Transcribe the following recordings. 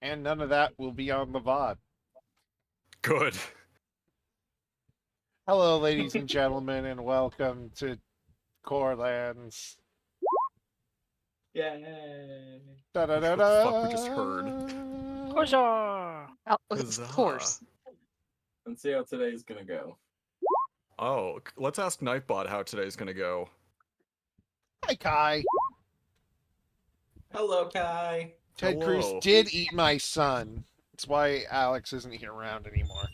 And none of that will be on the VOD. Good. Hello, ladies and gentlemen, and welcome to Korlands. Yay! Da da da What the da. fuck we just heard? Huzzah! Oh, of Huzzah. course. Let's see how today's gonna go. Oh, let's ask Knifebot how today's gonna go. Hi, Kai. Hello, Kai. Ted Cruz Hello. did eat my son. That's why Alex isn't here around anymore.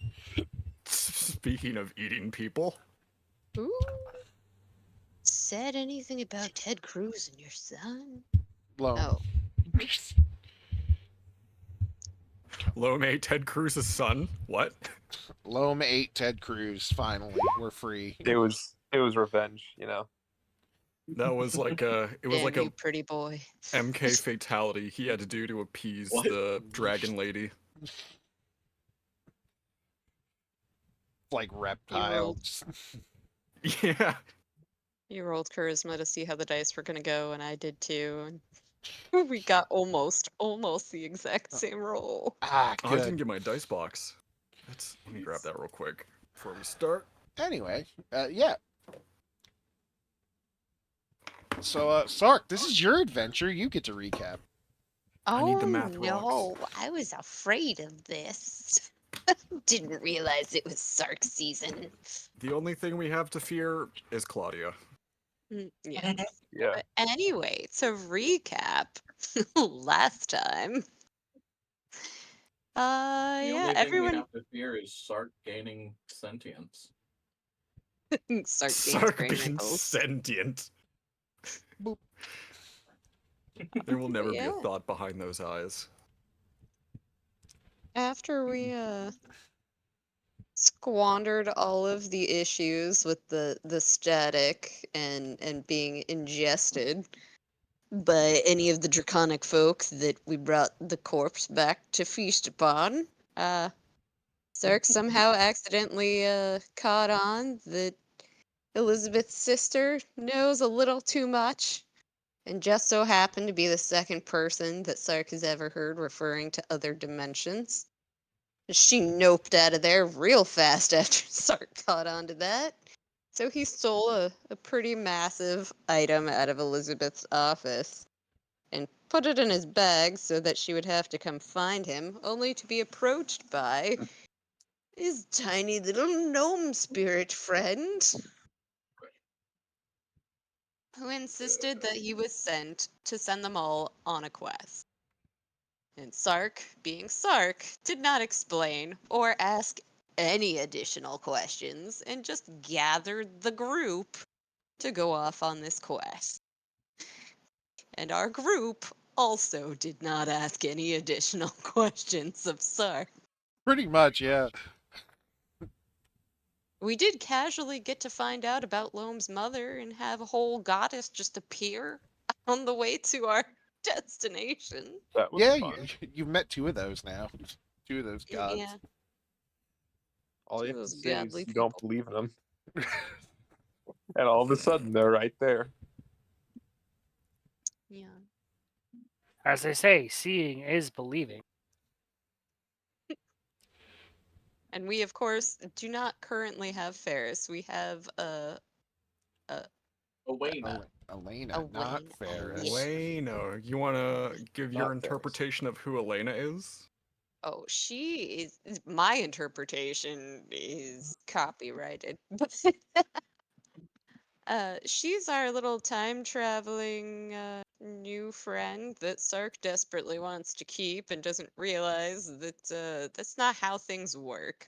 Speaking of eating people, Ooh. Said anything about Ted Cruz and your son? Loam. Oh, Lome ate Ted Cruz's son. What? Loam ate Ted Cruz. Finally, we're free. It was revenge, you know. That was like a damn you, pretty boy. MK fatality he had to do to appease What? the dragon lady. Like reptiles. Yeah. You rolled charisma to see how the dice were gonna go, and I did too. And we got almost the exact same roll. Ah, Oh, I didn't good. get my dice box. Let me grab that real quick before we start. Anyway, yeah. So, Sark, this is your adventure. You get to recap. I need the Oh math no, I was afraid of this. Didn't realize it was Sark season. The only thing we have to fear is Claudia. Yeah. Yeah. But anyway, to recap, last time. The Yeah, only thing everyone we have to fear is Sark gaining sentience. Sark gains Sark brain being wrinkles. sentient. Boop. There will never be Yeah. a thought behind those eyes. After we squandered all of the issues with the static and being ingested by any of the draconic folk that we brought the corpse back to feast upon, Sark somehow accidentally caught on that Elizabeth's sister knows a little too much, and just so happened to be the second person that Sark has ever heard referring to other dimensions. She noped out of there real fast after Sark caught on to that. So he stole a pretty massive item out of Elizabeth's office and put it in his bag so that she would have to come find him, only to be approached by his tiny little gnome spirit friend, who insisted that he was sent to send them all on a quest. And Sark, being Sark, did not explain or ask any additional questions and just gathered the group to go off on this quest. And our group also did not ask any additional questions of Sark. Pretty much, yeah. We did casually get to find out about Loam's mother and have a whole goddess just appear on the way to our destination. That was Yeah, fun. you've met two of those now. Two of those gods. Yeah, All you have to those say is godly you don't people. believe in them. And all of a sudden they're right there. Yeah. As they say, seeing is believing. And we, of course, do not currently have Ferris. We have Awayna. Elena, Elena. not Ferris. Yeah. Elena, you want to give your Not Ferris. interpretation of who Elena is? Oh, she is. My interpretation is copyrighted. She's our little time traveling new friend that Sark desperately wants to keep and doesn't realize that that's not how things work.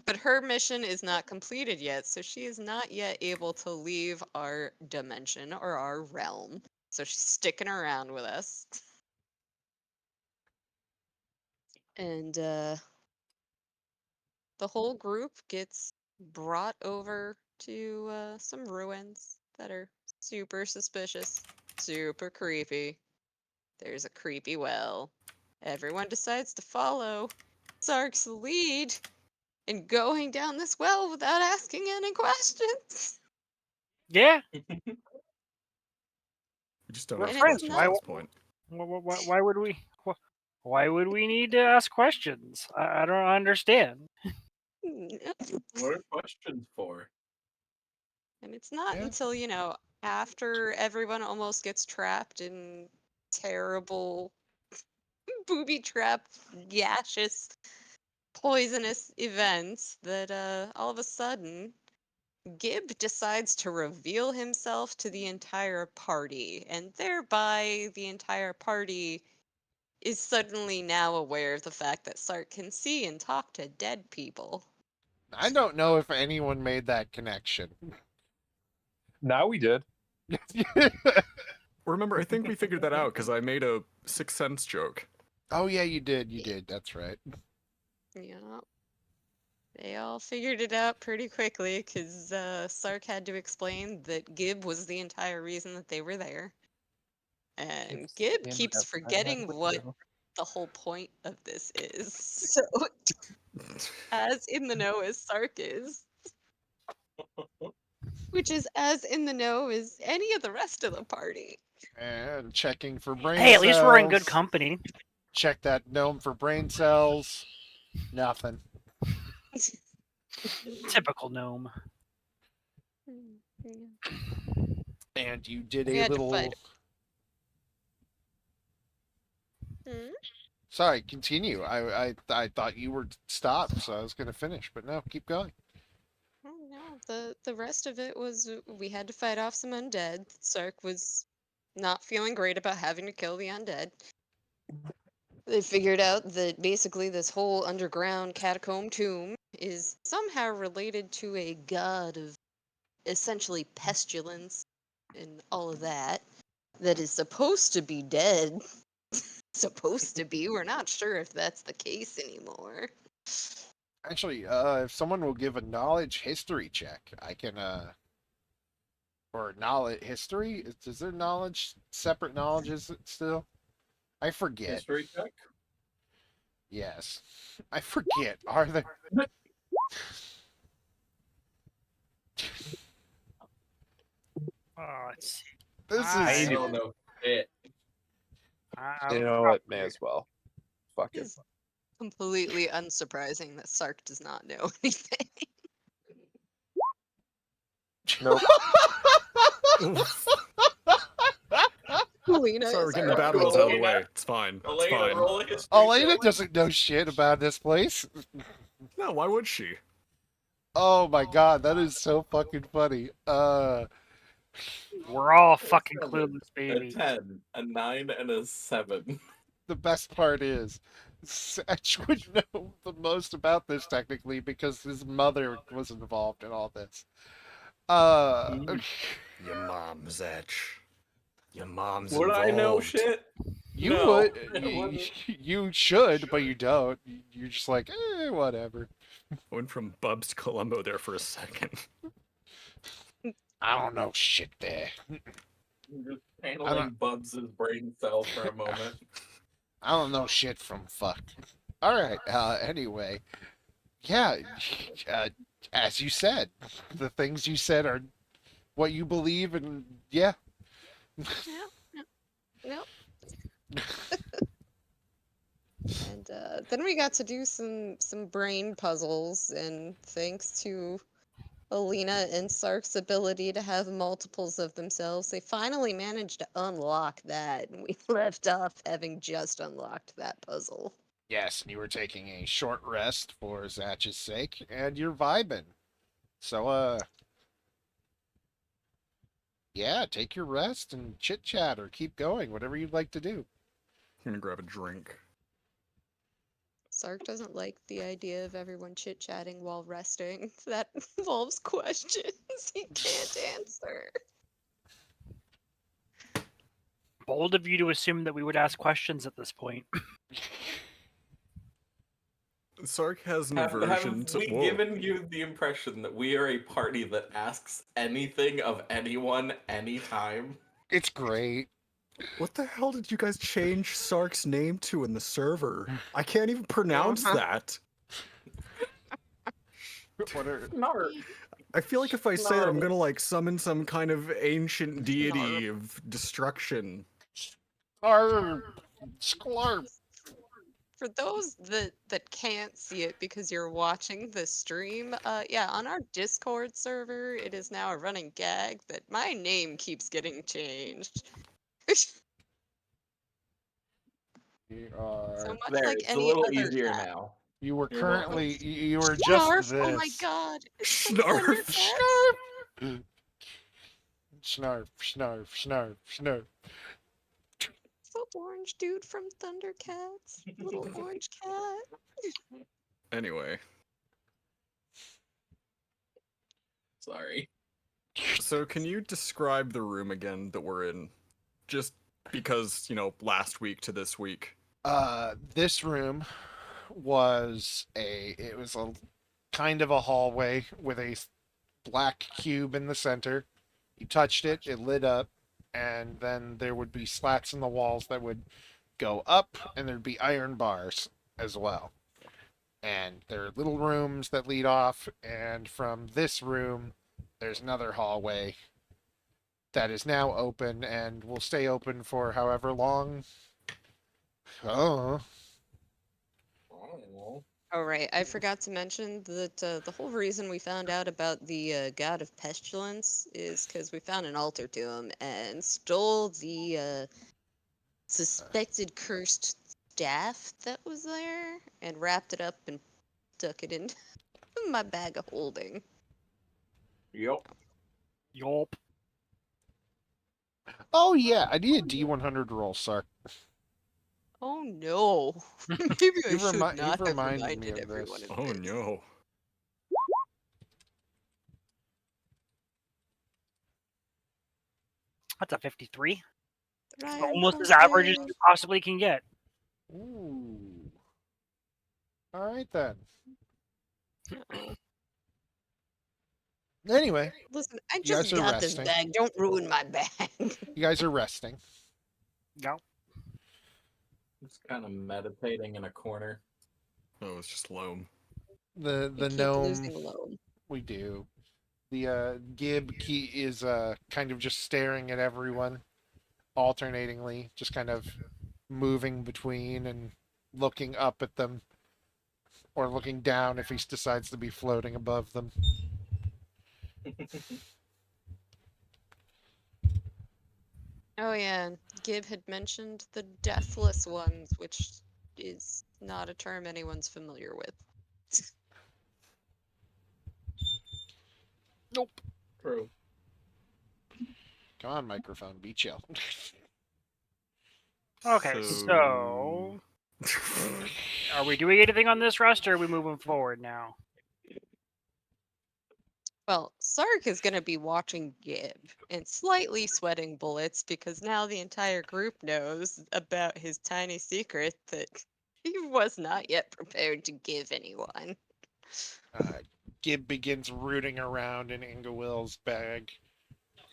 But her mission is not completed yet, so she is not yet able to leave our dimension or our realm. So she's sticking around with us. And the whole group gets brought over to some ruins that are super suspicious, super creepy. There's a creepy well. Everyone decides to follow Sark's lead in going down this well without asking any questions. Yeah, We just don't We're ask And it's friends, questions why at not this point. Why would we? Why would we need to ask questions? I don't understand. What are questions for? And it's not Yeah. until, after everyone almost gets trapped in terrible booby trap, gaseous, poisonous events that all of a sudden Gib decides to reveal himself to the entire party, and thereby the entire party is suddenly now aware of the fact that Sark can see and talk to dead people. I don't know if anyone made that connection. Now we did. Remember, I think we figured that out because I made a Sixth Sense joke. Oh yeah, you did. You did. That's right. Yeah. They all figured it out pretty quickly because Sark had to explain that Gib was the entire reason that they were there. And Gib keeps forgetting what the whole point of this is. So, as in the know as Sark is, which is as in the know as any of the rest of the party. And checking for brain Hey, at least we're in good cells. company. Check that gnome for brain cells. Nothing. Typical gnome. And you did We a had to little. fight. Hmm? Sorry, continue. I thought you were stopped, so I was going to finish, but no, keep going. Oh, no, the rest of it was we had to fight off some undead. Sark was not feeling great about having to kill the undead. They figured out that basically this whole underground catacomb tomb is somehow related to a god of essentially pestilence and all of that that is supposed to be dead. Supposed to be. We're not sure if that's the case anymore. Actually, if someone will give a knowledge history check, I can or knowledge history. Is there knowledge separate knowledge? Is it still? I forget. History check? Yes, I forget. Are there? Let's see. This I I is. don't know shit. You know what? May as well. Fuck it. It's completely unsurprising that Sark does not know anything. Nope. Lena Sorry, we're is getting the our bad ones out of the Elena. way. It's fine. It's Elena, fine. roll a history Elena check. doesn't know shit about this place. No, why would she? Oh my god, that is so fucking funny. We're all fucking clueless, A baby. 10, a 9, and a 7. The best part is, Satch would know the most about this technically because his mother was involved in all this. Your mom's etch. Your mom's Would I know involved. shit? You No, would, I wouldn't. you should, but you don't. You're just like, whatever. Went from Bubs to Columbo there for a second. I don't know shit there. I'm just handling Bubs' brain cell for a moment. I don't know shit from fuck. All right. Anyway, yeah. As you said, the things you said are what you believe, and yeah. Yep. And then we got to do some brain puzzles, and thanks to Alina and Sark's ability to have multiples of themselves, they finally managed to unlock that, and we left off having just unlocked that puzzle. Yes, and you were taking a short rest for Zatch's sake, and you're vibing. So, yeah, take your rest and chit chat or keep going, whatever you'd like to do. I'm gonna grab a drink. Sark doesn't like the idea of everyone chit-chatting while resting. That involves questions he can't answer. Bold of you to assume that we would ask questions at this point. Sark has an Have aversion to. we Whoa. given you the impression that we are a party that asks anything of anyone anytime? It's great. What the hell did you guys change Sark's name to in the server? I can't even pronounce that. What are... Snark. I feel like if I say that, I'm Snarl. gonna like summon some kind of ancient deity of destruction. Arr, sklarp. For those that can't see it because you're watching the stream, yeah, on our Discord server, it is now a running gag that my name keeps getting changed. You So are. much There, like it's a any little other easier cat. now. You were You're welcome. currently. You were just Snarf! Oh my this. god! It's from Snarf. Thundercats! Snarf, snarf, snarf, snarf. The orange dude from Thundercats. Little orange cat. Anyway, Sorry. so can you describe the room again that we're in? Just because, last week to this week. This room was a kind of a hallway with a black cube in the center. You touched it, it lit up, and then there would be slats in the walls that would go up, and there'd be iron bars as well. And there are little rooms that lead off, and from this room, there's another hallway that is now open and will stay open for however long. Oh, Oh. Oh, right. I forgot to mention that the whole reason we found out about the god of pestilence is because we found an altar to him and stole the suspected cursed staff that was there and wrapped it up and stuck it into my bag of holding. Yep. Yulp. oh yeah, I need a D100 roll, sir. Oh no. Maybe I You've, should you've not have reminded me reminded of everyone this. of Oh this. no. That's a 53. Ryan Almost as average as Coulter. you possibly can get. Ooh. All right then. Anyway, Listen, I you guys just are got this resting. bag. Don't ruin my bag. You guys are resting. No. Just kind of meditating in a corner. Oh, it's just loam. The We keep gnome losing loam. we do. The Gib key is kind of just staring at everyone alternatingly, just kind of moving between and looking up at them or looking down if he decides to be floating above them. Oh yeah, Gib had mentioned the deathless ones, which is not a term anyone's familiar with. Nope. True. Come on, microphone, be chill. Okay, so are we doing anything on this rest, or are we moving forward now? Well, Sark is going to be watching Gib and slightly sweating bullets because now the entire group knows about his tiny secret that he was not yet prepared to give anyone. Gib begins rooting around in Ingawill's bag.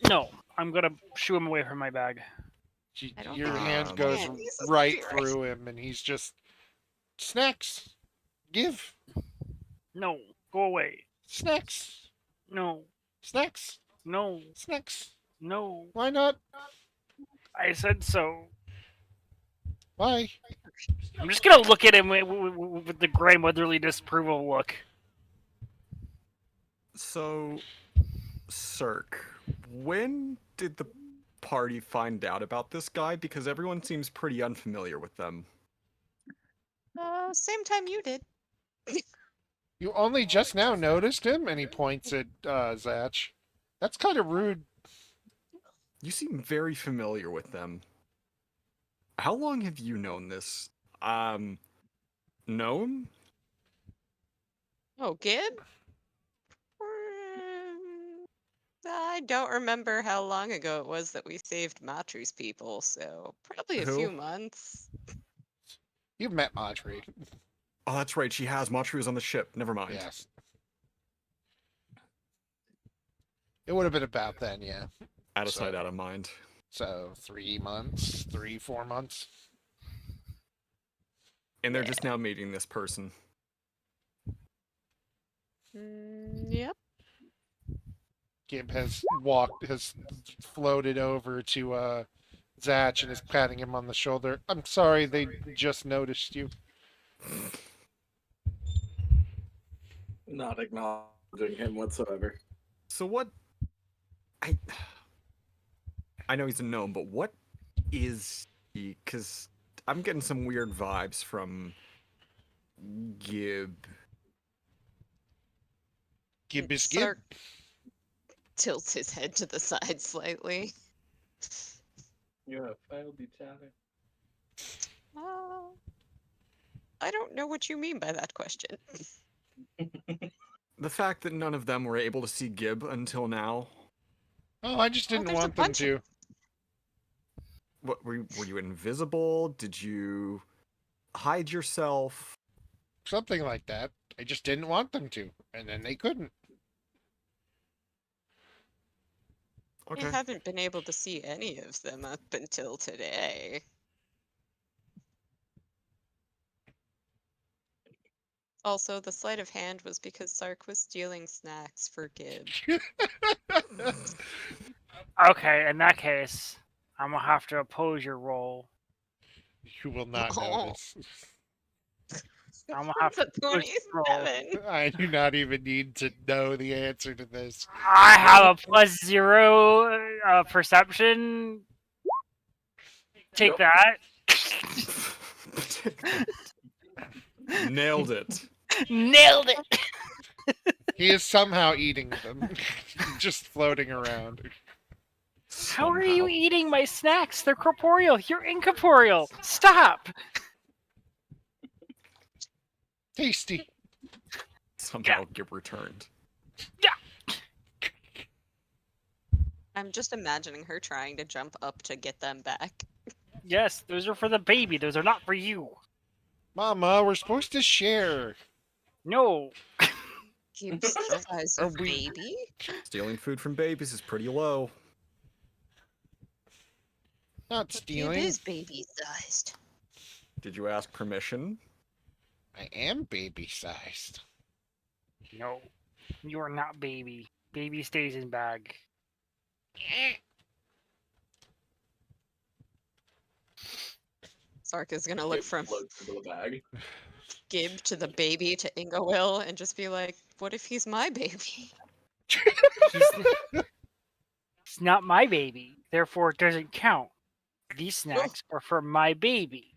No, I'm gonna shoo him away from my bag. I don't Your think hand he goes can. He's a right spirit. through him, and he's just snacks. Give No, go away. snacks, No, snacks, no, snacks. no. Why not? I said so. Why? I'm just gonna look at him with the grandmotherly disapproval look. So, Cirque, when did the party find out about this guy? Because everyone seems pretty unfamiliar with them. Same time you did. You only just now noticed him, and he points at Zach. That's kind of rude. You seem very familiar with them. How long have you known this? Known? Oh, Gib? Mm, I don't remember how long ago it was that we saved Matru's people, so probably a Who? few months. You've met Audrey. Oh, that's right. She has. Matri was on the ship. Never mind. Yes. It would have been about then, yeah. Out of So- sight, out of mind. So 3 months, 4 months. And they're just now meeting this person. Yep. Gib has floated over to Zatch and is patting him on the shoulder. I'm sorry, they just noticed you. Not acknowledging him whatsoever. So what? I I know he's a gnome, but what is he? Because I'm getting some weird vibes from Gib. Gib is Gib. Sark tilts his head to the side slightly. You have failed each other. Uh, I don't know what you mean by that question. The fact that none of them were able to see Gib until now. Oh, I just Oh, didn't there's a want them bunch of- to. What were you invisible? Did you hide yourself? Something like that. I just didn't want them to, and then they couldn't. Okay. I haven't been able to see any of them up until today. Also, the sleight of hand was because Sark was stealing snacks for Gib. Okay, in that case, I'm gonna have to oppose your roll. You will not Oh. notice. I'm gonna have to That's a oppose your roll. 27. I do not even need to know the answer to this. I have a +0 perception. Take Nope. that. Nailed it. Nailed it. He is somehow eating them, just floating around. How are you Somehow. eating my snacks? They're corporeal. You're incorporeal. Stop. Tasty. Somehow Gib returned. I'm just imagining her trying to jump up to get them back. Yes, those are for the baby. Those are not for you. Mama, we're supposed to share. No. Gib's the size Are of we- baby? Stealing food from babies is pretty low. Not But Gib stealing. is baby-sized. Did you ask permission? I am baby-sized. No. You are not baby. Baby stays in bag. Sark is gonna look Gib from floats into the bag. Gib to the baby to Ingawill and just be like, what if he's my baby? It's not my baby. Therefore, it doesn't count. These snacks are for my baby.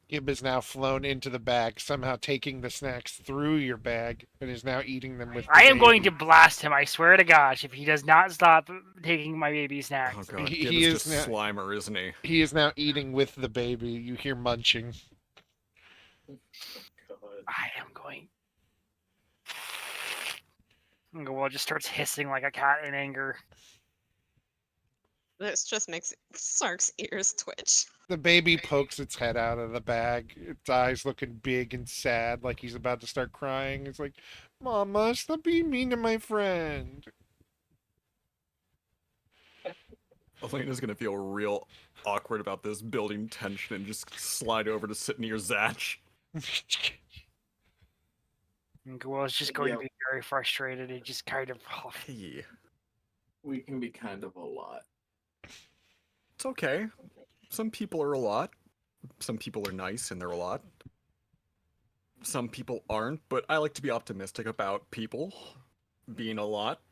Gib is now flown into the bag, somehow taking the snacks through your bag, and is now eating them with the I am going baby. to blast him. I swear to gosh, if he does not stop taking my baby snacks. Oh god, He- Gib he is is just now- Slimer, isn't he? He is now eating with the baby. You hear munching. God. I am going. Well, just starts hissing like a cat in anger. This just makes Sark's ears twitch. The baby pokes its head out of the bag, its eyes looking big and sad, like he's about to start crying. It's like, Mama, stop being mean to my friend. Elena's gonna feel real awkward about this, building tension, and just slide over to sit near Zatch. Well, it's just going Yeah. to be very frustrated. It just kind of. Hey, We can be kind of a lot. it's okay. Some people are a lot. Some people are nice and they're a lot. Some people aren't, but I like to be optimistic about people being a lot.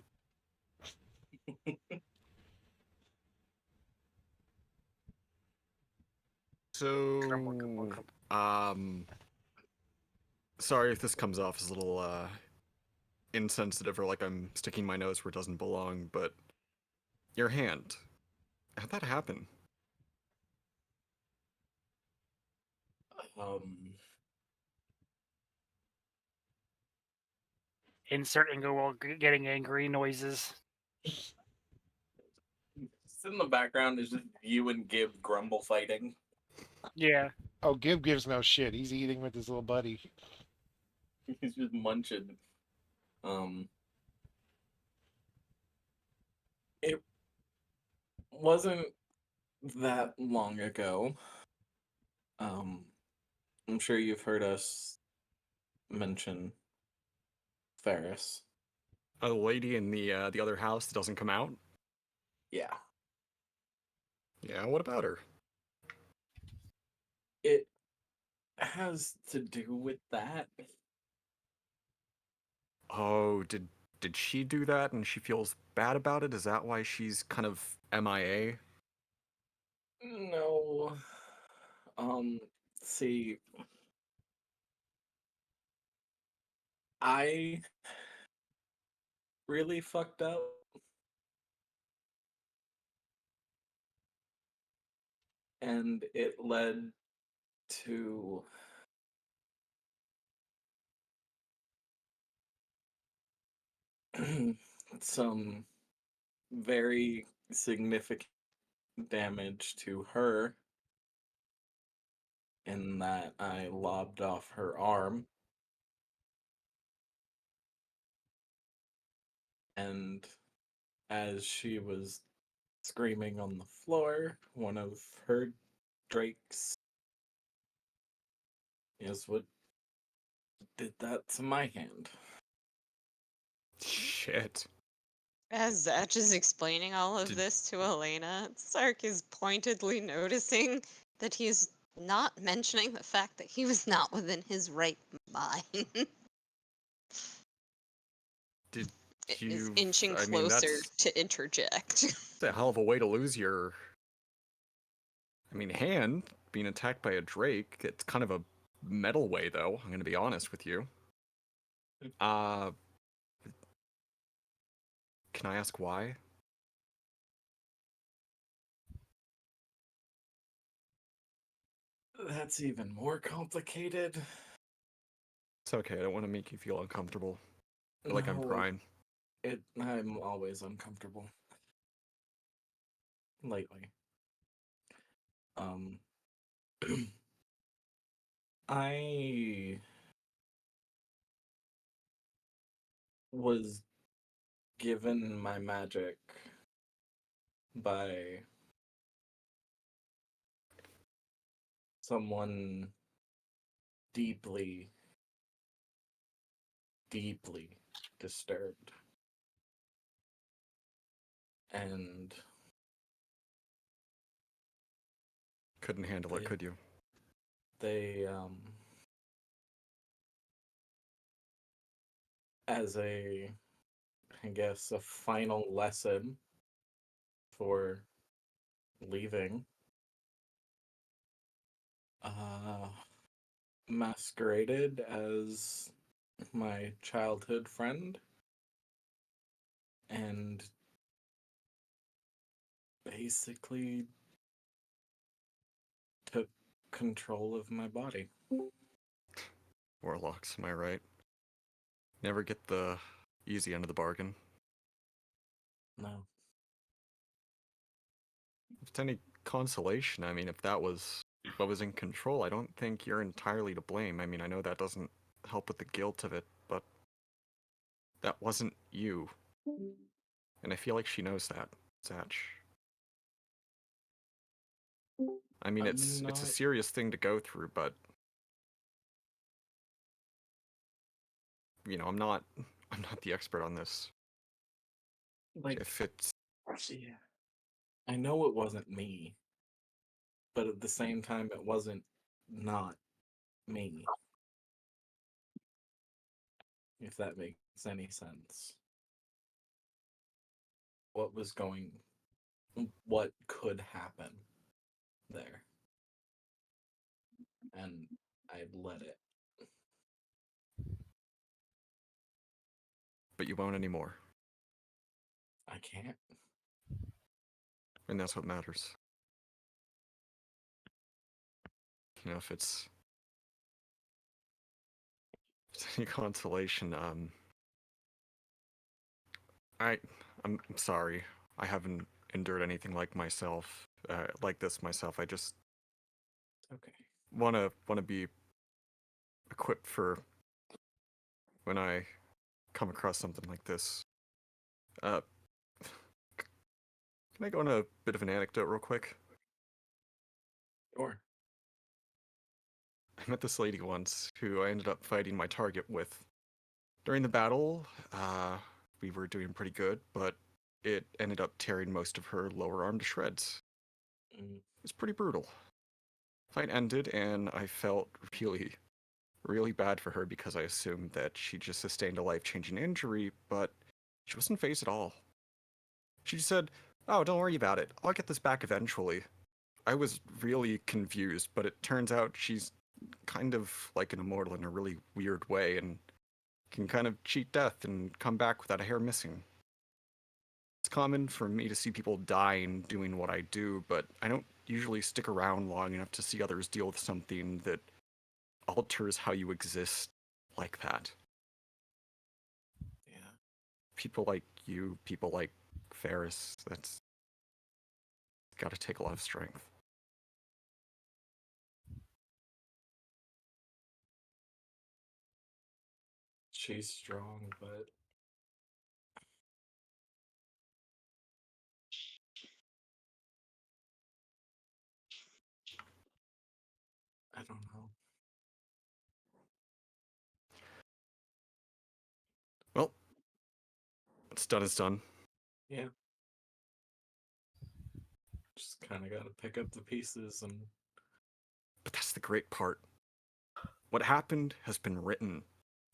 So, sorry if this comes off as a little insensitive or like I'm sticking my nose where it doesn't belong, but your hand, how'd that happen? Insert and go while getting angry noises. In the background is just you and Gib grumble fighting. Yeah. Oh, Gib gives no shit. He's eating with his little buddy. He's just munching. It wasn't that long ago. I'm sure you've heard us mention Ferris. A lady in the other house that doesn't come out? Yeah. Yeah, what about her? It has to do with that. Oh, did she do that and she feels bad about it? Is that why she's kind of MIA? No. See, I really fucked up. And it led to some very significant damage to her in that I lobbed off her arm. And as she was screaming on the floor, one of her drakes is what did that to my hand. Shit. As Zatch is explaining all of Did- this to Elena, Sark is pointedly noticing that he's not mentioning the fact that he was not within his right mind. Did Is you? inching I mean, closer that's to interject. a hell of a way to lose your. I mean, hand being attacked by a drake. It's kind of a metal way, though. I'm gonna be honest with you. Uh, can I ask why? That's even more complicated. It's okay. I don't want to make you feel uncomfortable. I feel like I'm No, prying. I'm always uncomfortable lately. Um, I was given my magic by someone deeply, deeply disturbed. And Couldn't handle it, they, could you? they as I guess, a final lesson for leaving, uh, masqueraded as my childhood friend and basically took control of my body. Warlocks, am I right? Never get the easy end of the bargain. No. If it's any consolation, I mean, if that was what was in control, I don't think you're entirely to blame. I mean, I know that doesn't help with the guilt of it, but that wasn't you. And I feel like she knows that, Zatch. I mean, I'm it's a not serious thing to go through, but you know, I'm not the expert on this. like, If it's yeah. I know it wasn't me, but at the same time, it wasn't not me, if that makes any sense. What was going, what could happen there? And I let it. but you won't anymore, I can't. and that's what matters. You know, if it's any consolation, I I'm sorry. I haven't endured anything like this myself. I just Okay. wanna be equipped for when I come across something like this. Uh, can I go on a bit of an anecdote real quick? Sure. I met this lady once who I ended up fighting my target with. During the battle, we were doing pretty good, but it ended up tearing most of her lower arm to shreds. Mm. It was pretty brutal. Fight ended, and I felt really, really bad for her because I assumed that she just sustained a life-changing injury, but she wasn't phased at all. She just said, "Oh, don't worry about it. I'll get this back eventually." I was really confused, but it turns out she's kind of like an immortal in a really weird way and can kind of cheat death and come back without a hair missing. It's common for me to see people dying doing what I do, but I don't usually stick around long enough to see others deal with something that alters how you exist like that. Yeah. People like you, people like Ferris, that's gotta take a lot of strength. She's strong, but I don't know. Well, what's done is done. Yeah. Just kind of got to pick up the pieces and But that's the great part. What happened has been written.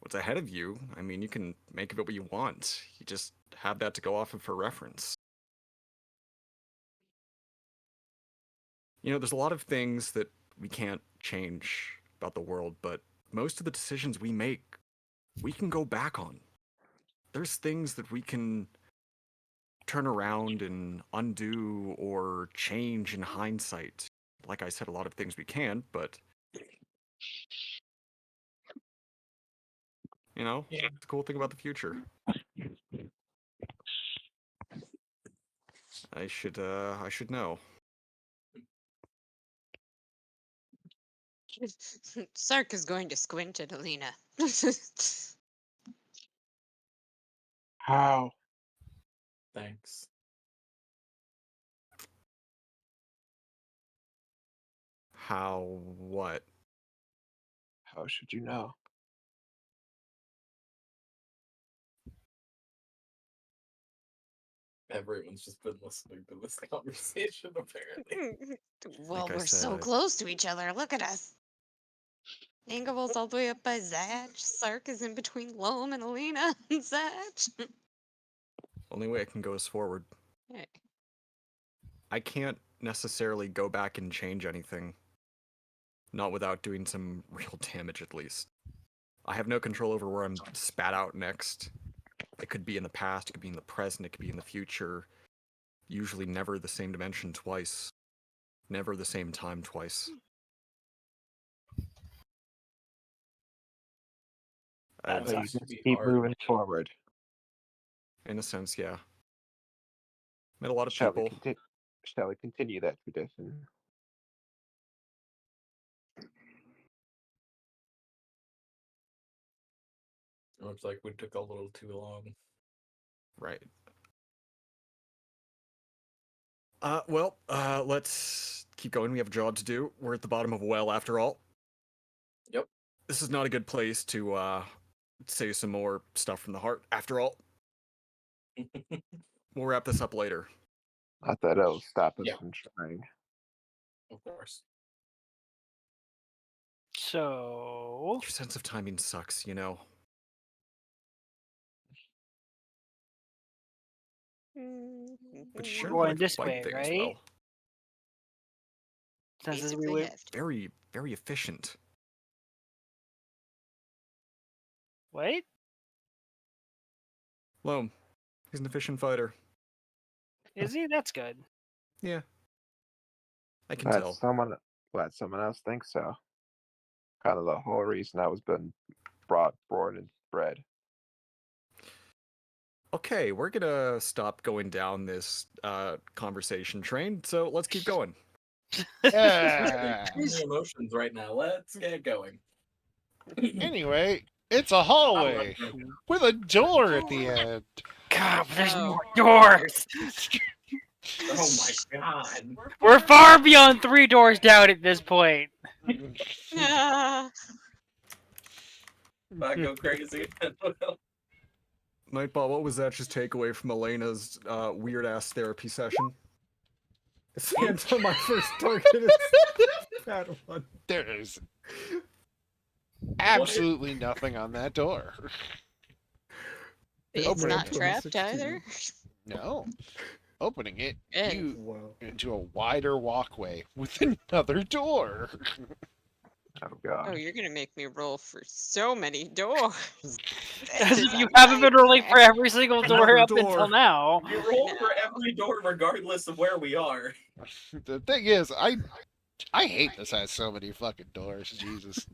What's ahead of you, I mean, you can make of it what you want. You just have that to go off of for reference. You know, there's a lot of things that we can't change about the world, but most of the decisions we make, we can go back on. There's things that we can turn around and undo or change in hindsight. Like I said, a lot of things we can't, but you know, yeah. it's a cool thing about the future. I should know. Sark is going to squint at Alina. How? Thanks. How what? How should you know? Everyone's just been listening to this conversation, apparently. Well, Like I we're so said, close to each other. Look at us. Angel's all the way up by Zatch. Sark is in between Loam and Alina and Zatch. only way I can go is forward. Hey. I can't necessarily go back and change anything. Not without doing some real damage, at least. I have no control over where I'm spat out next. It could be in the past, it could be in the present, it could be in the future. Usually never the same dimension twice. Never the same time twice. That So I'd, you has to just be keep hard. moving forward. in a sense, yeah. Met a lot of Shall we people. continue? Shall we continue that tradition? Looks like we took a little too long. Right. Let's keep going. We have a job to do. We're at the bottom of a well, after all. Yep. This is not a good place to, say some more stuff from the heart, after all. We'll wrap this up later. Not that it'll stop us Yeah. from trying. Of course. So Your sense of timing sucks, you know? But you we're sure going like this fight way, things right? well. Since we Basically went have to. Very, very efficient. what? Loam, he's an efficient fighter. Is he? That's good. Yeah. I can Glad tell. someone else thinks so. Kind of the whole reason I was born and bred. Okay, we're gonna stop going down this conversation train, so let's keep going. Yeah. Too many emotions right now. Let's get going. Anyway, it's a I'm hallway not with a door at the end. God, there's Oh. more doors. Oh my god. We're far beyond 3 doors down at this point. Ah. If I go crazy. Nightball, what was that just takeaway from Elena's weird ass therapy session? Santa, my first target is that one. There is absolutely nothing on that door. It's Open not it. trapped either. No. Opening it, Good. you Wow. into a wider walkway with another door. Oh god. Oh, you're gonna make me roll for so many doors. As This if is you a haven't been rolling for nightmare. every single Another door up door. until now. You roll for No. every door regardless of where we are. The thing is, I hate this has so many fucking doors. Jesus.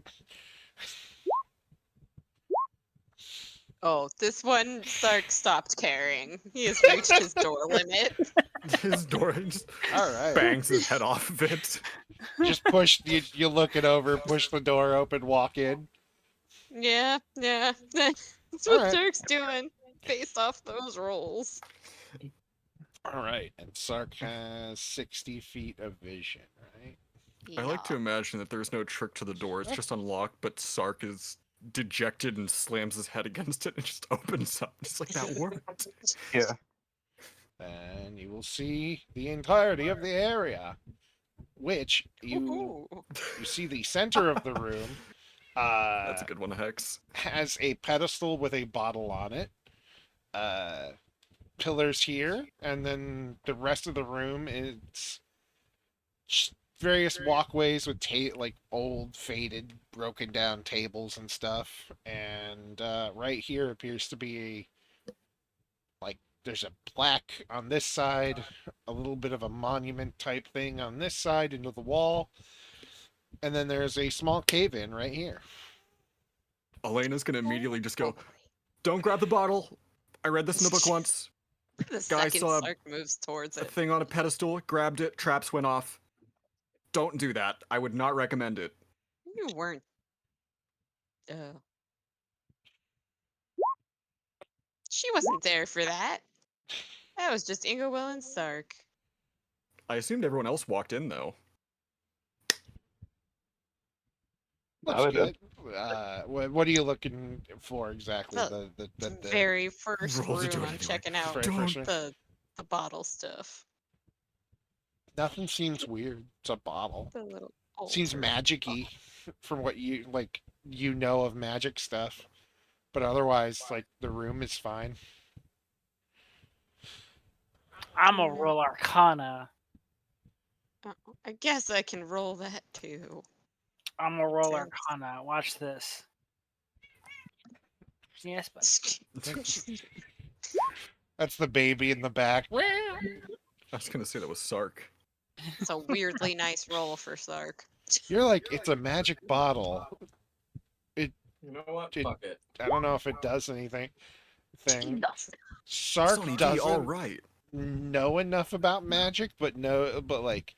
Oh, this one Sark stopped caring. He has reached his door limit. His door just All right. bangs his head off of it. Just push. You look it over. Push the door open. Walk in. Yeah, yeah. That's All what right. Sark's doing based off those rolls. All right. And Sark has 60 feet of vision. Right. I like to Yeah. imagine that there's no trick to the door. It's just unlocked, but Sark is dejected and slams his head against it and just opens up. Just like that worked. Yeah. Then you will see the entirety of the area, which you Woohoo. see the center of the room. That's a good one, Hex. Has a pedestal with a bottle on it. Pillars here, and then the rest of the room is just various walkways with like old, faded, broken down tables and stuff. And right here appears to be like there's a plaque on this side, a little bit of a monument type thing on this side into the wall, and then there's a small cave in right here. Elena's gonna immediately just go, Oh, "Don't grab the bottle. I read this in the book once. the Guy second saw Sark moves towards A it. thing on a pedestal, grabbed it, traps went off. Don't do that. I would not recommend it." You weren't. She wasn't there for that. That was just Ingowell and Sark. I assumed everyone else walked in though. Looks No, they good. What are you looking for exactly? The very first Roll to do room it I'm anyway. checking out. Very first room? The bottle stuff. Nothing seems weird. It's a bottle. The little Seems altar. magic-y from what you like. You know of magic stuff, but otherwise, like the room is fine. I'm a roll Arcana. I guess I can roll that too. I'm a roll Sounds- Arcana. Watch this. Yes, but That's the baby in the back. I was gonna say that was Sark. It's a weirdly nice roll for Sark. You're like, it's a magic bottle. You know what? Dude. Fuck it. I don't know if it does anything. Sark Sonny D, doesn't all right. know enough about magic, but like,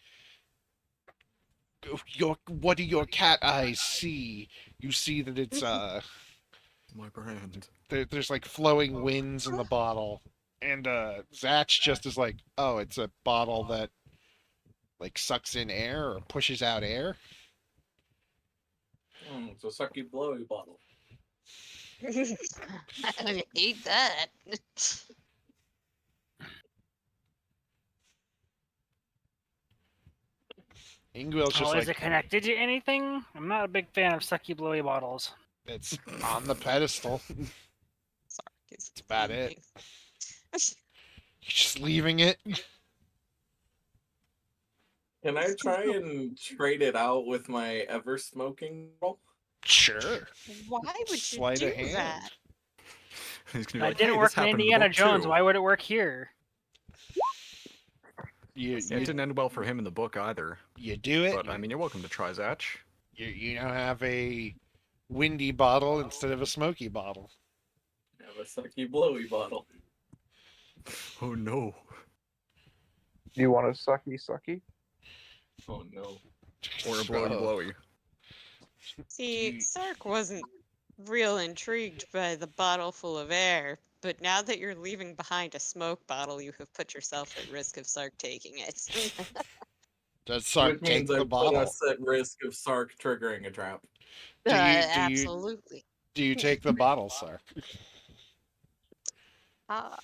what do your cat eyes see? You see that it's My brand. there's like flowing winds in the bottle, and Zach just is like, oh, it's a bottle that like sucks in air or pushes out air. It's a sucky blowy bottle. I hate that. Ingwill's just is it like, connected to anything? I'm not a big fan of sucky blowy bottles. it's on the pedestal. Sark is That's about it. leaving. You're just leaving it. Can I try and trade it out with my ever smoking roll? Sure. Why would you Sleight do of hand. that? He's gonna be That like, didn't "Hey, work this in happened in the Indiana book, Jones. too." Why would it work here? You Yeah, it didn't end well for him in the book either. you do it. But I mean, you're welcome to try, Zach. You now have a windy bottle instead of a smoky bottle. I have a sucky blowy bottle. Oh no. Do you want a sucky? Oh no. Or a blowy Oh. blowy. See, Sark wasn't real intrigued by the bottle full of air, but now that you're leaving behind a smoke bottle, you have put yourself at risk of Sark taking it. Does Sark Which take means I the put bottle? us at risk of Sark triggering a trap. Do you- Absolutely. Do you take the bottle, Sark? Uh,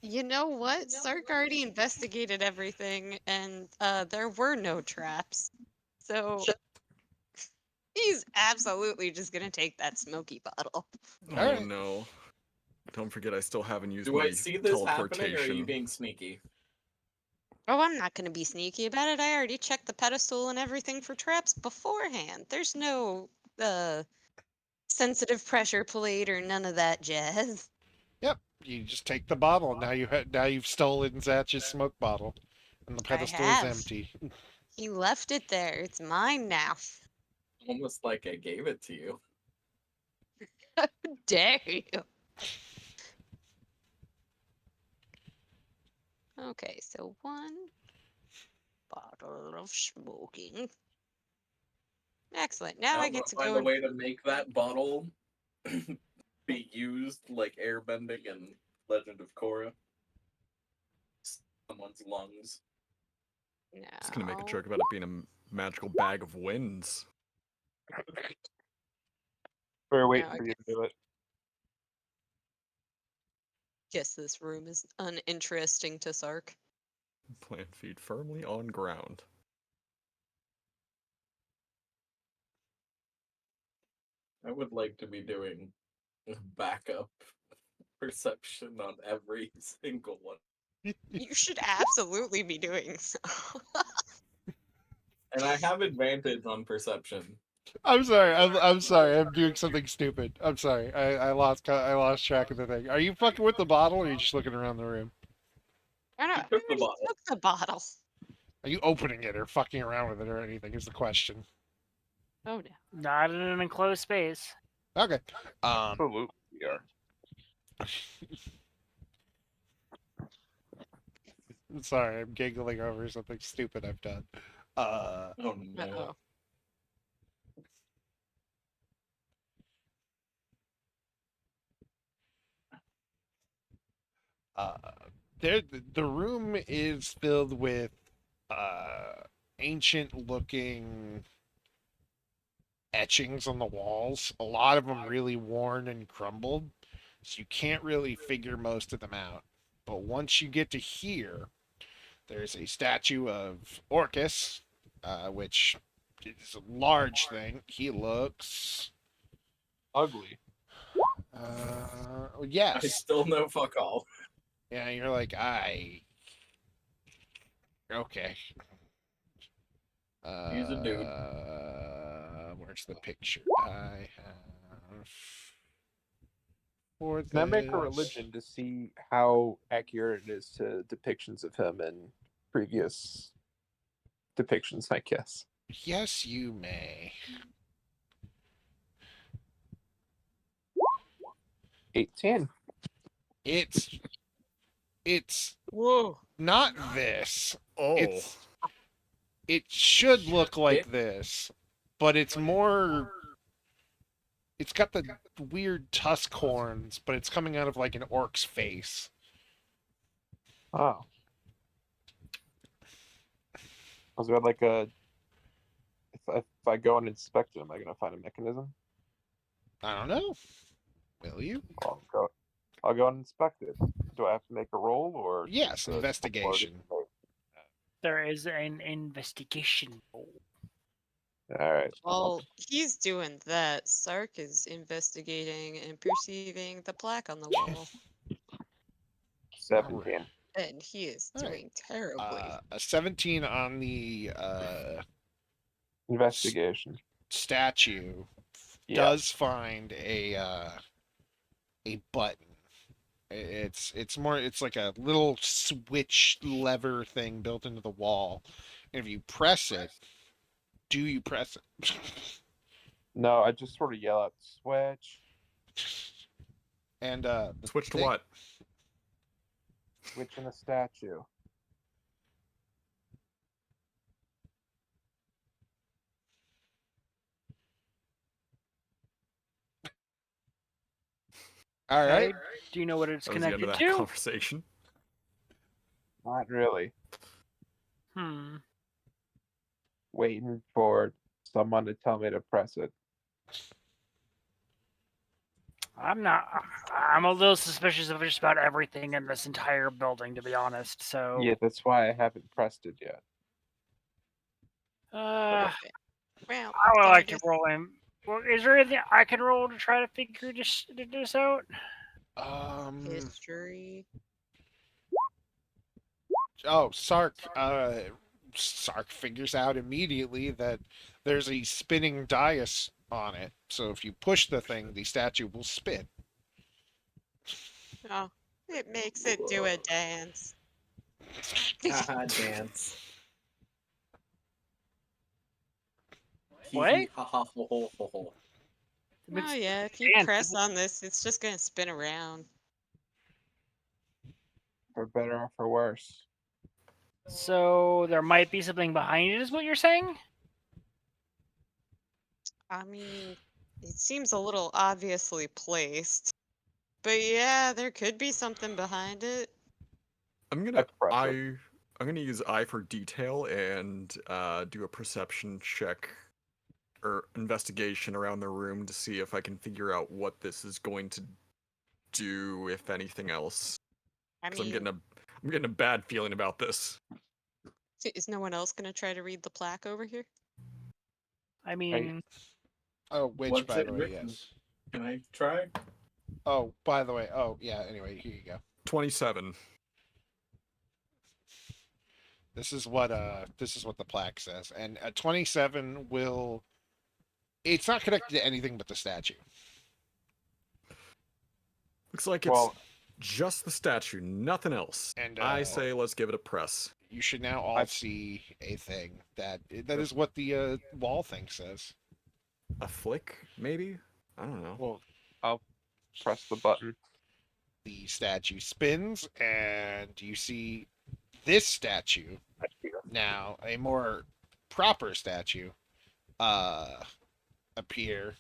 you know what? Sark already investigated everything, and there were no traps. So he's absolutely just gonna take that smoky bottle. Oh Alright. no. Don't forget I still haven't used Do I my see this happening, or are you teleportation. being sneaky? Oh, I'm not gonna be sneaky about it. I already checked the pedestal and everything for traps beforehand. There's no sensitive pressure plate or none of that jazz. Yep. You just take the bottle. Now you've stolen Zatch's smoke bottle, and the I pedestal is have. empty. He left it there. It's mine now. Almost like I gave it to you. Dare you? Okay, so one bottle of smoking. Excellent. Now Now I I'm get gonna to find go a and way to make that bottle be used like airbending in Legend of Korra. Someone's lungs. Just gonna make a now. joke about it being a magical bag of winds. We're waiting Now I for you to do it. guess this room is uninteresting to Sark. Plant feet firmly on ground. I would like to be doing backup perception on every single one. You should absolutely be doing so. And I have advantage on perception. I'm sorry. I'm sorry. I'm doing something stupid. I'm sorry. I lost track of the thing. Are you fucking with the bottle, or are you just looking around the room? I don't know. You I took the already bottle. took the bottle. Are you opening it or fucking around with it or anything? Is the question. Oh no. Not in an enclosed space. Okay. Absolutely, we are. Sorry. I'm giggling over something stupid I've done. Oh no. Uh-oh. uh, the room is filled with ancient looking etchings on the walls. A lot of them really worn and crumbled, so you can't really figure most of them out. But once you get to here, there's a statue of Orcus, which is a large thing. He looks. Ugly. I Yes. still know fuck all. Yeah, you're like, okay. He's a dude. Where's the picture I have for Can I make a this? religion to see how accurate it is to depictions of him in previous depictions, I guess? Yes, you may. 18. It's Whoa. not this. Oh. It should look like It- this, but it's more. It's got the weird tusk horns, but it's coming out of like an orc's face. Oh. Was there like a. If I go and inspect it, am I going to find a mechanism? I don't know. Will you? I'll go and inspect it. Do I have to make a roll or Yes, does the investigation. There is an investigation roll. All right. While he's doing that, Sark is investigating and perceiving the plaque on the wall. 17. And he is All right. doing terribly. A 17 on the Investigation. statue Yeah. does find a button. It's like a little switch lever thing built into the wall. And if you press it, do you press it? No, I just sort of yell out, switch. And the Switch to thing- what? Switch in a statue. All right. Okay. Do you know what it's That was the end of connected that to? conversation. Not really. Hmm. Waiting for someone to tell me to press it. I'm not. I'm a little suspicious of just about everything in this entire building, to be honest. So, Yeah, that's why I haven't pressed it yet. uh, Well, I would then I like to guess roll in. Well, is there anything I can roll to try to figure this out? history. Oh, Sark figures out immediately that there's a spinning dais on it. So if you push the thing, the statue will spin. Oh, it makes it do a dance. Haha, dance. Hee What? hee, ha ha, ho ho ho ho. It makes Oh yeah, if you dance. press on this, it's just gonna spin around. For better or for worse. So there might be something behind it, is what you're saying? I mean, it seems a little obviously placed. But yeah, there could be something behind it. I'm I gonna press it. I'm gonna use eye for detail and do a perception check or investigation around the room to see if I can figure out what this is going to do, if anything else. I Because mean, I'm getting a bad feeling about this. is no one else gonna try to read the plaque over here? I mean, Oh, which, What's by it the way, written? yes. Can I try? Oh, by the way, oh, yeah, anyway, here you go. 27. This is what the plaque says. And a 27 will it's not connected to anything but the statue. Looks like it's Well, just the statue, nothing else. And I say let's give it a press. you should now all I've- see a thing that is what the wall thing says. A flick, maybe? I don't know. well, I'll press the button. The statue spins, and you see this statue now, a more proper statue, appear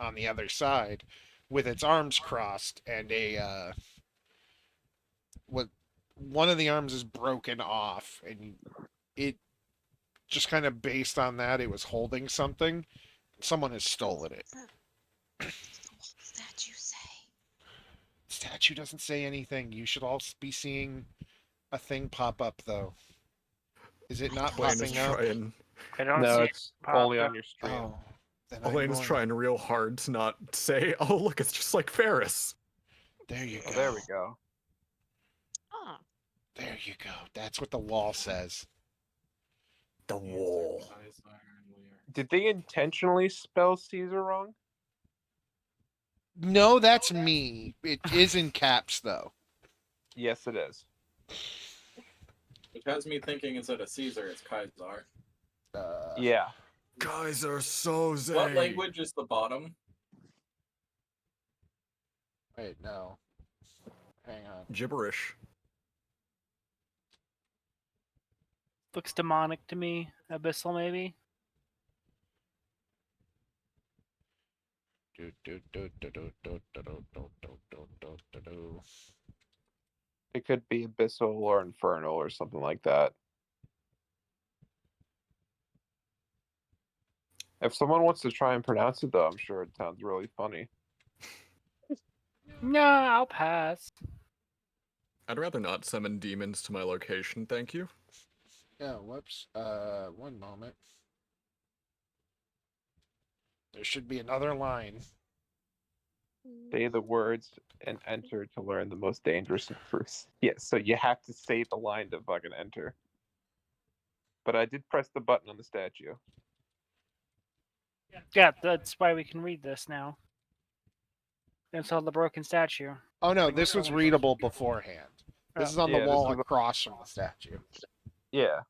on the other side with its arms crossed and a what one of the arms is broken off, and it just kind of based on that it was holding something. Someone has stolen it. What does the wall statue say? Statue doesn't say anything. You should all be seeing a thing pop up though. Is it not Elaine is popping up? trying. I don't No, see it's it only popped on your stream. Oh, then I'm Elaine is going- trying real hard to not say, oh, look, it's just like Ferris. There you go. Oh, there we go. Huh. There you go. That's what the wall says. The wall. Did they intentionally spell Caesar wrong? No, that's me. It is in caps though. Yes, it is. Which has me thinking instead of Caesar, it's Kaisar. Yeah. Guys are so zay. What language is the bottom? Wait, no. Hang on. Gibberish. looks demonic to me. Abyssal, maybe. It could be abyssal or infernal or something like that. If someone wants to try and pronounce it, though, I'm sure it sounds really funny. No, I'll pass. I'd rather not summon demons to my location, thank you. Yeah, whoops. One moment. There should be another line. Say the words and enter to learn the most dangerous truths. Yeah, so you have to say the line to fucking enter. But I did press the button on the statue. Yeah, that's why we can read this now. It's all the broken statue. Oh no, this was readable beforehand. This Oh. is on Yeah, the this wall is- across from the statue. Yeah.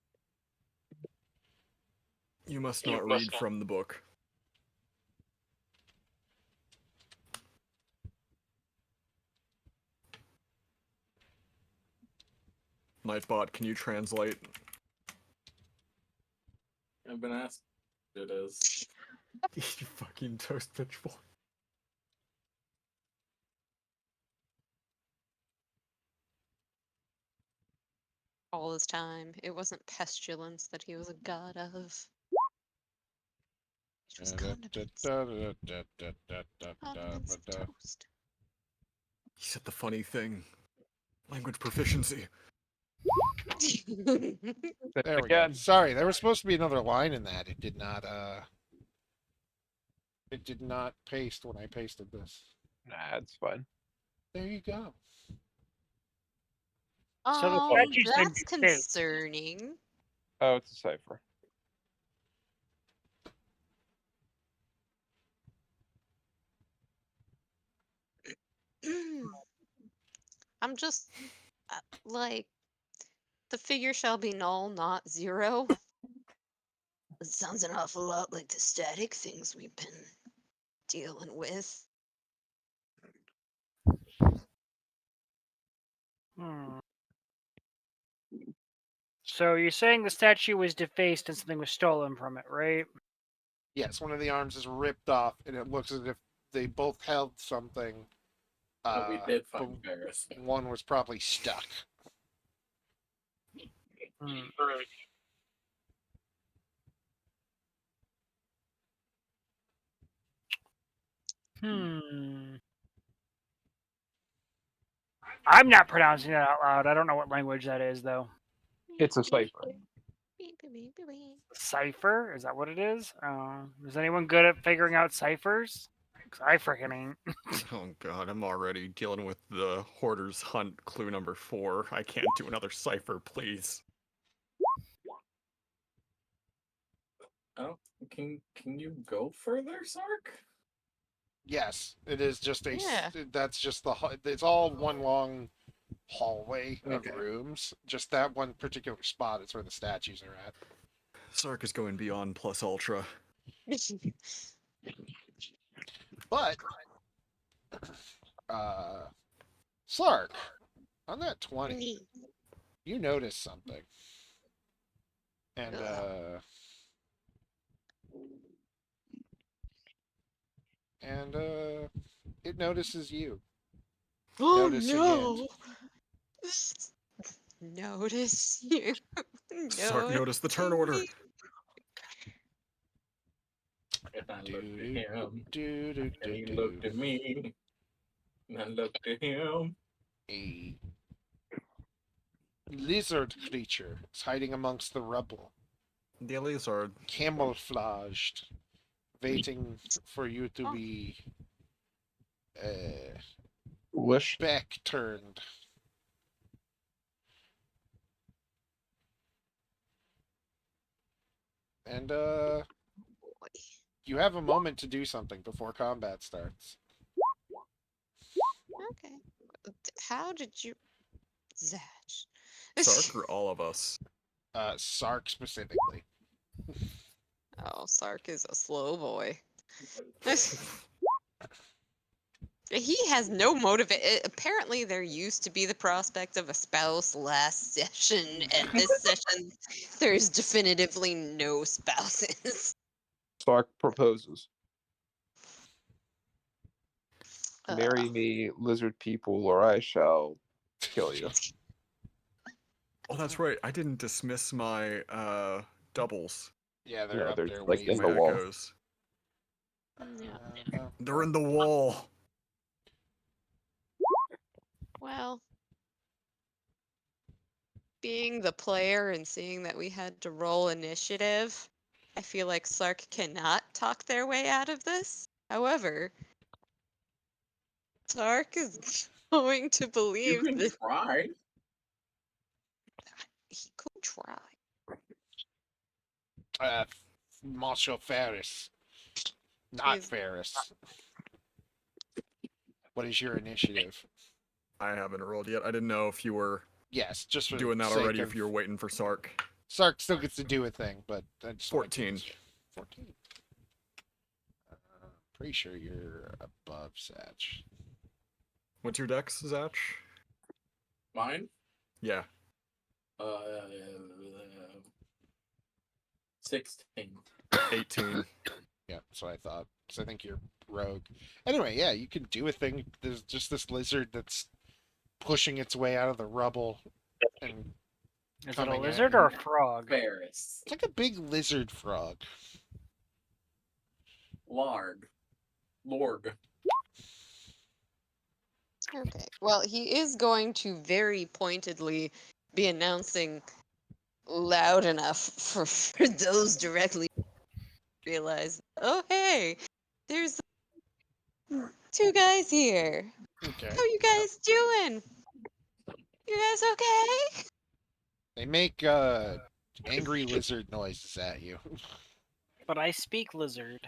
You must not read from the book. Nightbot, can you translate? I've been asked. It is. You fucking toast pitchful. All his time. It wasn't pestilence that he was a god of. It was condiments. Condiments toast. He said the funny thing. Language proficiency. Say There it we go. again. Sorry, there was supposed to be another line in that. It did not. It did not paste when I pasted this. Nah, it's fine. There you go. So the Oh, statue's been that's defaced. concerning. Oh, it's a cipher. I'm just like the figure shall be null, not zero. It sounds an awful lot like the static things we've been dealing with. Hmm. So you're saying the statue was defaced and something was stolen from it, right? Yes, one of the arms is ripped off, and it looks as if they both held something. But we did But find Varys. one was probably stuck. Hmm. Hmm. I'm not pronouncing that out loud. I don't know what language that is, though. It's a cipher. Cipher? Is that what it is? Is anyone good at figuring out ciphers? 'Cause I freaking ain't. Oh god, I'm already dealing with the Hoarder's Hunt clue number 4. I can't do another cipher, please. Oh, can you go further, Sark? Yes, it is just a. Yeah. That's just the. It's all one long hallway of Okay. rooms. Just that one particular spot is where the statues are at. Sark is going beyond plus ultra. But, Sark, on that 20, you noticed something. And, it notices you. Oh Noticing no! Notice you. Sark noticed the turn Noticing order. me. And I Do looked at do him, do do and do he do. looked at me, and I looked at him. A lizard creature is hiding amongst the rubble, The lizard. camouflaged, waiting for you to Oh. be Wish. back turned. And Boy. you have a moment to do something before combat starts. Okay. How did you, Zatch? Sark or all of us? Sark specifically. Oh, Sark is a slow boy. He has no motivation. Apparently, there used to be the prospect of a spouse last session, and this session, there's definitively no spouses. Sark proposes. Marry Uh, me, lizard people, or I shall kill you. Oh, that's right. I didn't dismiss my doubles. Yeah, they're Yeah, up they're there like waiting. in My the wall. echoes. yeah. They're in the wall. Well, being the player and seeing that we had to roll initiative, I feel like Sark cannot talk their way out of this. However, Sark is going to You believe can that try. he could try. Marshal Ferris. Not He's Ferris. What is your initiative? I haven't rolled yet. I didn't know if you were Yes, just for doing the that sake already, of... if you were waiting for Sark. Sark still gets to do a thing, but I just like to- 14. 14. Pretty sure you're above Satch. What's your dex, Zach? Mine? Yeah. 16. 18. Yeah, that's what I thought. Because I think you're rogue. Anyway, yeah, you can do a thing. There's just this lizard that's pushing its way out of the rubble, and Is it a coming at lizard you. or a frog? Varys. It's like a big lizard frog. Lord. Okay. Well, he is going to very pointedly be announcing loud enough for those directly to realize, oh hey, there's two guys here. Okay. How you guys doing? You guys okay? They make angry lizard noises at you. But I speak lizard.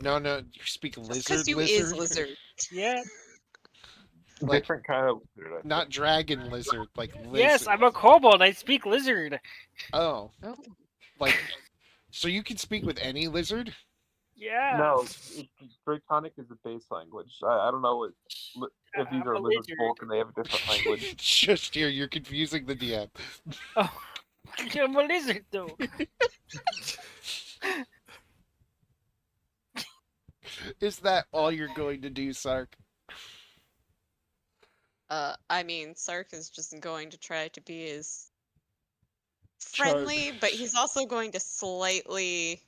No, you speak Just because lizard, you is lizard, lizard. Yeah. like Different kind of lizard. I not think. dragon lizard, like Yes, lizard. I'm a kobold. I speak lizard. Oh, Oh. like so you can speak with any lizard? Yeah. No, Draconic is a base language. I don't know if these I'm are a lizard lizard. folk and they have a different language. Just here, you're confusing the DM. Oh, I'm a lizard though. Is that all you're going to do, Sark? I mean, Sark is just going to try to be as Char- friendly, but he's also going to slightly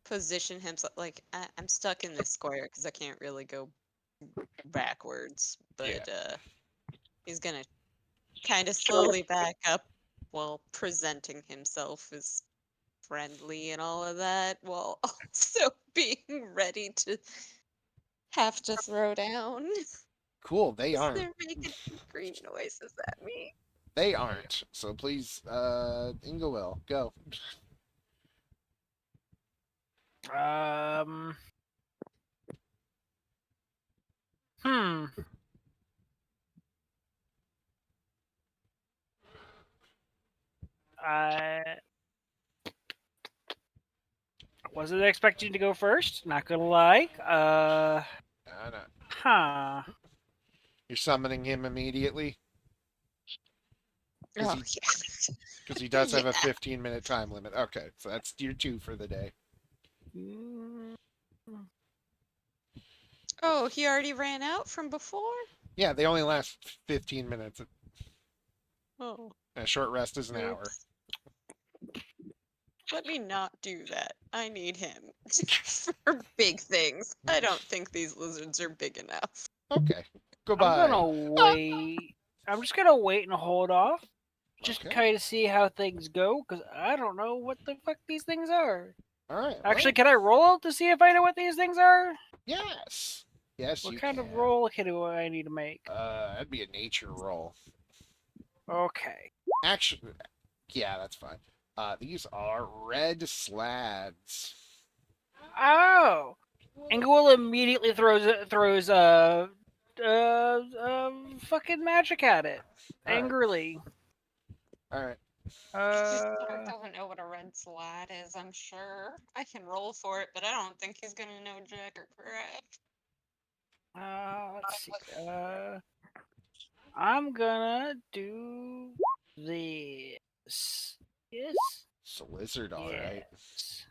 position himself. Like, I'm stuck in this square because I can't really go backwards, but he's gonna kind of slowly back up while presenting himself as friendly and all of that, while also being ready to have to throw down. Cool, they aren't. They're making green noises at me. They aren't. So please, Ingowell, go. Um. Hmm. I wasn't expecting to go first. Not gonna lie. No. Huh. You're summoning him immediately Oh, he- yeah. because he does have a Yeah. 15-minute time limit. Okay, so that's your 2 for the day. Mm, Oh, he already ran out from before? Yeah, they only last 15 minutes. Oh, A short rest is an hour. oops. Let me not do that. I need him for big things. I don't think these lizards are big enough. Okay, I'm goodbye. gonna wait. I'm just gonna wait and hold off. Just Okay. kind of see how things go, because I don't know what the fuck these things are. All right. Actually, well, can I roll to see if I know what these things are? yes. Yes, What you kind can. of roll do I need to make? That'd be a nature roll. Okay. Actually, yeah, that's fine. These are red slads. Oh, Ingwell immediately throws fucking magic at it All right. angrily. All right. Sark doesn't know what a red slide is, I'm sure. I can roll for it, but I don't think he's gonna know jack or crap. Let's see. I'm gonna do this. Yes. It's a lizard, all right. Yes.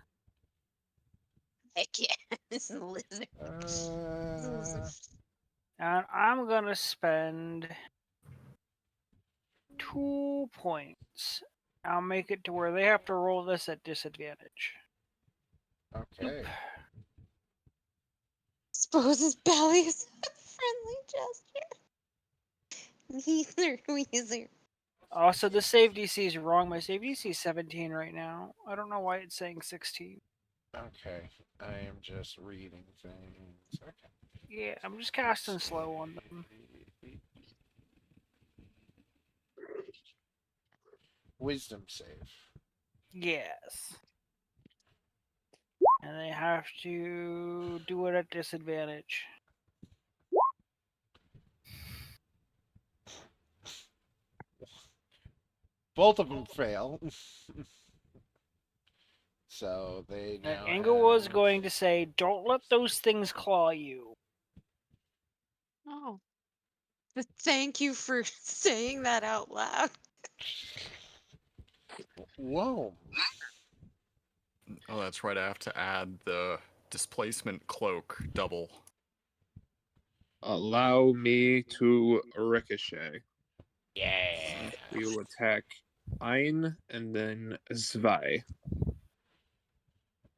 Heck yeah, this is a lizard. And I'm gonna spend 2 points. I'll make it to where they have to roll this at disadvantage. Okay. Suppose his belly is a friendly gesture. Weezer. Also, the save DC is wrong. My save DC is 17 right now. I don't know why it's saying 16. Okay. I am just reading things. Okay. Yeah, I'm just casting slow on them. Wisdom save. Yes. And they have to do it at disadvantage. Both of them fail. So they And now Angle was have- going to say, "Don't let those things claw you." Oh. But thank you for saying that out loud. Whoa. Oh, that's right. I have to add the displacement cloak double. Allow me to ricochet. Yeah. We will attack Ein and then Zwei.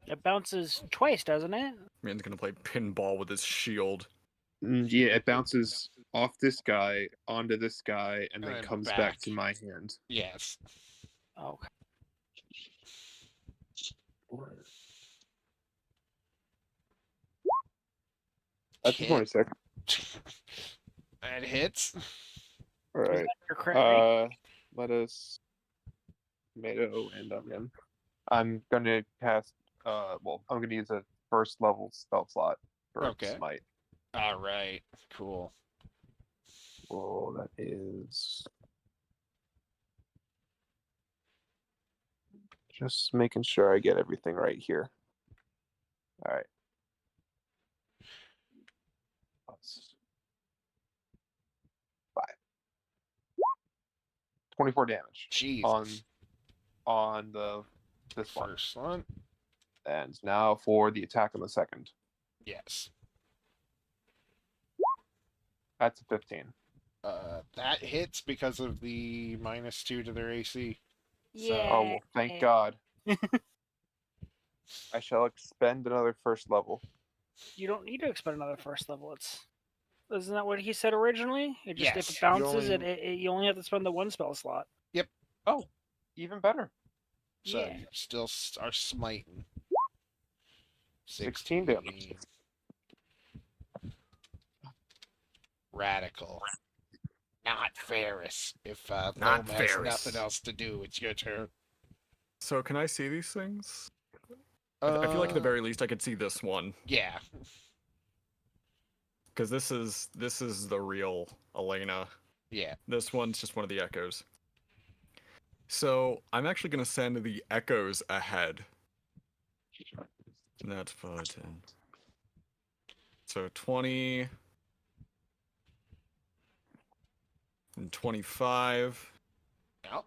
It bounces twice, doesn't it? Man's gonna play pinball with his shield. Yeah, it bounces off this guy onto this guy and then then comes back back. to my hand. Yes. Okay. That's a Hit. 26. That hits. All right. Your crit, right? Let us tomato and onion. I'm gonna cast. Well, I'm gonna use a first level spell slot for Okay. smite. All right. Cool. Oh, that is just making sure I get everything right here. All right. Plus 5. 24 damage Jesus. on the this one. First one. And now for the attack on the second. Yes. That's a 15. That hits because of the -2 to their AC. Yeah. Oh well, thank God. I shall expend another first level. You don't need to expend another first level. Isn't that what he said originally? It just if Yes, it you bounces, only- you only have to spend the one spell slot. Oh, even better. So Yeah. you still are smiting. 16 damage. Radical. Not Ferris. If Not Loam has Ferris. nothing else to do, it's your turn. So can I see these things? I feel like at the very least I could see this one, Yeah. because this is the real Elena. Yeah. This one's just one of the echoes. So I'm actually gonna send the echoes ahead. And that's 5, 10. So 20 and 25. Yep.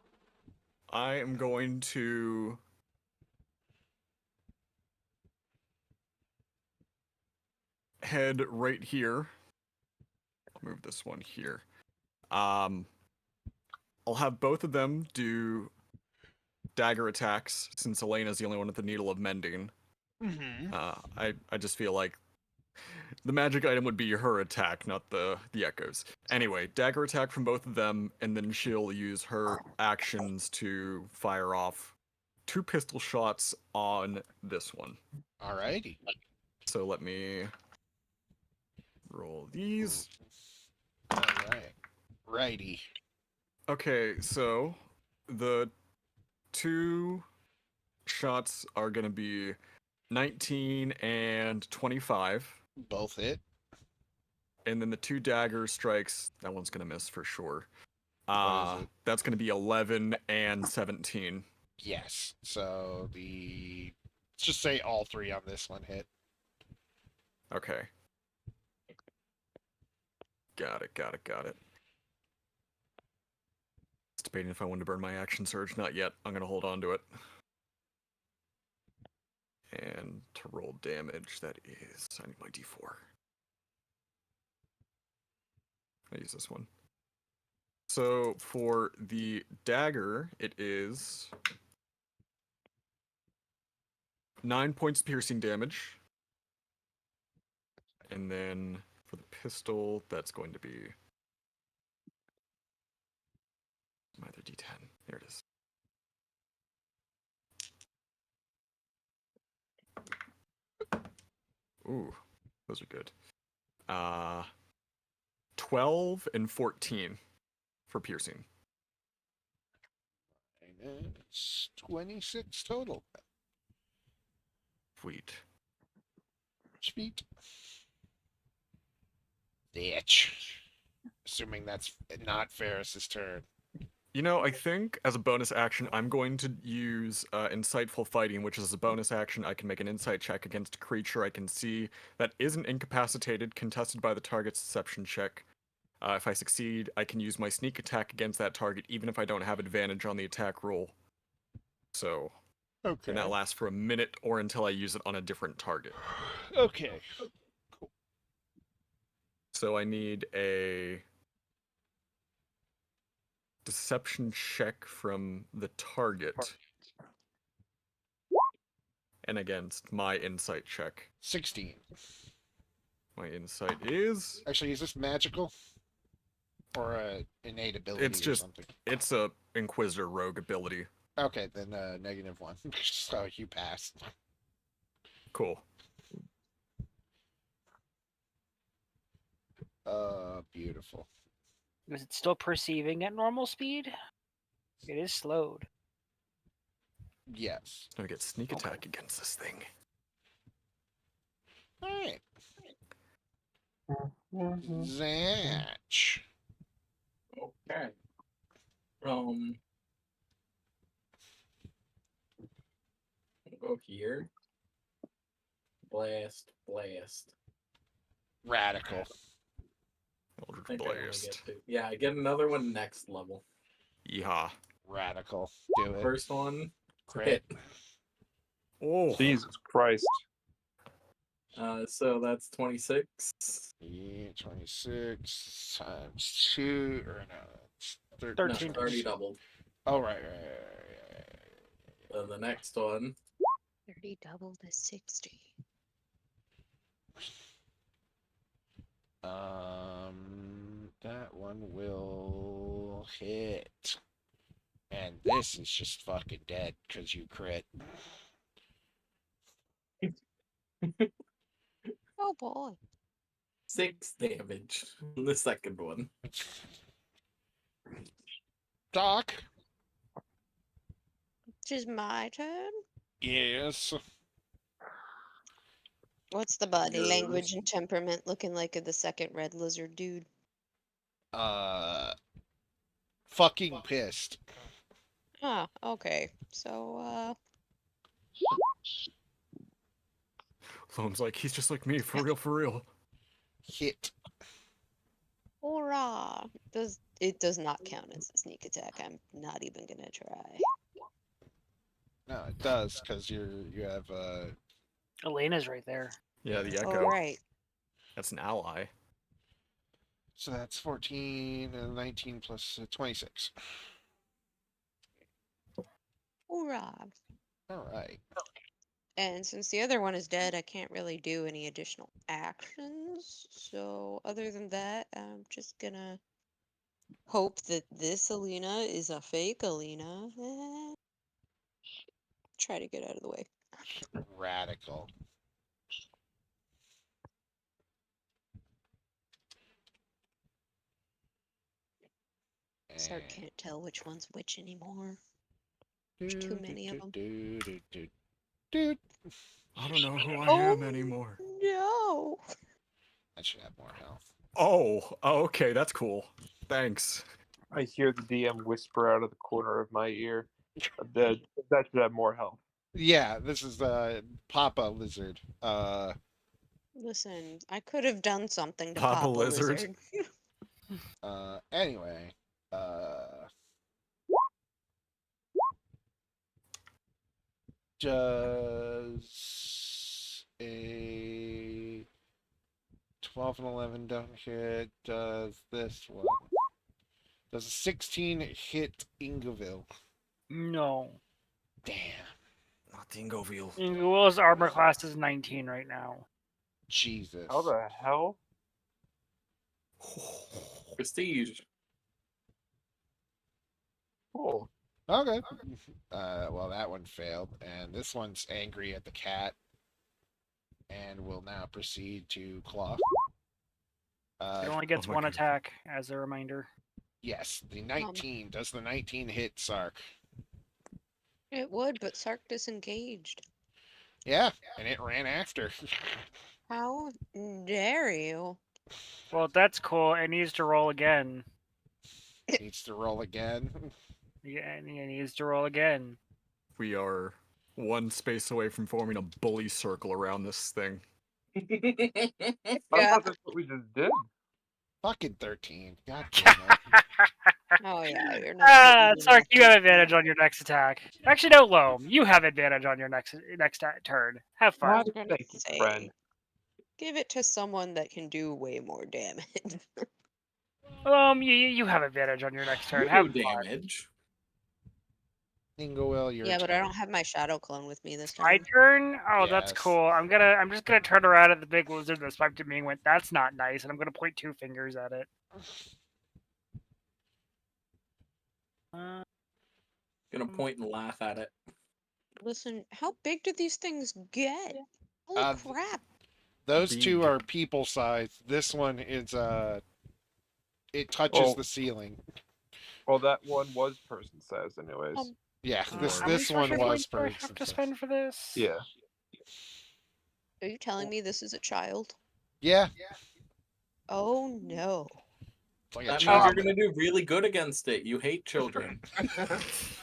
I am going to head right here. I'll move this one here. I'll have both of them do dagger attacks, since Elena's the only one with the Needle of Mending. Mm-hmm. I just feel like the magic item would be her attack, not the echoes. Anyway, dagger attack from both of them, and then she'll use her actions to fire off 2 pistol shots on this one. Alrighty. So let me roll these. Alright. Righty. Okay, so the 2 shots are gonna be 19 and 25. Both hit. And then the 2 dagger strikes, that one's gonna miss for sure. What is it? That's gonna be 11 and 17. Yes. So let's just say all 3 on this one hit. Okay. Got it. Just debating if I wanted to burn my action surge. Not yet. I'm gonna hold on to it. And to roll damage, that is, I need my d4. I use this one. So for the dagger, it is 9 points piercing damage. And then for the pistol, that's going to be my other d10. There it is. Ooh, those are good. 12 and 14 for piercing. And it's 26 total. Sweet. Sweet. Bitch. Assuming that's not Ferris's turn. You know, I think as a bonus action, I'm going to use Insightful Fighting, which is a bonus action. I can make an insight check against a creature I can see that isn't incapacitated, contested by the target's deception check. If I succeed, I can use my sneak attack against that target, even if I don't have advantage on the attack roll. So, Okay. and that lasts for a minute or until I use it on a different target. Okay. So I need a deception check from the target. And against my insight check. 16. My insight is Actually, is this magical? or a innate ability It's or just something? it's a Inquisitor rogue ability. Okay, then -1. So you pass. Cool. Beautiful. Is it still perceiving at normal speed? It is slowed. Yes. I'm gonna get sneak Okay. attack against this thing. All right. Zatch. Okay. Um, we'll go here. Blast, blast. Radical. I Eldritch think I only get Blast. 2. Yeah, I get another one next level. Yeehaw. Radical. Do it. First one, Crit. hit. Oh. Jesus Christ. So that's 26. Yeah, 26 times 2, or no, it's No, 13. it's already doubled. Oh, right. The next one, 30 doubled is 60. That one will hit. And this is just fucking dead because you crit. Oh boy. 6 damage. The second one. Doc? Which is my turn. Yes. What's the body Yours. language and temperament looking like of the second red lizard dude? Fucking pissed. Ah, okay. So, Loam's like, he's just like me, for real, for real. Hit. hurrah! It does not count as a sneak attack. I'm not even gonna try. No, it does, because you have, Elena's right there. Yeah, the Oh, Echo. right. That's an ally. so that's 14 and 19 plus 26. Hurrah! Alright. And since the other one is dead, I can't really do any additional actions. So, other than that, I'm just gonna hope that this Alina is a fake Alina. Try to get out of the way. Radical. Sark can't tell which one's which anymore. There's too many of them. Dude. I don't know who I Oh, am anymore. no! I should have more health. Oh, okay, that's cool. Thanks. I hear the DM whisper out of the corner of my ear that should have more health. Yeah, this is Papa Lizard. Listen, I could have done something to Papa Papa Lizard. Lizard. Anyway, does a 12 and 11 don't hit? Does this one? Does a 16 hit Ingeville? No. Damn. Not Dingoville. Will's armor class is 19 right now. Jesus. How the hell? Prestige. Oh, Okay. Well, that one failed, and this one's angry at the cat, and will now proceed to claw. It only gets my one goodness. attack, as a reminder. Yes, the 19. Does the 19 hit Sark? It would, but Sark disengaged. Yeah, and it ran after. How dare you? Well, that's cool. It needs to roll again. Needs to roll again. Yeah, it needs to roll again. We are one space away from forming a bully circle around this thing. I Yeah. thought that's what we just did. Fucking 13. God damn it. Oh yeah, you're not. hitting Sark, the you have mark. advantage on your next attack. Actually, no, Loam. You have advantage on your next turn. Have fun. I'm gonna Thank you, say, friend. give it to someone that can do way more damage. You have advantage on your next turn. You Have do fun. damage. Ingowell, your Yeah, but I turn. don't have my shadow clone with me this My time. turn? Oh, that's Yes. cool. I'm just gonna turn around at the big lizard that swiped at me and went, "That's not nice," and I'm gonna point two fingers at it. Gonna point and laugh at it. Listen, how big do these things get? Holy Uh, crap! Those two Big. are people size. This one is it touches Oh. the ceiling. Well, that one was person sized, anyways. Um, Yeah, this How many this one treasure was points do I person have to size. spend for this? Yeah. Are you telling me this is a child? Yeah, Oh no. it's like a That means child. you're gonna do really good against it. You hate children.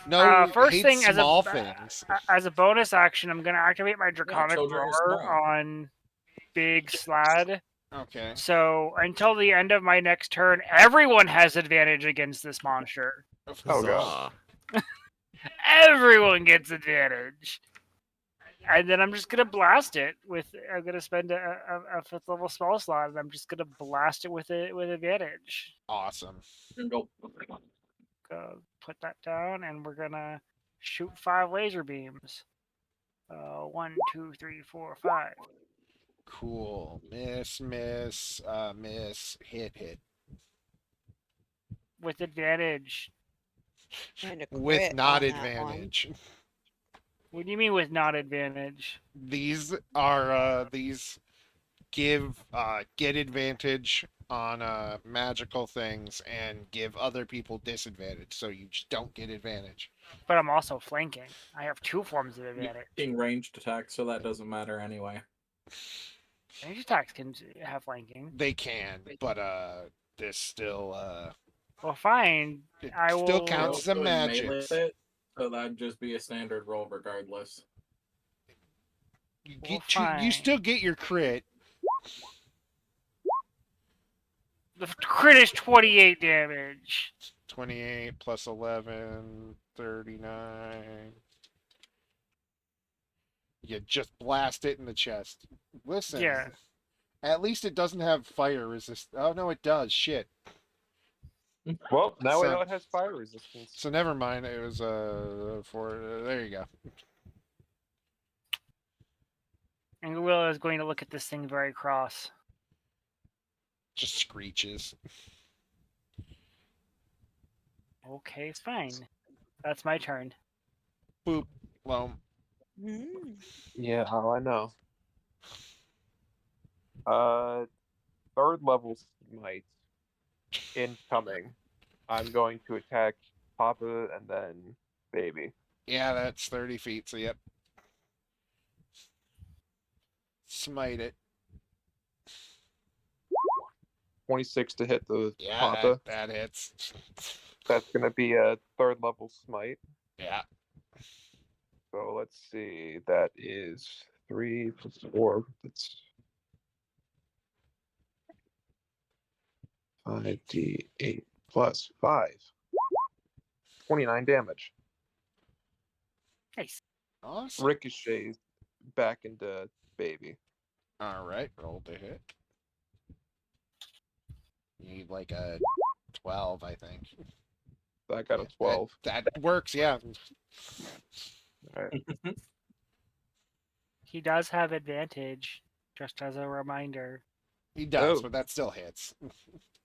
No, First hate thing, small things. as a bonus action, I'm gonna activate my Draconic children are Roar small. on Big Slad. Okay. So until the end of my next turn, everyone has advantage against this monster. Oh, God. Huzzah. Everyone gets advantage. And then I'm just gonna blast it with. I'm gonna spend a fifth level spell slot, and I'm just gonna blast it with advantage. Awesome. And go. Put that down, and we're gonna shoot 5 laser beams. 1, 2, 3, 4, 5. Cool. Miss, miss, hit. With advantage. And a With crit not on that one. advantage. What do you mean with not advantage? These are these give get advantage on magical things and give other people disadvantage, so you just don't get advantage. But I'm also flanking. I have 2 forms of You're advantage. taking ranged attack, so that doesn't matter anyway. Range attacks can have flanking. They can, but this still Well, fine. it I still will. counts as a Also in melee magic. with it, so that'd just be a standard roll regardless. You Well, get you still get your crit. The crit is 28 damage. 28 plus 11, 39. You just blast it in the chest. Listen, Yeah. at least it doesn't have fire resist. Oh no, it does. Shit. Well, now I So- know it has fire resistance. So never mind. It was there you go. And Gorilla is going to look at this thing very cross. Just screeches. Okay, fine. That's my turn. Boop. Well, Mm. Yeah, how I know. Third level smite incoming. I'm going to attack Papa and then Baby. yeah, that's 30 feet. So yep. Smite it. 26 to hit the Yeah, Papa. that hits. That's gonna be a third level smite. Yeah. So let's see. That is 3 plus 4. That's 5d8 plus 5. 29 damage. Nice. Awesome. Ricochets back into Baby. All right, roll to hit. You need like a 12, I think. I got a 12. That works, yeah. Alright. He does have advantage, just as a reminder. He does, Oh. but that still hits.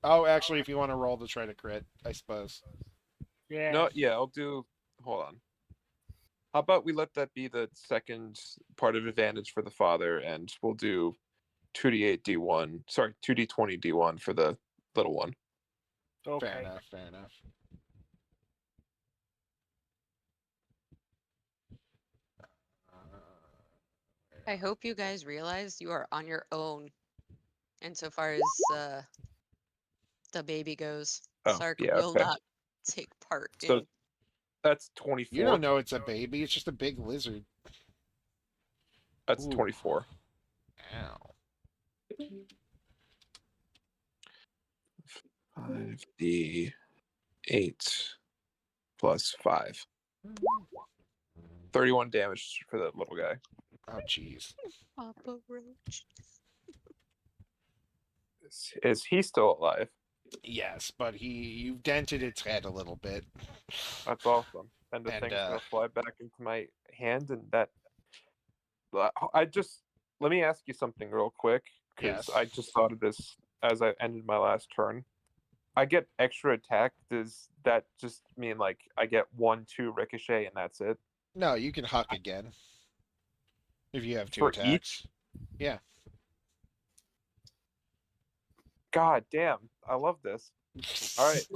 Oh, actually, if you want to roll to try to crit, I suppose. Yeah. No, yeah, I'll do. Hold on. How about we let that be the second part of advantage for the father, and we'll do 2d8 d1. Sorry, 2d20 d1 for the little one. Okay. Fair enough, fair enough. I hope you guys realize you are on your own insofar as the baby goes. Oh, Sark yeah, will okay. not take part So in. that's 24. You don't know it's a baby, it's just a big lizard. That's Ooh. 24. Ow. 5d8 plus 5. 31 damage for that little guy. Oh, jeez. Papa Roach. Is he still alive? Yes, but you've dented its head a little bit. That's awesome. And the And, thing's gonna fly back into my hand, and that. I just let me ask you something real quick, because Yes. I just thought of this as I ended my last turn. I get extra attack. Does that just mean like I get 1, 2 ricochet and that's it No, you can huck again if you have 2 for each? attacks. Yeah. God damn, I love this. All right,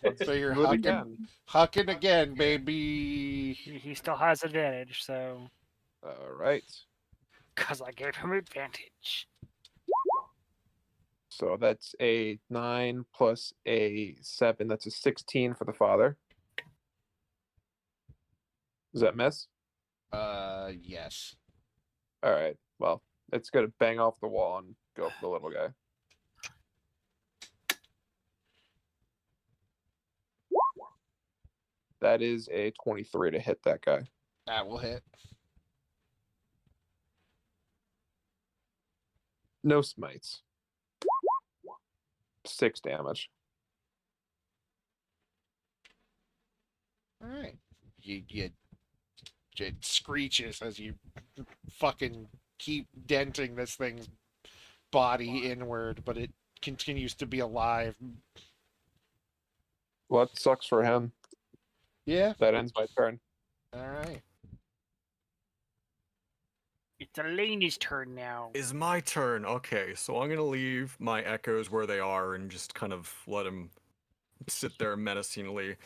let's So you're do it hucking, again. hucking again, baby. He still has advantage, so All right. because I gave him advantage. So that's a 9 plus a 7. That's a 16 for the father. Does that miss? Yes. All right. Well, it's gonna bang off the wall and go for the little guy. That is a 23 to hit that guy. That will hit. No smites. 6 damage. All right. It screeches as you fucking keep denting this thing's body inward, but it continues to be alive. Well, that sucks for him. Yeah. That ends my turn. All right. It's Elena's turn now. Is my turn. Okay, so I'm gonna leave my echoes where they are and just kind of let them sit there menacingly.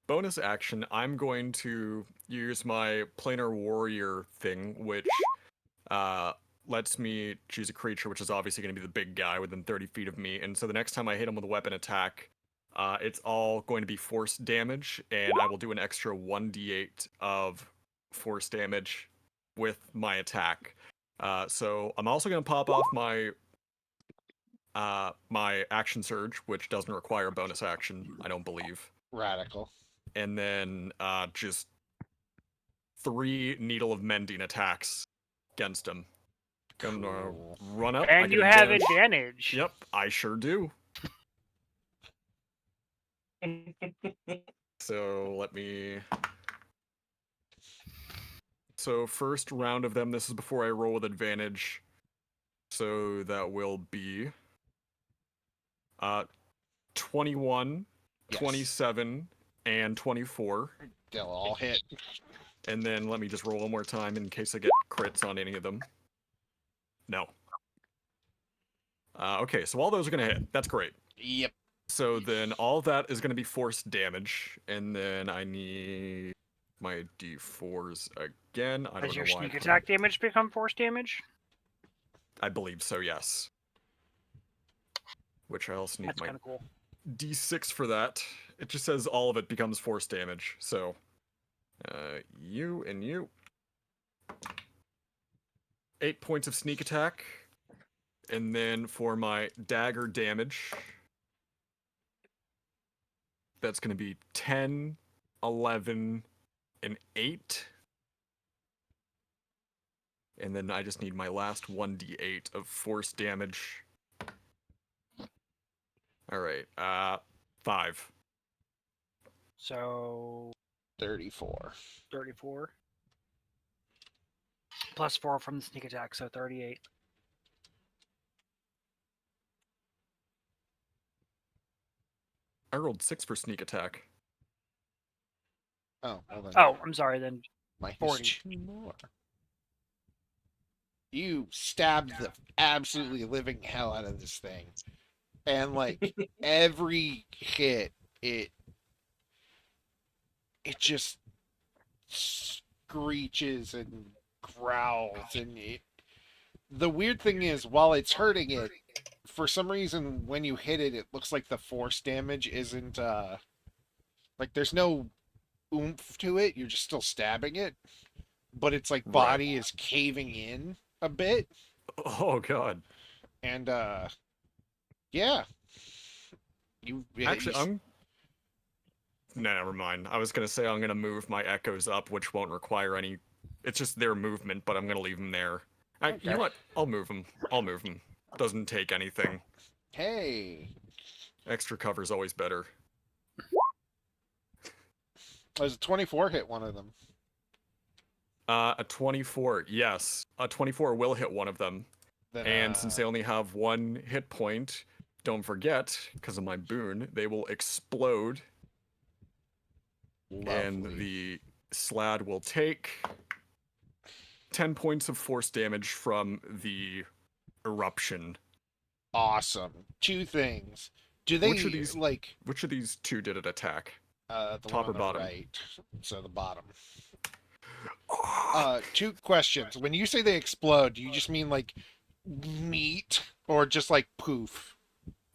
Bonus action, I'm going to use my planar warrior thing, which lets me choose a creature, which is obviously going to be the big guy within 30 feet of me. And so the next time I hit him with a weapon attack, it's all going to be force damage, and I will do an extra 1d8 of force damage with my attack. So I'm also going to pop off my my action surge, which doesn't require a bonus action, I don't believe. Radical. And then just 3 needle of mending attacks against him. Gonna Cool. run up. I And get you have advantage. Yep, I sure do. So let me. So first round of them. This is before I roll with advantage. So that will be 21, Yes. 27, and 24. They'll all hit. And then let me just roll one more time in case I get crits on any of them. No. Okay, so all those are gonna hit. That's great. Yep. So then all that is gonna be force damage, and then I need my d4s again. I don't Does know your why. sneak attack damage become force damage? I believe so, yes. Which I also need That's my kind of cool. d6 for that. It just says all of it becomes force damage. So, you and you. 8 points of sneak attack. And then for my dagger damage, that's going to be 10, 11, and 8. And then I just need my last 1d8 of force damage. Alright, 5. So 34. 34. Plus 4 from the sneak attack, so 38. I rolled 6 for sneak attack. Oh, well then. Oh, I'm sorry then. Minus 40. 2 more. You stabbed the absolutely living hell out of this thing. And like every hit, it just screeches and growls, and the weird thing is, while it's hurting it, for some reason when you hit it, it looks like the force damage isn't like there's no oomph to it. You're just still stabbing it, but it's like body is caving in a bit. Oh god. And yeah. Actually, No, never mind. I was gonna say I'm gonna move my echoes up, which won't require any. It's just their movement, but I'm gonna leave them there. You know what? I'll move them. Doesn't take anything. Hey. Extra cover's always better. There's a 24 hit one of them. A 24. Yes, a 24 will hit one of them. Then, And since they only have 1 hit point, don't forget, because of my boon, they will explode, and Lovely. the Slad will take 10 points of force damage from the eruption. Awesome. Two things. Do they Which of these- like Which of these two did it attack? the Top one or on the bottom? right? So the bottom. Two questions. When you say they explode, do you just mean like meat or just like poof?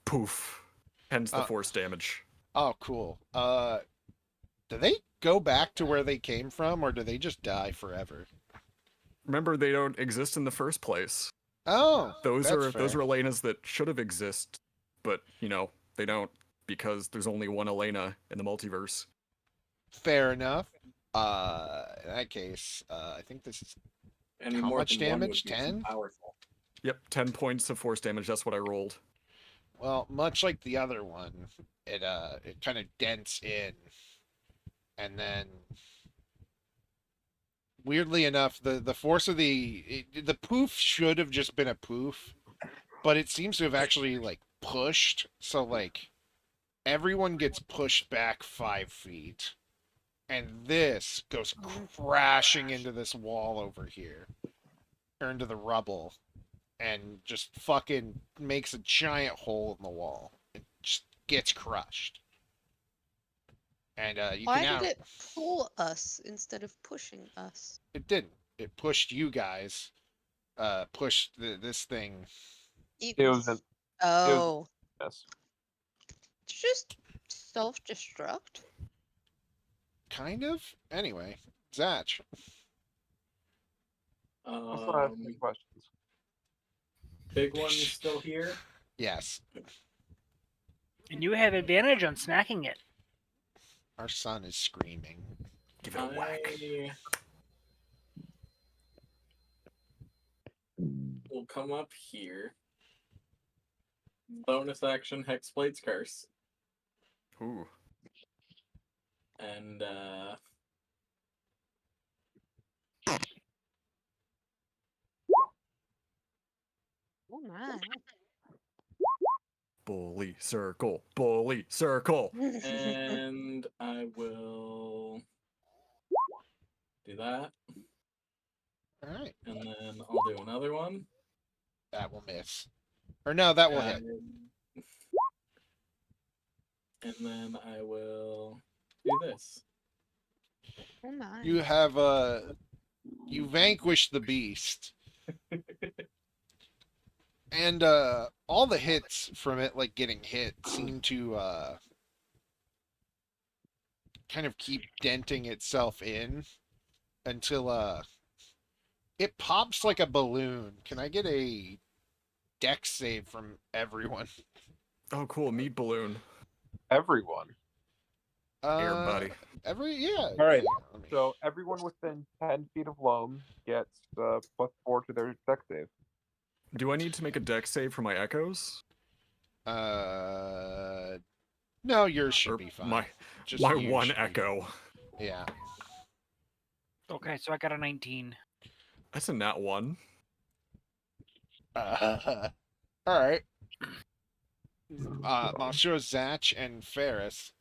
Poof. Hence the Uh, force damage. Oh, cool. Do they go back to where they came from, or do they just die forever? Remember, they don't exist in the first place. Oh, Those that's are fair. Elenas that should have existed, but they don't because there's only one Elena in the multiverse. Fair enough. In that case, I think this is Any how more much than one damage? would be too 10? powerful. Yep, 10 points of force damage. That's what I rolled. Well, much like the other one, it kind of dents in, and then weirdly enough, the force of the poof should have just been a poof, but it seems to have actually like pushed. So like everyone gets pushed back 5 feet, and this goes crashing into this wall over here, or into the rubble, and just fucking makes a giant hole in the wall. It just gets crushed. And you Why can did out. it pull us instead of pushing us? It didn't. It pushed you guys. Pushed this thing. You- It was an oh, yes. it's just self-destruct. Kind of. Anyway, Zach. Also asking questions. Big one still here. Yes, And you have advantage on smacking it. our son is screaming. Give it a whack. I will come up here. Bonus action Hexblade's Curse. Ooh. And Oh my. Bully circle. Bully circle. and I will do that. All right, And then I'll do another one. that will miss. Or no, that will hit. And then I will do this. Oh my. You have you vanquish the beast. And all the hits from it, like getting hit, seem to kind of keep denting itself in until it pops like a balloon. Can I get a dex save from everyone? Oh, cool. Meat balloon. Everyone. Air buddy. Yeah. All right. yeah, let me- So everyone within 10 feet of Loam gets +4 to their deck save. Do I need to make a deck save for my echoes? No, yours should Or be fine. my Just my yours one should be- echo? Yeah. Okay, so I got a 19. That's a nat 1. All right. Monsieur Zach and Ferris,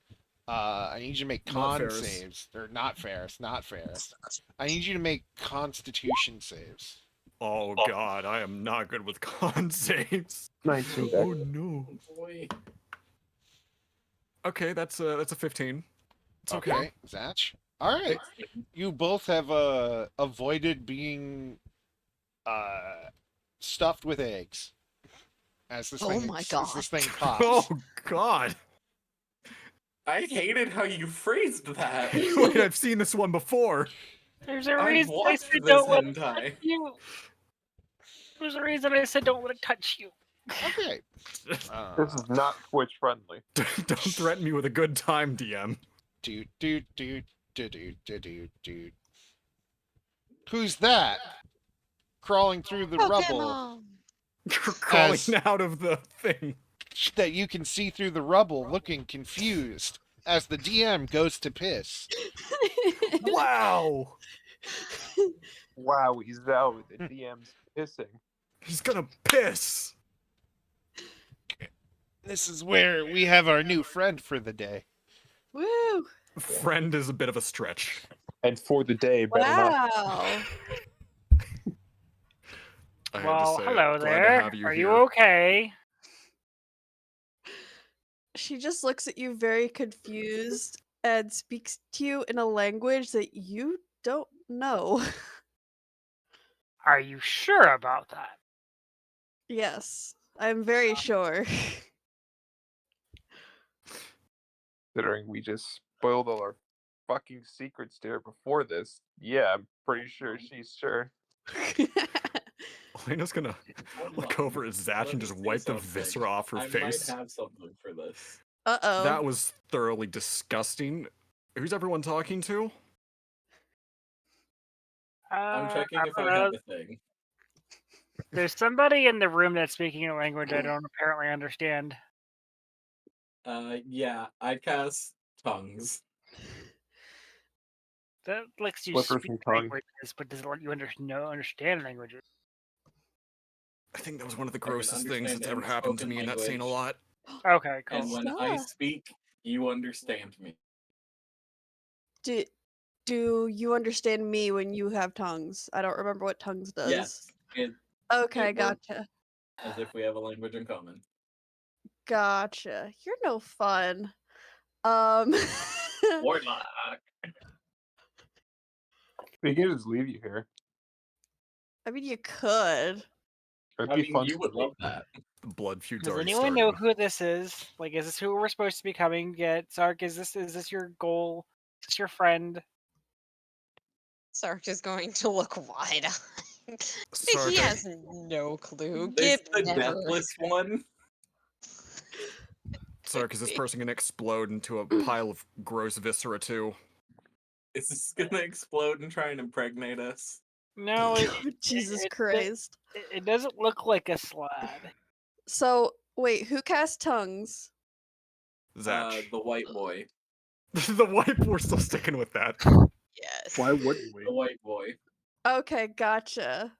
I need you to make Not con Ferris. saves. Or not Ferris, not Ferris. I need you to make Constitution saves. Oh god, I am not good with con saves. 19 Oh deck. no. Boy. Okay, that's a 15. It's okay. Okay, Zach. All right. You both have avoided being stuffed with eggs. As this Oh thing my as God. this thing pops. Oh god. I hated how you phrased that. Wait, I've seen this one before. There's a I've reason I watched said this don't let it hentai. touch you. There's a reason I said don't let it touch you. Okay. This is not Twitch friendly. Don't threaten me with a good time, DM. Do. Who's that? Crawling through the rubble Pokemon. Crawling As- out of the thing. that you can see through the rubble, looking confused as the DM goes to piss. Wow. Wow, he's out. The DM's pissing. He's gonna piss. This is where we have our new friend for the day. Woo! Friend is a bit of a stretch. And for the day, better not. Wow. I had to Well, say hello it. Glad to there. have you Are here. you okay? She just looks at you very confused and speaks to you in a language that you don't know. Are you sure about that? Yes, I'm very sure. Considering we just spoiled all our fucking secrets to her before this. Yeah, I'm pretty sure she's sure. Elena's gonna Hold look on, over at Zatch let and me just say wipe the something. viscera off her I face. might have something for this. Uh-oh. That was thoroughly disgusting. Who's everyone talking to? I'm checking if I Uh, have a thing. There's somebody in the room that's speaking a language I don't apparently understand. Yeah, I cast tongues. That lets you Flippers speak and tongue. languages, but doesn't let you understand languages. I think that was one of the I can grossest things understand that's ever any happened to spoken me, and that's saying a language. lot. Okay, cool. And when I Yeah. speak, you understand me. Do you understand me when you have tongues? I don't remember what tongues does. Yes, it Okay, it works. gotcha. As if we have a language in common. Gotcha. You're no fun. Um Warlock. We can just leave you here. I mean you could. It'd I be mean, fun. you would love that. The blood feud's Does already anyone started. know who this is? Like, is this who we're supposed to be becoming yet? Sark, is this your goal? Is this your friend? Sark is going to look wide-eyed. Sark, He I- has no clue. This Gib the never. deathless one. Sark, is this person gonna explode into a pile of gross viscera too? Is this gonna explode and try and impregnate us? No, it, Jesus it- Christ. it doesn't look like a slad. So, wait, who cast tongues? Zatch. The white boy. The wipe, we're still sticking with that. Yes. Why wouldn't we? The white boy. Okay, gotcha.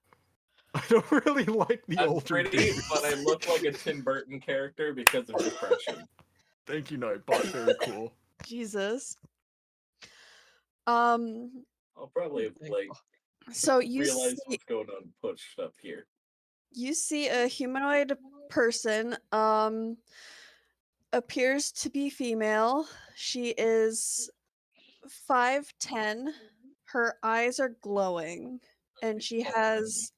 I don't really like the I'm older pretty, dudes. but I look like a Tim Burton character because of depression. Thank you, Nightbot. Very cool. Jesus. I'll probably like So you realize see, what's going on pushed up here. you see a humanoid person, appears to be female. She is 5'10". Her eyes are glowing, and she has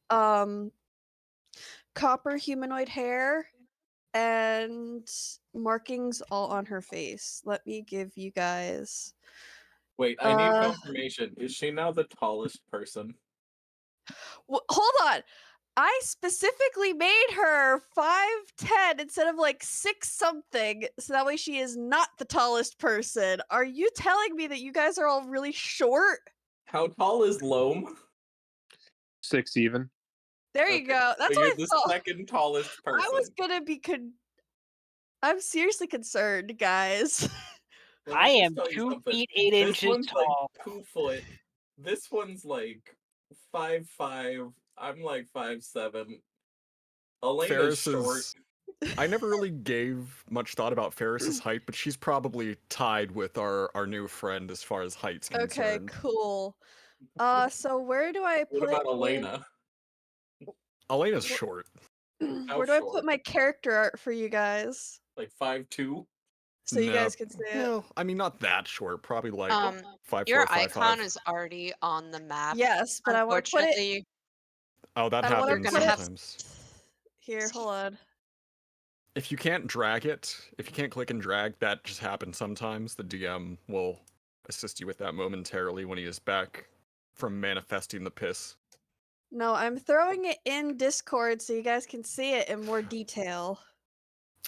copper humanoid hair and markings all on her face. Let me give you guys. Wait, I need Uh, confirmation. Is she now the tallest person? hold on. I specifically made her 5'10" instead of like 6 something, so that way she is not the tallest person. Are you telling me that you guys are all really short? How tall is Loam? 6 even. There you Okay, go. That's so what you're I the thought. second tallest person. I was gonna be I'm seriously concerned, guys. Let I me just am tell you 2 something. feet 8 This inches one's like tall. 2 foot. This one's like 5'5". I'm like 5'7". Elena's Ferris short. is. I never really gave much thought about Ferris's height, but she's probably tied with our new friend as far as height's Okay, concerned. cool. So where do I What put about Elena? Elena's Wh- short. How where do I short? put my character art for you guys? Like 5'2"? So you No. guys can see it? Well, I mean, not that short. Probably like Um, 5'4", Your 5'5". icon is already on the map. Yes, but I want to put it. Unfortunately, Oh, that I wanna happens put it- sometimes. Here, hold on. If you can't drag it, if you can't click and drag, that just happens sometimes. The DM will assist you with that momentarily when he is back from manifesting the piss. No, I'm throwing it in Discord so you guys can see it in more detail.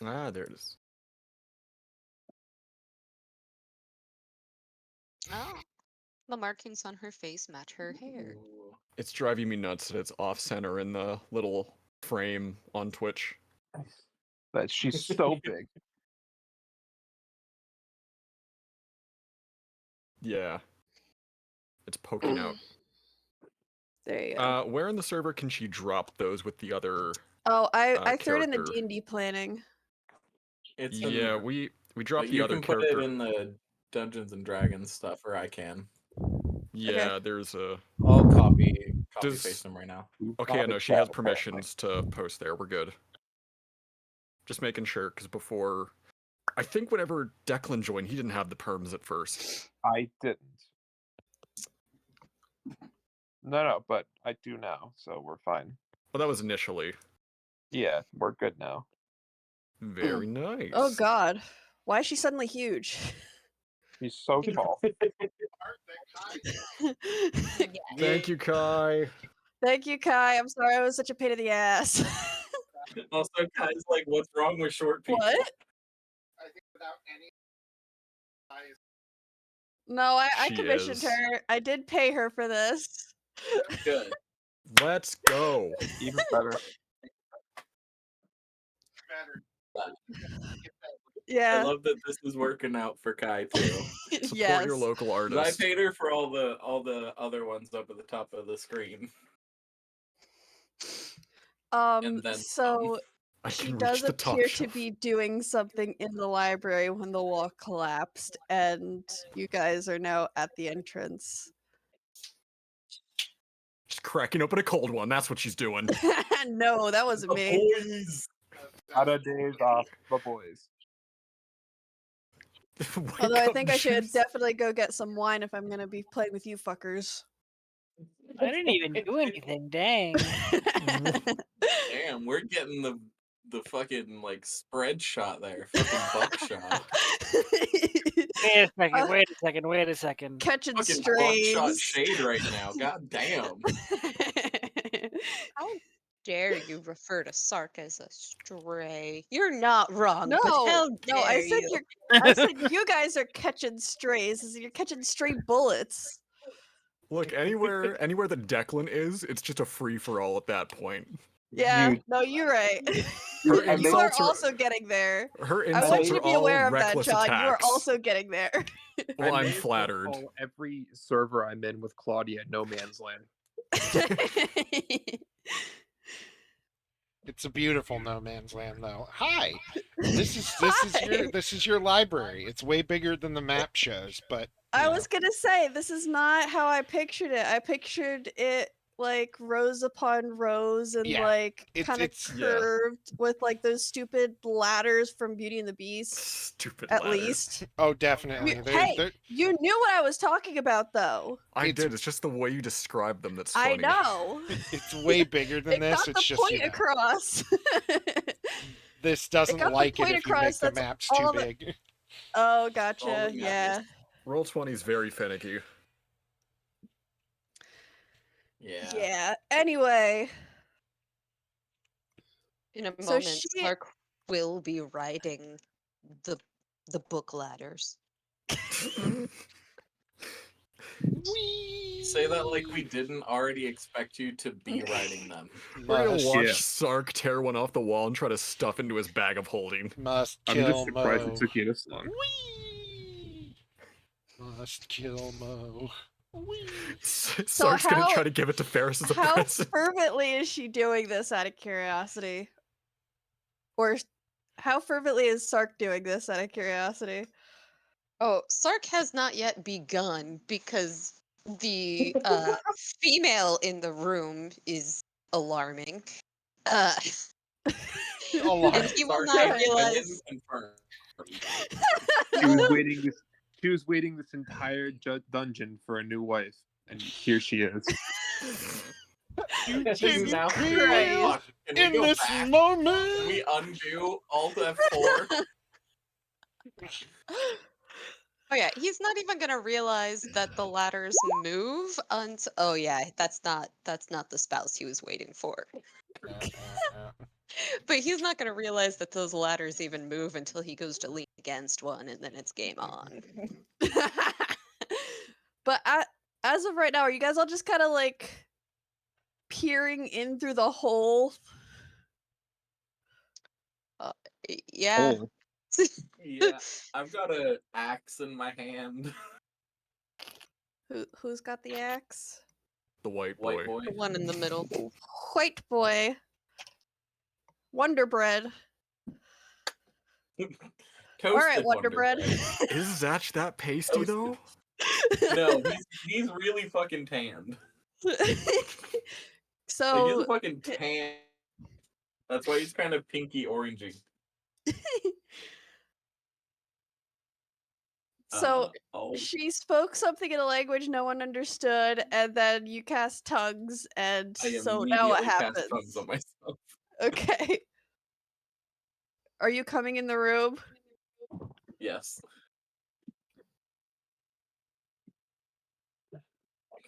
Ah, there it is. oh, the markings on her face match her hair. Ooh. It's driving me nuts that it's off center in the little frame on Twitch. That she's so big. Yeah. It's poking out. There you go. Where in the server can she drop those with the other Oh, I threw it in the character? D&D planning. It's in Yeah, there. we But dropped the you other can put character. it in the Dungeons and Dragons stuff, or I can. Yeah, there's a. I'll copy Does- paste them right now. Okay, I know she has permissions to post there. We're good. Just making sure, because before, I think whenever Declan joined, he didn't have the perms at first. I didn't. No, but I do now, so we're fine. Well, that was initially. Yeah, we're good now. Very nice. Oh God, why is she suddenly huge? He's so tall. Thank you, Kai. Thank you, Kai. I'm sorry I was such a pain in the ass. Also, guys, like, what's wrong with short people? What? I think without any eyes. No, I She commissioned is. her. I did pay her for this. Good. Let's go. Even better. Better. I Yeah. love that this is working out for Kai too. Support Yes. your local 'Cause I artist. paid her for all the other ones up at the top of the screen. And then So I she can does reach the top appear to shelf. be doing something in the library when the wall collapsed, and you guys are now at the entrance. Just cracking open a cold one. That's what she's doing. No, that wasn't me. Boys. Out of days off the boys. Wake Although I up, think I should juice. definitely go get some wine if I'm gonna be playing with you fuckers. I didn't even do anything. Dang. Damn, we're getting the fucking like spread shot there. Fucking buckshot. Wait a second. Wait a second. Wait a second. Catching Fucking buckshot strays. shade right now. God damn. How dare you refer to Sark as a stray? You're not wrong, but No, how no, I dare said you? I said you guys are catching strays. I said you're catching stray bullets. Look, anywhere that Declan is, it's just a free for all at that point. Yeah, You- no, you're right. Her You are insults are also getting there. her I want insults you are to be all aware of that, reckless John. You are attacks. also getting there. Well, I I'm may as well flattered. call every server I'm in with Claudia no man's land. It's a beautiful no man's land, though. Hi, this is Hi. this is your library. It's way bigger than the map shows, but I you was gonna say this is not how I pictured it. I pictured it like rows upon rows and Yeah, like it's- kind of it's- yeah. curved with like those stupid ladders from Beauty and the Beast. Stupid At ladders. least. oh, definitely. Hey, you knew what I was talking about, though. I It's- did. It's just the way you describe them that's I funny. know. It's way bigger than It this. got It's the just point you know, across. this doesn't got the like it point if you across, make the that's maps all too that- big. Oh, All gotcha. that Yeah. matters. Roll 20 is very finicky. Yeah. Yeah. Anyway, In a So moment, she- Sark will be riding the book ladders. Say that like we didn't already expect you to be riding them. We're gonna Must, watch Yeah. Sark tear one off the wall and try to stuff into his bag of holding. must I'm kill just surprised Mo. it took you this long. Whee! Must kill Mo. Whee! Sark's gonna how- try to give it to Ferris as a how present. fervently is she doing this out of curiosity? Or how fervently is Sark doing this out of curiosity? Oh, Sark has not yet begun because the female in the room is alarming. Alarm. And he will Sark not has realize. been confirmed. She was waiting this entire dungeon for a new wife, and here she is. You She's didn't now kill Fuck, can we in go this back? Can moment. we undo Alt F4? Oh yeah, he's not even gonna realize that the ladders move until. Oh yeah, that's not the spouse he was waiting for. But he's not gonna realize that those ladders even move until he goes to lean against one, and then it's game on. But as of right now, are you guys all just kind of like peering in through the hole? Yeah. Oh, Yeah, I've got an axe in my hand. Who's got the axe? The white White boy. boy. The one in the middle. White boy. Wonder bread. All right, Toasted Wonder Bread. Is Zatch that pasty though? No, he's really fucking tanned. Like, So he's fucking tan. That's why he's kind of pinky orangey. So Oh, she spoke something in a language no one understood, and then you cast tongues, and I so now what immediately cast tongues happens? on myself. Okay. Are you coming in the room? Yes.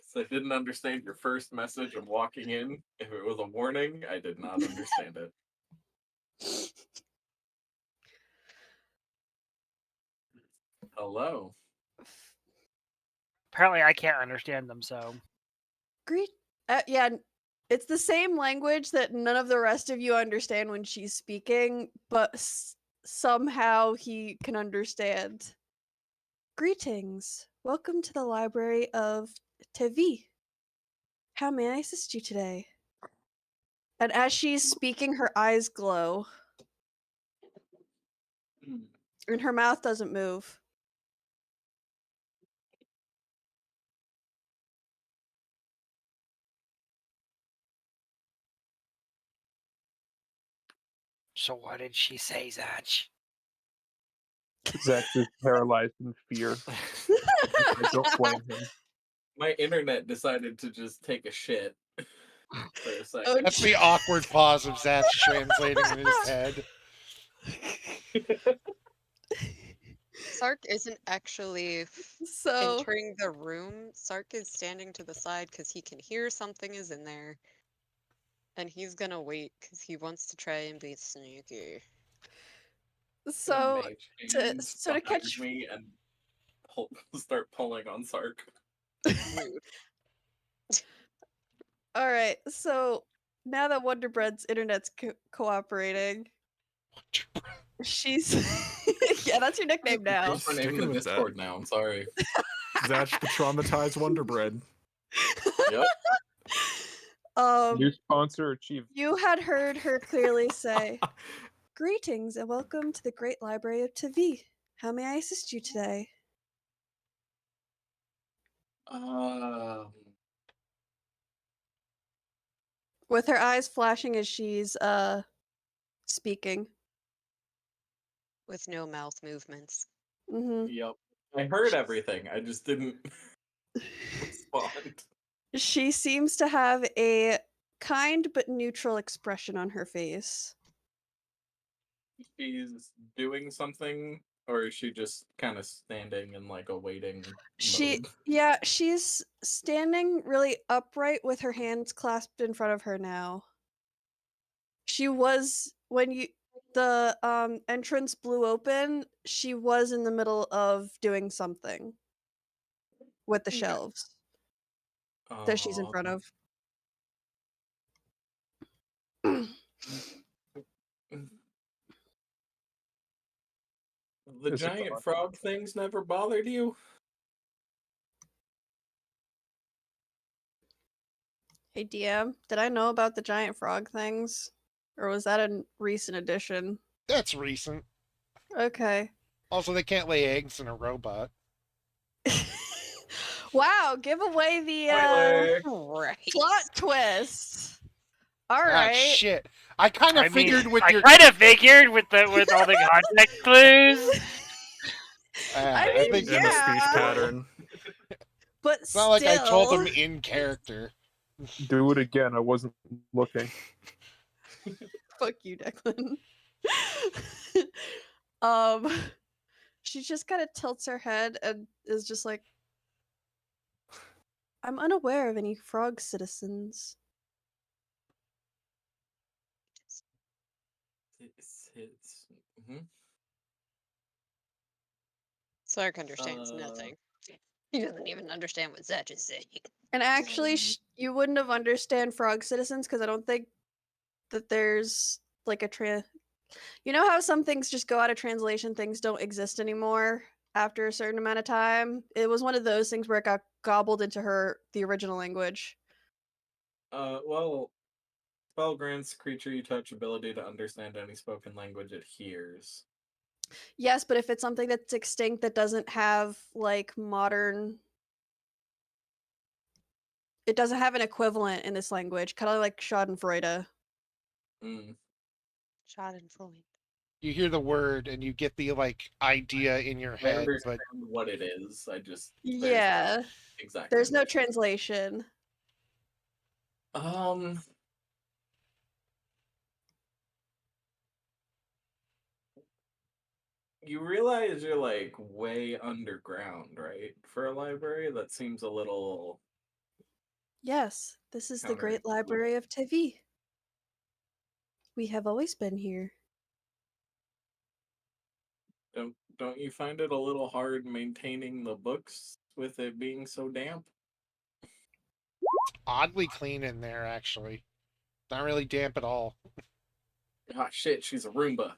So I didn't understand your first message of walking in. If it was a warning, I did not understand it. Hello. Apparently, I can't understand them. So Great. Yeah, it's the same language that none of the rest of you understand when she's speaking, but somehow he can understand. Greetings. Welcome to the library of Tevi. How may I assist you today? And as she's speaking, her eyes glow, Hmm. and her mouth doesn't move. what did she say, Zach? Zatch is paralyzed in fear. I don't blame him. My internet decided to just take a shit for a second. Oh, That's the awkward pause of Zatch translating in his head. Sark isn't actually So entering the room. Sark is standing to the side because he can hear something is in there. And he's gonna wait because he wants to try and be sneaky. so Mage to hand so to behind catch me and start pulling on Sark. Rude. all right. So now that Wonder Bread's internet's cooperating, she's yeah, that's your nickname now. What's her name in Sticking the with that. Discord now? I'm sorry. Zatch the traumatized Wonder Bread. Yep. New sponsor achieved. You had heard her clearly say, "Greetings and welcome to the Great Library of Tevi. How may I assist you today?" With her eyes flashing as she's speaking. With no mouth movements. Mm-hmm. Yep. I heard everything. I just didn't respond. She seems to have a kind but neutral expression on her face. She's doing something, or is she just kind of standing in like a waiting She mode? yeah, she's standing really upright with her hands clasped in front of her now. She was when the entrance blew open, she was in the middle of doing something with the Okay. shelves that she's in front of. The Is it giant on? frog things never bothered you? Hey DM, did I know about the giant frog things? Or was that a recent addition? That's recent. Okay. Also, they can't lay eggs in a robot. Wow, give away the Right. plot twist. All Ah, right. shit. I kind of figured with I your. kind of figured with all the context clues. I I mean, think And the speech yeah, pattern. but it's not like I told still. them in character. Do it again. I wasn't looking. Fuck you, Declan. um, she just kind of tilts her head and is just like, "I'm unaware of any frog citizens." Mhm. Sark understands nothing. He doesn't even understand what Zedge is saying. And actually, you wouldn't have understand frog citizens because I don't think that there's like a You know how some things just go out of translation, things don't exist anymore after a certain amount of time? It was one of those things where it got gobbled into the original language. Well, spell grants creature you touch ability to understand any spoken language it hears. Yes, but if it's something that's extinct that doesn't have like modern, it doesn't have an equivalent in this language, kind of like Schadenfreude. Mm. Schadenfreude. You hear the word and you get the like idea in your I head, understand but what it is. I just there's no Yeah, exact there's no definition. translation. You realize you're like way underground, right? For a library, that seems a little Yes, this is the Great counterintuitive. Library of Tevi. We have always been here. Don't you find it a little hard maintaining the books with it being so damp? oddly clean in there actually. Not really damp at all. Ah, shit, she's a Roomba.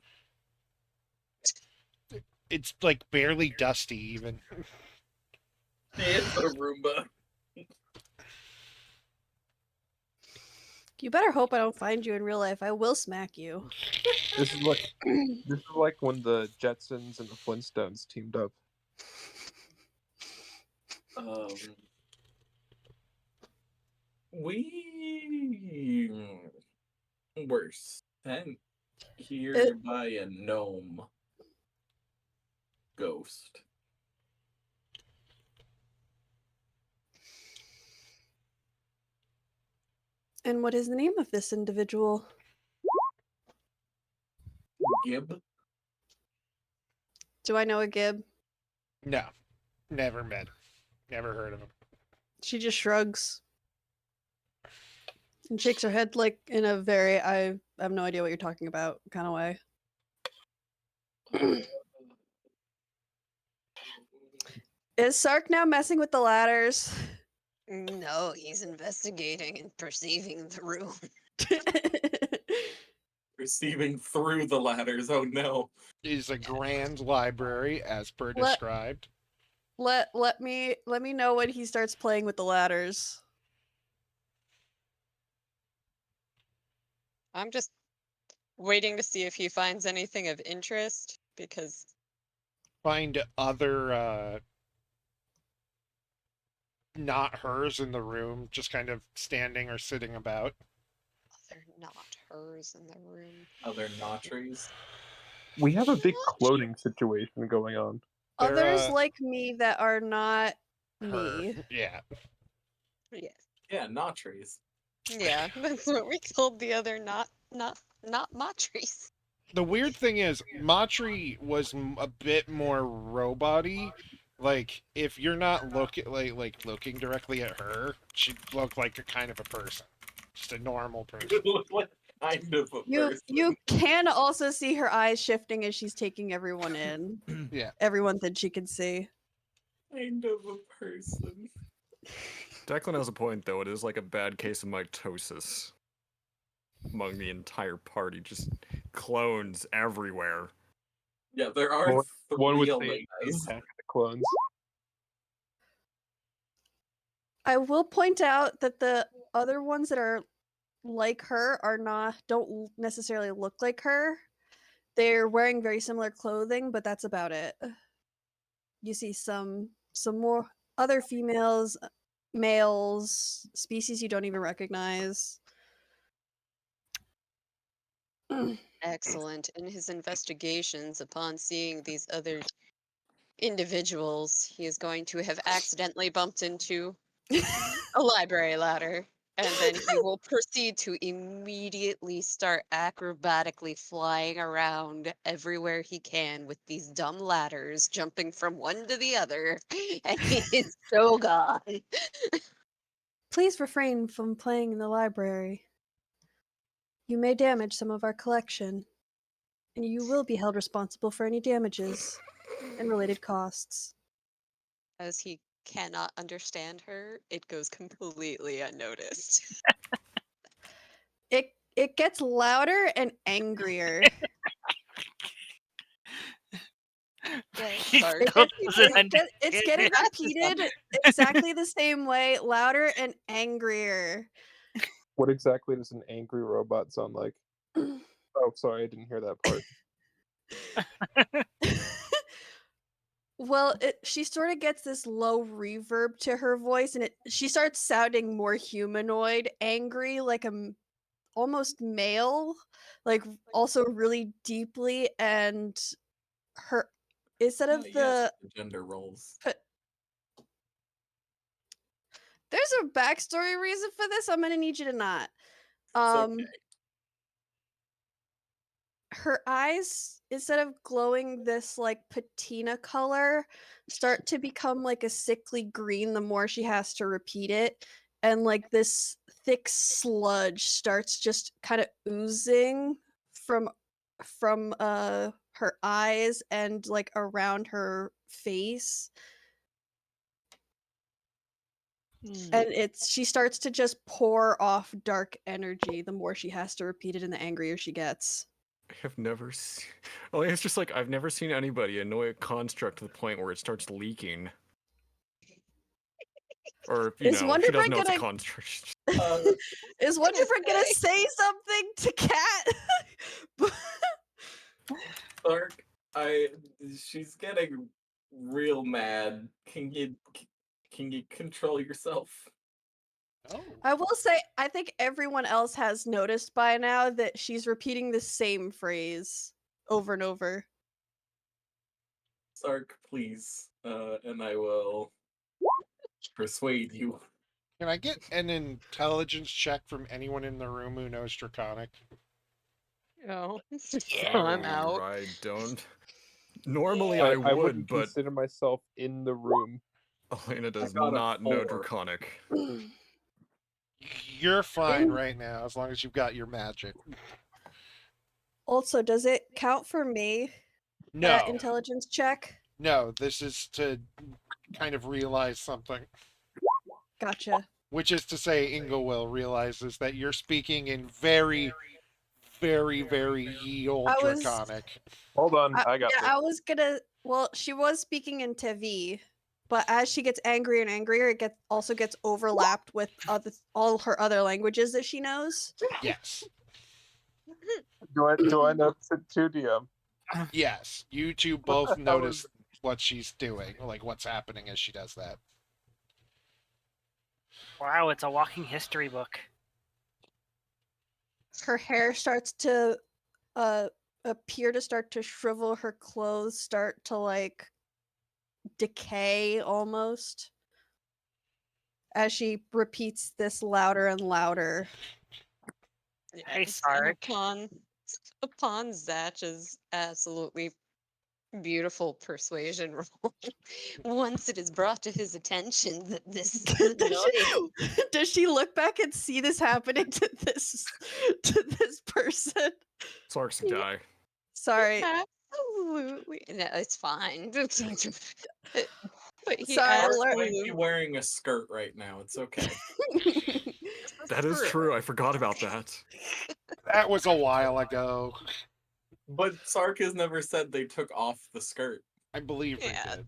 It's like barely dusty even. It's a Roomba. You better hope I don't find you in real life. I will smack you. This is like when the Jetsons and the Flintstones teamed up. We were sent here It- by a gnome ghost. And what is the name of this individual? Gib? Do I know a Gib? No. Never met. Never heard of him. She just shrugs and shakes her head like in a very I have no idea what you're talking about kind of way. Is Sark now messing with the ladders? No, he's investigating and perceiving the room. Receiving through the ladders, oh no. Is a grand library as per Let- described. let me know when he starts playing with the ladders. I'm just waiting to see if he finds anything of interest because Find other not hers in the room, just kind of standing or sitting about. they're not hers in the room. Other notcheries. We have a big cloning situation going on. They're, Others like me that are not her. me. Yeah. Yes. Yeah, notcheries. Yeah, that's what we called the other not Matries. The weird thing is, Matri was a bit more robot-y. Like, if you're not looking directly at her, she'd look like a kind of a person, just a normal person. Look like kind of a person. You can also see her eyes shifting as she's taking everyone in. Yeah. Everyone that she can see. Kind of a person. Declan has a point, though. It is like a bad case of mitosis among the entire party. Just clones everywhere. Yeah, there are One would three say it's Elenas. Attack of the Clones. I will point out that the other ones that are like her don't necessarily look like her. They're wearing very similar clothing, but that's about it. You see some more other females, males, species you don't even recognize. Excellent. In his investigations, upon seeing these other individuals, he is going to have accidentally bumped into a library ladder. And then he will proceed to immediately start acrobatically flying around everywhere he can with these dumb ladders, jumping from one to the other. And he is so gone. Please refrain from playing in the library. You may damage some of our collection, and you will be held responsible for any damages and related costs. As he cannot understand her, it goes completely unnoticed. It gets louder and angrier. He Sorry. doesn't It's getting repeated exactly the same way, louder and angrier. What exactly does an angry robot sound like? Oh, sorry, I didn't hear that part. Well, she sort of gets this low reverb to her voice, and she starts sounding more humanoid, angry, like almost male, like also really deeply, and her instead of Yes, the gender roles. there's a backstory reason for this. I'm gonna need you to not. It's okay. Her eyes, instead of glowing this like patina color, start to become like a sickly green the more she has to repeat it, and like this thick sludge starts just kind of oozing from her eyes and like around her face. And she starts to just pour off dark energy the more she has to repeat it and the angrier she gets. I have never seen. Well, it's just like I've never seen anybody annoy a construct to the point where it starts leaking. Or Is she Wonderbread doesn't know it's a gonna construct. is Wonderbread gonna say something to Cat? Clark, she's getting real mad. Can you control yourself? Oh. I will say, I think everyone else has noticed by now that she's repeating the same phrase over and over. Sark, please, and I will persuade you. Can I get an intelligence check from anyone in the room who knows Draconic? Oh, Yeah. I'm out. I don't. Normally I I would, wouldn't but consider myself in the room. Elena does got a not know 4. Draconic. You're fine right now as long as you've got your magic. Also, does it count for me? No, That intelligence check? no, this is to kind of realize something. Gotcha. Which is to say, Inglewill realizes that you're speaking in very, very, very ye old I was- Draconic. Hold on, I got yeah, this. I was gonna. Well, she was speaking in Tevi, but as she gets angrier and angrier, it also gets overlapped with all her other languages that she knows. Yes. Do I notice it too, DM? Yes. You two What both the hell notice what she's doing, like what's happening as she does that. Wow, it's a walking history book. Her hair starts to appear to start to shrivel. Her clothes start to like decay almost as she repeats this louder and louder. Hey, And Sark. upon Zatch's absolutely beautiful persuasion roll, once it is brought to his attention that this noise Does she look back and see this happening to this person? Sark's a guy. Sorry. absolutely no, it's fine. But he Sorry, Sark Lord. might be wearing a skirt right now. It's okay. That is true. I forgot about that. That was a while ago. But Sark has never said they took off the skirt. I believe they Yeah. did.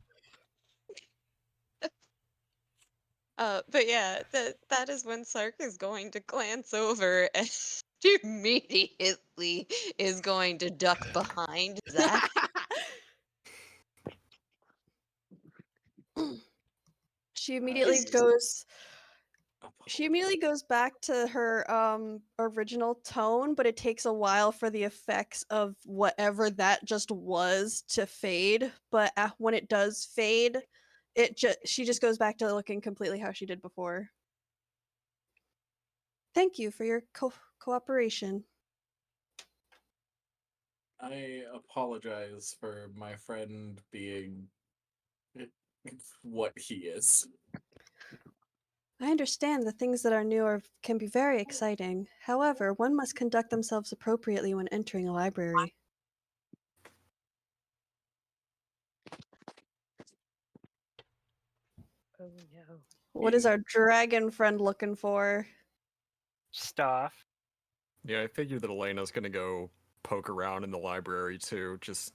But yeah, that is when Sark is going to glance over and immediately is going to duck behind Zach. She immediately goes back to her original tone, but it takes a while for the effects of whatever that just was to fade. But when it does fade, she just goes back to looking completely how she did before. Thank you for your cooperation. I apologize for my friend being what he is. I understand the things that are new can be very exciting. However, one must conduct themselves appropriately when entering a library. Oh no. What is our dragon friend looking for? Stuff. Yeah, I figured that Elena's gonna go poke around in the library too, just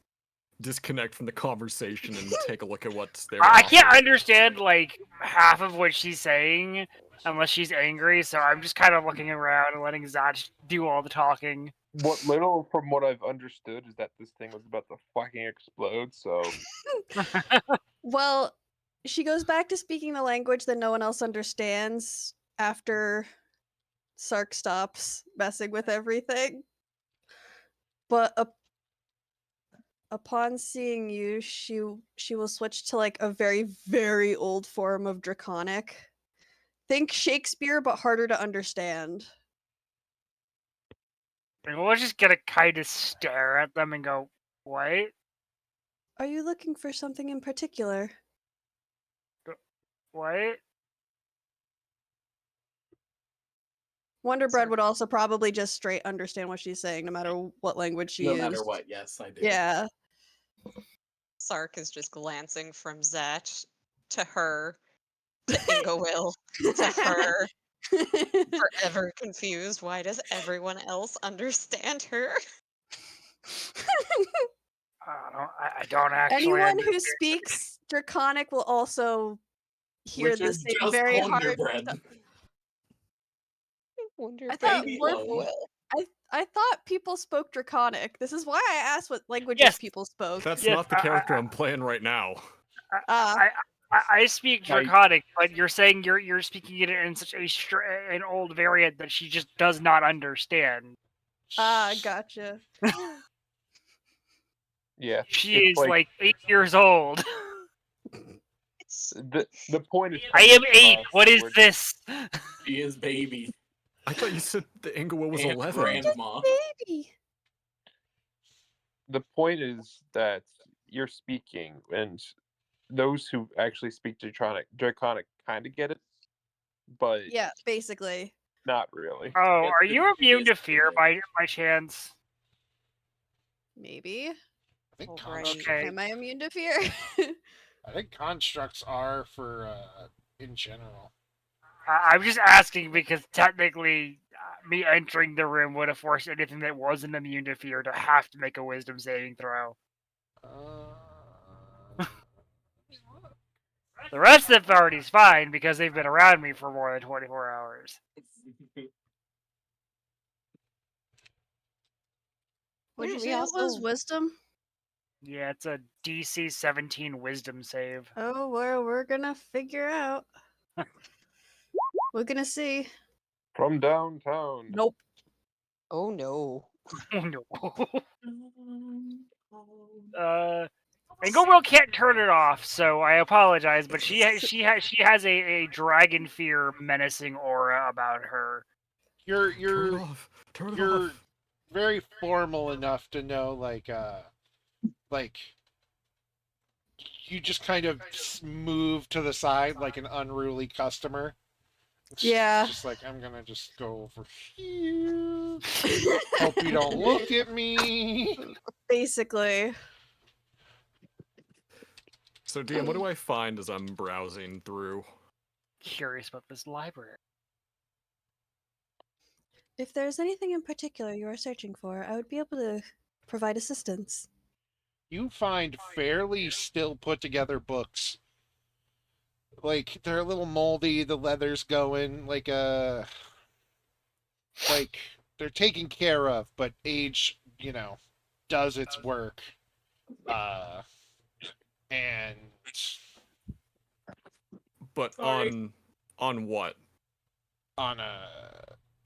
disconnect from the conversation and take a look at what's there. I can't understand like half of what she's saying unless she's angry, so I'm just kind of looking around and letting Zach do all the talking. What little from what I've understood is that this thing was about to fucking explode. So Well, she goes back to speaking the language that no one else understands after Sark stops messing with everything. But upon seeing you, she will switch to like a very, very old form of Draconic. Think Shakespeare, but harder to understand. And we'll just get a kind of stare at them and go, "What? Are you looking for something in particular? What?" Wonder Bread Sark. would also probably just straight understand what she's saying, no matter what language she No used. matter what, yes, I do. Yeah. Sark is just glancing from Zatch to her to Ingowil to her, forever confused. Why does everyone else understand her? I don't actually Anyone who understand. speaks Draconic will also hear Which the is same just very Wonder hard. Bread. Wonder I Bread thought Baby and love. Ingowil. I thought people spoke Draconic. This is why I asked what languages Yes. people spoke. That's Yes, not the character I'm playing right now. I speak Draconic, but you're saying you're speaking it in such an old variant that she just does not understand. Gotcha. yeah, She it's is like 8 years old. the point is. I am coming 8. across What is where- this? She is baby. I thought you said the Inglewood was And 11. grandma. Baby. The point is that you're speaking, and those who actually speak Draconic kind of get it, but Yeah, basically. not really. Oh, It's are the you immune to biggest fear thing. by chance? Maybe. I think Alright. Okay. Am I immune to fear? I think constructs are for in general. I'm just asking because technically, me entering the room would have forced anything that wasn't immune to fear to have to make a wisdom saving throw. The rest of the party's fine because they've been around me for more than 24 hours. Would you We say it was also- wisdom? Yeah, it's a DC 17 wisdom save. Oh, we're gonna figure out. We're gonna see. From downtown. Nope. Oh no. Oh no. Inglewill can't turn it off, so I apologize, but she has a dragon fear menacing aura about her. You're Turn it you're off. Turn it you're off. very formal enough to know like you just kind of move to the side like an unruly customer. Yeah. Just like I'm gonna just go over here. Hope you don't look at me. Basically. So, DM, what do I find as I'm browsing through? Curious about this library. If there's anything in particular you are searching for, I would be able to provide assistance. You find fairly still put together books. Like they're a little moldy, the leather's going, like they're taken care of, but age, does its work. And But Sorry. on what? on a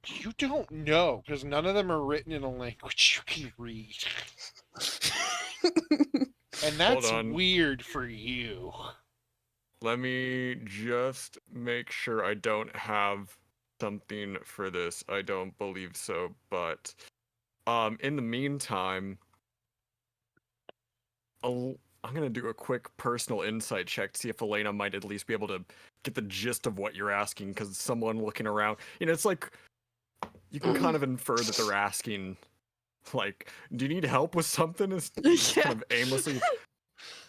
you don't know because none of them are written in a language you can read. And that's on. weird for you. Let me just make sure I don't have something for this. I don't believe so, but in the meantime, I'm gonna do a quick personal insight check to see if Elena might at least be able to get the gist of what you're asking, because someone looking around, it's like you can kind of infer that they're asking, like, do you need help with something? It's just kind of aimlessly.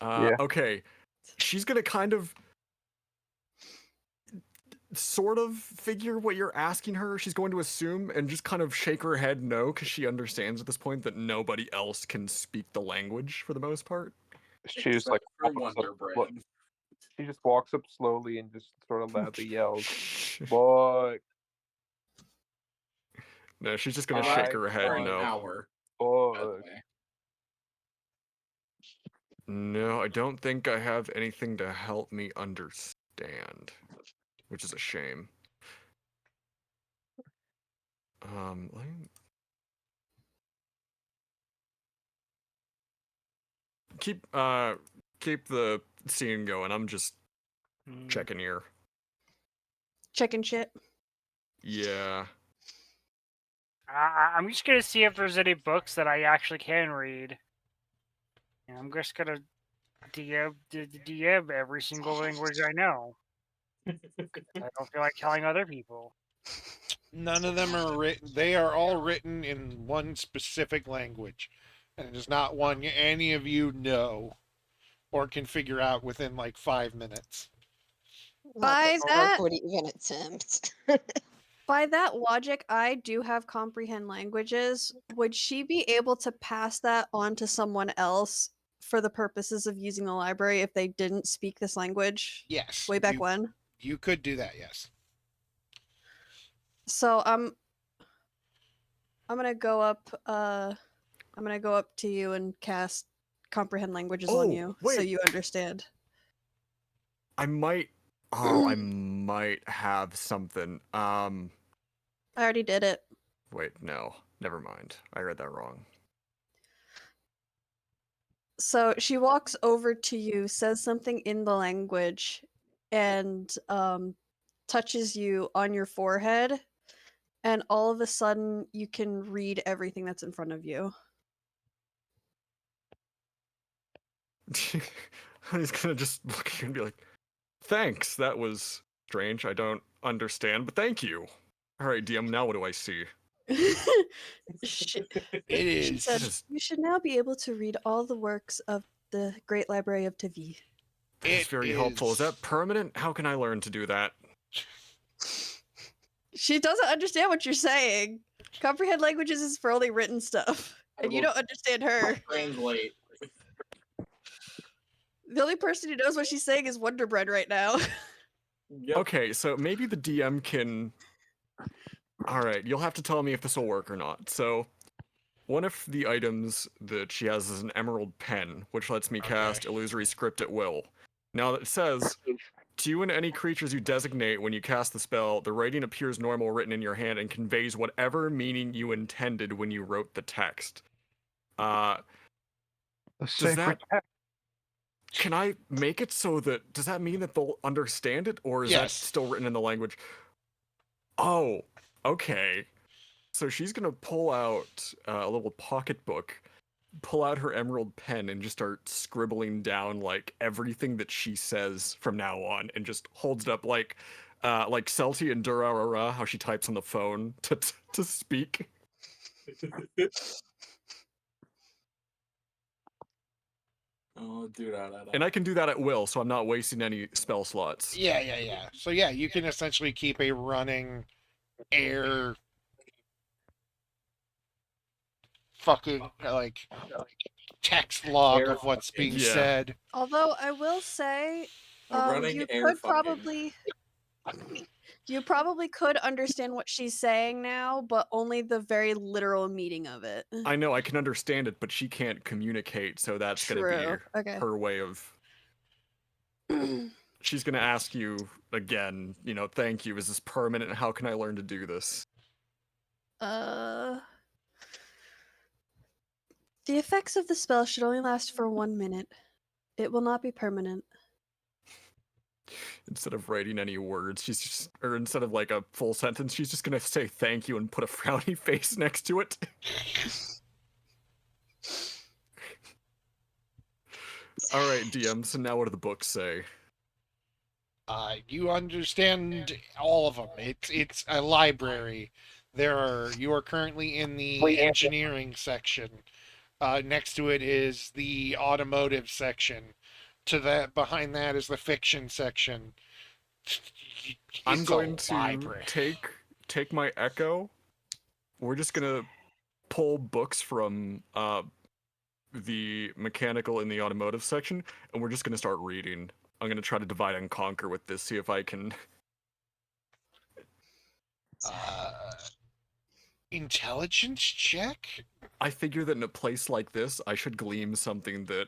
Yeah. Okay, she's gonna kind of sort of figure what you're asking her. She's going to assume and just kind of shake her head no, because she understands at this point that nobody else can speak the language for the most part. She just Except like for walks Wonder up, Bread. she just walks up slowly and just sort of loudly yells, "Boy!" No, she's just gonna Well, shake that's her for head an no. hour, by the Book. way. No, I don't think I have anything to help me understand, which is a shame. Let me... keep the scene going. I'm just Hmm. checking here. Chicken shit. Yeah. I'm just gonna see if there's any books that I actually can read. And I'm just gonna DM every single language I know. I don't feel like telling other people. None of them are written. They are all written in one specific language, and there's not one any of you know or can figure out within like 5 minutes. Not By that Stark that, would even attempt. by that logic, I do have comprehend languages. Would she be able to pass that on to someone else for the purposes of using the library if they didn't speak this language Yes, way back when? you could do that. Yes. So I'm gonna go up to you and cast comprehend languages on Oh, you so wait. you understand. I might have something. I already did it. Wait, no. Never mind. I read that wrong. So she walks over to you, says something in the language, and touches you on your forehead, and all of a sudden you can read everything that's in front of you. He's gonna just look at you and be like, thanks, that was strange. I don't understand, but thank you. Alright, DM, now what do I see? she, It she is. said, is- "You should now be able to read all the works of the Great Library of Tavi." That is It very helpful. Is that permanent? How can I learn to do that? She doesn't understand what you're saying. Comprehend languages is for only written stuff, I and you will don't understand her. translate. The only person who knows what she's saying is Wonder Bread right now. Yep. Okay, so maybe the DM can. Alright, you'll have to tell me if this will work or not. So, one of the items that she has is an emerald pen, which lets me cast illusory script at will. Now, it says, to you and any creatures you designate when you cast the spell, the writing appears normal written in your hand and conveys whatever meaning you intended when you wrote the text. The Does sacred that... Can I make it so that... Does that mean that they'll understand it, or is that Yes. still written in the language? Oh, okay. So she's gonna pull out a little pocketbook, pull out her emerald pen, and just start scribbling down like everything that she says from now on, and just holds it up like Celti and Durarara, how she types on the phone to speak. Oh, dude, And I can do that at will, so I'm not wasting any spell slots. Yeah. So yeah, you can essentially keep a running air fucking like text log Air of what's being fucking. Yeah. said. Although I will say, A running you air could fucking. probably could understand what she's saying now, but only the very literal meaning of it. I know I can understand it, but she can't communicate, so that's gonna be True. Okay. her way of. She's gonna ask you again, thank you, is this permanent? How can I learn to do this? The effects of the spell should only last for 1 minute. It will not be permanent. Instead of writing any words, or instead of like a full sentence, she's just gonna say thank you and put a frowny face next to it. Alright, DM, so now what do the books say? You understand all of them. It's a library. You are currently in the engineering section. Next to it is the automotive section. Behind that is the fiction section. I'm It's going a to library. take my echo. We're just gonna pull books from the mechanical and the automotive section, and we're just gonna start reading. I'm gonna try to divide and conquer with this, see if I can. Uh, Intelligence check? I figure that in a place like this, I should glean something that,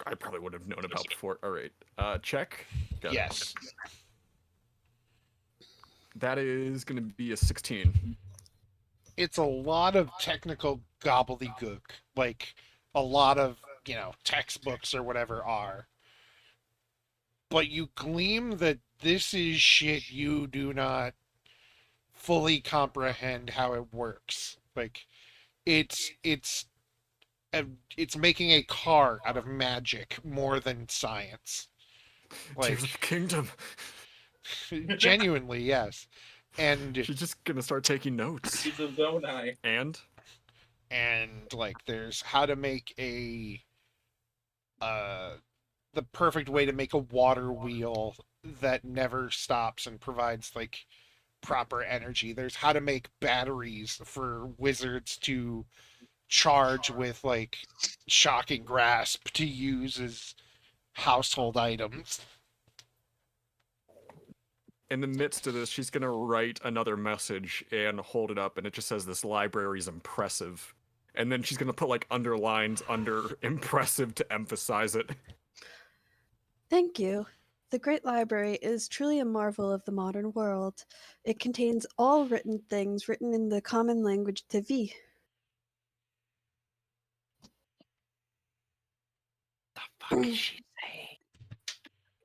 I probably would have known about before. All right, check. Got it. Yes. That is going to be a 16. It's a lot of technical gobbledygook, like a lot of, textbooks or whatever are. But you gleam that this is shit you do not fully comprehend how it works. Like it's it's making a car out of magic more than science. Tears of Like the Kingdom. genuinely, yes. And She's just going to start taking notes. He's a Zonai. And? like there's how to make uh the perfect way to make a water wheel that never stops and provides like proper energy. There's how to make batteries for wizards to charge with like shocking grasp to use as household items. In the midst of this, she's going to write another message and hold it up, and it just says, "This library is impressive." And then she's going to put like underlines under impressive to emphasize it. Thank you. The Great Library is truly a marvel of the modern world. It contains all written things written in the common language Tevi. The fuck is she saying?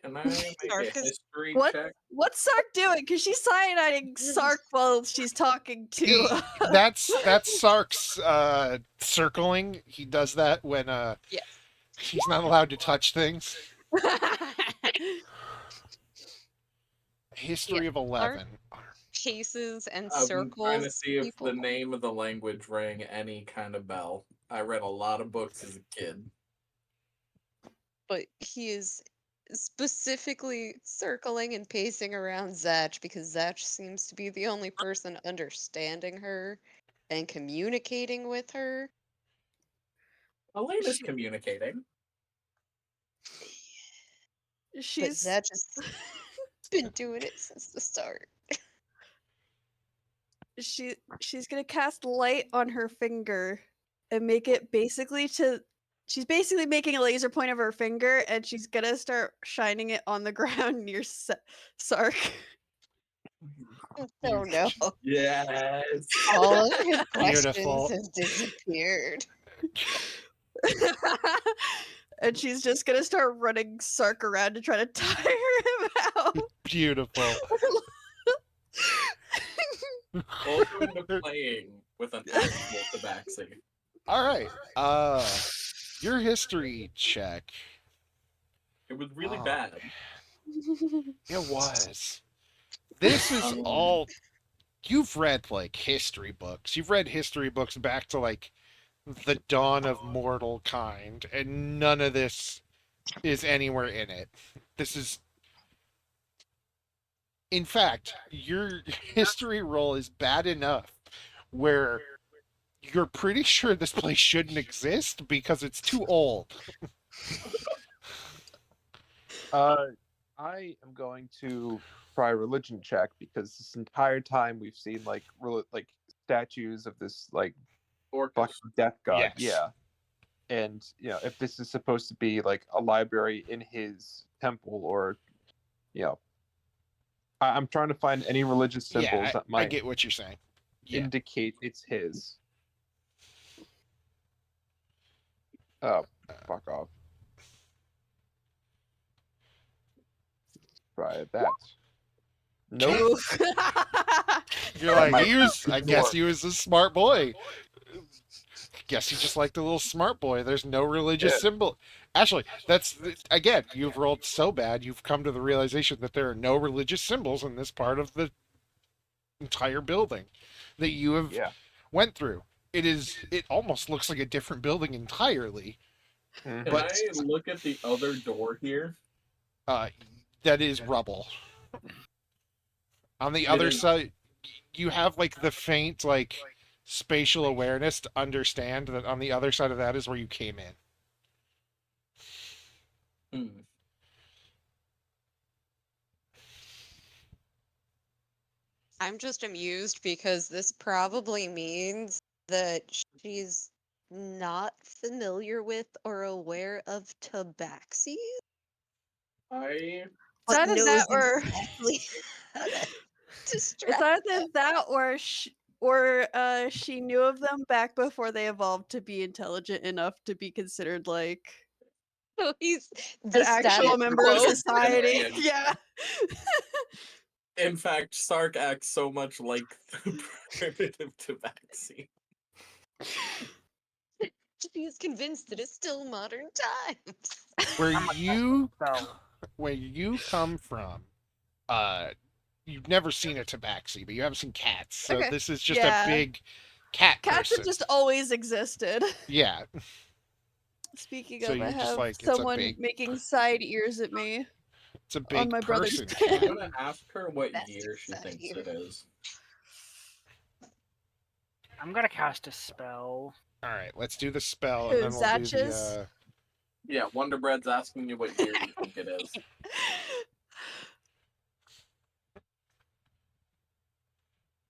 Can I make a Sark is- history What? check? What's Sark doing? Because she's cyaniding Sark while she's talking to. That's Sark's circling. He does that when Yes. he's not allowed to touch things. History of 11. Cases and I'm circles. trying to see if people. the name of the language rang any kind of bell. I read a lot of books as a kid. But he is specifically circling and pacing around Zatch because Zatch seems to be the only person understanding her and communicating with her. Elena's communicating. But She's Zatch has been doing it since the start. she's gonna cast light on her finger and make it basically to. She's basically making a laser point of her finger, and she's gonna start shining it on the ground near Sark. Oh no. Yes. All of his Beautiful. questions have disappeared. And she's just gonna start running Sark around to try to tire him out. Beautiful. Also into playing with an actual tabaxi. All right. Your history check. It was really Oh, bad. It was. This is all. You've read like history books. You've read history books back to like the dawn of mortal kind, and none of this is anywhere in it. This is. In fact, your history roll is bad enough where you're pretty sure this place shouldn't exist because it's too old. I am going to try religion check because this entire time we've seen like statues of this like Orcus. fucking death god. Yes. Yeah. And if this is supposed to be like a library in his temple or I'm trying to find any religious symbols Yeah, that I might get what you're saying. Yeah. indicate it's his. Oh, fuck off. Try that. Nope. You're like, My- I guess he was a smart boy. Guess he just liked a little smart boy. There's no religious Yeah. symbol. Actually, that's again, you've rolled so bad, you've come to the realization that there are no religious symbols in this part of the entire building that you have Yeah. went through. It almost looks like a different building entirely. Mhm. Can But- I look at the other door here? That is rubble. On the It other is- side, you have like the faint like spatial awareness to understand that on the other side of that is where you came in. I'm just amused because this probably means that she's not familiar with or aware of tabaxi, I It's but either that knows or exactly how to it's distract. either that or she knew of them back before they evolved to be intelligent enough to be considered like So he's an the actual status member of quo. society. Sentient. Yeah. In fact, Sark acts so much like the primitive tabaxi. She is convinced that it's still modern times. Where I'm a you So where you come from, uh, you've never seen a tabaxi, but you have seen cats. So Okay. this is just a Yeah. big cat Cats person. have just always existed. Yeah. Speaking So of, I you're just have like it's a someone big making side ears at me it's a on big my brother's person I'm cat. gonna ask her what That's year she exciting. thinks it is. I'm gonna cast a spell. All right, let's do the spell and Who, then we'll do Zatches? the Yeah, Wonder Bread's asking you what year you think it is.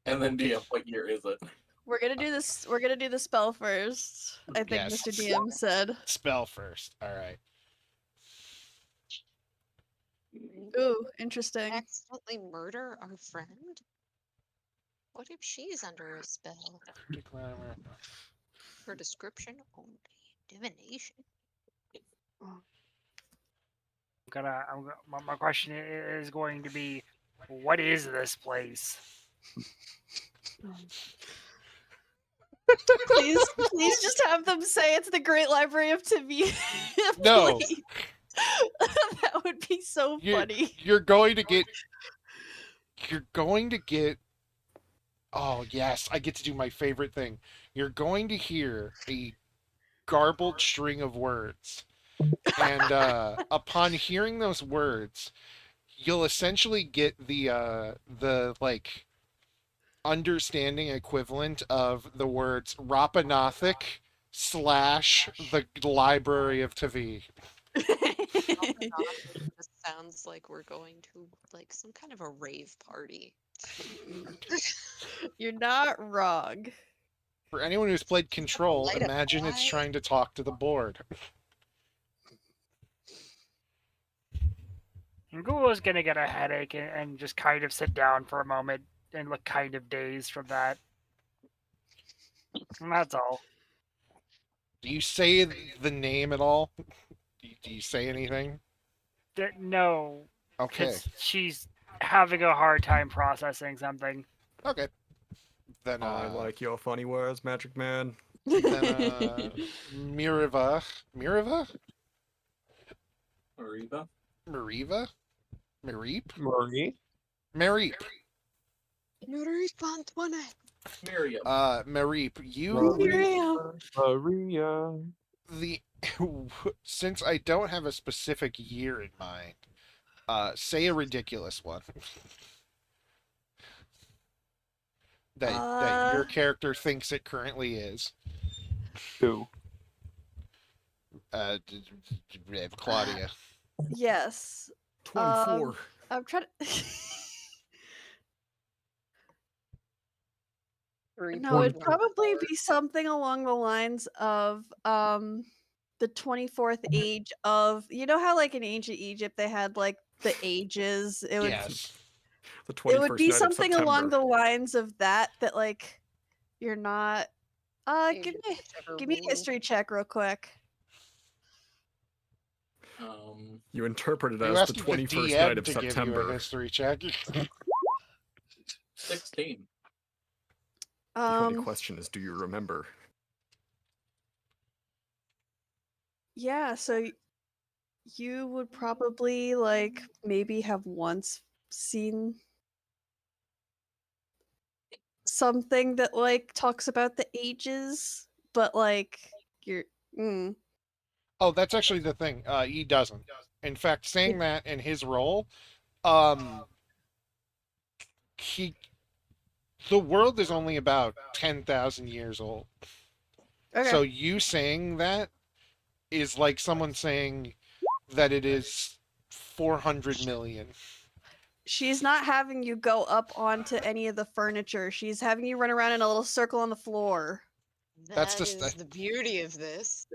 And then okay. DM, what year is it? We're gonna do this. We're gonna do the spell first. I think Yes. Mr. DM said. Spell first. All right. Ooh, interesting. Accidentally murder our friend? What if she's under a spell? For description only. Divination. My question is going to be, what is this place? Please just have them say it's the Great Library of Tavia. No. Please. That would be so funny. You're going to get oh yes, I get to do my favorite thing. You're going to hear a garbled string of words. And upon hearing those words, you'll essentially get the like understanding equivalent of the words Rapanathic slash the Library of Tavi. This sounds like we're going to like some kind of a rave party. You're not wrong. For anyone who's played Control, Light a imagine it's fire. trying to talk to the board. And Google's gonna get a headache and just kind of sit down for a moment and look kind of dazed from that. And that's all. Do you say the name at all? Do you say anything? No, Okay. because she's having a hard time processing something. Okay. Then I like your funny words, Magic Man. Miriva. Miriva? Ariba? Mariva? Mareep? Marie? Mareep. Miriam. Mareep, you Miriam. Maria. the since I don't have a specific year in mind, say a ridiculous one. that your character thinks it currently is. Who? Claudia. Yes. 24. I'm trying to. No, it'd probably be something along the lines of the 24th age of, you know how like in ancient Egypt they had like the ages. Yes. The It would 21st be night of something along September. the lines of that like you're not give me a history check real quick. You interpret it You as the asking the 21st DM night of to give you a September. history check. 16. The only question is, do you remember? Yeah, so you would probably like maybe have once seen something that like talks about the ages, but like you're Oh, that's actually the thing. He doesn't. In fact, saying that in his role, he the world is only about 10,000 years old. okay. So you saying that is like someone saying that it is 400 million. she's not having you go up onto any of the furniture. She's having you run around in a little circle on the floor. That's That just is a- the beauty of this.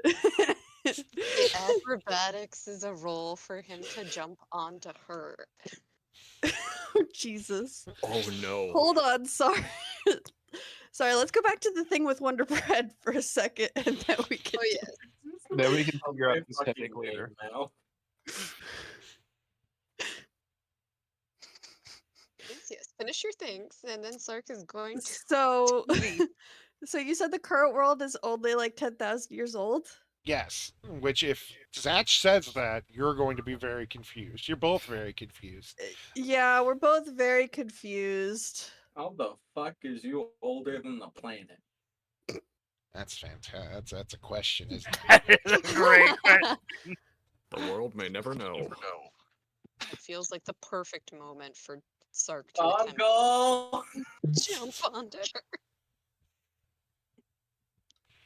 The acrobatics is a role for him to jump onto her. Jesus. Oh no. Hold on, sorry. Sorry, let's go back to the thing with Wonder Bread for a second, and then we can. Oh yes. Then we can figure out Okay, this fucking headache later. game now. Yes. Finish your things, and then Sark is going to So, leave. so you said the current world is only like 10,000 years old? yes. Which, if Zach says that, you're going to be very confused. You're both very confused. Yeah, we're both very confused. How the fuck is you older than the planet? That's fantastic. That's a question, isn't it? That is a great question. The world may never know. It feels like the perfect moment for Sark to attempt Toggle! to jump onto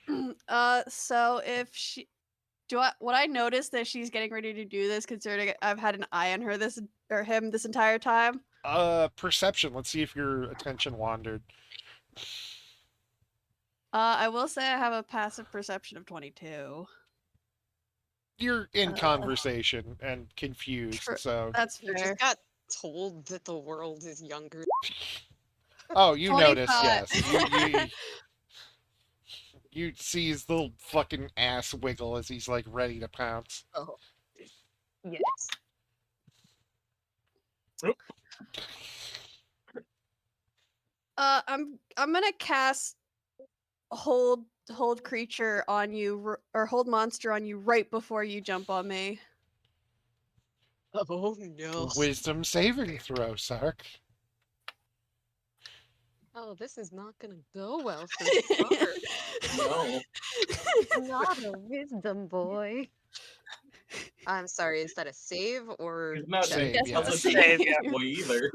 her. So if she would I notice that she's getting ready to do this, considering I've had an eye on her him this entire time? Perception. Let's see if your attention wandered. I will say I have a passive perception of 22. You're in conversation and confused, Tr- so. That's You fair. just got told that the world is younger. Oh, you notice, 25. yes. You see his little fucking ass wiggle as he's like ready to pounce. Oh. Yes. I'm gonna cast hold creature on you or hold monster on you right before you jump on me. Oh no. Wisdom saving throw, Sark. Oh, this is not gonna go well for Sark. No. Not a wisdom boy. I'm sorry, is that a save or He's not Save, a, yes. not a Save, save yeah. boy either.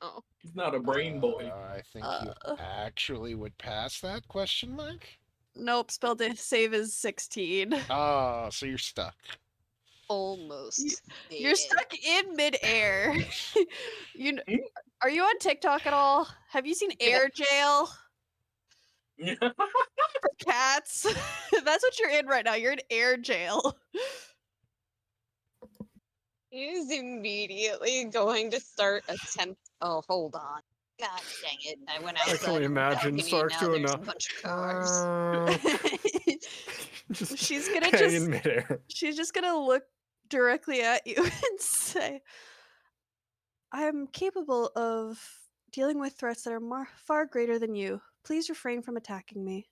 oh. He's not a brain boy. I think you actually would pass that question mark. Nope, spell to save is 16. Oh, so you're stuck. Almost. You're made it. stuck in midair. Hmm? Are you on TikTok at all? Have you seen Air Jail for cats? That's what you're in right now. You're in air jail. He is immediately going to start attempt. Oh, hold on. God dang it! I went I outside. can only of the imagine balcony, Sark's now doing there's a. a bunch of cars. Just She's gonna hang just in midair. she's just gonna look directly at you and say, I am capable of dealing with threats that are far greater than you. Please refrain from attacking me.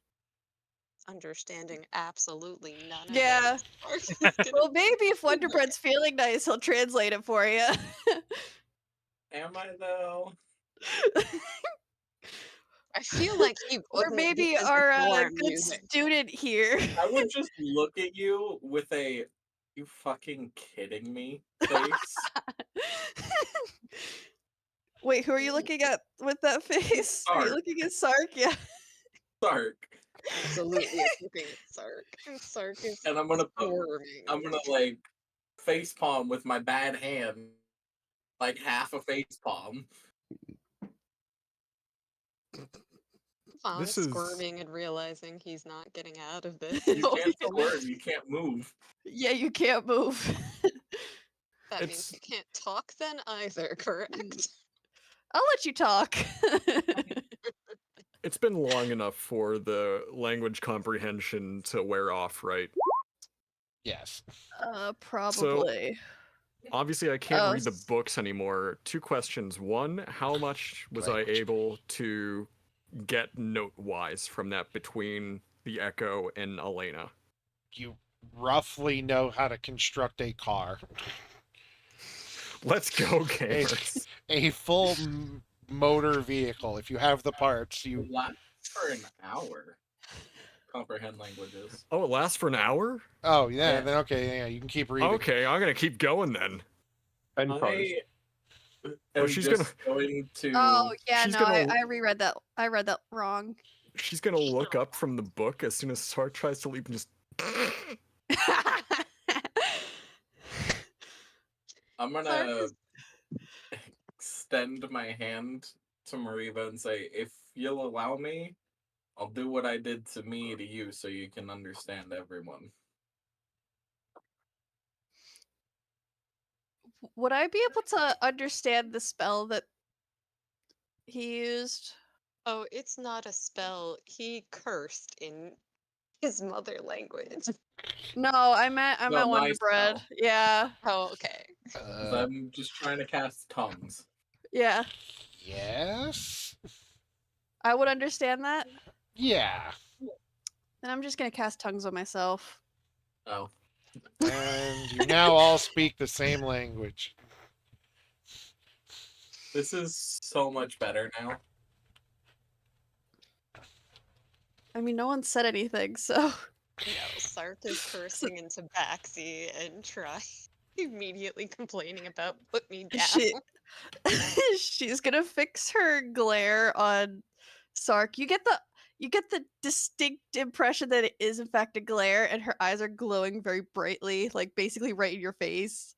Understanding absolutely none of Yeah. it. Sark is gonna Well, maybe if Wonderbread's feeling nice, he'll translate it for you. Am I though? I feel like he Or wouldn't maybe because our it's more good amusing. student here. I would just look at you with a "you fucking kidding me" face. Wait, who are you looking at with that face? Are you Sark. looking at Sark? Yeah. Sark. Absolutely is looking at Sark. And Sark is And I'm gonna like face palm with my bad hand. Like half a face palm. This is- squirming and realizing he's not getting out of this. You Oh, can't yeah. squirm, you can't move. Yeah, you can't move. That means It's- you can't talk then either, correct? I'll let you talk. It's been long enough for the language comprehension to wear off, right? Yes. Probably. Obviously, I can't Oh, read the books anymore. 2 questions. One, how much was I Language. able to get note-wise from that between the Echo and Elena? You roughly know how to construct a car. Let's go, gamers. A full motor vehicle. If you have the parts, you. Lasts for an hour. Comprehend languages. Oh, it lasts for an hour? Oh, yeah, Yeah. then okay, yeah, you can keep reading. Okay, I'm gonna keep going then. And cars. I Oh, am she's just going to. Oh yeah, She's no, gonna- I reread that. I read that wrong. She's gonna look up from the book as soon as Sark tries to leave and just. I'm gonna. Sark is extend my hand to Mariva and say, if you'll allow me, I'll do what I did to me to you so you can understand everyone. Would I be able to understand the spell that he used? Oh, it's not a spell. He cursed in his mother language. No, I meant No, Wonder nice Bread. spell. Yeah, Oh, okay. 'Cause I'm just trying to cast tongues. yeah. Yes. I would understand that. Yeah. Then I'm just gonna cast tongues on myself. Oh. And you now all speak the same language. This is so much better now. I mean, no one said anything, so. No, Sark is cursing into Baxi and Try immediately complaining about put me down. She's gonna fix her glare on Sark. You get the distinct impression that it is in fact a glare, and her eyes are glowing very brightly, like basically right in your face.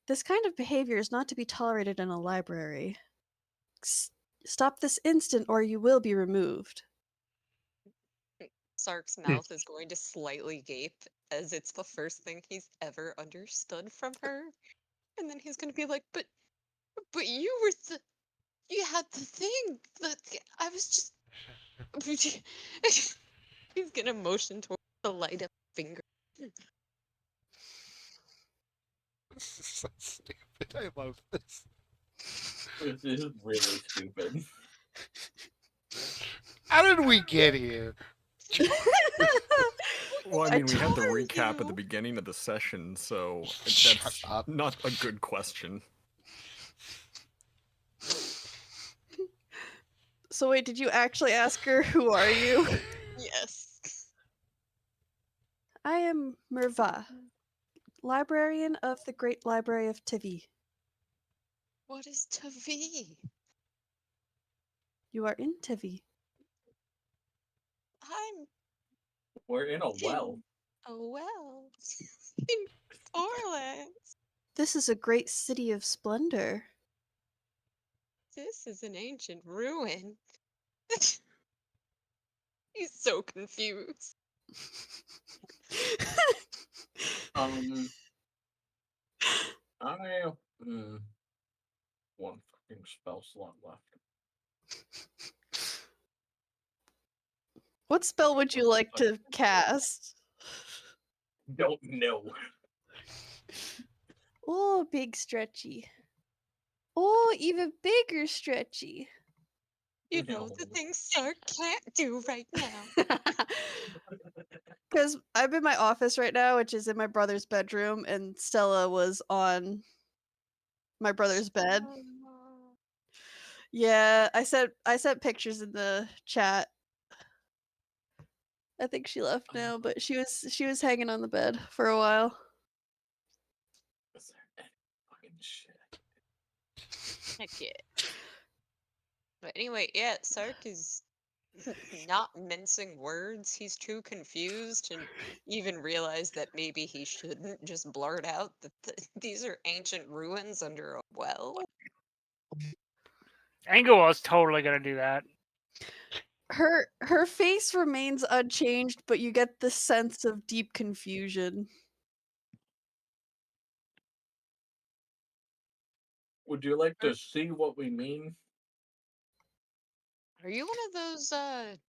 This kind of behavior is not to be tolerated in a library. Stop this instant, or you will be removed. Sark's mouth is going to slightly gape as it's the first thing he's ever understood from her. And then he's going to be like, but you were you had the thing. I was just. He's going to motion towards the light up finger. This is so stupid. I love this. This is really stupid. How did we get here? Well, I mean, we had the told recap at the you. beginning of the session, so Shut that's up. not a good question. So wait, did you actually ask her, who are you? Yes. I am Merva, librarian of the Great Library of Tivi. What is Tavi? You are in Tivi. I'm We're in a well. a well. In Korlands. This is a great city of splendor. This is an ancient ruin. He's so confused. I one fucking spell slot left. What spell would you like to cast? Don't know. Oh, big stretchy. Oh, even bigger stretchy. You know the No. things Sark can't do right now. Because I'm in my office right now, which is in my brother's bedroom, and Stella was on my brother's bed. Yeah, I sent pictures in the chat. I think she left now, but she was hanging on the bed for a while. Is there any fucking shit? Heck yeah. But anyway, yeah, Sark is not mincing words. He's too confused to even realize that maybe he shouldn't just blurt out that these are ancient ruins under a well. Angel is totally gonna do that. Her face remains unchanged, but you get the sense of deep confusion. Would you like to see what we mean? Are you one of those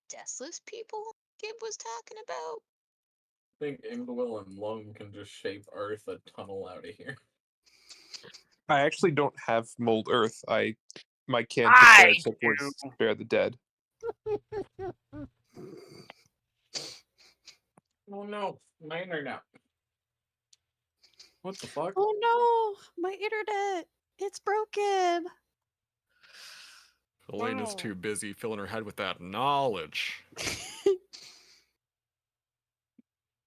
deathless people Gib was talking about? I think Ingwell and Lung can just shape Earth a tunnel out of here. I actually don't have mold earth. My can't I prepare except for do. spare the dead. Oh no, my internet. What the fuck? Oh no, my internet! It's broken. Elena's Oh. too busy filling her head with that knowledge.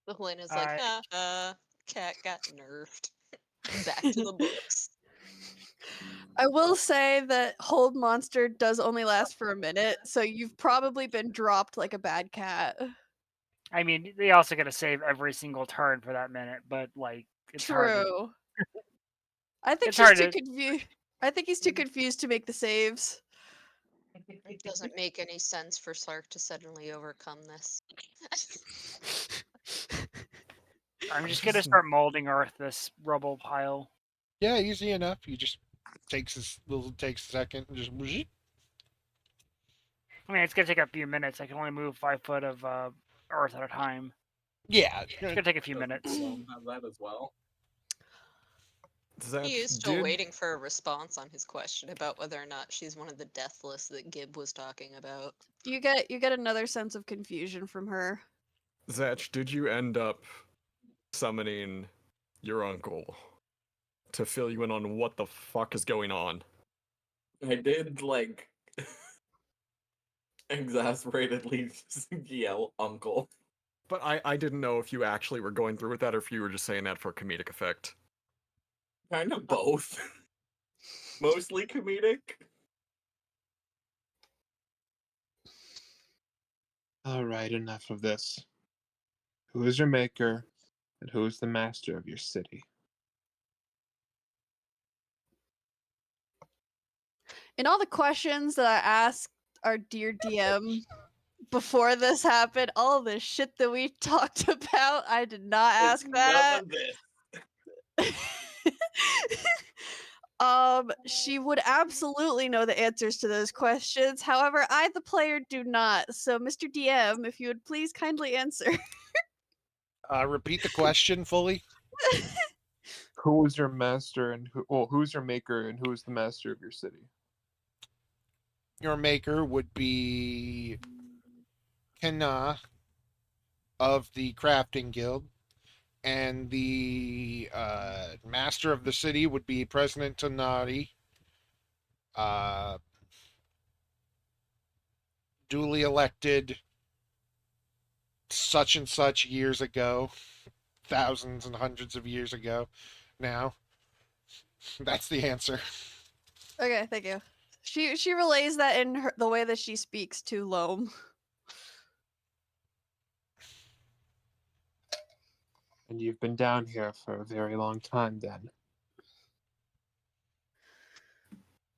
Helena's like, cat got nerfed. Back to the books. I will say that Hold Monster does only last for a minute, so you've probably been dropped like a bad cat. I mean, they also got to save every single turn for that minute, but like, it's hard. True. I think It's she's hard too to- confused. I think he's too confused to make the saves. It doesn't make any sense for Sark to suddenly overcome this. I'm just gonna start molding Earth, this rubble pile. Yeah, easy enough. You just takes a second and just. I mean, it's gonna take a few minutes. I can only move 5 foot of Earth at a time. Yeah, It's gonna take a few minutes. Have that as well. Zach, He is still did waiting for a response on his question about whether or not she's one of the deathless that Gib was talking about. You get another sense of confusion from her. Zach, did you end up summoning your uncle to fill you in on what the fuck is going on? I did like exasperatedly yell uncle. But I didn't know if you actually were going through with that or if you were just saying that for comedic effect. Kind of both. Mostly comedic. All right, enough of this. Who is your maker, and who is the master of your city? In all the questions that I asked our dear DM before this happened, all the shit that we talked about, I did not ask It's that. none of this. She would absolutely know the answers to those questions. However, I, the player, do not. So, Mr. DM, if you would please kindly answer. Repeat the question fully. Who is your master, and who's your maker, and who is the master of your city? Your maker would be Kenna of the Crafting Guild, and the master of the city would be President Tanari. Duly elected such and such years ago, thousands and hundreds of years ago now. That's the answer. Okay, thank you. She relays that in the way that she speaks to Loam. And you've been down here for a very long time then.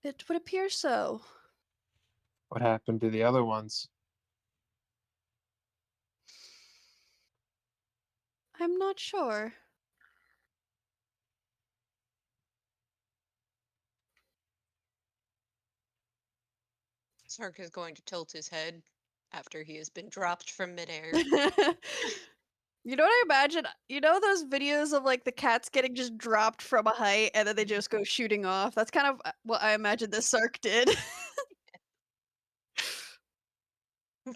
It would appear so. What happened to the other ones? I'm not sure. Sark is going to tilt his head after he has been dropped from midair. You know what I imagine? You know those videos of like the cats getting just dropped from a height and then they just go shooting off? That's kind of what I imagine this Sark did.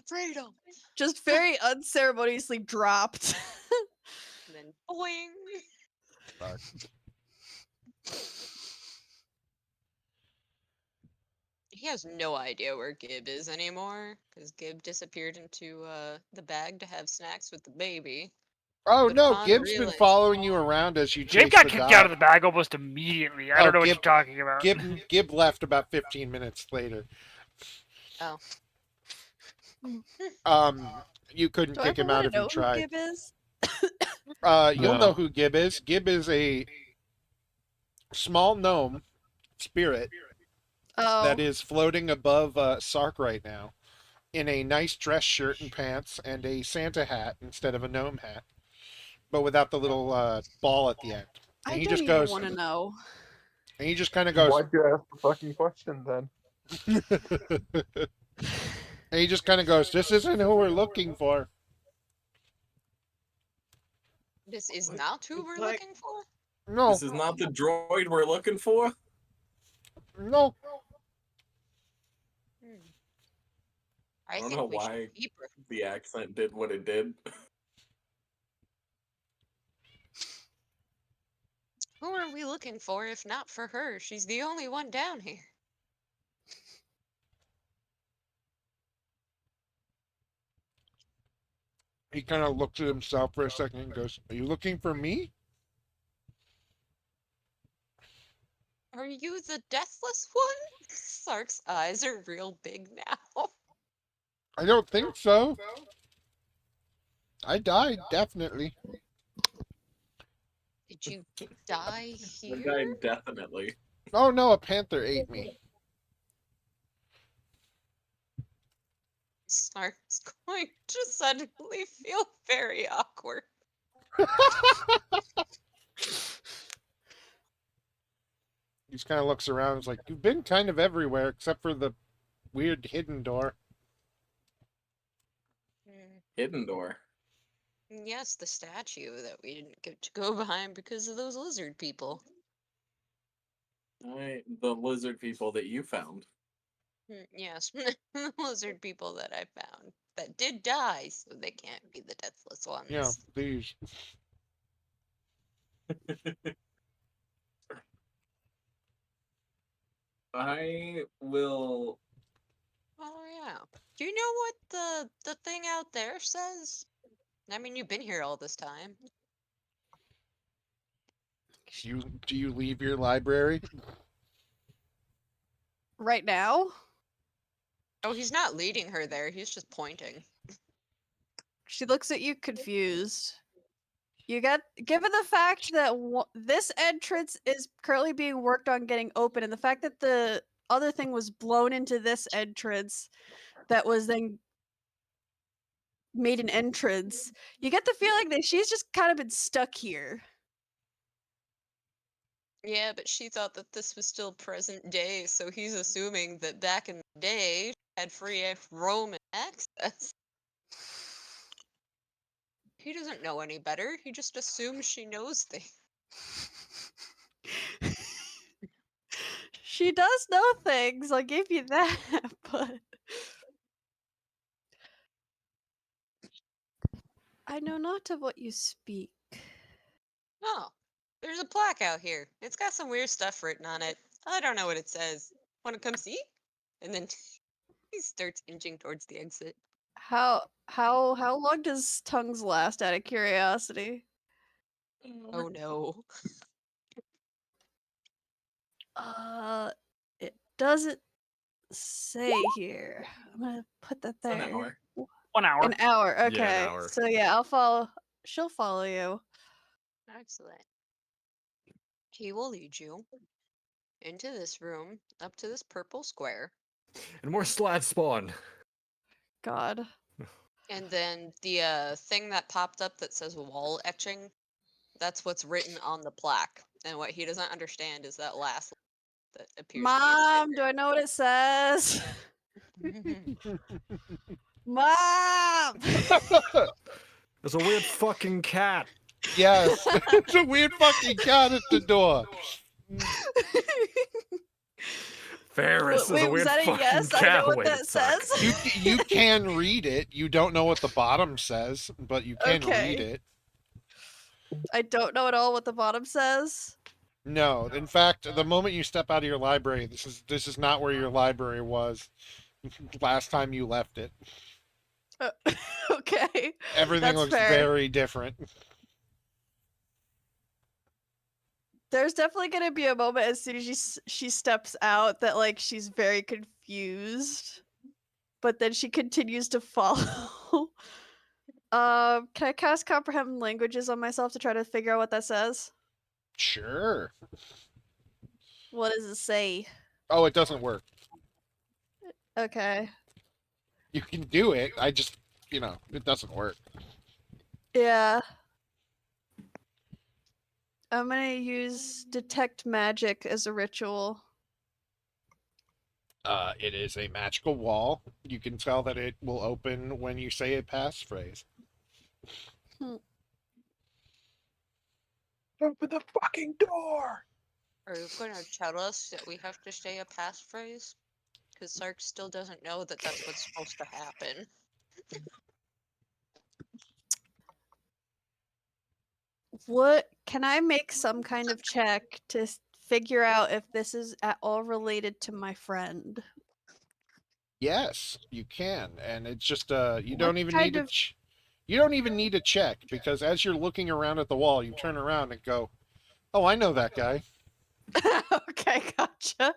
Freedom! Just very unceremoniously dropped. And then boing! Fuck. He has no idea where Gib is anymore, because Gib disappeared into the bag to have snacks with the baby. Oh But no, upon Gibb's been following you around as you Jake chase got the kicked dog. out of the bag almost immediately. I don't know what you're Gib- talking about. Gib left about 15 minutes later. Oh. You couldn't Do I kick ever him out want if to you know who tried. Gib is? You'll No. know who Gib is. Gib is a small gnome spirit Oh. that is floating above Sark right now in a nice dress shirt and pants and a Santa hat instead of a gnome hat, but without the little ball at the end. And I he don't just even goes, want to know. and he just kind of goes, Why'd you ask the fucking question then? and he just kind of goes, "This isn't who we're looking for." This is not who we're Like- looking for? No, This is not the droid we're looking for. no. I don't think know we why. should keep her. The accent did what it did. Who are we looking for if not for her? She's the only one down here. He kind of looks at himself for a second and goes, "Are you looking for me?" Are you the deathless one? Sark's eyes are real big now. I don't think so. I died, definitely. Did you die I here? died definitely. Oh no, a panther ate me. Snark's going to suddenly feel very awkward. He just kind of looks around. It's like, you've been kind of everywhere except for the weird hidden door. Hidden door. Yes, the statue that we didn't get to go behind because of those lizard people. The lizard people that you found. Yes, the lizard people that I found that did die, so they can't be the deathless ones. Yeah, these. I will. Oh yeah. Do you know what the thing out there says? I mean, you've been here all this time. Do you leave your library? Right now, Oh, he's not leading her there. He's just pointing. she looks at you confused. You get, given the fact that this entrance is currently being worked on getting open, and the fact that the other thing was blown into this entrance, that was then made an entrance, you get the feeling that she's just kind of been stuck here. Yeah, but she thought that this was still present day, so he's assuming that back in the day, she had free roam and access. He doesn't know any better. He just assumes she knows things. She does know things, I'll give you that, but I know not of what you speak. Oh, there's a plaque out here. It's got some weird stuff written on it. I don't know what it says. Want to come see? And then he starts inching towards the exit. How long does tongues last, out of curiosity? Oh no. It doesn't say here. I'm gonna put that An there. hour. 1 hour. An hour, Yeah, an okay. hour. So yeah, I'll follow. She'll follow you. Excellent. He will lead you into this room, up to this purple square, And more slats spawn. God. and then the thing that popped up that says wall etching, that's what's written on the plaque. And what he doesn't understand is that last that appears Mom, do I know what it says? to be Mom! There's a weird fucking cat. Yes, it's a weird fucking cat at the door. Ferris is Wait, a was weird that a fucking yes? I cat. know what Way that to suck. says. You can read it. You don't know what the bottom says, but you can read Okay. it. I don't know at all what the bottom says. No, in fact, the moment you step out of your library, this is not where your library was last time you left it. Okay. Everything That's looks fair. very different. There's definitely gonna be a moment as soon as she steps out that like she's very confused, but then she continues to follow. Can I cast comprehend languages on myself to try to figure out what that says? Sure. What does it say? Oh, it doesn't work. Okay. You can do it. I just, it doesn't work. Yeah. I'm gonna use detect magic as a ritual. It is a magical wall. You can tell that it will open when you say a passphrase. Open the fucking door! Are you going to tell us that we have to say a passphrase? Because Sark still doesn't know that that's what's supposed to happen. What can I make some kind of check to figure out if this is at all related to my friend? Yes, you can, and it's just you What don't even kind need of- you don't even need a check because as you're looking around at the wall, you turn around and go, "Oh, I know that guy." Okay, gotcha.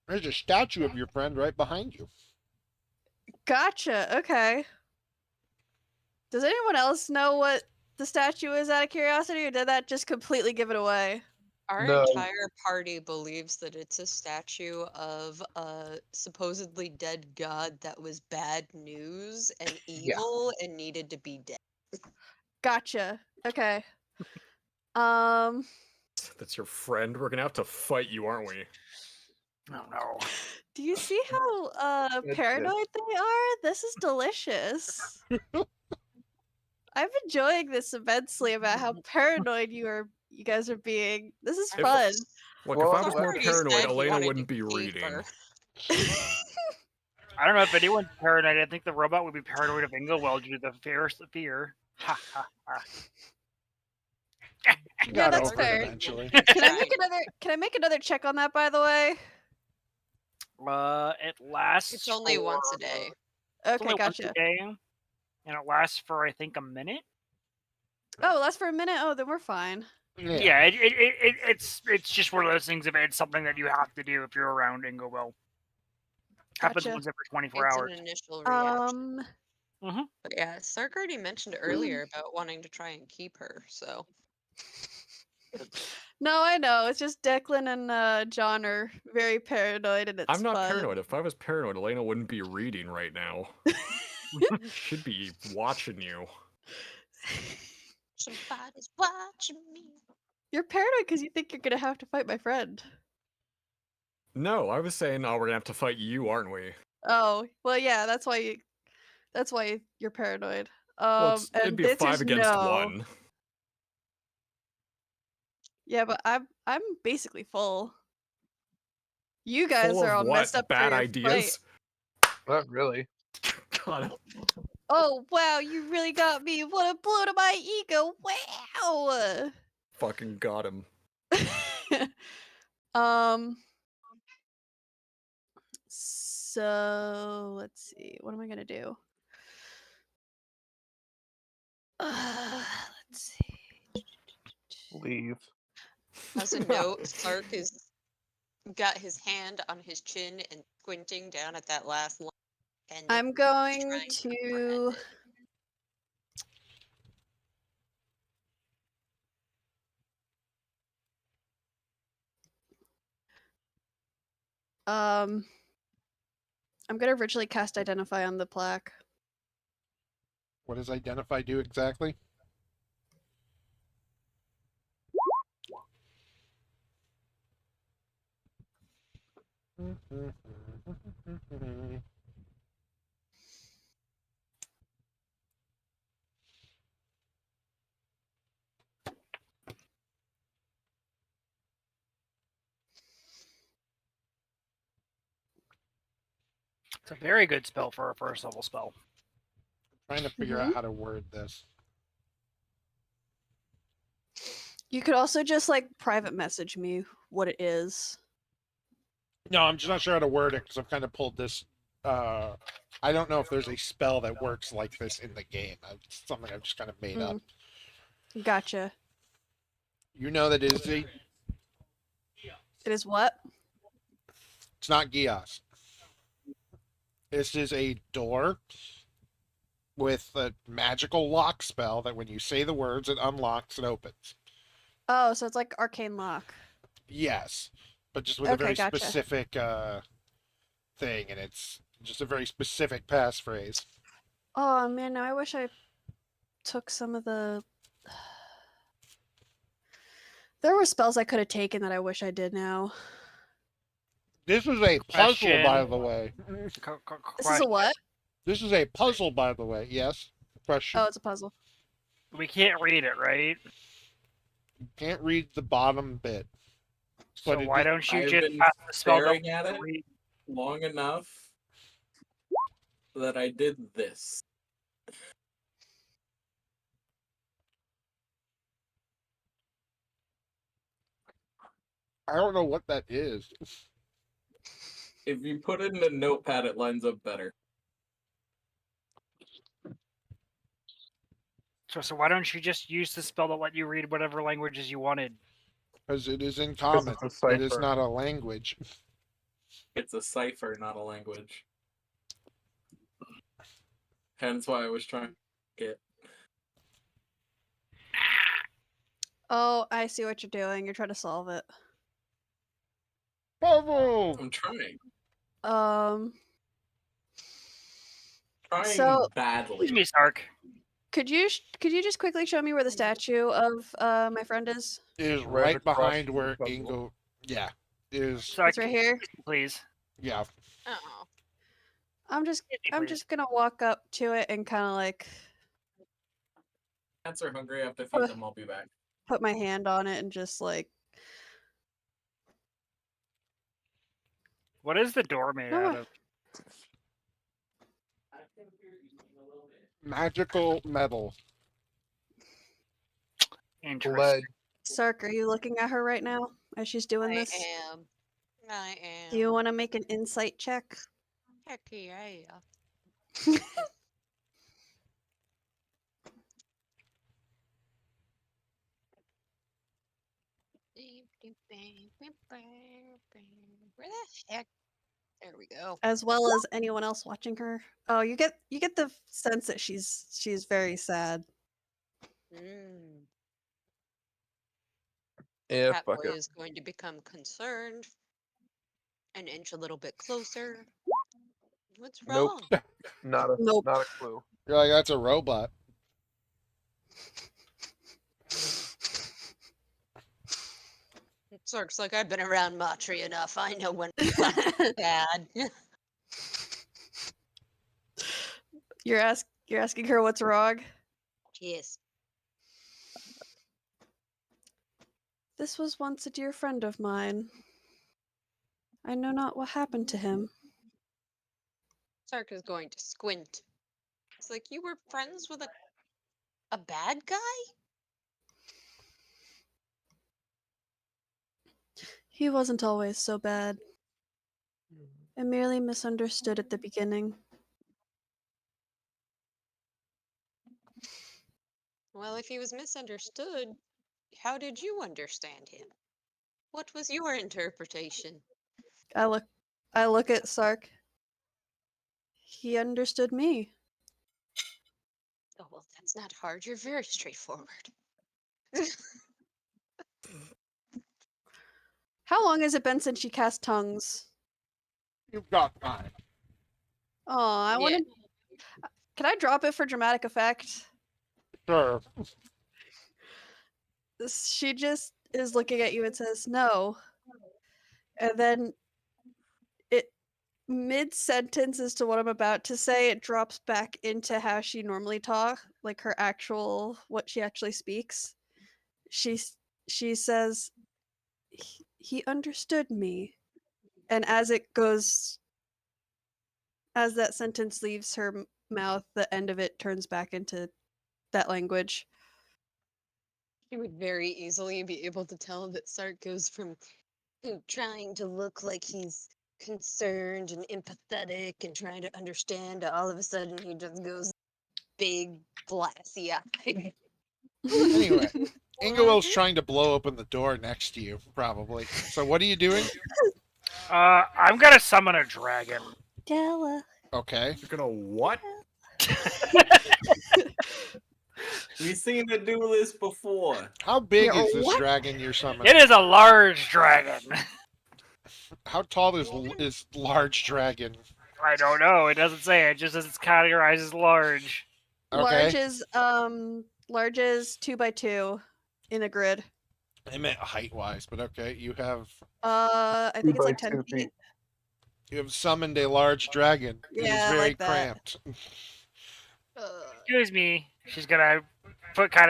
There's a statue of your friend right behind you. Gotcha. Okay. Does anyone else know what the statue is out of curiosity, or did that just completely give it away? Our No. entire party believes that it's a statue of a supposedly dead god that was bad news and evil and needed to be dead. Gotcha. Okay. That's your friend. We're gonna have to fight you, aren't we? Oh no. Do you see how That's paranoid they are? This is delicious. I'm enjoying this immensely about how paranoid you guys are being. This is If- fun. Look, Well, if I I'm was glad more Already paranoid, said he Elena wanted wouldn't to be keep reading. her. I don't know if anyone's paranoid. I think the robot would be paranoid of Inglewill due to the fear. Ha ha ha. Got that's over it fair. eventually. Can I make another check on that, by the way? It lasts. It's only once a for- day. It's Okay, only once a gotcha. day, and it lasts for I think a minute. Oh, that's for a minute. Oh, then we're fine. Yeah, it's just one of those things. If it's something that you have to do if you're around Inglewill, happens Gotcha. once every 24 It's hours. an initial reaction. Mhm. But yeah, Sark already mentioned earlier about wanting to try and keep her, so. No, I know. It's just Declan and John are very paranoid, and it's I'm not fun. paranoid. If I was paranoid, Elena wouldn't be reading right now. She'd be watching you. Somebody's watching me. You're paranoid because you think you're gonna have to fight my friend. No, I was saying, oh, we're gonna have to fight you, aren't we? Oh, well, yeah. That's why you're paranoid. Well, it'd And be a the 5 answer's against no. 1. Yeah, but I'm basically full. You guys Full are of all messed what? up for Bad your ideas? Not really. God. Oh wow, you really got me. What a blow to my ego. Wow. Fucking got him. So let's see. What am I gonna do? Let's see. Leave. As a note, Sark has got his hand on his chin and squinting down at that last line. And I'm going trying to comprehend it. I'm gonna virtually cast Identify on the plaque. What does identify do exactly? It's a very good spell for a first level spell. Trying to figure out how to word this. You could also just like private message me what it is. No, I'm just not sure how to word it because I've kind of pulled this. I don't know if there's a spell that works like this in the game. It's something I've just kind of made up. Gotcha. You know that it is It is what? it's not Gios. This is a door with a magical lock spell that when you say the words, it unlocks and opens. Oh, so it's like arcane lock. Yes, but just with a Okay, very gotcha. specific thing, and it's just a very specific passphrase. Oh man, now I wish I took some of the. There were spells I could have taken that I wish I did now. This is a puzzle, by Question. the way. This is a what? This is a puzzle, by the way. Yes. Question. Oh, it's a puzzle. We can't read it, right? You can't read the bottom bit. So But it why just- don't you I've just been cast the spell that staring at it read? long enough that I did this. I don't know what that is. If you put it in a notepad, it lines up better. So why don't you just use the spell that let you read whatever languages you wanted? Because it is in common. it's a It is cipher. not a language. It's a cipher, not a language. Hence why I was trying to get. Oh, I see what you're doing. You're trying to solve it. Bravo! I'm trying. Um, Trying So- badly. Excuse me, Sark. could you just quickly show me where the statue of my friend is? Is Right right across behind from where the puzzle. Ingo. Yeah. Is Sark, It's right here. please. yeah. Oh. I'm just Please. just gonna walk up to it and kind of like Cats are hungry. I have to feed them. I'll be back. put my hand on it and just like What is the door made No, out of? Magical metal. Interesting. Lead. Sark, are you looking at her right now as she's doing I this? am. I am. Do you want to make an insight check? Heck yeah. Where the heck? There we go. As well as anyone else watching her. Oh, you get the sense that she's very sad. Mm. Yeah, Cat fuck boy it. is going to become concerned and inch a little bit closer. What's Nope. wrong? Nope. Not a clue. You're like, that's a robot. Sark's like, I've been around Matri enough. I know when something's bad. You're asking her what's wrong? Yes. This was once a dear friend of mine. I know not what happened to him. Sark is going to squint. It's like, you were friends with a bad guy? He wasn't always so bad. I merely misunderstood at the beginning. Well, if he was misunderstood, how did you understand him? What was your interpretation? I look at Sark. He understood me. Oh, well, that's not hard. You're very straightforward. How long has it been since she cast tongues? You've got time. Oh, I Yeah. want to. Can I drop it for dramatic effect? Sure. She just is looking at you and says no. And then it mid sentence as to what I'm about to say, it drops back into how she normally talk, like her actual what she actually speaks. She says he understood me. And as that sentence leaves her mouth, the end of it turns back into that language. You would very easily be able to tell that Sark goes from trying to look like he's concerned and empathetic and trying to understand to all of a sudden he just goes big, glassy eyed. Anyway, Ingowill's trying to blow open the door next to you, probably. So what are you doing? I'm gonna summon a dragon. Della. Okay. You're gonna what? We've seen it do this before. How big Yeah, is this what? dragon you're summoning? It is a large dragon. How tall is large dragon? I don't know. It doesn't say. It just says it's categorized as large. Okay. Large is 2x2 in a grid. I meant height wise, but okay. You have I think it's like 10 2 feet. summoned a large dragon. It is Yeah, very like that. cramped. Excuse me. She's gonna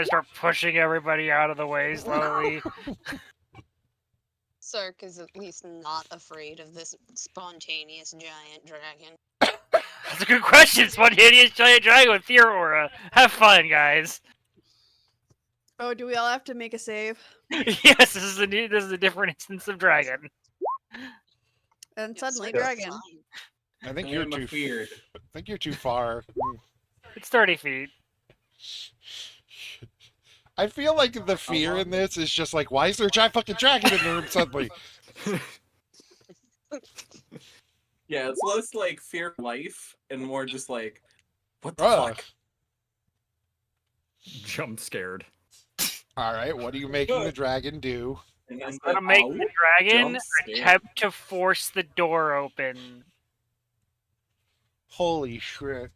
start pushing everybody out of the way slowly. Sark is at least not afraid of this spontaneous giant dragon. That's a good question. Spontaneous giant dragon with fear aura. Have fun, guys. Oh, do we all have to make a save? Yes, this is a different instance of dragon. And Yeah, suddenly, Sark is dragon. fine. I think I you're am too. afeared. I think you're too far. It's 30 feet. I feel like the fear in this is just like, why is there a giant fucking dragon in the room suddenly? Yeah, it's less like fear of life and more just like, what the Ugh. fuck? Jump scared. All right, what are you making the dragon do? And then I'm said, gonna make "Ow, the dragon jump scare." attempt to force the door open. Holy shit.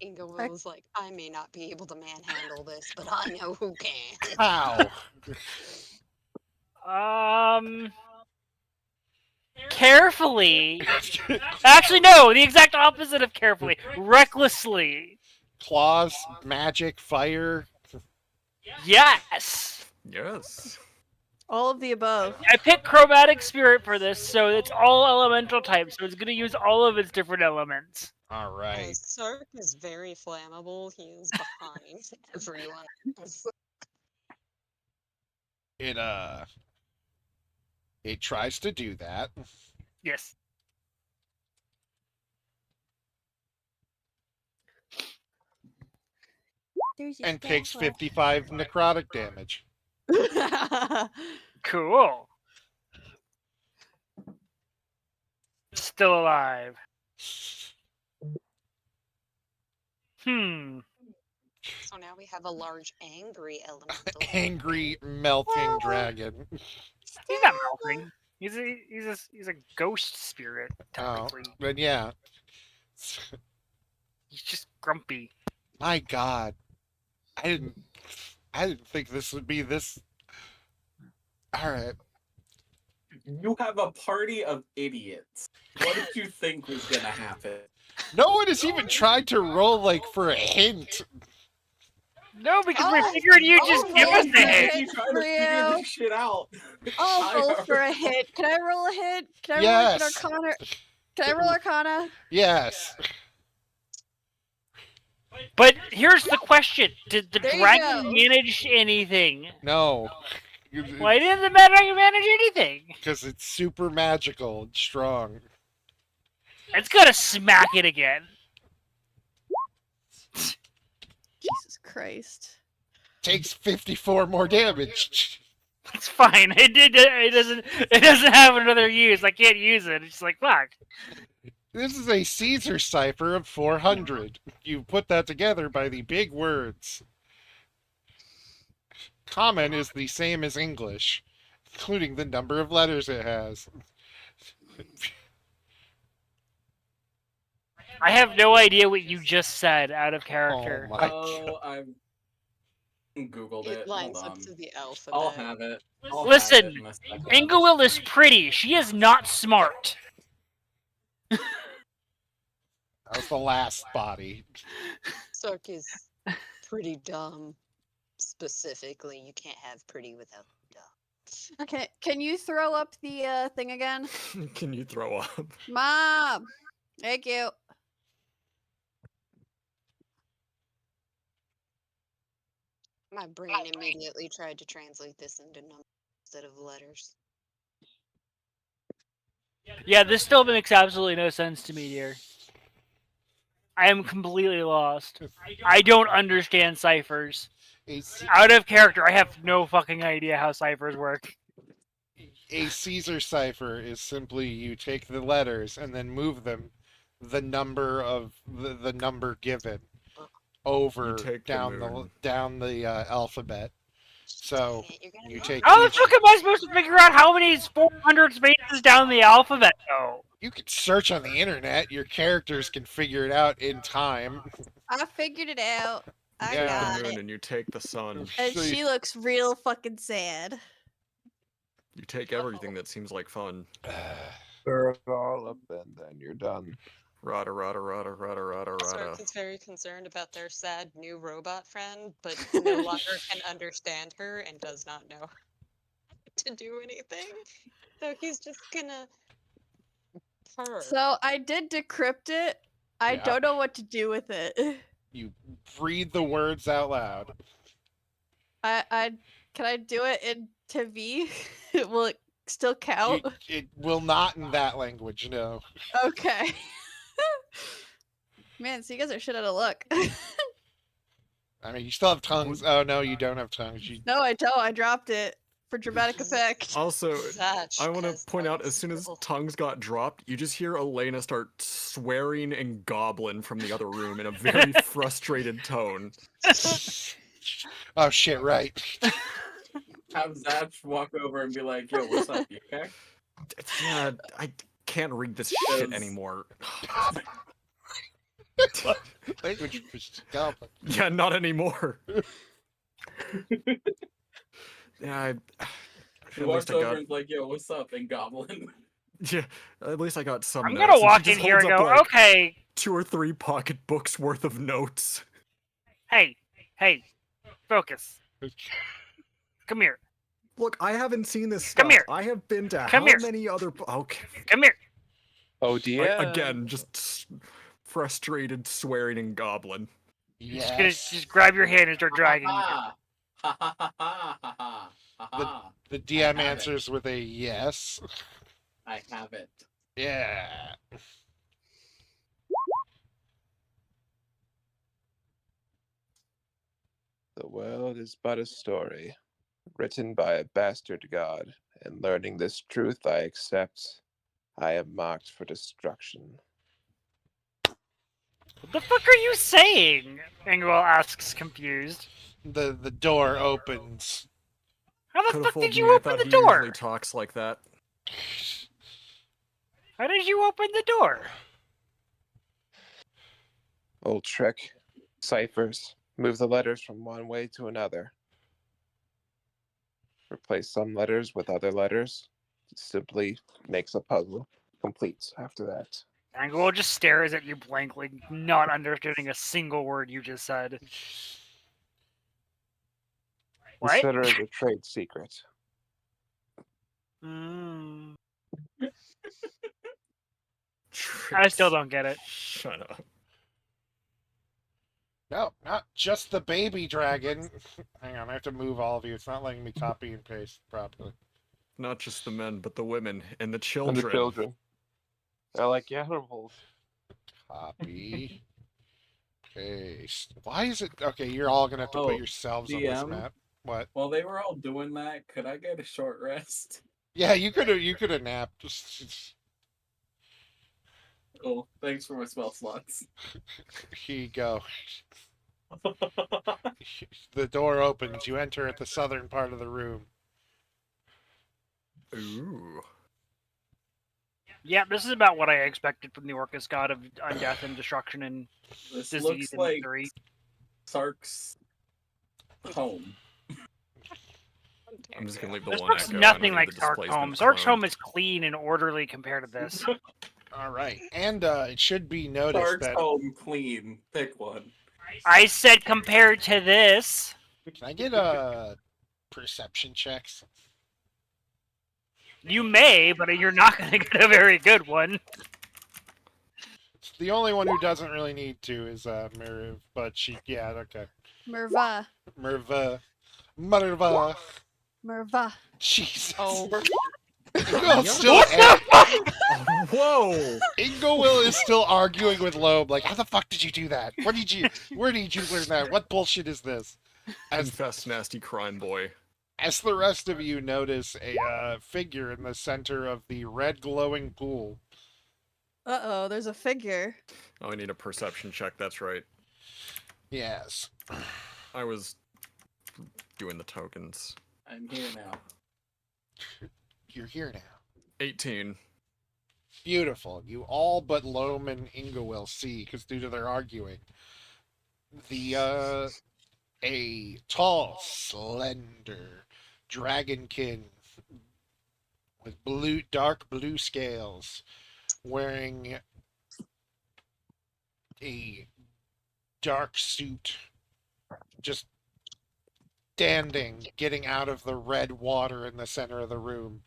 Inga was like, I may not be able to manhandle this, but I know who can. How? Carefully. Actually, no. The exact opposite of carefully. Recklessly. Claws, magic, fire. Yes. Yes. All of the above. I picked chromatic spirit for this, so it's all elemental types. So it's gonna use all of its different elements. All right. Sark is very flammable. He is behind everyone. It tries to do that. Yes. And takes 55 necrotic damage. Cool. Still alive. So now we have a large angry elemental. Angry melting dragon. He's not melting. He's a ghost spirit, Oh, technically. but yeah. He's just grumpy. My God. I didn't think this would be this. All right. You have a party of idiots. What did you think was gonna happen? No one has even tried to roll like for a hint. No, because Oh, we figured you just oh, give us yeah. a hint. You trying to figure this shit out. I'll roll I for a already- hit. Can I roll a hit? Can I Yes. roll like an arcana? Can I roll arcana? Yes. But here's the question: did the There you dragon go. manage anything? No. Why didn't the dragon manage anything? Because it's super magical and strong. It's gonna smack it again. Jesus Christ. Takes 54 more damage. It's fine. It doesn't have another use. I can't use it. It's like fuck. This is a Caesar cipher of 400. You put that together by the big words. Common is the same as English, including the number of letters it has. I have no idea what you just said out of character. Oh my Oh, I've Googled it. It lines Hold up on. to the alphabet. I'll have it. I'll Listen, have it in a second. Ingawil is pretty. She is not smart. That was the last body. Sark is pretty dumb. Specifically, you can't have pretty without dumb. Can you throw up the thing again? Can you throw up? Mom! Thank you. My brain immediately tried to translate this into numbers instead of letters. Yeah, this still makes absolutely no sense to me, dear. I am completely lost. I don't understand ciphers. Out of character, I have no fucking idea how ciphers work. A Caesar cipher is simply you take the letters and then move them the number of the number given over You take the moon. down the alphabet. So Dang it, you're gonna you make take How the each, fuck am I supposed to figure out how many 400 spaces down the alphabet go? you can search on the internet. Your characters can figure it out in time. I figured it out. I Yeah. got The moon it. and you take the sun. And So she looks real fucking sad. You take everything that seems like fun. Stir it all up and then you're done. Rada rada rada rada rada Sark rada. is very concerned about their sad new robot friend, but no longer can understand her and does not know to do anything. So he's just gonna purr. So I did decrypt it. I Yeah. don't know what to do with it. You read the words out loud. I can I do it into V? Will it still count? It will not in that language, no. Okay. Man, so you guys are shit out of luck. I mean, you still have tongues. Oh, no, you don't have tongues. You, No, I don't. I dropped it for dramatic effect. Also, Zatch I want to has point out, no as soon as skill. tongues got dropped, you just hear Elena start swearing in Goblin from the other room in a very frustrated tone. Oh shit! Right. Have Zach walk over and be like, "Yo, what's up? You okay?" Yeah, I can't read this shit Yes. anymore. Language goblin. Yeah, not anymore. Yeah, He at walks least I over got. and is like, "Yo, what's up?" In Goblin. Yeah, at least I got some I'm notes. gonna and walk she in just here holds and up, go, like, okay, 2 or 3 pocketbooks worth of notes. hey, focus. Come here. Look, I haven't seen this Come stuff. here. I have been to Come how here. many other... Okay. Come here. Oh dear. Again, just frustrated swearing in Goblin. Just gonna Yes. just grab your hand and start dragging you. Ha ha ha ha ha ha ha ha. The I DM have it. answers with a yes. I have it. Yeah. The world is but a story, written by a bastard god, and learning this truth I accept, I am marked for destruction. What the fuck are you saying? Ingwell asks, confused. The door opens. How the Could have fuck fooled did me. you I open thought the he door? usually talks like that. How did you open the door? Old trick. Ciphers. Move the letters from one way to another. Replace some letters with other letters. It simply makes a puzzle complete after that. Ingwell just stares at you blankly, not understanding a single word you just said. What? Consider it a trade secret. Mm. I Tricks. still don't get it. Shut up. No, not just the baby dragon. Hang on, I have to move all of you. It's not letting me copy and paste properly. Not just the men, but the women and the And children. the children. They're like animals. Copy. Paste. Why is it... Okay, you're all going to have to put Oh, yourselves on this DM? map. What? While they were all doing that, could I get a short rest? Yeah, you could have napped. Cool. Thanks for my spell slots. Here you go. The door opens. You enter at the southern part of the room. Ooh. Yeah, this is about what I expected from the Orcus god of undeath and destruction and This disease looks and like misery. Sark's home. I'm just gonna leave the This one looks echo. nothing and like the Sark's displacement home. Sark's cloned. home is clean and orderly compared to this. All right. And it should be noticed Sark's that... home clean. Pick one. I said compared to this. Can I get perception checks? You may, but you're not going to get a very good one. The only one who doesn't really need to is Miriv, but she... Yeah, okay. Merva. Merva. Jesus. Oh, Ingwill's still What the fuck? Whoa! Ingwill is still arguing with Loeb, like, how the fuck did you do that? Where did you learn that? What bullshit is this? Confess, nasty crime boy. As the rest of you notice a figure in the center of the red glowing pool. Uh-oh, there's a figure. Oh, I need a perception check. That's right. Yes. I was doing the tokens. I'm here now. You're here now. 18. Beautiful. You all but Loam and Ingwill see, because due to their arguing, a tall, slender dragonkin with dark blue scales, wearing a dark suit, just standing, getting out of the red water in the center of the room.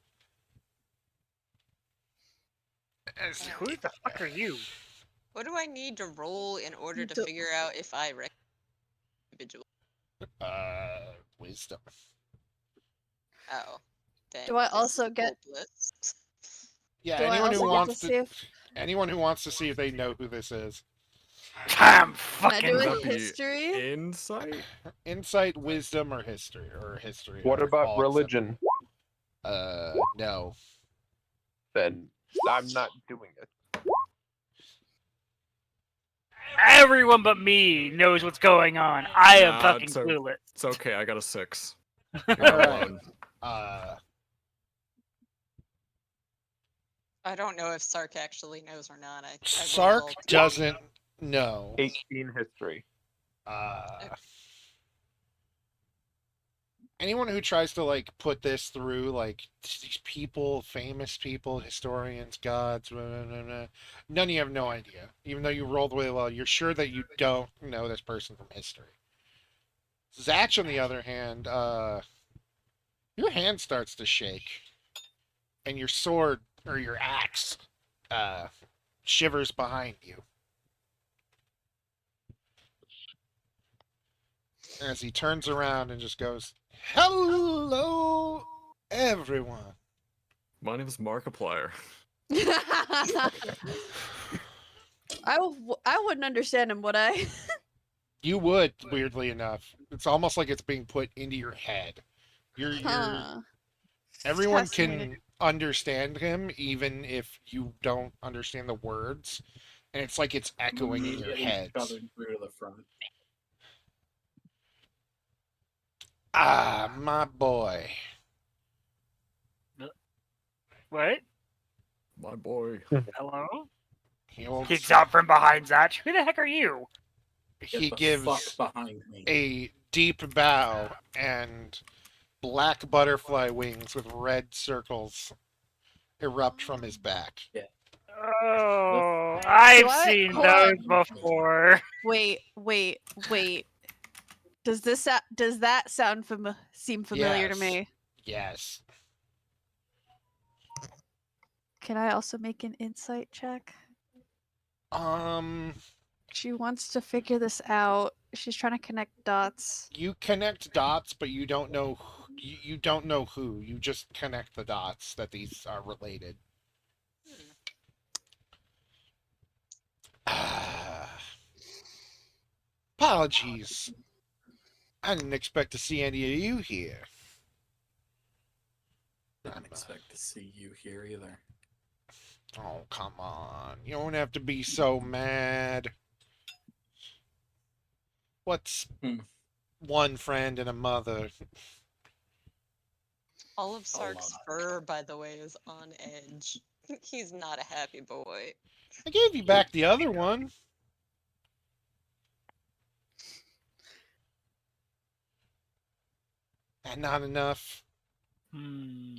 Who the fuck are you? what do I need to roll in order to Do- figure out if I recognize individual? Wisdom. Oh. Then Do I this also is get- hopeless. Yeah, Do I anyone who also get wants to see if anyone who wants to see if they know who this is. I'm can I fucking. do Would a that be history? Insight? Insight, wisdom, or history, What or about all except- religion? No. Then I'm not doing it. Everyone but me knows what's going on. I am Nah, fucking clueless. It's okay. I got a 6. All Leave it right. alone. I don't know if Sark actually knows or not. I rolled Sark all doesn't know. 18 history. Anyone who tries to like put this through like these people, famous people, historians, gods, blah, blah, blah, blah, none of you have no idea. Even though you rolled really well, you're sure that you don't know this person from history. Zatch, on the other hand, your hand starts to shake, and your sword or your axe shivers behind you. As he turns around and just goes, "Hello, everyone." My name is Markiplier. I wouldn't understand him, would I? You would, weirdly enough. It's almost like it's being put into your head. You're Huh. everyone Fascinating. can understand him, even if you don't understand the words, and it's like it's echoing in your Immediately head. shoving through to the front. Ah, my boy. What? My boy. Hello? He'll, Kicks out from behind Zatch. Who the heck are you? he Get the gives fuck behind me. a deep bow, and black butterfly wings with red circles erupt from his back. Oh, I've What? seen Hold those on. before. Wait. Does that sound seem familiar to Yes. me? Yes. Can I also make an insight check? She wants to figure this out. She's trying to connect dots. You connect dots, but you don't know you don't know who. You just connect the dots that these are related. Apologies. I didn't expect to see any of you here. Didn't expect to see you here either. Oh, come on. You don't have to be so mad. What's one friend and a mother? All of Sark's lot. fur, by the way, is on edge. He's not a happy boy. I gave you back the other one. And not enough. Hmm.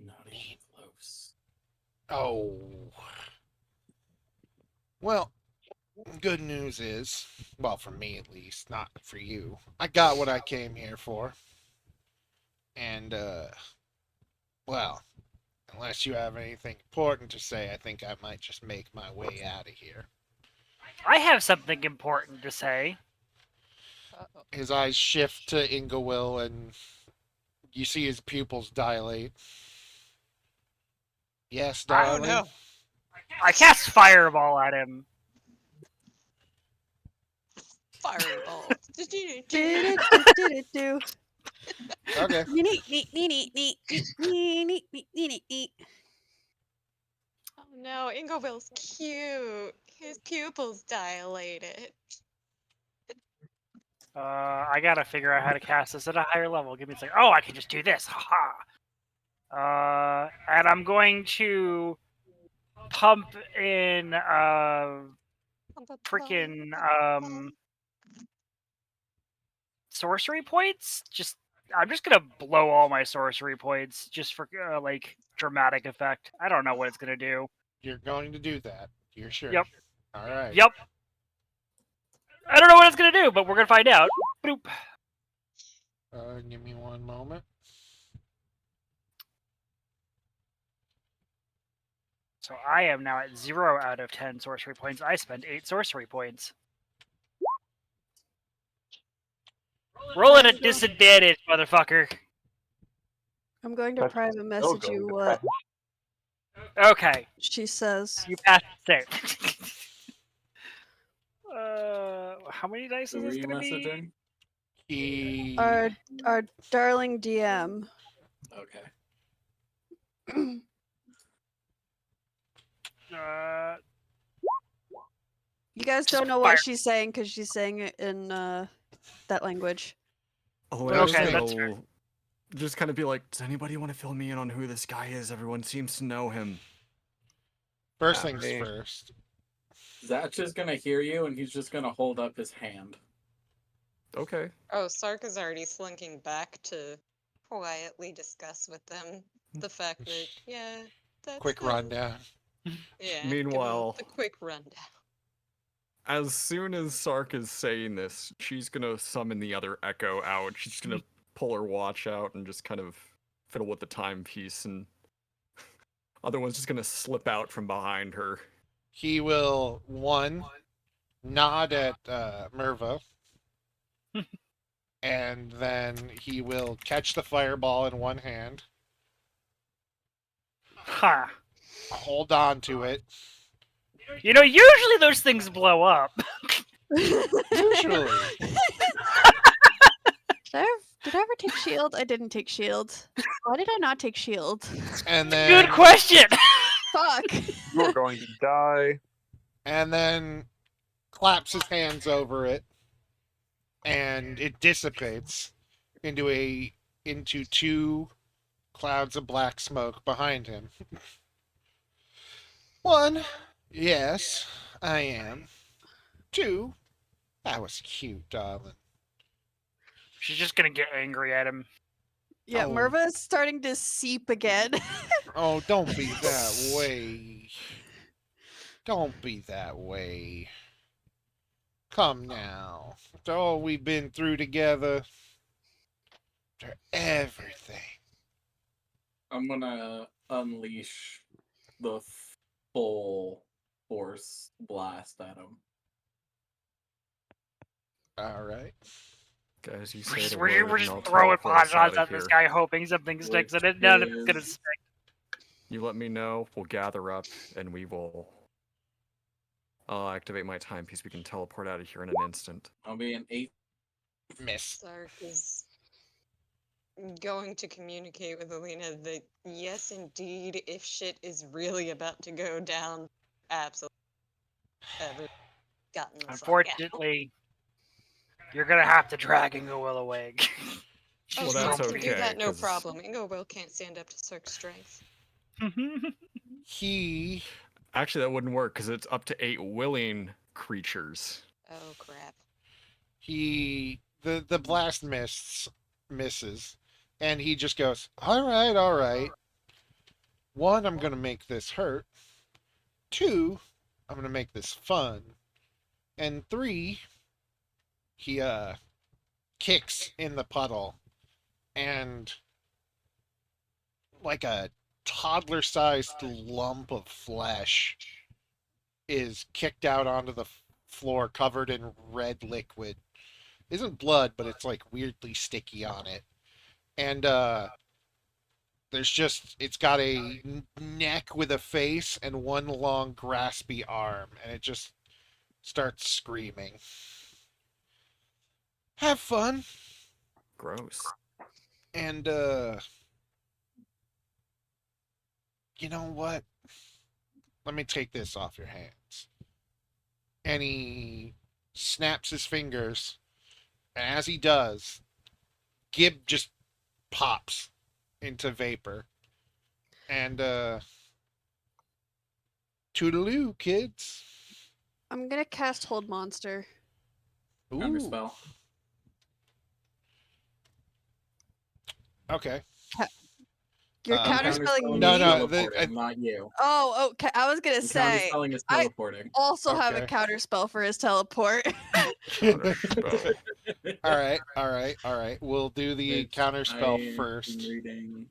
Not even close. Oh. Well, good news is, well, for me at least, not for you. I got what I came here for. And, well, unless you have anything important to say, I think I might just make my way out of here. I have something important to say. Uh-oh. His eyes shift to Ingewill, and you see his pupils dilate. Yes, Oh darling? no! I cast Fireball at him. Fireball. Do-do-do-do-do-do. Okay. Oh no, Inglevil's cute. His pupils dilated. I gotta figure out how to cast this at a higher level. Give me a second. Oh, I can just do this. Haha. And I'm going to pump in freaking sorcery points. I'm just gonna blow all my sorcery points just for like dramatic effect. I don't know what it's gonna do. You're going to do that. You're sure? Yep. All right. Yep. I don't know what it's gonna do, but we're gonna find out. Boop. Give me one moment. So I am now at 0 out of 10 sorcery points. I spent 8 sorcery points. Roll at a disadvantage, motherfucker. I'm going to That's private still message going you to what Okay, she says. you passed the save. How many dice Who is were this you gonna be? messaging? He... Our darling DM. Okay. You guys don't know Fire. what she's saying because she's saying it in that language. Elena's Okay, gonna that's fair. just kind of be like, does anybody want to fill me in on who this guy is? Everyone seems to know him. First Not things me. first. Zatch is gonna hear you, and he's just gonna hold up his hand. Okay. Oh, Sark is already slinking back to quietly discuss with them the fact that, yeah, that's Quick them. rundown. Yeah, give 'em Meanwhile, the quick rundown. as soon as Sark is saying this, she's gonna summon the other Echo out. She's gonna pull her watch out and just kind of fiddle with the timepiece, and other one's just gonna slip out from behind her. He will nod at Merva, and then he will catch the fireball in one hand, Ha. hold on to it. You know, usually those things blow up. Usually, Did I ever take shield? I didn't take shield. Why did I not take shield? and Good then question. Fuck. You're going to die. and then claps his hands over it, and it dissipates into two clouds of black smoke behind him. One, yes, I am. Two, that was cute, darling. She's just gonna get angry at him. Yeah, Oh. Merva is starting to seep again. Oh, don't be that way. Don't be that way. Come now. After all we've been through together. After everything. I'm gonna unleash the full force blast at him. Alright. Guys, you We're say just, the we're, word we're and just I'll throwing teleport us pot shots out at of this here. guy, hoping something sticks, and none of it's gonna Is- stick. You let me know, we'll gather up, and we will... I'll activate my timepiece. We can teleport out of here in an instant. I'll be an 8. Miss. Sark is going to communicate with Alina that, yes, indeed, if shit is really about to go down, absolutely ever gotten the fuck out. Unfortunately, you're gonna have to drag and go away. Oh, Well, Sark that's can do okay, that, no 'cause- problem. Ingowell can't stand up to Sark's strength. He Actually, that wouldn't work, because it's up to 8 willing creatures. Oh, crap. the blast misses. And he just goes, alright, alright. One, I'm gonna make this hurt. Two, I'm gonna make this fun. And three, he kicks in the puddle, and like a toddler-sized lump of flesh is kicked out onto the floor, covered in red liquid. Isn't blood, but it's like weirdly sticky on it. And it's got a neck with a face and one long graspy arm, and it just starts screaming. Have fun. Gross. And you know what? Let me take this off your hands. And he snaps his fingers, and as he does, Gib just pops into vapor. And toodaloo, kids. I'm gonna cast Hold Monster. Counter Ooh. spell. Okay. You're I'm counterspelling no, me? no, teleporting, not you. Oh, okay. I was gonna I'm say counterspelling is I teleporting. also have a Okay. counter spell for his teleport. Counterspell. All right, all right, all right. We'll do the Which counter spell I am first. reading.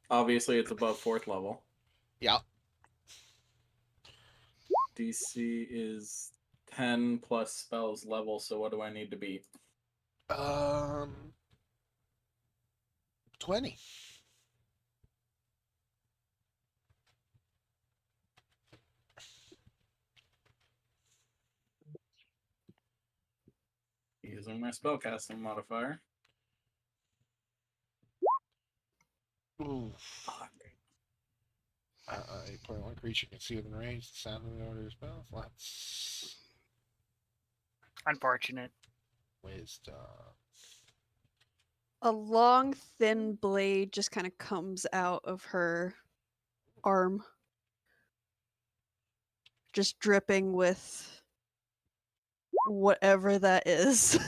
Obviously, it's above 4th level. Yeah. DC is 10 plus spells level, so what do I need to beat? 20. Using my spellcasting modifier. Ooh. Fuck. 8.1 creature can see within range the sound of the order of spells. Let's Unfortunate. wisdom. A long, thin blade just kind of comes out of her arm, just dripping with whatever that is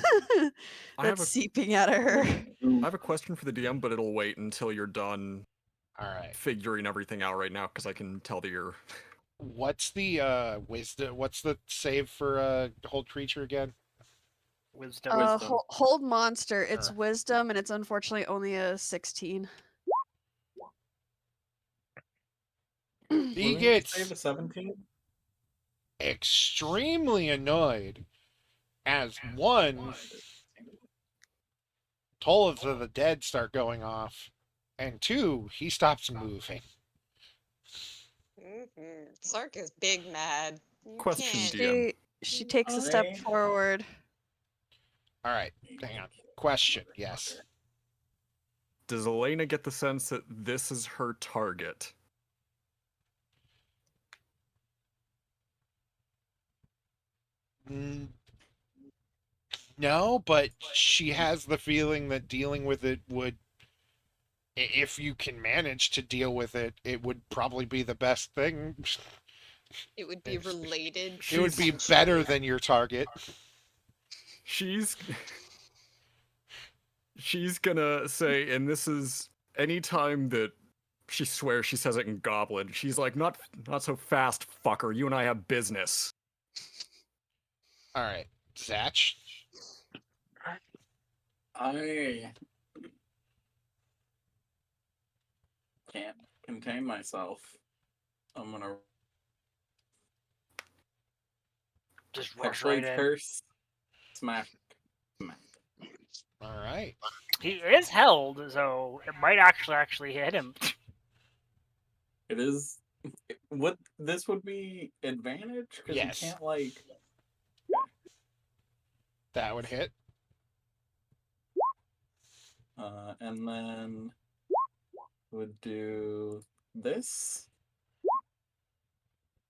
I have that's a seeping out of her. I have a question for the DM, but it'll wait until you're done All right. figuring everything out right now, because I can tell that you're. What's the wisdom? What's the save for hold creature again? Wisdom. Wisdom. Hold monster. It's Sure. wisdom, and it's unfortunately only a 16. He Wasn't your gets save a 17? extremely annoyed as one Tollivs of the Dead start going off, and two, he stops moving. Sark is big mad. You Question, can't. DM. She takes a step I- forward. All right, hang on. Question, yes. Does Elena get the sense that this is her target? No, but she has the feeling that dealing with it would, if you can manage to deal with it, it would probably be the best thing. It would be related. It would be potentially. better than your target. She's gonna say, and this is anytime that she swears she says it in Goblin, she's like, not so fast, fucker. You and I have business. All right, Zatch. I can't contain myself. I'm gonna Just rush right Hexblade in. Curse. Smash. Smash. All right. He is held, so it might actually hit him. It is. What this would be advantage because Yes. you can't like. That would hit. And then would do this,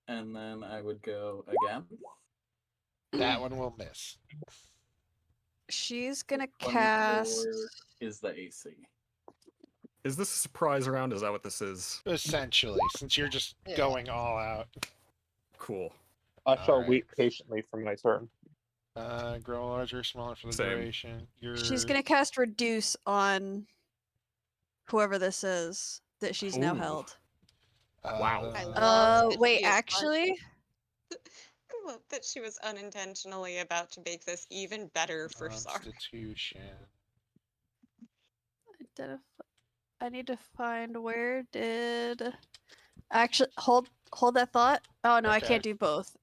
and then I would go again. That one will miss. She's gonna 24 cast. is the AC. Is this a surprise round? Is that what this is? Essentially, since you're just Yeah. going all out. Cool. I shall Alright. wait patiently for my turn. Grow larger, smaller for the Same. duration. She's gonna cast reduce on whoever this is that she's now Ooh. held. Wow. I love that Wait, she is actually, I love that she was unintentionally about to make this even better for Sark. Constitution. I need to find where did. Actually, hold that thought. Oh no, I Okay. can't do both.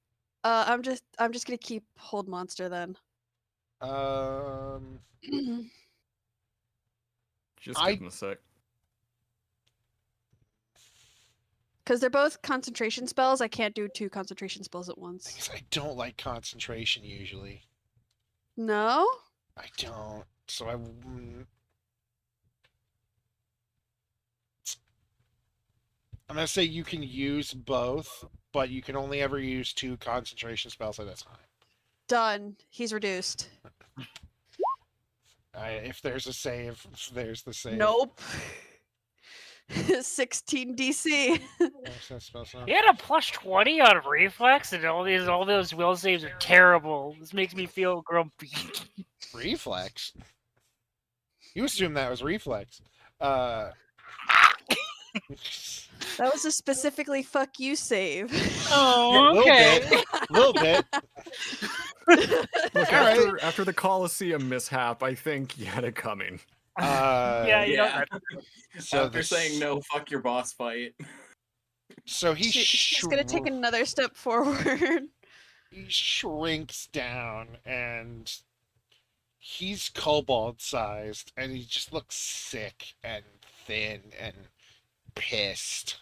I'm just gonna keep hold monster then. Just I- give him a sec. Because they're both concentration spells, I can't do 2 concentration spells at once. Because I don't like concentration usually. No? I don't. So I'm gonna say you can use both, but you can only ever use 2 concentration spells at a time. Done. He's reduced. If there's a save, there's the save. Nope. 16 DC. He had a plus 20 on reflex, and all those will saves are terrible. This makes me feel grumpy. Reflex? You assume that was reflex. That was a specifically fuck you save. Oh, okay. Little bit. Look, All after the Colosseum mishap, I think you had it coming. Yeah, you know Yeah. that. So After saying no, fuck your boss fight. So She's gonna take another step forward. He shrinks down, and he's kobold-sized, and he just looks sick and thin and pissed.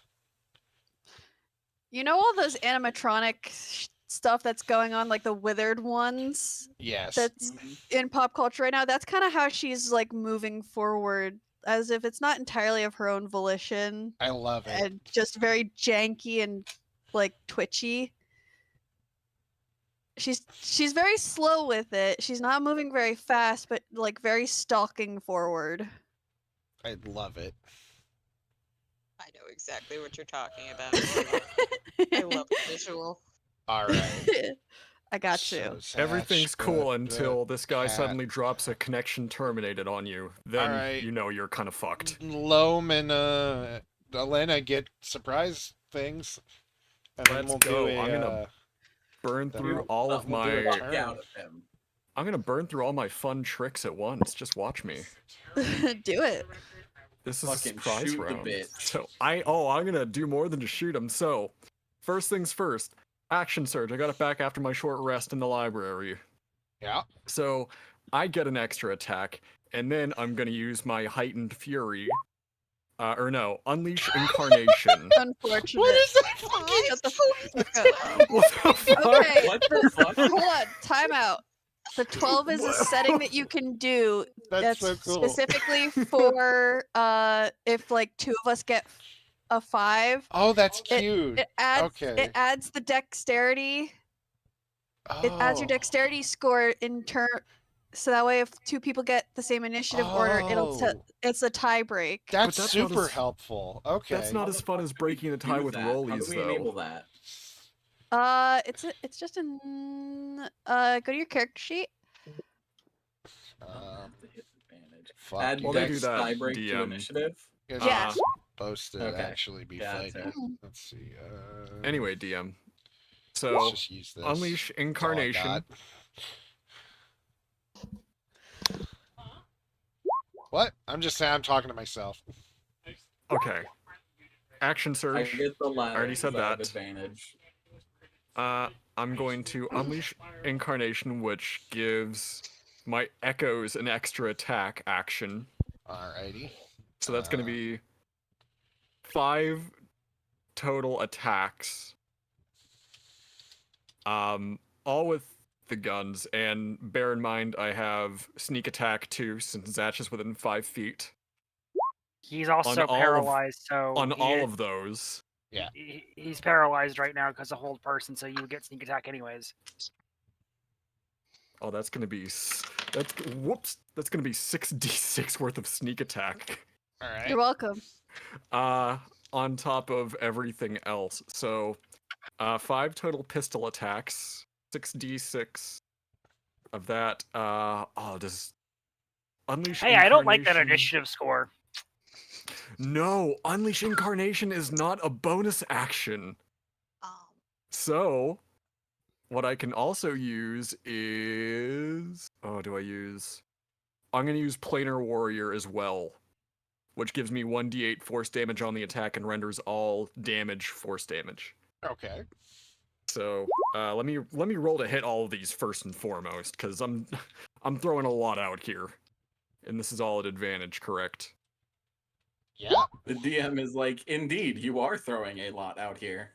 You know all those animatronic stuff that's going on, like the withered ones Yes. that's in pop culture right now, that's kind of how she's like moving forward, as if it's not entirely of her own volition I love it. and just very janky and like twitchy. She's very slow with it. She's not moving very fast, but like very stalking forward. I love it. I know exactly what you're talking about. I love the visual. All right. I got you. So Everything's Zatch, cool the until this guy cat. suddenly drops a connection terminated on you. Then Alright. you know you're kind of fucked. Loam and Elena get surprise things, and then Let's we'll go. do a. I'm gonna burn then through we'll- all of We'll do a my. kick out of him. I'm gonna burn through all my fun tricks at once. Just watch me. Do it. This is a Fucking surprise shoot the round. bitch. So I'm gonna do more than just shoot him. So, first things first. Action surge. I got it back after my short rest in the library. Yeah. So, I get an extra attack, and then I'm gonna use my heightened fury. Unleash incarnation. Unfortunate. What is that fucking? Shut the fuck up. What the fuck? Okay, What the fuck? hold on. Time out. The 12 is a setting that you can do That's that's so cool. specifically for if like two of us get a 5. Oh, that's cute. It adds Okay. it adds the dexterity. It adds your Oh. dexterity score in turn, so that way if two people get the same initiative order, Oh. it's a tie break. That's that's not super as- helpful. Okay. That's not as fun as breaking a tie Do with that. How rollies, do we enable though. that? It's just in go to your character sheet. Disadvantage. Fuck. Add Well, they dex do that, tiebreak to DM. initiative. You're Yeah. supposed to Okay. actually be Gotcha. fighting. Let's see. Anyway, DM. let's So, just use this. unleash That's all I incarnation. got. What? I'm just saying. I'm talking to myself. Okay. Action I surge. get the latter. already said 'cause I have that. Advantage. I'm going to unleash incarnation, which gives my echoes an extra attack action. Alrighty. So that's going to be 5 total attacks. All with the guns, and bear in mind I have sneak attack too, since Zatch is within 5 feet. He's also all of- paralyzed, so On he- all of those. he's paralyzed right now because of hold person, so you would get sneak attack anyways. Oh, that's gonna be that's gonna be 6d6 worth of sneak attack. All right. You're welcome. On top of everything else. So 5 total pistol attacks, 6d6 of that. Does unleash Hey, I don't like that Incarnation- initiative score. No, unleash incarnation is not a bonus action. So, what I can also use is... I'm going to use Planar Warrior as well, which gives me 1d8 force damage on the attack and renders all damage force damage. Okay. So, let me roll to hit all of these first and foremost, because I'm throwing a lot out here. And this is all at advantage, correct? Yeah. The DM is like, indeed, you are throwing a lot out here.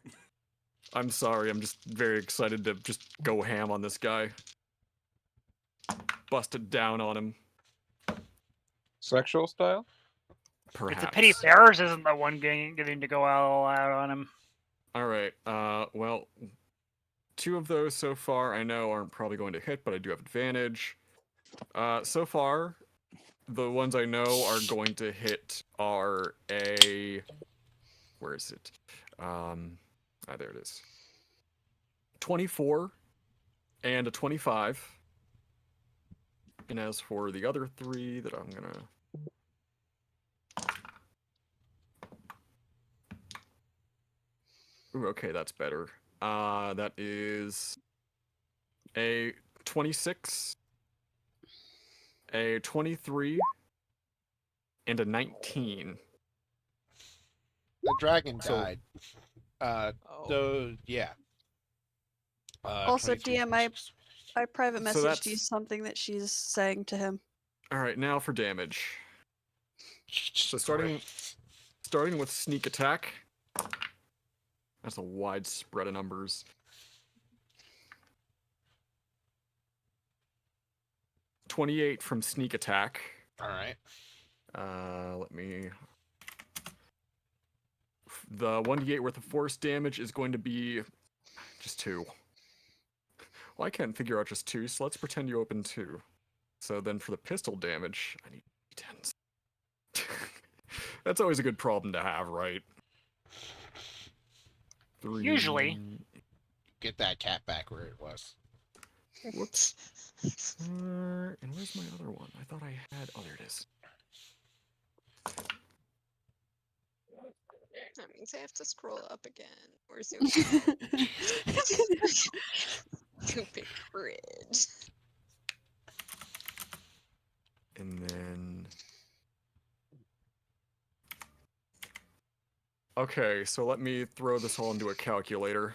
I'm sorry, I'm just very excited to just go ham on this guy. Bust it down on him. Sexual style? Perhaps. It's a pity Ferris isn't the one getting to go all out on him. Alright, well, 2 of those so far I know aren't probably going to hit, but I do have advantage. So far, the ones I know are going to hit are a... Where is it? There it is. 24 and a 25. And as for the other 3 that I'm gonna... Ooh, okay, that's better. That is a 26, a 23, and a 19. The dragon So- died. Yeah. Also, 23, DM, 26. I private So messaged you that's- something that she's saying to him. Alright, now for damage. So Christ. starting with sneak attack. That's a wide spread of numbers. 28 from sneak attack. All right. Let me. The 1d8 worth of force damage is going to be just 2. Well, I can't figure out just 2, so let's pretend you open 2. So then for the pistol damage, I need d10s. That's always a good problem to have, right? 3. Usually. Get that cat back where it was. Whoops. And where's my other one? I thought I had. Oh, there it is. That means I have to scroll up again or zoom out. Stupid grid. And then. Okay, so let me throw this all into a calculator.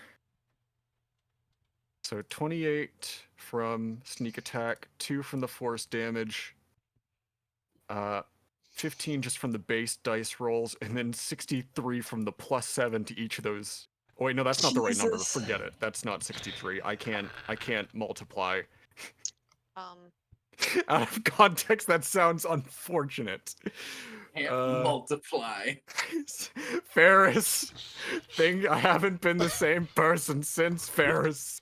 So 28 from sneak attack, 2 from the force damage, 15 just from the base dice rolls, and then 63 from the +7 to each of those. Oh wait, no, that's not the right number. Jesus. Forget it. That's not 63. I can't multiply. Out of context, that sounds unfortunate. Can't multiply. Ferris. I haven't been the same person since Ferris.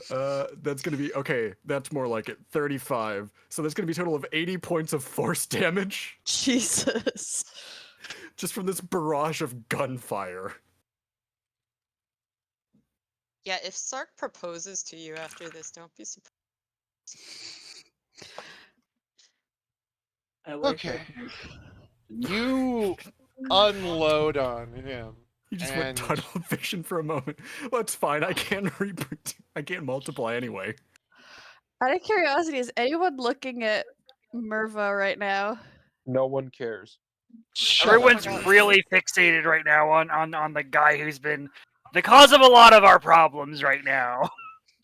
That's gonna be okay. That's more like it. 35. So there's gonna be a total of 80 points of force damage Jesus. just from this barrage of gunfire. Yeah, if Sark proposes to you after this, don't be surprised. I like Okay. it. You unload on him. He just went And- tunnel vision for a moment. Well, it's fine. I can't I can't multiply anyway. Out of curiosity, is anyone looking at Merva right now? No one cares. Shut up. Everyone's really fixated right now on the guy who's been the cause of a lot of our problems right now.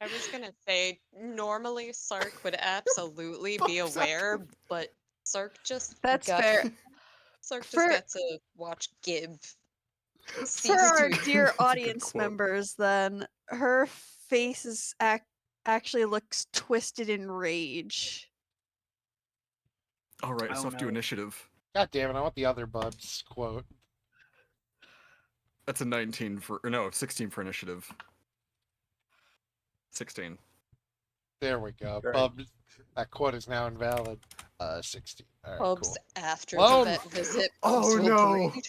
I was gonna say, normally Sark would absolutely be aware, but Sark just That's got fair. Sark just For- got to watch Gib. For our Season dear That's a good audience quote. members, then, her face is actually looks twisted in rage. All right, it's Oh, off to no. initiative. God damn it! I want the other Bubs quote. That's a 19 for, or no, 16 for initiative. 16. There we go. Right. Bubs. That quote is now invalid. 16. All right, Pubs cool. after Well, the vet visit. oh, Pubs will no. breed.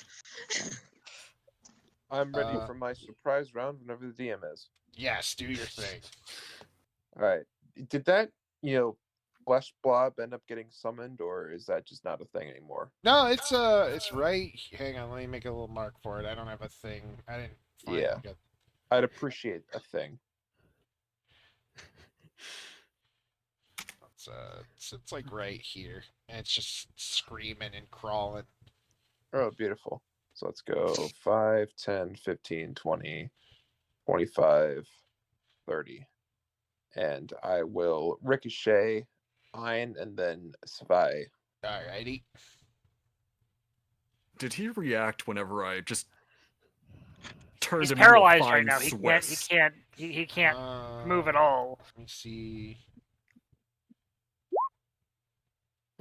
I'm ready Uh, for my surprise round whenever the DM is. Yes, do your thing. All right. Did that, flesh blob end up getting summoned, or is that just not a thing anymore? No, it's right. Hang on, let me make a little mark for it. I don't have a thing. I didn't find Yeah. it. I'd appreciate a thing. It's like right here, and it's just screaming and crawling. Oh, beautiful. So let's go 5, 10, 15, 20, 25, 30. And I will ricochet, Ein, and then Svai. Alrighty. Did he react whenever I just turned He's him into a paralyzed right fine now. Swiss? He can't move at all. Let me see.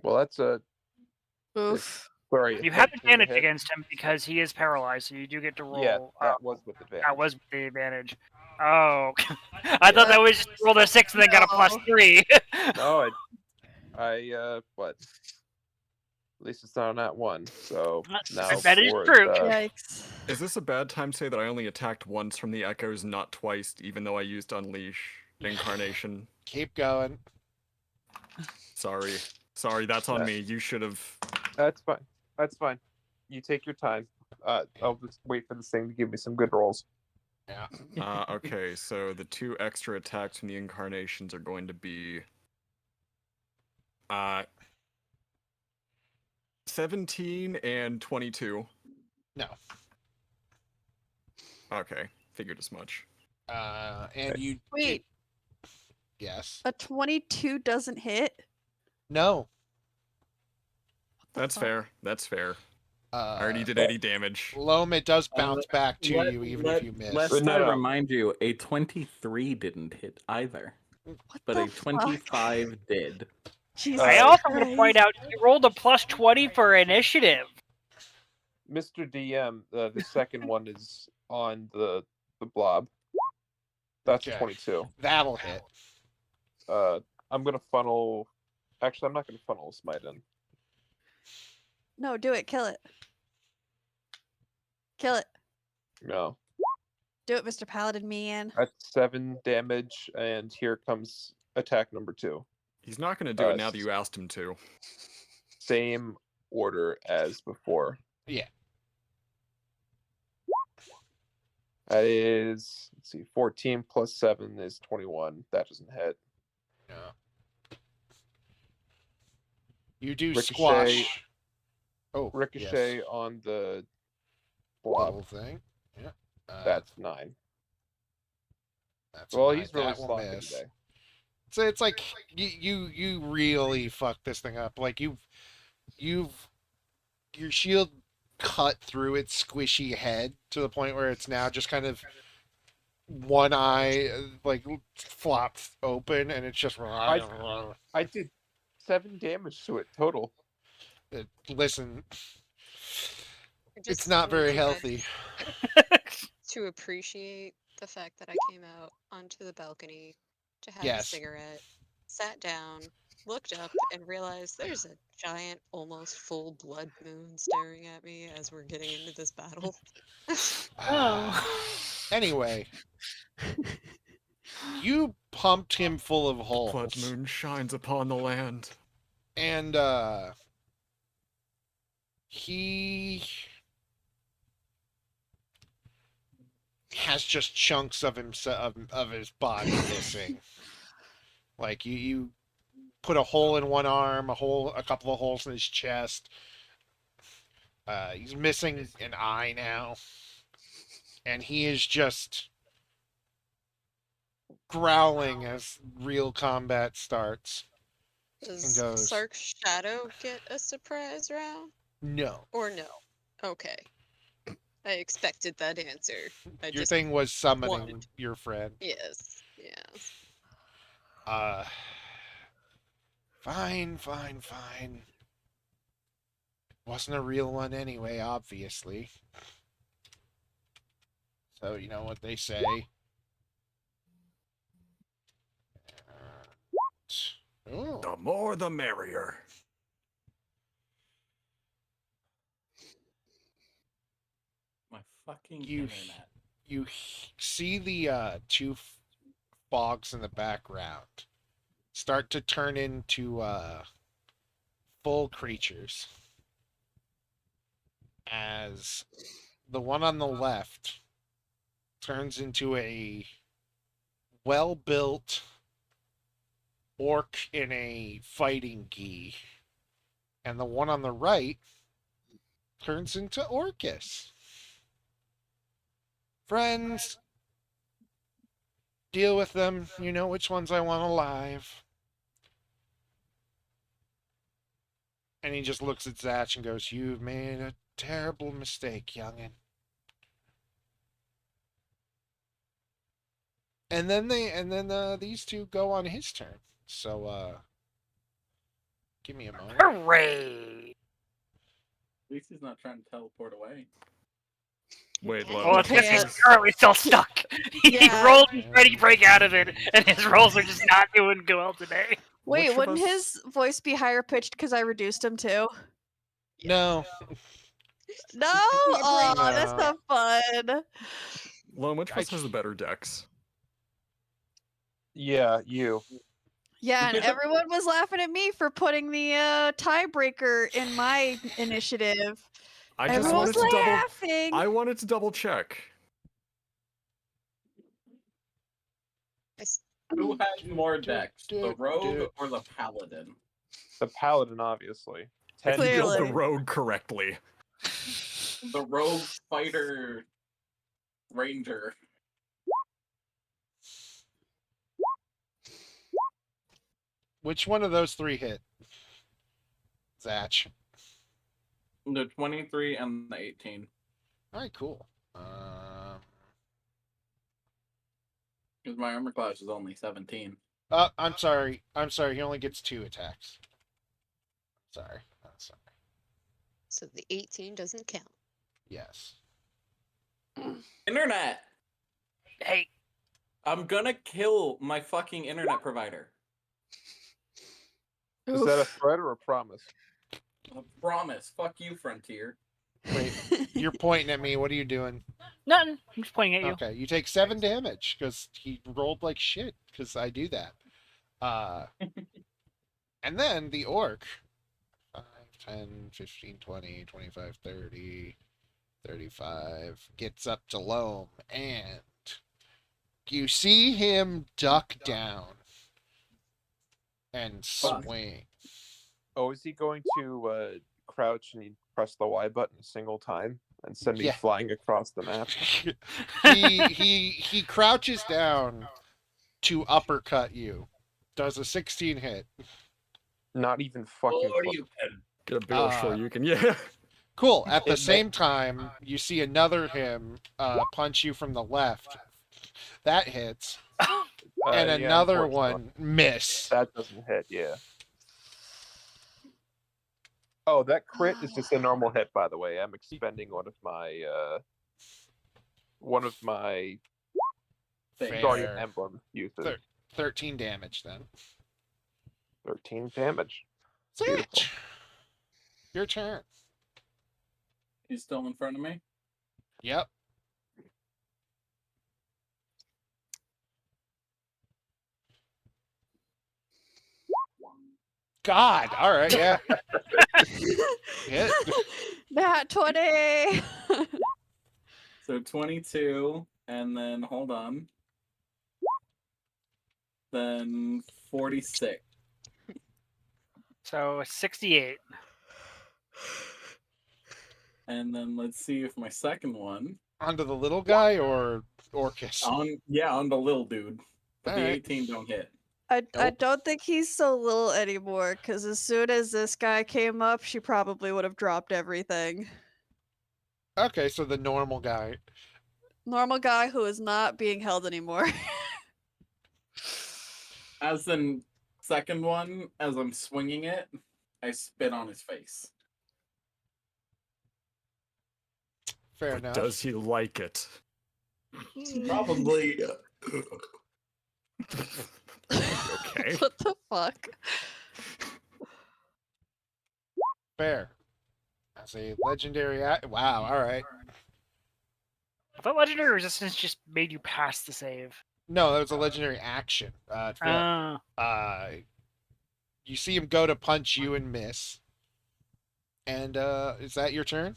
Well, that's a. Oof. Sorry. You have 13 to advantage hit. against him because he is paralyzed, so you do get to roll. Yeah, that was with advantage. That was with the advantage. Oh, I thought that was just rolled a 6 and then got a +3. No, what? At least it's not on that one. So now That is for true. the- Yikes. Is this a bad time to say that I only attacked once from the echoes, not twice, even though I used Unleash Incarnation? Keep going. Sorry. Sorry, that's on me. You should have. That's fine. That's fine. You take your time. I'll just wait for this thing to give me some good rolls. Yeah. Okay, so the 2 extra attacks from the Incarnations are going to be 17 and 22. No. Okay, figured as much. And you. Wait, Yes. a 22 doesn't hit? No. That's fuck? fair. That's fair. I already did Yeah. 80 damage. Loam, it does bounce back to Let- you even let- if you miss. Lest No, I no. remind you, a 23 didn't hit either. What but the a fuck? 25 did. Jesus I also want to Christ. point out you rolled a plus 20 for initiative. Mr. DM, the second one is on the blob. That's Okay. 22. That'll hit. I'm gonna funnel. Actually, I'm not gonna funnel a smite in. No, do it. Kill it. Kill it. No, Do it, Mr. Paladin Man. that's 7 damage, and here comes attack number 2. He's not going to do it now that you asked him to. Same order as before. Yeah. That is, let's see, 14 plus 7 is 21. That doesn't hit. No. You do Ricochet. squash. Oh, Ricochet yes. on the blob. Little thing. Yeah. That's 9. That's Well, a he's nine. really That will sloppy miss. today. So it's like you really fucked this thing up. Like you've your shield cut through its squishy head to the point where it's now just kind of one eye like flopped open, and it's just. I did 7 damage to it total. Listen, I it's just not need very you guys healthy. to appreciate the fact that I came out onto the balcony to have a Yes. cigarette, sat down, looked up, and realized there's a giant, almost full blood moon staring at me as we're getting into this battle. Oh. Anyway, you pumped him full of The holes. blood moon shines upon the land. And he has just chunks of himself of his body missing. Like you put a hole in one arm, a couple of holes in his chest. He's missing an eye now, and he is just growling as real combat starts. Does goes, Sark's shadow get a surprise round? No. Or no? Okay. I expected that answer. I Your just thing was summoning wanted- your friend. Yes. Yeah. Fine. Wasn't a real one anyway, obviously. So, you know what they say. Oh. The more the merrier. My fucking You- internet. You see the two fogs in the background start to turn into full creatures. As the one on the left turns into a well-built orc in a fighting gi, and the one on the right turns into Orcus. Friends, deal with them. You know which ones I want alive. And he just looks at Zatch and goes, "You've made a terrible mistake, youngin." And then these two go on his turn. So give me a moment. Hooray! At least he's not trying to teleport away. Wait, Yeah. Lo, Well, which it's was because he's his- currently still stuck. He Yeah. rolled and tried to break out of it, and his rolls are just not doing well today. Wait, Which of wouldn't us- his voice be higher pitched because I reduced him too? No. No? Oh, that's No. not fun. Lo, which of us has the better decks? Yeah, you. Yeah, and everyone was laughing at me for putting the tiebreaker in my initiative. I just Everyone wanted was to double. laughing. I wanted to double check. Who has more decks, the rogue or the paladin? The paladin, obviously. If you build the Clearly. rogue correctly. The rogue fighter ranger. Which one of those three hit? Zatch. The 23 and the 18. All right, cool. Because my armor class is only 17. I'm sorry. I'm sorry. He only gets 2 attacks. Sorry. I'm sorry. So the 18 doesn't count. Yes. Internet. Hey, I'm gonna kill my fucking internet provider. Is that a Oof. threat or a promise? I promise. Fuck you, Frontier. Wait, you're pointing at me. What are you doing? nothing. I'm just pointing at you. Okay, you take 7 damage because he rolled like shit. Because I do that. And then the orc. 5, 10, 15, 20, 25, 30, 35 gets up to Loam, and you see him duck down and swing. Oh, is he going to crouch and press the Y button a single time and send me Yeah. flying across the map? he crouches down to uppercut you. Does a 16 hit. Not even fucking Or close. you can. Get a big old show you can. Yeah. Cool. At the It same time, you see another him punch you from the left. That hits. And Yeah, another unfortunately. one miss. That doesn't hit, yeah. Oh, that crit is just a normal hit, by the way. I'm expending one of my Guardian Fair. Emblem uses. 13 damage then. 13 damage. That's Beautiful. it. Your turn. He's still in front of me. Yep. God. All right. Yeah. Hit. Nat 20. So 22, and then hold on. Then 46. So 68. And then let's see if my second one Onto the little guy or Orcus? on the little dude. But the Alright. 18 don't hit. I Nope. don't think he's so little anymore, because as soon as this guy came up, she probably would have dropped everything. Okay, so the normal guy. Normal guy who is not being held anymore. As in second one, as I'm swinging it, I spit on his face. Fair But enough. does he like it? Probably. Okay. What the fuck? Fair. As a legendary wow, alright. I thought legendary resistance just made you pass the save. No, that was a legendary action. It failed. Oh. You see him go to punch you and miss. And is that your turn?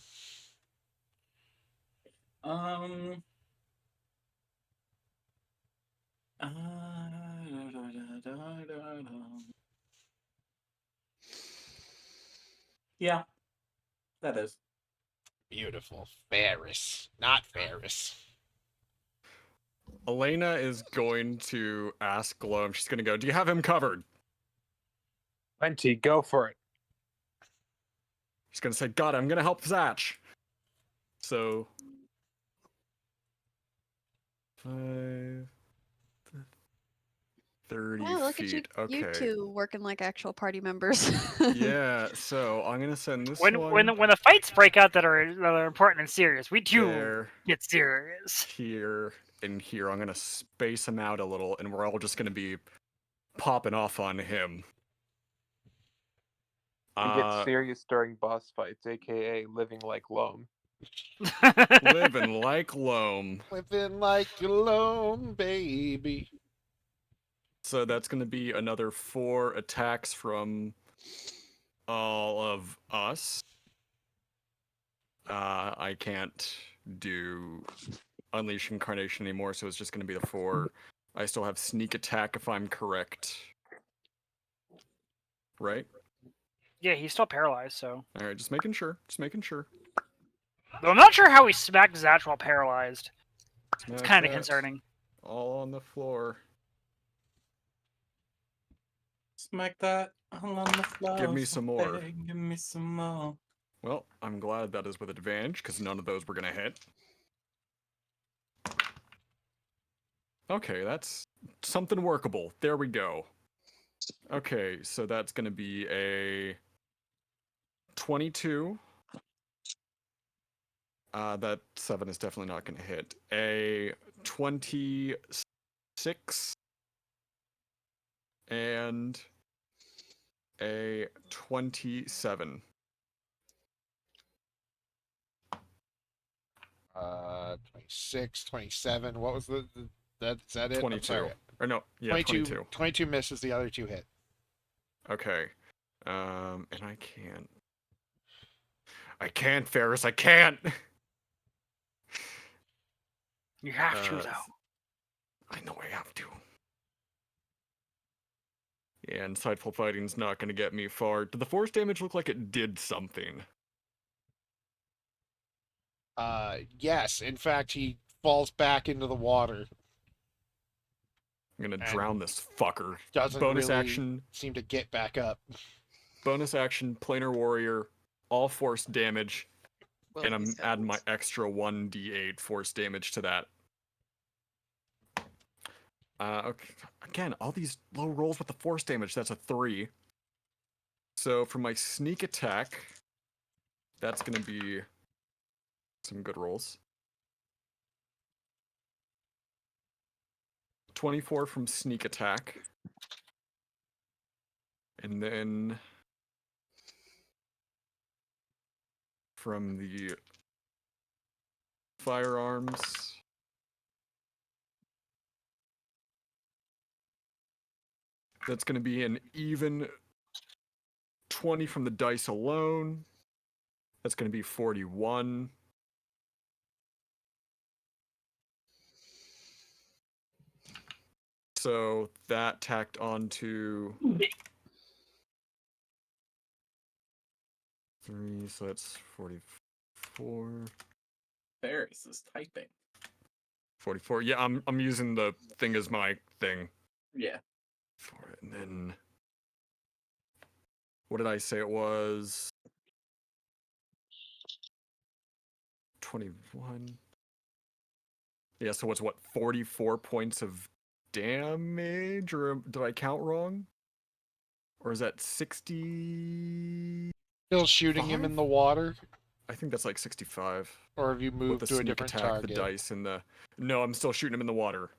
Um. Yeah, that is. Beautiful. Ferris. Not Ferris. Elena is going to ask Gloam. She's going to go, do you have him covered? Plenty, go for it. She's going to say, God, I'm going to help Zach. So, 5, 30 Yeah, look feet. at you Okay. two working like actual party members. Yeah, so I'm going to send this When one when the fights break out that are important and serious, we do there, get serious. here, and here. I'm going to space him out a little, and we're all just going to be popping off on him. We get serious during boss fights, aka living like Loam. Living like Loam. Living like alone, baby. So that's going to be another 4 attacks from all of us. I can't do Unleash Incarnation anymore, so it's just going to be the 4. I still have Sneak Attack if I'm correct. Right? Yeah, he's still paralyzed, so. Alright, just making sure. Just making sure. Though I'm not sure how he smacked Zach while paralyzed. Smack It's kind of that. concerning. All on the floor. Smack that all on the floor. Give me some more. Give me some more. Well, I'm glad that is with advantage, because none of those were going to hit. Okay, that's something workable. There we go. Okay, so that's going to be a 22. That 7 is definitely not going to hit. A 26 and a 27. 26, 27. What was is that it? I'm 22. sorry. Or no, yeah, 22. 22 misses, the other two hit. Okay. And I can't, Ferris, I can't! You have to, though. I know I have to. Yeah, insightful fighting's not gonna get me far. Did the force damage look like it did something? Yes. In fact, he falls back into the water. I'm gonna And drown this fucker. Doesn't Bonus really action, seem to get back up. planar warrior, all force damage, Well, and I'm he's adding my having extra 1d8 force damage to that. Okay. Again, all these low rolls with the force damage, that's a 3. So for my sneak attack, that's gonna be some good rolls. 24 from sneak attack. And then from the firearms, that's going to be an even 20 from the dice alone. That's going to be 41. So that tacked onto 3, so that's 44. Ferris is typing. 44. Yeah, I'm using the thing as my thing. Yeah. For it. And then what did I say it was? 21. Yeah, so what's 44 points of damage? Or did I count wrong? Or is that 60? Still shooting him in the water? I think that's like 65. Or have you With moved the to a sneak different attack, target? the dice, and the... No, I'm still shooting him in the water.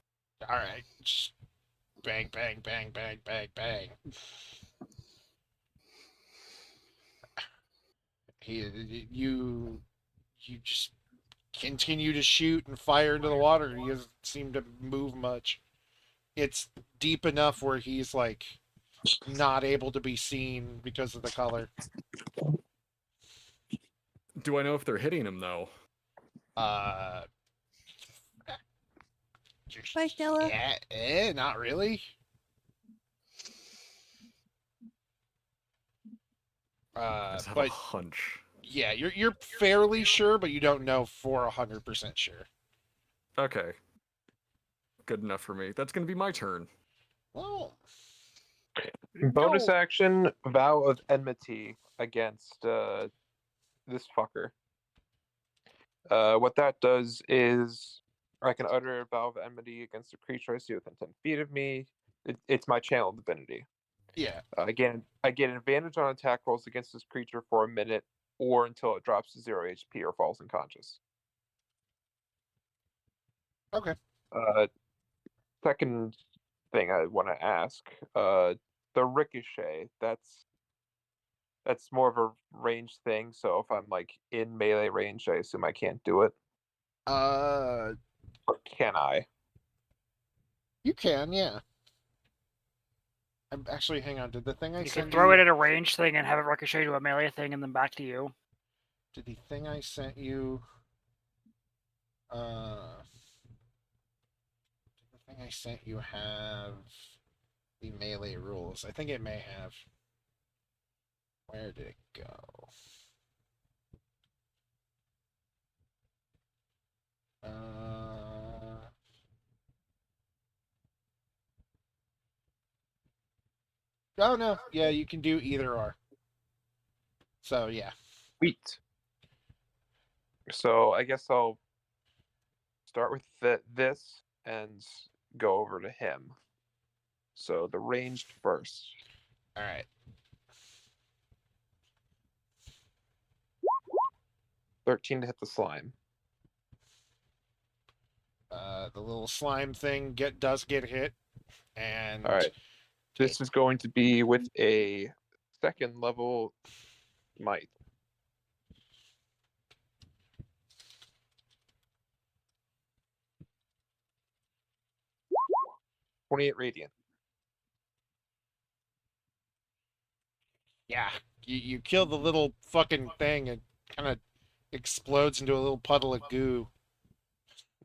Alright. Just bang, bang, bang, bang, bang, bang. You just continue to shoot and fire into the water. He doesn't seem to move much. It's deep enough where he's like not able to be seen because of the color. Do I know if they're hitting him, though? Uh, Bye, Stella. yeah, not really. I just have a But hunch. yeah, you're fairly sure, but you don't know for 100% sure. Okay. Good enough for me. That's going to be my turn. Well, Bonus Go. action, vow of enmity against this fucker. What that does is I can utter a vow of enmity against a creature I see within 10 feet of me. It's my channel divinity. yeah. Again, I get advantage on attack rolls against this creature for a minute or until it drops to 0 HP or falls unconscious. Okay. Second thing I want to ask, the ricochet, that's more of a range thing, so if I'm like in melee range, I assume I can't do it. Uh, Or can I? you can, yeah. Actually, hang on. Did the thing I You sent can throw you? it at a range thing and have it ricochet to a melee thing and then back to you. Did the thing I sent you? Did the thing I sent you have the melee rules? I think it may have. Where did it go? Oh no, yeah, you can do either or. So yeah. Sweet. So I guess I'll start with this, and go over to him. So the ranged first. All right. 13 to hit the slime. The little slime thing does get hit, and All right. This is going to be with a second level might. $28 radiant. yeah, you kill the little fucking thing and kind of explodes into a little puddle of goo.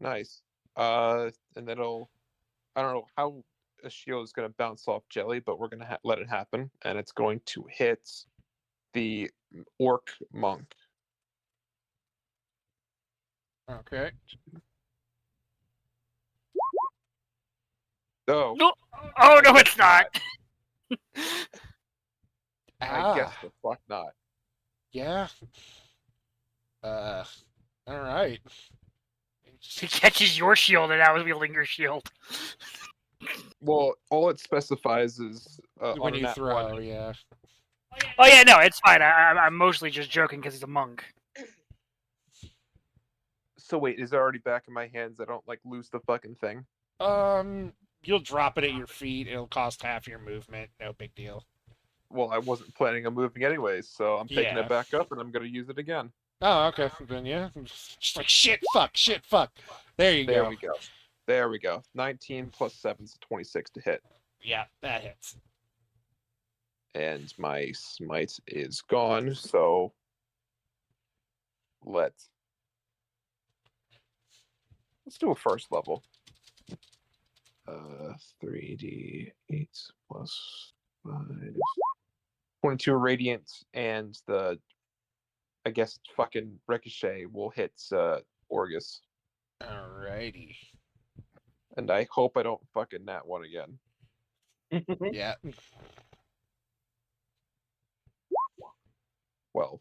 Nice. And that'll, I don't know how a shield is going to bounce off Jelly, but we're going to let it happen, and it's going to hit the orc monk. Okay. Oh, No. Oh no, guess it's not. I guess Ah, the fuck not. yeah. All right. He catches your shield, and I was wielding your shield. Well, all it specifies is When on a you nat throw, one. yeah. Oh yeah, no, it's fine. I'm mostly just joking because he's a monk. So wait, is it already back in my hands? I don't like lose the fucking thing. You'll drop it at your feet. It'll cost half your movement. No big deal. Well, I wasn't planning on moving anyways, so I'm picking Yeah. it back up and I'm gonna use it again. Oh, okay. Then yeah. Just like shit, fuck. There you There go. we go. There we go. 19 plus 7 is 26 to hit. Yeah, that hits. And my smite is gone, so let's do a first level. 3d8 plus 5. 22 radiant, and the, I guess, fucking ricochet will hit Orgus. Alrighty. And I hope I don't fucking nat one again. Yeah. 12.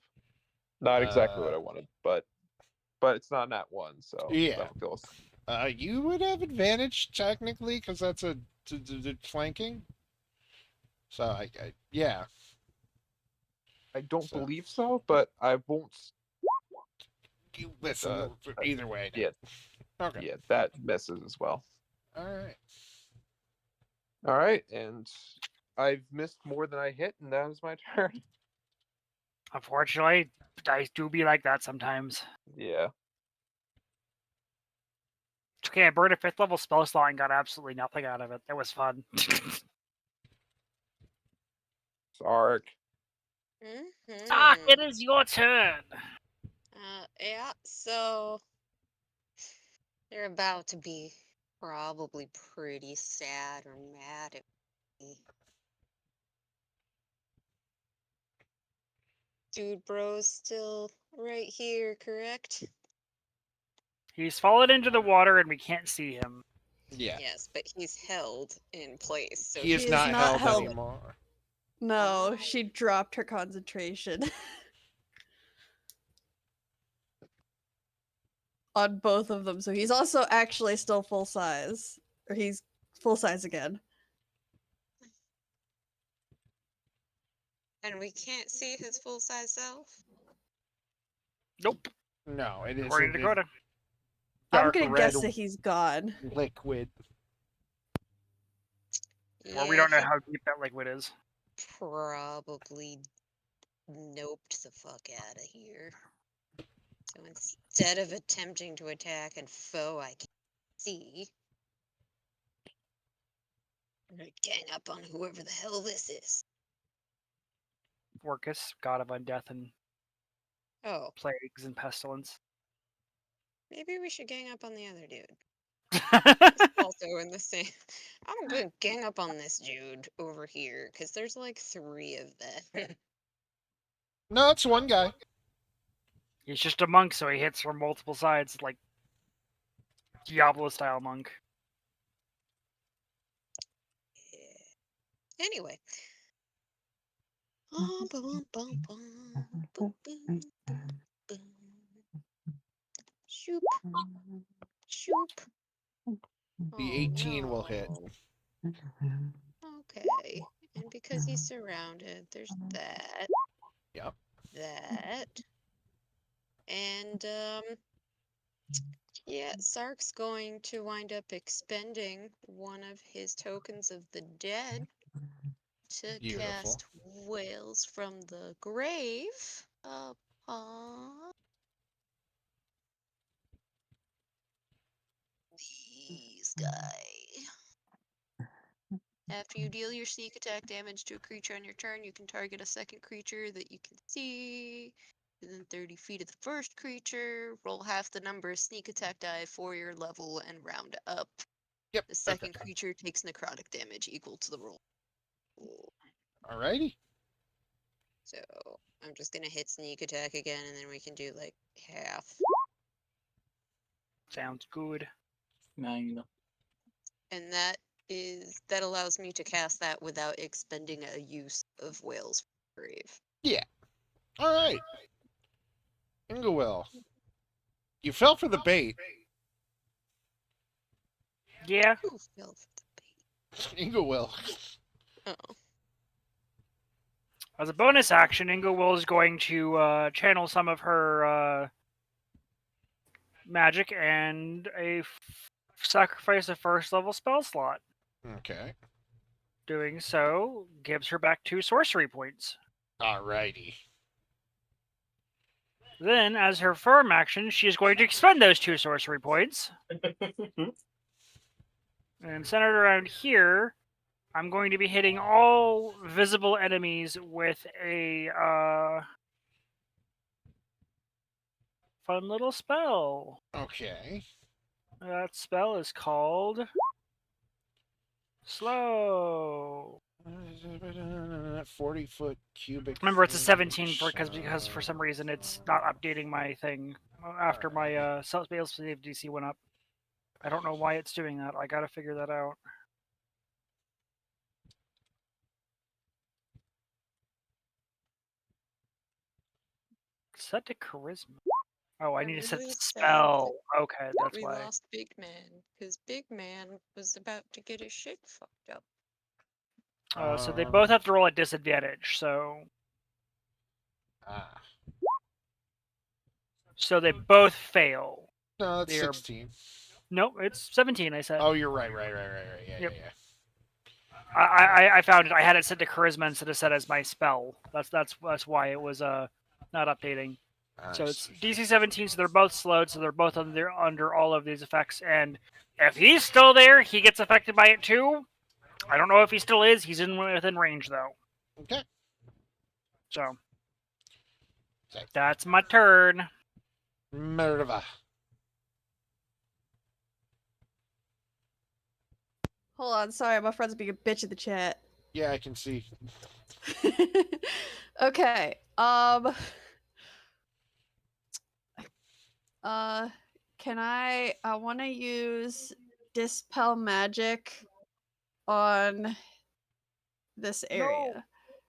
Not exactly what I wanted, but it's not nat one, so Yeah. I don't feel. You would have advantage technically because that's a flanking. So yeah. I don't So believe so, but I won't. you listen. Either way. Yeah, Okay. yeah, that misses as well. All right. All right, and I've missed more than I hit, and that is my turn. Unfortunately, dice do be like that sometimes. Yeah. It's okay, I burned a 5th level spell slot and got absolutely nothing out of it. That was fun. Sark. Ah, Mm-hmm. it is your turn. Yeah, so they're about to be probably pretty sad or mad at me. Dude bro's still right here, correct? He's fallen into the water and we can't see him. Yeah. Yes, but he's held in place, so He is He is not not held held. anymore. No, she dropped her concentration on both of them. So he's also actually still full size. Or he's full size again. and we can't see his full size self. Nope. No, it is According to Dakota. I'm dark gonna red guess that he's gone. liquid. Or we don't know how deep that liquid is. Probably noped the fuck out of here. So instead of attempting to attack a foe I can see, I'm gonna gang up on whoever the hell this is. Orcus, god of undeath and Oh, plagues and pestilence. maybe we should gang up on the other dude. He's also in the same. I'm gonna gang up on this dude over here because there's like 3 of them. No, it's one guy. He's just a monk, so he hits from multiple sides, like Diablo-style monk. Yeah. Anyway. Shoop. Shoop. The Oh, 18 will hit. no. Okay. And because he's surrounded, there's that, Yep. that, and yeah, Sark's going to wind up expending one of his tokens of the dead to Beautiful. cast Whales from the Grave upon these guys. After you deal your sneak attack damage to a creature on your turn, you can target a second creature that you can see within 30 feet of the first creature. Roll half the number of sneak attack die for your level and round up. Yep. The second Okay. creature takes necrotic damage equal to the roll. Alrighty. So I'm just gonna hit sneak attack again, and then we can do like half. Sounds good. 9. And that allows me to cast that without expending a use of Whales Grave. Yeah. All right. Inglewill. You fell for the bait. Yeah. Who fell for the Inglewill. bait? Oh. As a bonus action, Ingo is going to channel some of her magic and sacrifice a first level spell slot. Okay. Doing so gives her back 2 sorcery points. Alrighty. Then, as her firm action, she is going to expend those 2 sorcery points. And centered around here, I'm going to be hitting all visible enemies with a fun little spell. Okay. That spell is called Slow. 40-foot cubic. Remember, it's a foot 17 because for some reason it's not updating my thing after my spell save DC went up. I don't know why it's doing that. I gotta figure that out. Set to charisma. Oh, I need to set really the sad spell. Okay, that that's we why. lost Big Man, because Big Man was about to get his shit fucked up. So they both have to roll at disadvantage. Ah. So they both fail. No, that's They're- 16. Nope, it's 17. I said. Oh, you're right. Yeah, Yep. yeah. I found it. I had it set to charisma instead of set as my spell. That's why it was not updating. So it's DC 17, so they're both slowed, so they're both under all of these effects. And if he's still there, he gets affected by it too. I don't know if he still is. He's within range though. Okay. So Okay. that's my turn. Merva. Hold on, sorry, my friend's being a bitch in the chat. Yeah, I can see. Okay. Can I want to use Dispel Magic on this area.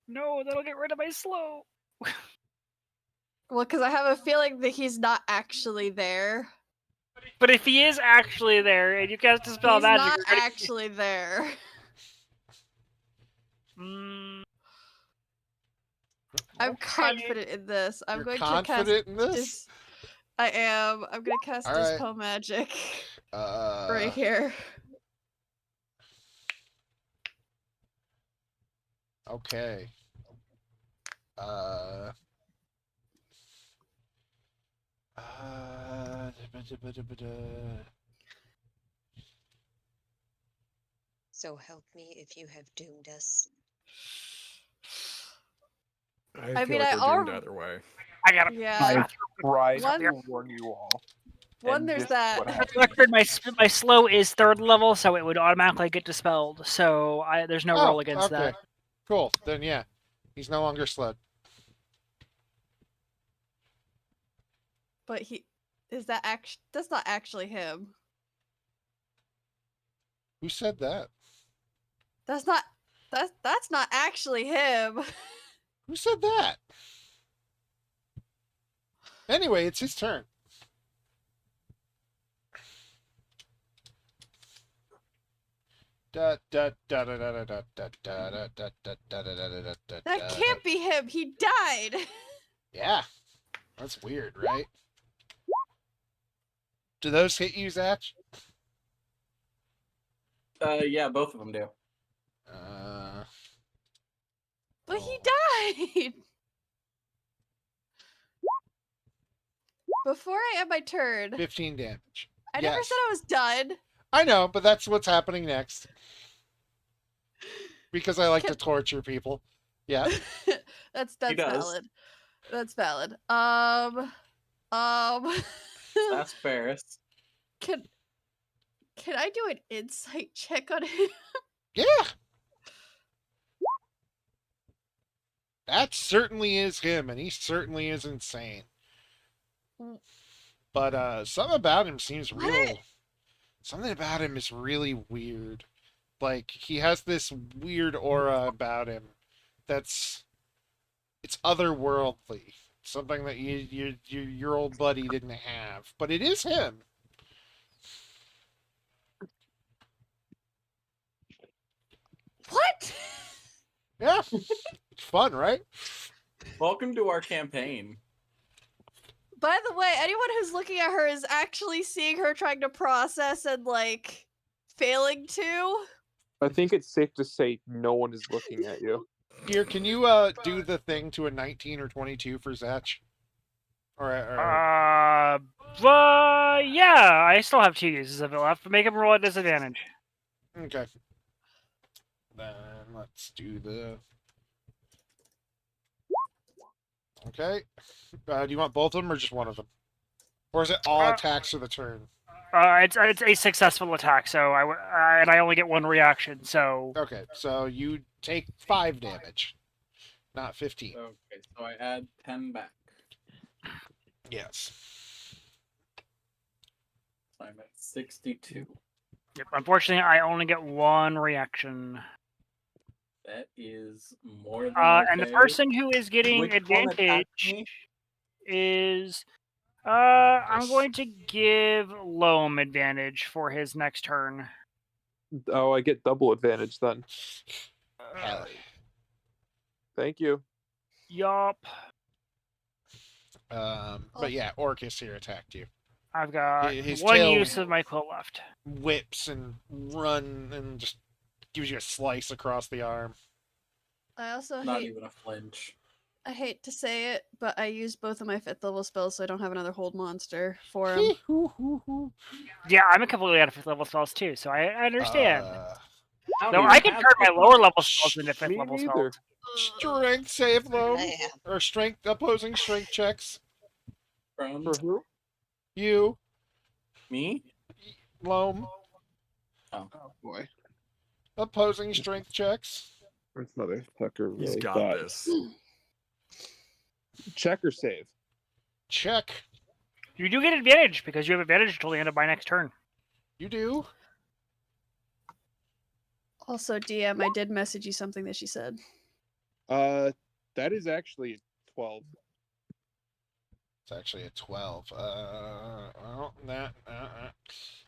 No, that'll get rid of my slow. Well, because I have a feeling that he's not actually there. But if he is actually there and you cast Dispel He's Magic, not you're gonna... actually there. I'm Okay. confident in this. I'm You're going confident to in cast this? I am. I'm going to cast All right. Dispel Magic right here. Okay. So help me if you have doomed us. I feel like we're doomed either way. I gotta. Yeah. I tried One- to warn you all. One, and there's this is that. what For happened. the record, my slow is 3rd level, so it would automatically get dispelled. So there's no roll against okay. that. Cool. Then yeah, he's no longer slowed. But that's not actually him. Who said that? That's not actually him. Who said that? Anyway, it's his turn. That can't be him. He died. Yeah, that's weird, right? Do those hit you, Zach? Yeah, both of them do. But he Oh. died. Before I end my turn, 15 damage. I never said I was done. I know, but that's what's happening next. Because I like to Can- torture people. Yeah. that's He does. valid. That's valid. That's Ferris. Can I do an insight check on him? Yeah. That certainly is him, and he certainly is insane. But something about him seems real. Something about him is really weird. Like, he has this weird aura about him it's otherworldly. Something that your old buddy didn't have. But it is him. What? Yeah. It's fun, right? Welcome to our campaign. By the way, anyone who's looking at her is actually seeing her trying to process and like failing to. I think it's safe to say no one is looking at you. Here, can you do the thing to a 19 or 22 for Zach? Yeah, I still have 2 uses of it left. Make him roll at disadvantage. Okay. Then let's do the. Okay. Do you want both of them or just one of them? Or is it all attacks for the turn? It's a successful attack, so and I only get 1 reaction, so. Okay, so you take 5 damage, not 15. Okay, so I add 10 back. Yes. So I'm at 62. Yep. Unfortunately, I only get 1 reaction. That is more than And the okay. person who is getting Which one attacked advantage me? is. I'm going to give Loam advantage for his next turn. Oh, I get double advantage then. Hell. Thank you. Yup. But yeah, Orcus here attacked you. I've got His 1 tail use of my quill left. whips and run and just gives you a slice across the arm. I also Not even a flinch. I hate to say it, but I used both of my 5th level spells, so I don't have another hold monster for him. Yeah, I'm completely out of 5th level spells too, so I understand. don't Though even I can have turn my to- lower level spells into 5th Me level neither. spells. Strength save loam Man. or strength opposing strength checks. From For who? You me? loam Oh boy. opposing strength checks. This motherfucker He's really got thought. this. Check or save? Check. You do get advantage because you have advantage until the end of my next turn. You do. Also, DM, I did message you something that she said. That is actually 12. It's actually a 12. Well,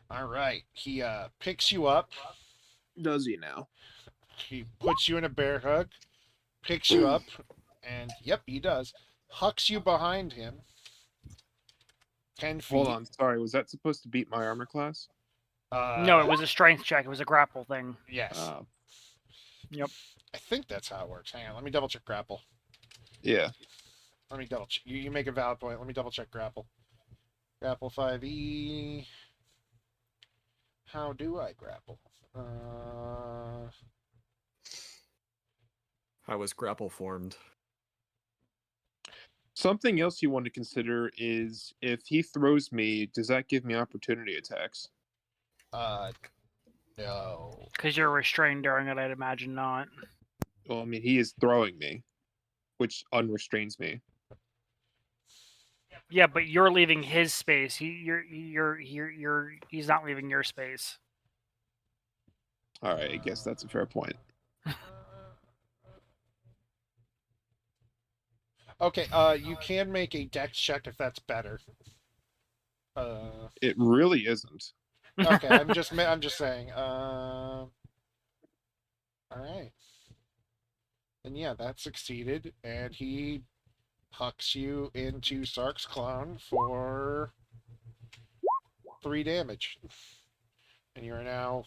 all right. He picks you up. Does he now? He puts you in a bear hug, picks you up, and yep, he does. Hucks you behind him. 10 feet. Hold on, sorry. Was that supposed to beat my armor class? No, it was a strength check. It was a grapple thing. Yes. Yep. I think that's how it works. Hang on, let me double check grapple. Yeah. Let me double check. You make a valid point. Let me double check grapple. Grapple 5e. How do I grapple? How was grapple formed? Something else you want to consider is if he throws me, does that give me opportunity attacks? No. Because you're restrained during it, I'd imagine not. Well, I mean, he is throwing me, which unrestrains me. Yeah, but you're leaving his space. He's not leaving your space. All right, I guess that's a fair point. Okay, you can make a dex check if that's better. It really isn't. Okay, I'm just saying. All right. And yeah, that succeeded, and he hucks you into Sark's clone for 3 damage. And you are now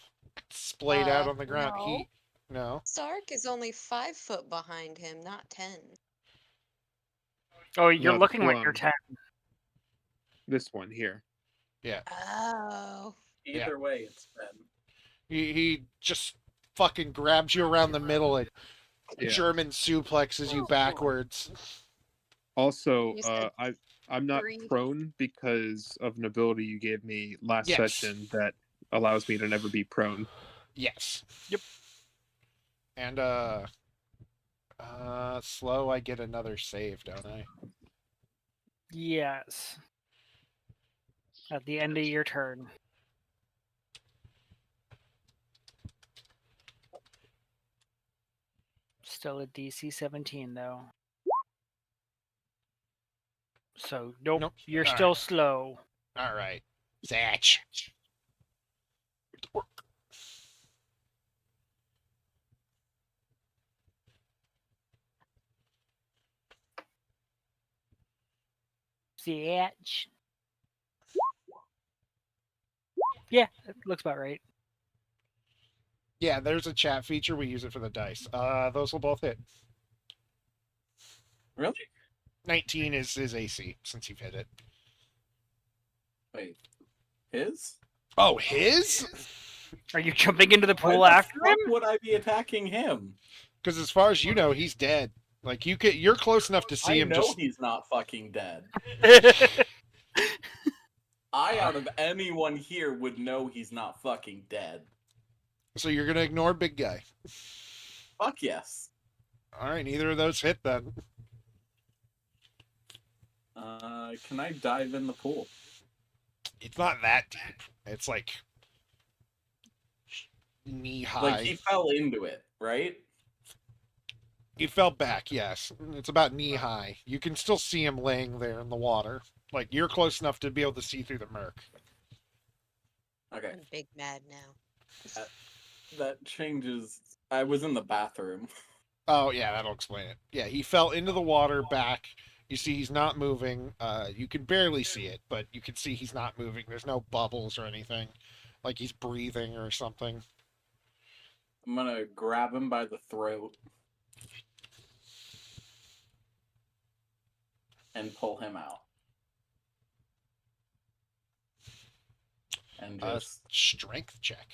splayed out on the ground. No. No. Sark is only 5 foot behind him, not 10. Oh, you're No, the looking like you're clone. 10. This one here. Yeah. Oh. Yeah. Either way, it's Ben. He just fucking grabs you around the middle and Yeah. German suplexes you backwards. Also, You said I'm not 3. prone because of an ability you gave me last Yes. session that allows me to never be prone. Yes. Yep. And slow, I get another save, don't I? Yes. At the end of your turn. Still at DC 17 though. So nope. You're All still right. slow. All right. Zatch. Zatch. Yeah, that looks about right. Yeah, there's a chat feature. We use it for the dice. Those will both hit. Really? 19 is his AC since you've hit it. Wait. His? Oh, his? Are you jumping into the Why pool the after fuck him? would I be attacking him? Because as far as you know, he's dead. Like you're close enough to see I him. know Just he's not fucking dead. I, out of anyone here, would know he's not fucking dead. so you're gonna ignore big guy. Fuck yes. All right, neither of those hit then. Can I dive in the pool? It's not that deep. It's like knee high. Like, he fell into it, right? He fell back, yes. It's about knee high. You can still see him laying there in the water. Like, you're close enough to be able to see through the murk. Okay. I'm big mad now. That changes. I was in the bathroom. Oh, yeah, that'll explain it. Yeah, he fell into the water back. You see he's not moving. You can barely see it, but you can see he's not moving. There's no bubbles or anything. Like he's breathing or something. I'm gonna grab him by the throat and pull him out. And just Strength check.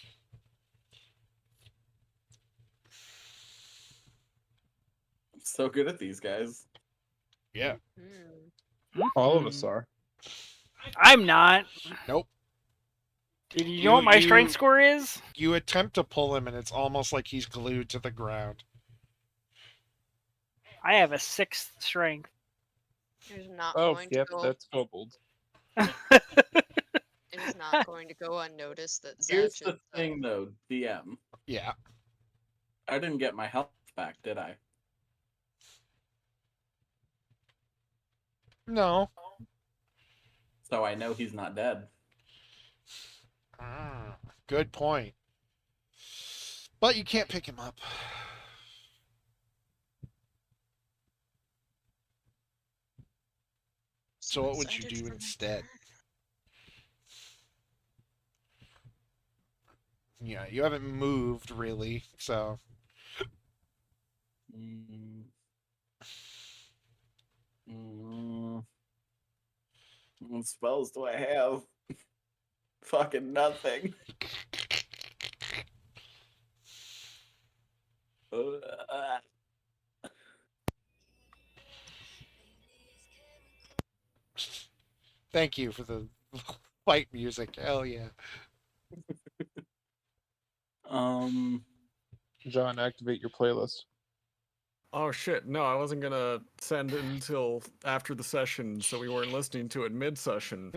I'm so good at these guys. Yeah. All of us are. I'm not. Nope. Did you know what my strength score is? You attempt to pull him, and it's almost like he's glued to the ground. I have a 6th strength. It is not Oh, going yep, to go. that's kobold. It is not going to go unnoticed that Here's Zatch the is, thing, though, DM. Yeah. I didn't get my health back, did I? No. So I know he's not dead. Good point. But you can't pick him up. So what would you excited do for my instead? turn. Yeah, you haven't moved really, so What spells do I have? Fucking nothing. thank you for the fight music. Hell yeah. John, activate your playlist. Oh shit, no, I wasn't gonna send it until after the session, so we weren't listening to it mid-session.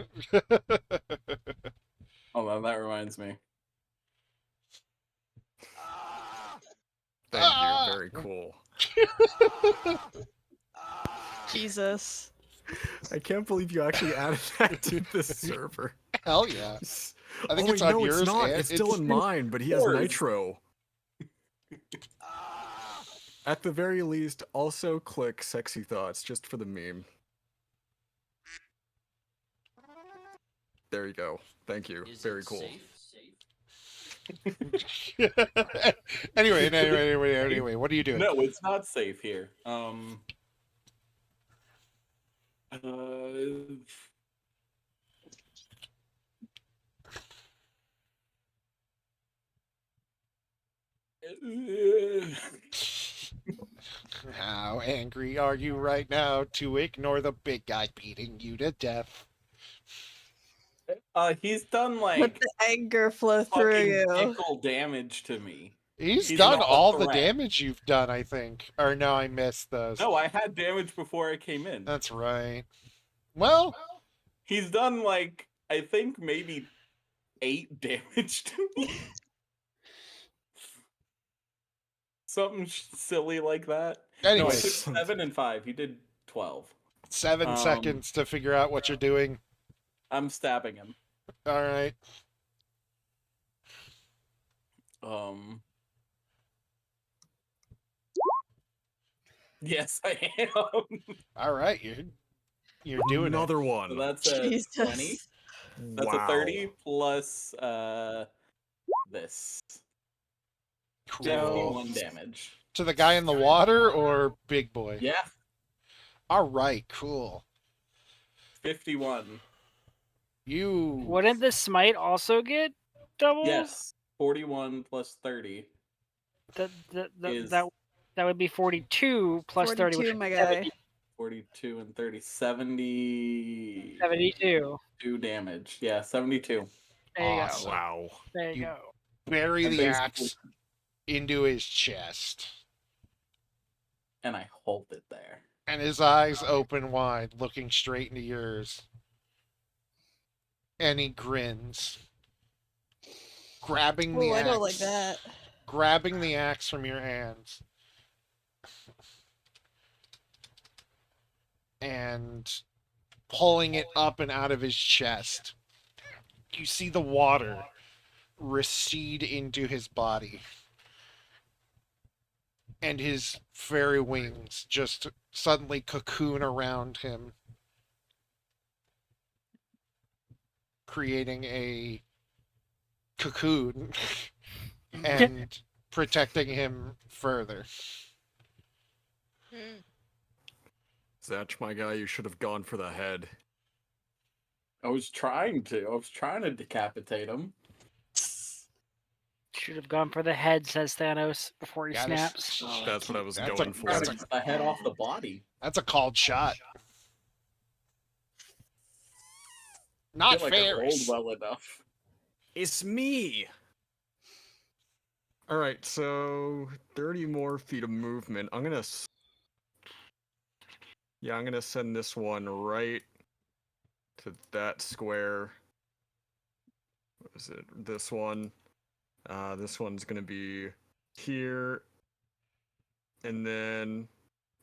Hold on, that reminds me. Thank you, very cool. Jesus. I can't believe you actually added that to this server. Hell yeah. I think Oh it's wait, on no, yours. it's not. and It's still in mine, but he has yours. nitro. At the very least, also click sexy thoughts just for the meme. There you go. Thank you. Very cool. Anyway, what are you doing? No, it's not safe here. How angry are you right now to ignore the big guy beating you to death? He's done Let like the anger flow through fucking you. nickel damage to me. He's He's done not a all the threat. damage you've done, I think. Or no, I missed those. No, I had damage before I came in. That's right. Well, He's done like I think maybe 8 damage to me. Something silly like that. No, I anyways, took 7 and 5. He did 12. 7 seconds to figure out what you're doing. I'm stabbing him. All right. Yes, I am. All right, you're doing Another So one. that's a 20. Jesus. That's Wow. a 30 plus this. it. Cool. 51 damage. To the guy in the water or big boy? Yeah, All right, cool. 51. You Wouldn't the smite also get double? Yes, 41 plus 30 That is that would be 42 plus 30, which 42, would my be guy. 42 and 30, 72 72. damage. Yeah, 72. There you Awesome. go. Wow. There you You- go. bury And the basically- axe into his chest, And I hold it there. and his eyes open wide, looking straight into yours. And he grins, grabbing the Oh, I axe. don't like that. Grabbing the axe from your hands and pulling it up and out of his chest. You see the water recede into his body, and his fairy wings just suddenly cocoon around him, creating a cocoon and protecting him further. Hmm. Zatch, my guy, you should have gone for the head. I was trying to decapitate him. Should have gone for the head, says Thanos before he Gotta s- snaps. Oh, That's what I was That's going a- for. that's Got the head off the body. That's a called shot. I Not feel like I fair. rolled well enough. It's me. All right, so 30 more feet of movement. I'm gonna send this one right to that square. What is it? This one. This one's gonna be here, and then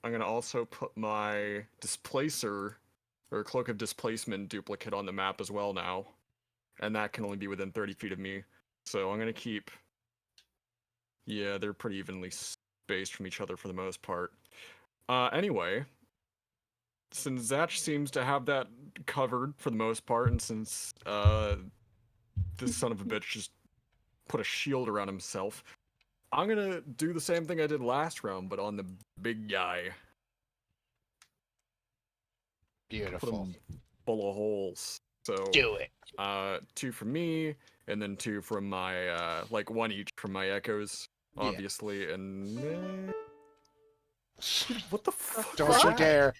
I'm gonna also put my displacer or cloak of displacement duplicate on the map as well now, and that can only be within 30 feet of me. So I'm gonna keep. Yeah, they're pretty evenly spaced from each other for the most part. Anyway, since Zatch seems to have that covered for the most part, and since this son of a bitch just put a shield around himself, I'm gonna do the same thing I did last round, but on the big guy. Put Beautiful. him full of holes. So Do it. 2 from me, and then 2 from my like 1 each from my echoes, Yeah. obviously, and what the fuck? Don't was you that? dare.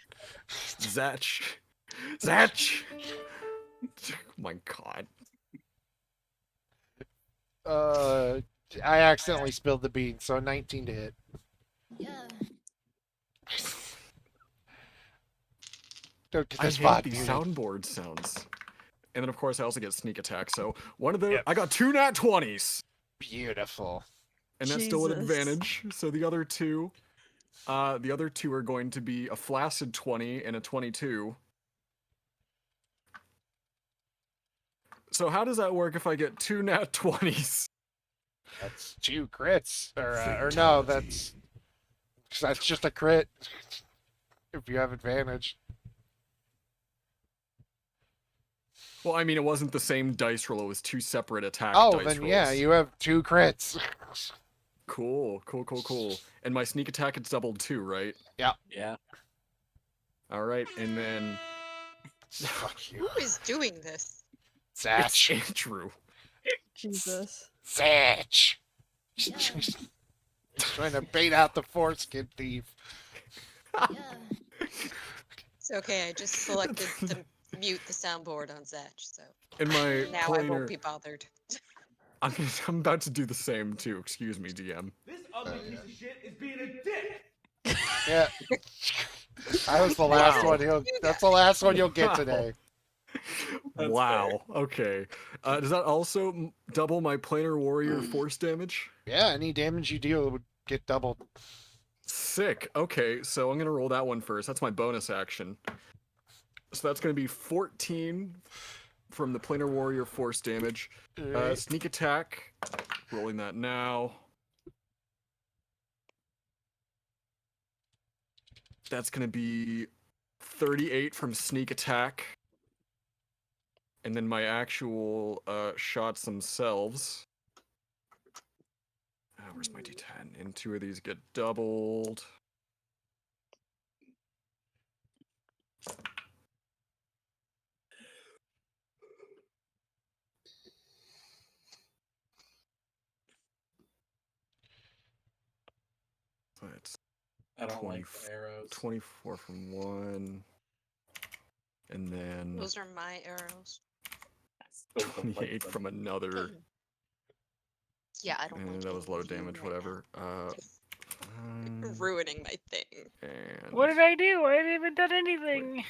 Zatch. Zatch! Oh my god. I accidentally spilled the beans, so 19 to hit. Yeah. Don't get I this hate VOD these muted. soundboard sounds. And then of course I also get sneak attack, so one of the Yep. I got 2 nat 20s. Beautiful. And that's still an Jesus. advantage. So the other two are going to be a flaccid 20 and a 22. So how does that work if I get 2 nat 20s? That's 2 crits. Or no, that's 'Cause that's just a crit. If you have advantage. Well, I mean, it wasn't the same dice roll. It was two separate attack Oh, dice then rolls. yeah, you have 2 crits. Cool. And my sneak attack, it's doubled too, right? Yeah. All right, and then Fuck you. Who is doing this? it's Zatch. Andrew. Jesus. Zatch. Trying to bait out the foreskin thief. It's okay. I just selected the mute the soundboard on Zatch, so And my now I won't planar, be bothered. I'm about to do the same too. Excuse me, DM. This ugly piece of shit is being a dick. Yeah. I was the last Wow. one. That's the last one you'll get Wow. today. That's Wow. Okay. Does that also double my planar warrior force damage? Yeah, any damage you deal would get doubled. Sick. Okay, so I'm gonna roll that one first. That's my bonus action. So that's gonna be 14 from the planar warrior force damage. Alright. Sneak attack. Rolling that now. That's gonna be 38 from sneak attack. And then my actual shots themselves. Where's my d10? And 2 of these get doubled. So it's I don't 20 like the arrows. 24 from 1. And then Those are my arrows. I still don't like 28 them. from another. Yeah, I don't And like that was any low of you damage, right whatever. now. Ruining my thing. And What did I do? I haven't even done anything.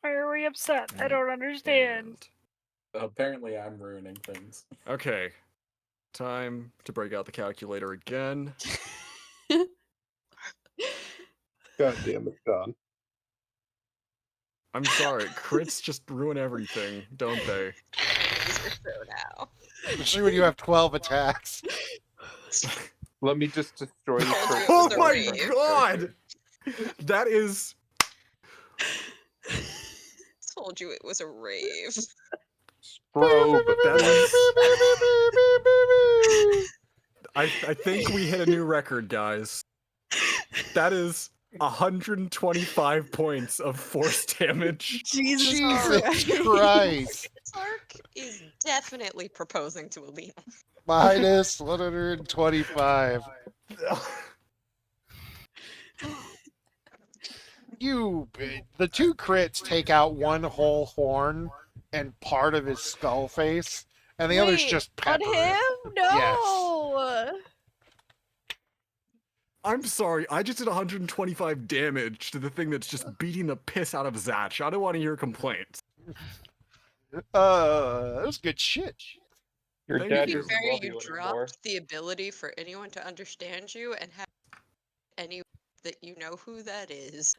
Why are we upset? I don't understand. Apparently, I'm ruining things. Okay. Time to break out the calculator again. God damn it, Don. I'm sorry, crits just ruin everything, don't they? These are so now. Especially when you have 12 attacks. Let me just destroy you. Told you it Oh was a my rave. god! That is. Told you it was a rave. Strobe. That is. I think we hit a new record, guys. That is 125 points of force damage. Jesus, Jesus Christ. Christ. Sark is definitely proposing to Alina. Minus 125. The 2 crits take out one whole horn and part of his skull face, and the other's Wait, just on pepper. him? No. Yes. I'm sorry, I just did 125 damage to the thing that's just beating the piss out of Zatch. I don't want to hear complaints. That's good shit. Your Thank dad To be you. doesn't fair, love you you dropped anymore. the ability for anyone to understand you and have any that you know who that is.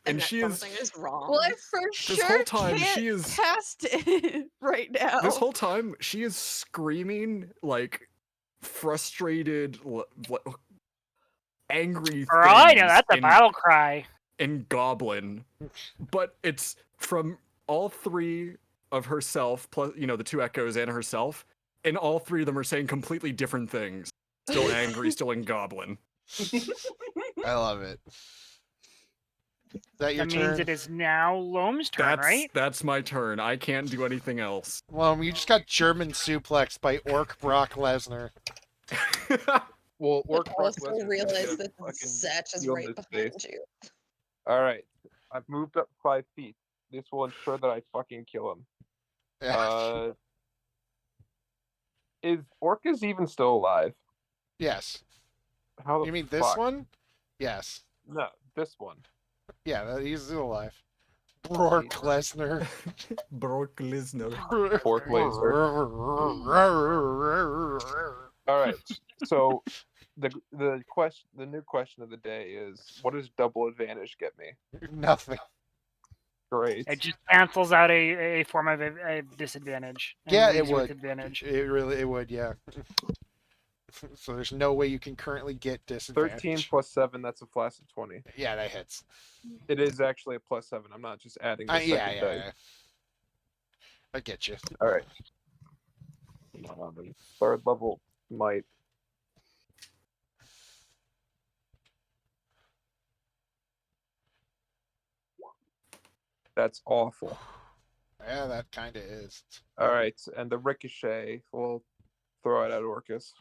And that she is- something is wrong. Well, I for This sure whole time, can't she is- cast it right now. This whole time, she is screaming like frustrated, angry For all I know, things that's a in- battle cry. in Goblin, but it's from all 3 of herself, plus the 2 echoes and herself, and all 3 of them are saying completely different things. Still angry, still in Goblin. I love it. Is that your That turn? means it is now Loam's turn, right? That's my turn. I can't do anything else. Well, you just got German suplexed by Orc Brock Lesnar. Well, But Orc Brock also Lesnar's realize gonna that fucking Zatch is steal right this behind space. you. All right, I've moved up 5 feet. This will ensure that I fucking kill him. Is Orcus even still alive? Yes. How the You mean fuck? this one? Yes. No, this one. Yeah, he's still alive. Brock Lesnar. Brock Lesnar. Pork laser. All right. So the new question of the day is, what does double advantage get me? Nothing. Great. It just cancels out a form of a disadvantage. and Yeah, it leaves you with would. Advantage. It would, yeah. So there's no way you can currently get 13 disadvantage. plus 7, that's a flaccid 20. Yeah, that hits. It is actually a plus 7. I'm not just adding the Yeah, second dice. yeah. I get you. All right. Third level might. That's awful. Yeah, that kind of is. All right, and the ricochet will throw it at Orcus.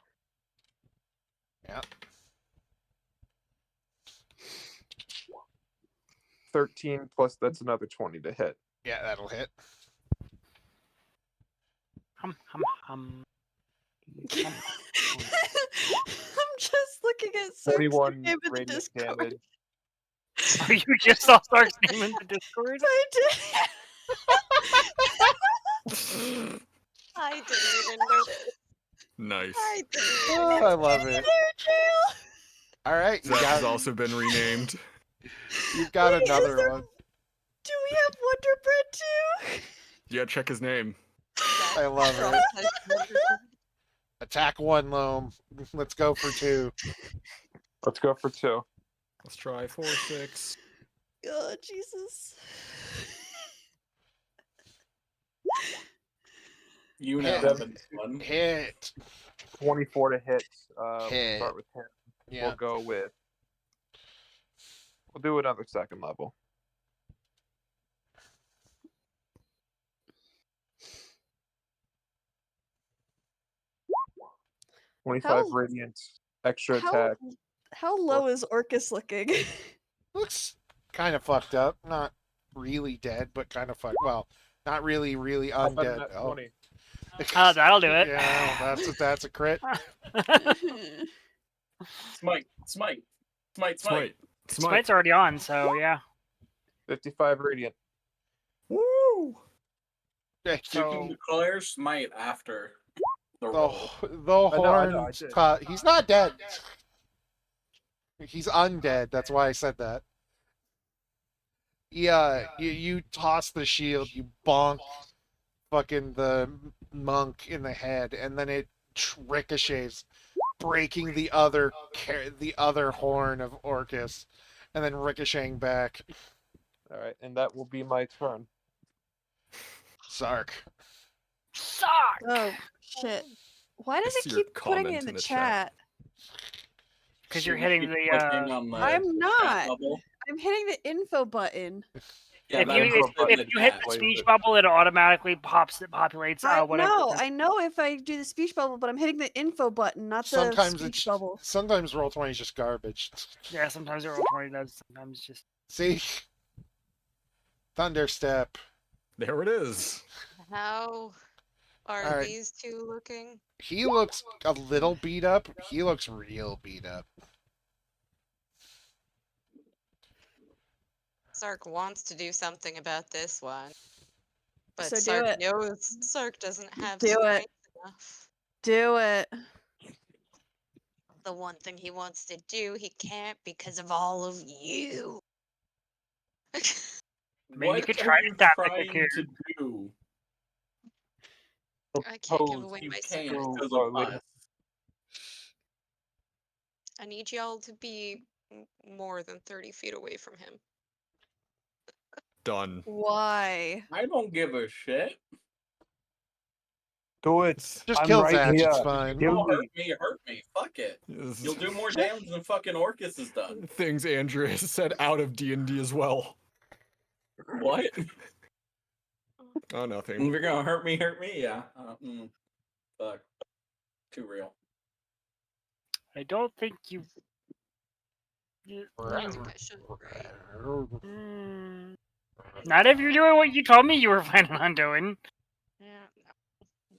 Yeah. 13 plus that's another 20 to hit. Yeah, that'll hit. Hum hum hum. I'm just looking at Sark's 21 name in the radiant Discord. damage. Oh, you just saw Sark's name in the Discord? I did. I didn't even notice. Nice. I didn't even Oh, I love it. There, jail. All right, Zach has also been renamed. you've got Wait, is another there- one. Do we have Wonder Bread too? Yeah, check his name. I love it. Attack 1, Loam. Let's go for 2. Let's go for 2. Let's try 4, 6. Oh, Jesus. You know Hit. happens one. Hit. 24 to hit. Hit. Start with him. Yeah. We'll go with. We'll do another second level. Twenty-five How- radiant extra How, attack. how low is Orcus looking? Looks kind of fucked up. Not really dead, but kind of fucked. Well, not really, really How about a undead. nat Oh. 20? That'll do it. Yeah, that's a crit. Smite. Smite. Smite's already on, so yeah. 55 radiant. Woo! You can So declare smite after the the roll. the I know, I horn. did. He's not dead. He's undead. That's why I said that. Yeah, you toss the shield, you bonk fucking the monk in the head, and then it ricochets, breaking the other horn of Orcus, and then ricocheting back. All right, and that will be my turn. Sark. Suck! Oh, shit. Why does I it see your keep putting comment it in in the the chat. chat? Because you're Should hitting keep the. clicking on the I'm chat not. bubble. I'm hitting the info button. Yeah, If that you was if, in if the you hit chat. the speech bubble, it automatically populates whatever. No, I know if I do the speech bubble, but I'm hitting the info button, not the Sometimes speech it's bubble. sometimes Roll20 is just garbage. Yeah, sometimes it roll 20 does. Sometimes just. See, Thunderstep. There it is. How are All right. these two looking? He looks a little beat up. He looks real beat up. Sark wants to do something about this one. But So do Sark it. knows Sark doesn't have Do it. strength enough. Do it. The one thing he wants to do, he can't because of all of you. I mean, you What could are try you to tactical trying here. to do? I can't give Suppose away You my can't secret. because or of later. us. I need y'all to be more than 30 feet away from him. Done. Why? I don't give a shit. Do it. Just I'm kill right Zatch. here. It's fine. Kill Don't me. hurt me. Fuck it. This You'll do more damage than fucking Orcus has done. things Andrew has said out of D&D as well. What? Oh, nothing. If you're gonna hurt me, yeah. Fuck. Too real. I don't think you. I think I should, right? Not if you're doing what you told me you were planning on doing. Yeah, no.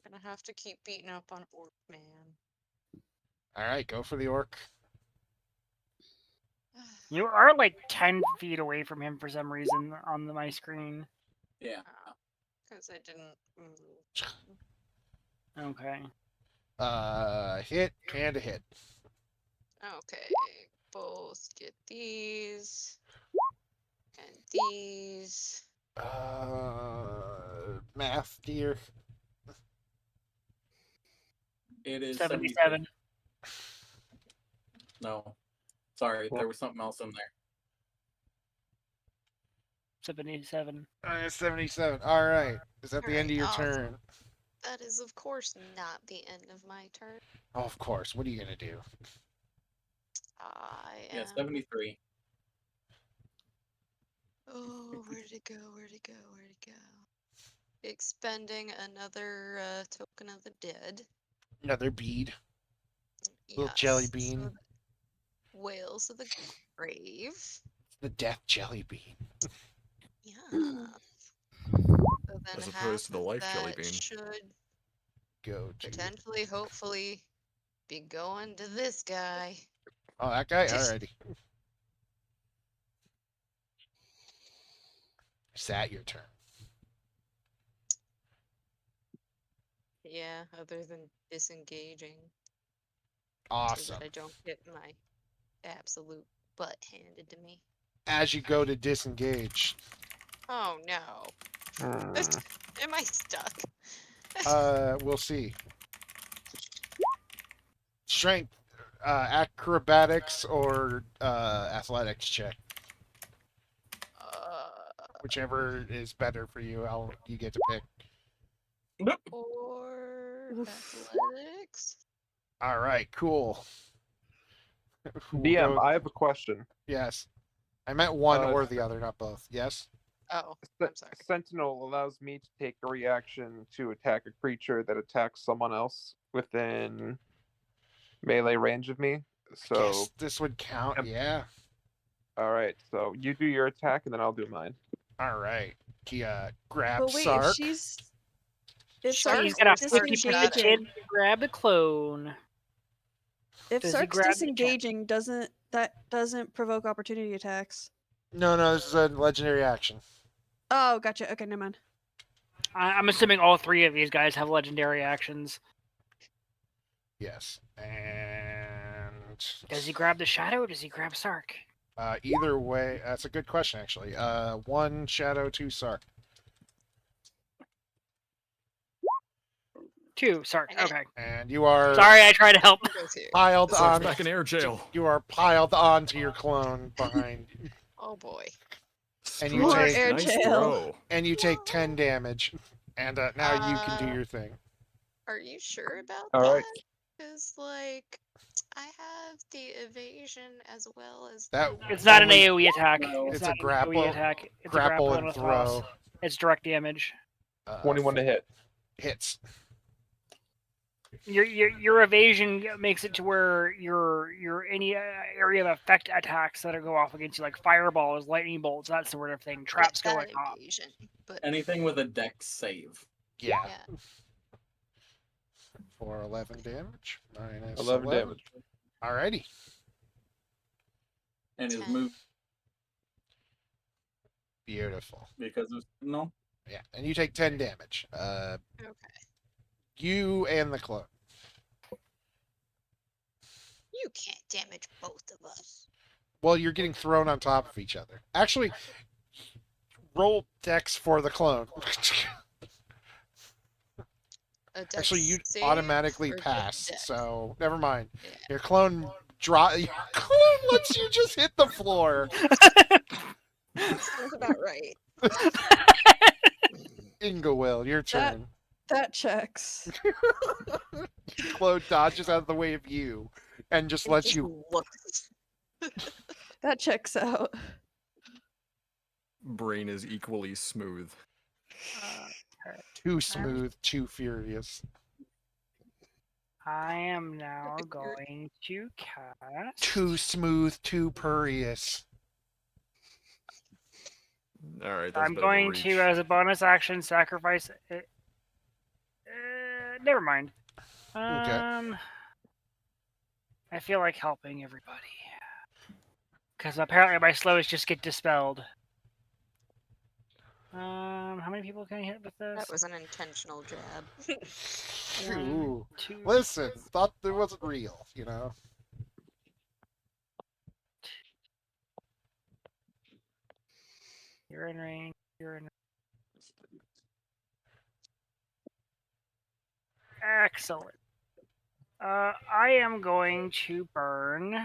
I'm gonna have to keep beating up on Orc Man. All right, go for the orc. You are like 10 feet away from him for some reason on my screen. Yeah. Because I didn't move. Okay. Hit and a hit. Okay, both get these and these. Math, dear. It is 77. No. Sorry, there was something else in there. 77. 77. All right. Is that the end Alright, of your awesome. turn? That is, of course, not the end of my turn. Oh, of course. What are you gonna do? I Yeah, am. 73. Oh, where'd it go? Where'd it go? Where'd it go? Expending another token of the dead. Another bead. Little jelly bean. So Whales of the grave. The death jelly bean. Yeah. So then As half opposed to the of life jelly that bean. should Go to. potentially, hopefully, be going to this guy. Oh, that guy? Alrighty. Is that your turn? Yeah, other than disengaging. So Awesome. that I don't get my absolute butt handed to me. As you go to disengage, Oh no. Am I stuck? we'll see. Strength, acrobatics, or athletics check. Whichever is better for you, you get to pick. Or Oof. athletics? All right, cool. We'll DM, go- I have a question. Yes. I meant one Uh, or the other, not both. Yes? Oh, Se- I'm sorry. Sentinel allows me to take a reaction to attack a creature that attacks someone else within melee range of me. So, Yes, this would count. Yep. Yeah. all right. So you do your attack, and then I'll do mine. All right. Kia grab But wait, if Sark. she's if Shark Sark's He's got a Sark's 50% disengaging. chance to grab the clone. if Does he Sark's grab the check? disengaging, doesn't provoke opportunity attacks. No, this is a legendary action. Oh, gotcha. Okay, never mind. I'm assuming all three of these guys have legendary actions. Yes. And Does he grab the shadow or does he grab Sark? either way, that's a good question actually. 1 shadow, 2 Sark. 2 Sark. Okay. Okay. And you are Sorry, I tried to help. Go to. piled Sark's on. back in air jail. You are piled onto your clone behind, Oh boy. And you More Strike, take- air nice jail. throw. and you take 10 damage. And now you can do Uh, your thing. Are you sure about All that? right. Because, like, I have the evasion as well as That It's not an only- AoE attack. No. It's not a an grapple- AoE attack. It's a grapple grapple and and a throw. toss. It's direct damage. 21 to hit. Hits. Your evasion makes it to where your any area of effect attacks that go off against you, like fireballs, lightning bolts, that sort of thing, traps That going off. evasion, but Anything with a dex save. Yeah. yeah. For 11 damage. Minus 11 damage. Alrighty. And his 10. move Beautiful. because of no. Yeah. And you take 10 damage. Okay. You and the clone. You can't damage both of us. Well, you're getting thrown on top of each other. Actually, roll dex for the clone. A dex Actually, you save automatically or just pass, dex? so never mind. Yeah. Your clone Your clone lets you just hit the floor. Sounds about right. Ingewill, your turn. That checks. Clone dodges out of the way of you and just lets Just you. looks. That checks out. Brain is equally smooth. Too smooth, too furious. I am now going to cast. Too smooth, too purious. All right, that's I'm a bit of a going reach. to, as a bonus action, sacrifice it. Never mind. I feel like helping everybody. Because apparently my slows just get dispelled. How many people can I hit with this? That was an intentional jab. Ooh. 2. Listen, thought it wasn't real, you know? You're in range. You're in. Excellent. I am going to burn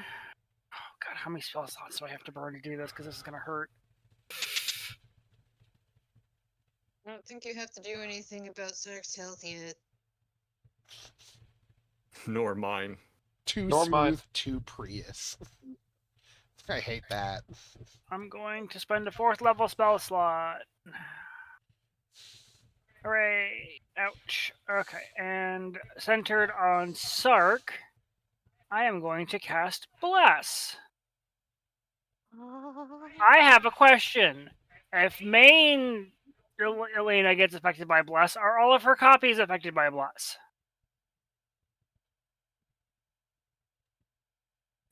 how many spell slots do I have to burn to do this? Because this is gonna hurt. I don't think you have to do anything about Zach's health yet. Nor mine. Too Nor mine. smooth, too Prius. I hate that. I'm going to spend a 4th level spell slot. Hooray! Ouch. Okay, and centered on Sark, I am going to cast Bless. I have a question. If main Elena gets affected by Bless, are all of her copies affected by Bless?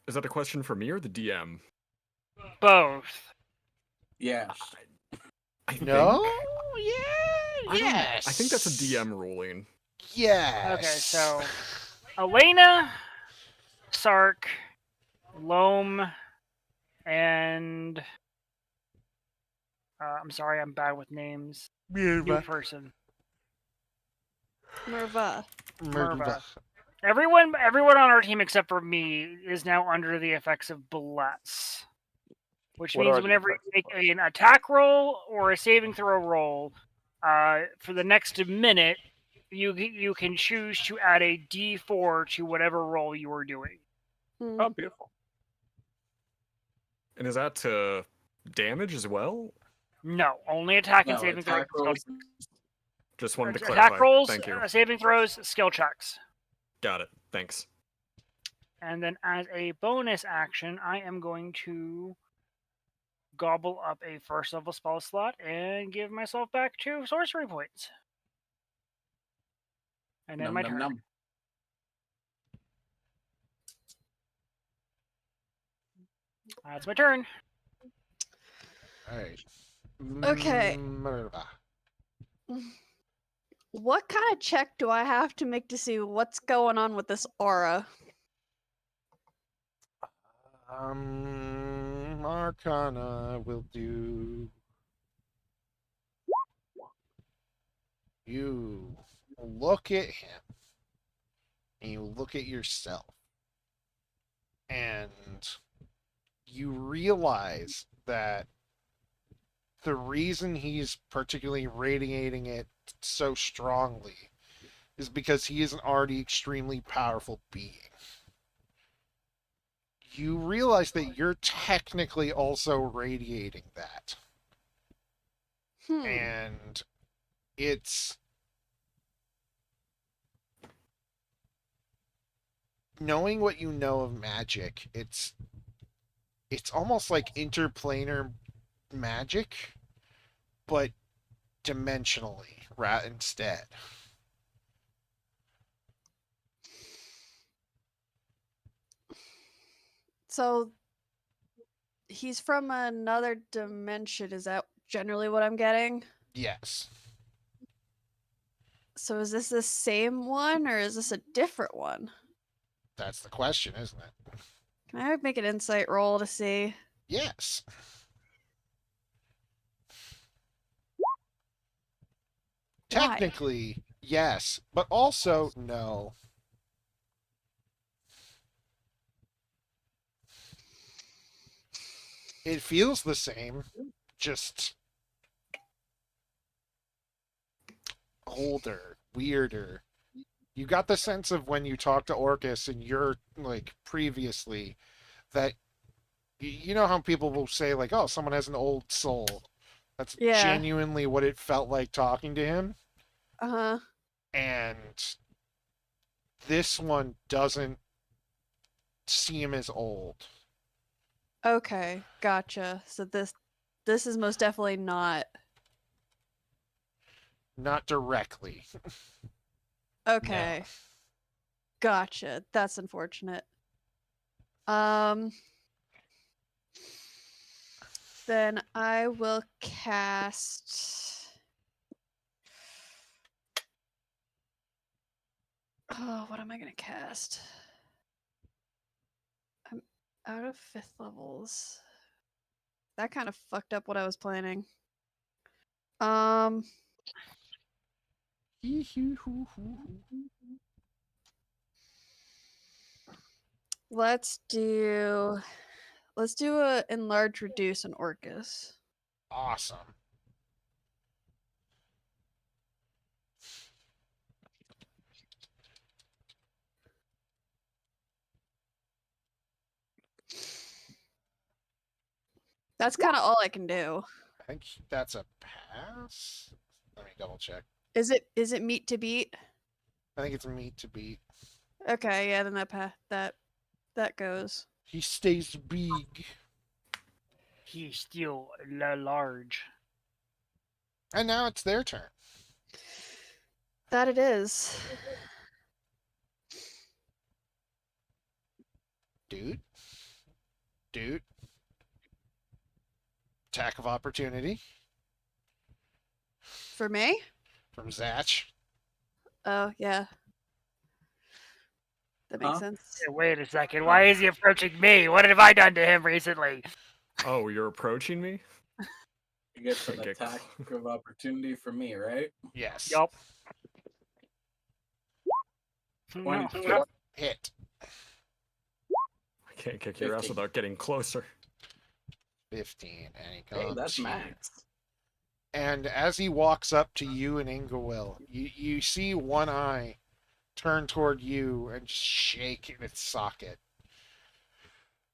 Is that a question for me or the DM? Both. Yeah. I No? think. Yeah, I don't- yes. I think that's a DM ruling. Yes. Okay, so Elena, Sark, Loam, and I'm sorry, I'm bad with names. New Merva. person, Merva. Merva. Everyone on our team except for me is now under the effects of Bless. Which What means are the whenever you effects of make an attack roll or a saving throw roll, for the next minute, you can choose to add a D4 to whatever roll you are doing. Oh, beautiful. And is that to damage as well? No, only attack and No, saving throws. attack rolls. Just wanted to Attack clarify. rolls, Thank you. saving throws, skill checks. Got it. Thanks. And then as a bonus action, I am going to gobble up a 1st level spell slot and give myself back 2 sorcery points. And then Num my num turn. num. That's my turn. Alright. Okay. Merva. What kind of check do I have to make to see what's going on with this aura? Arcana will do. You look at him, and you look at yourself, and you realize that the reason he's particularly radiating it so strongly is because he is an already extremely powerful being. You realize that you're technically also radiating that. And it's knowing what you know of magic, it's almost like interplanar magic, but dimensionally instead. So he's from another dimension. Is that generally what I'm getting? Yes. So is this the same one or is this a different one? That's the question, isn't it? Can I make an insight roll to see? Yes. Why? Technically, yes, but also no. It feels the same, just older, weirder. You got the sense of when you talked to Orcus and you're like previously that you know how people will say like, "Oh, someone has an old soul." That's Yeah. genuinely what it felt like talking to him. Uh-huh. And this one doesn't seem as old. Okay, gotcha. So this is most definitely not. Not directly. Okay. Gotcha. That's unfortunate. Then I will cast. Oh, what am I gonna cast? I'm out of 5th levels. That kind of fucked up what I was planning. Let's do. Let's do a enlarge, reduce, and Orcus. Awesome. That's kind of all I can do. I think that's a pass. Let me double check. Is it meat to beat? I think it's meat to beat. Okay, yeah, then that goes. He stays big. He's still large. And now it's their turn. That it is. Dude. Attack of opportunity For me? from Zatch. Oh, yeah. That makes Huh? sense. Hey, wait a second. Why is he approaching me? What have I done to him recently? Oh, you're approaching me? You get an Get attack of opportunity for me, right? Yes. Yup. 22. Hit. I can't kick your ass 15. without getting closer. 15. And he Hey, comes that's here. max. And as he walks up to you and Ingawil, you see one eye turn toward you and shake in its socket.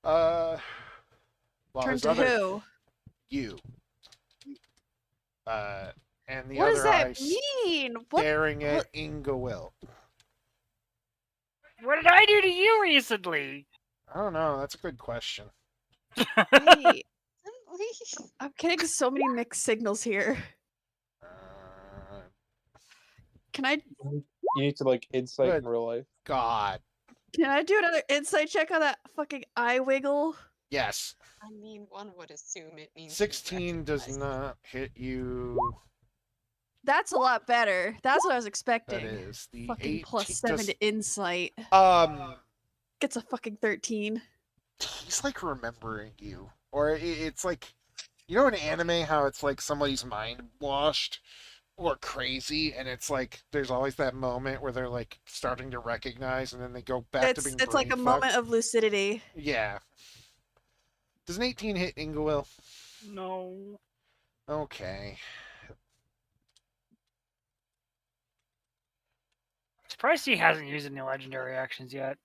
While Turn his to other who? you. And the What does other eye that mean? What? staring at Ingawil. What did I do to you recently? I don't know. That's a good question. Wait, I'm getting so many mixed signals here. Uh, Can I You need to like insight Good. in real life. God. can I do another insight check on that fucking eye wiggle? Yes. I mean, one would assume it means. he 16 does recognized not hit you. That's a lot better. That's what I was That expecting. is the Fucking 18 plus 7 to insight. Gets Gets a fucking 13. he's like remembering you, or it's like, you know, in anime how it's like somebody's mind washed or crazy, and it's like there's always that moment where they're like starting to recognize, and then they go back to being It's like a brain moment fucked. of lucidity. Yeah. Does an 18 hit Ingawil? No. Okay. Surprised he hasn't used any legendary actions yet.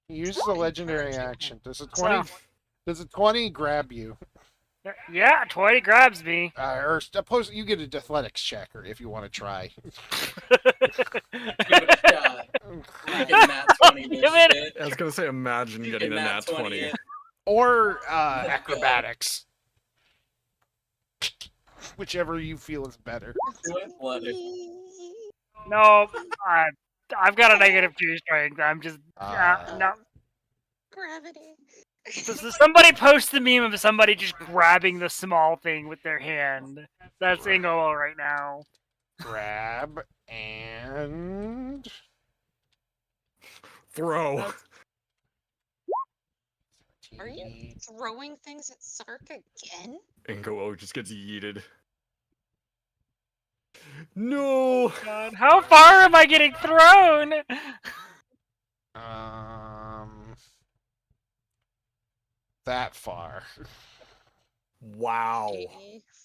He uses a legendary action. Does a So, 20? Does a 20 grab you? yeah, 20 grabs me. Or suppose you get a athletics check, or if you want to try. Give it a shot. Freaking nat 20 this Give it- shit. I was gonna say, imagine getting a Freaking nat 20. it. Or God. acrobatics. Whichever you feel is better. Do athletic. No, I've got a negative 2 strength. I'm just no. Gravity. So somebody post the meme of somebody just grabbing the small thing with their hand. That's Ingolo right now. Grab and Throw. Are you throwing things at Sark again? Ingo just gets yeeted. No! God, how far am I getting thrown? that far. Wow.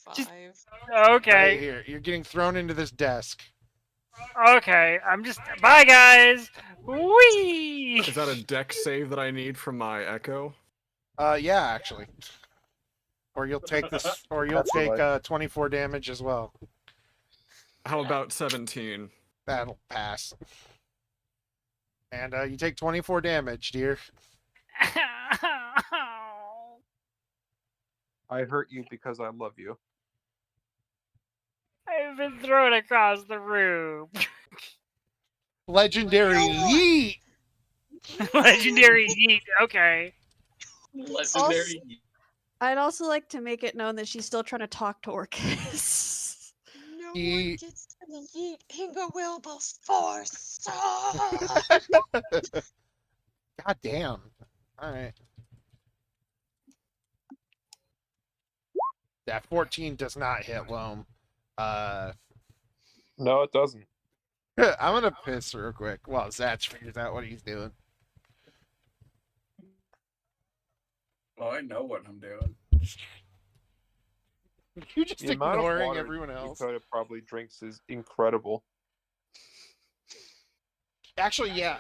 85. Okay. Right here. You're getting thrown into this desk. Okay, I'm just. Bye, guys. Whee! Is that a deck save that I need from my Echo? Yeah, actually. Or you'll take this, or you'll That's take what 24 damage as well. How about 17? That'll pass. And you take 24 damage, dear. I hurt you because I love you. I've been thrown across the room. Legendary yeet! Legendary yeet. Okay. Legendary. I'd also like to make it known that she's still trying to talk to Orcus. No one Yeet. gets to yeet Inga will before Sark. God damn. Alright. That 14 does not hit Loam. No, it doesn't. I'm gonna piss real quick while Zatch figures out what he's doing. I know what I'm doing. You're just The amount of ignoring water everyone else. Dakota probably drinks is incredible. Actually, yeah.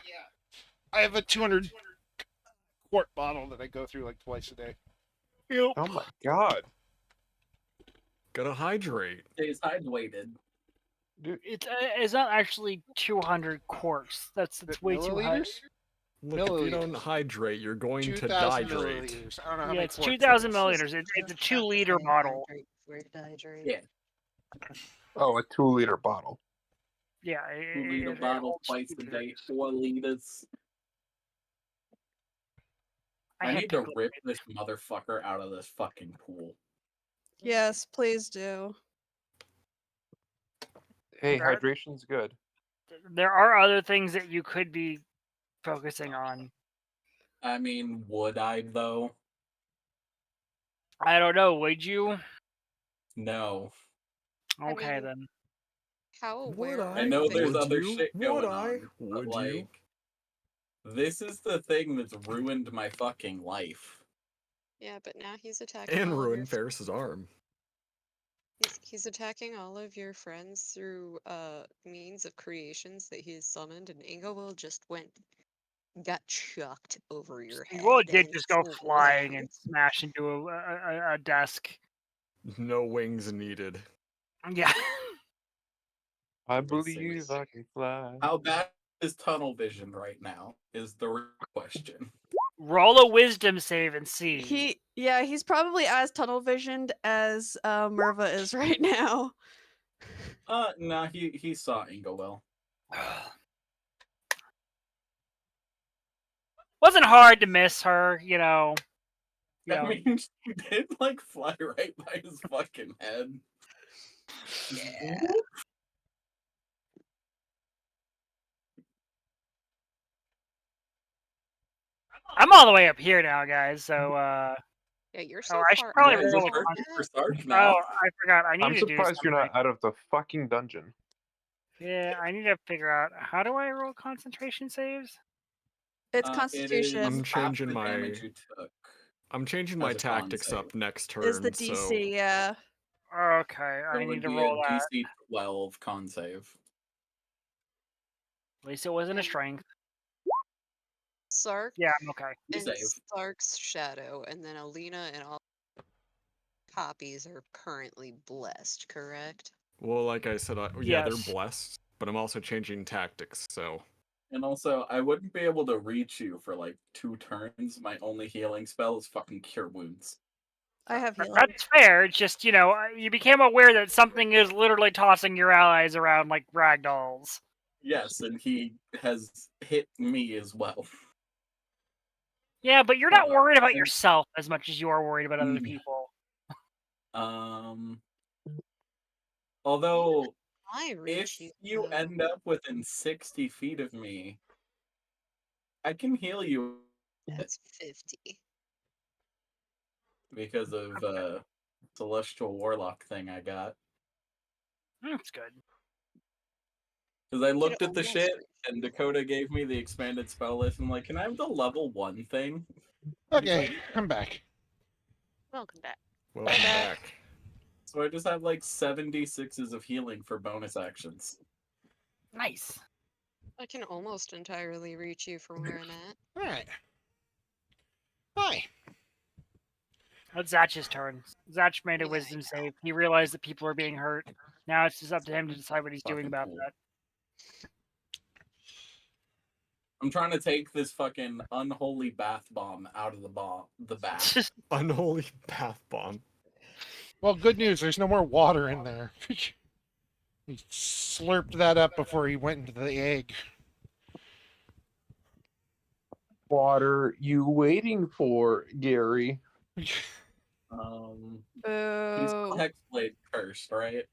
I have a 200 quart bottle that I go through like twice a day. Yep. Oh my god. Gotta hydrate. Stays hydrated. Dude, It's not actually 200 quarts. That's way too high. Milliliters? Look, if you don't Milliliters. hydrate, you're going to 2,000 dehydrate. milliliters. I don't know how Yeah, many it's quarts 2,000 that is. milliliters. It's a 2-liter bottle. Yeah. oh, a 2-liter bottle. Yeah, 2-liter it bottle holds twice 2 a day, liters. 4 liters. I have need to go rip get this motherfucker out of this fucking pool. Yes, please do. Hey, There- hydration's good. There are other things that you could be focusing on. I mean, would I though? I don't know. Would you? No. Okay mean, then. How Would aware I are know you? there's Would other you? shit Would going I? on, but Would like, you? this is the thing that's ruined my fucking life. Yeah, but now he's attacking And all of your ruin Ferris's arm. He's attacking all of your friends through means of creations that he has summoned, and Ingo just got chucked over your head. Well, it did and just go flying and slammed. smash into a desk. No wings needed. Yeah. I Let's see. believe I can fly. How bad is tunnel vision right now? Is the real question. Roll a wisdom save and see. He's probably as tunnel visioned as Merva is right now. No, he saw Ingo well. Wasn't hard to miss her, you know. I mean, she did like fly right by his fucking head. Yeah. I'm all the way up here now, guys. So, Yeah, you're so I should far probably out. Yeah, roll you're a con- working for Sarge Oh, now. I forgot. I need I'm to do surprised you're something. not out of the fucking dungeon. Yeah, I need to figure out how do I roll concentration saves. It's It Constitution is I'm half changing the my- damage you took. I'm changing my As a con tactics save. up next is the turn, DC, so yeah. Okay, It I need would to be roll a that. DC 12 con save. At least it wasn't a And strength. Sark Yeah, I'm okay. You and save. Sark's shadow, and then Alina and all copies are currently blessed, correct? well, like I said, they're Yes. blessed, but I'm also changing tactics, so And also, I wouldn't be able to reach you for like 2 turns. My only healing spell is fucking Cure Wounds. I have healing. That's fair. It's just, you know, you became aware that something is literally tossing your allies around like ragdolls. Yes, and he has hit me as well. Yeah, but you're not worried about and- yourself as much as you are worried about other Mm. people. Although, I if reach you. you end up within 60 feet of me, I can heal you That's 50. because of Celestial Warlock thing I got. That's good. Because I Could looked at the almost shit, reach and you. Dakota gave me the expanded spell list. I'm like, can I have the level 1 thing? Okay, I'm back. Welcome back. welcome back. back. So I just have like 76s of healing for bonus actions. Nice. I can almost entirely reach you from where I'm at. All right. Hi. It's Zatch's turn. Zatch made a Yeah, I wisdom know. save. He realized that people are being hurt. Now it's just up to him to decide what he's doing Fucking about cool. that. I'm trying to take this fucking unholy bath bomb out of the bath. Unholy bath bomb. Well, good news. There's no more water in there. He slurped that up before he went into the egg. What are you waiting for, Gary? He's Boo. Hexblade cursed, right?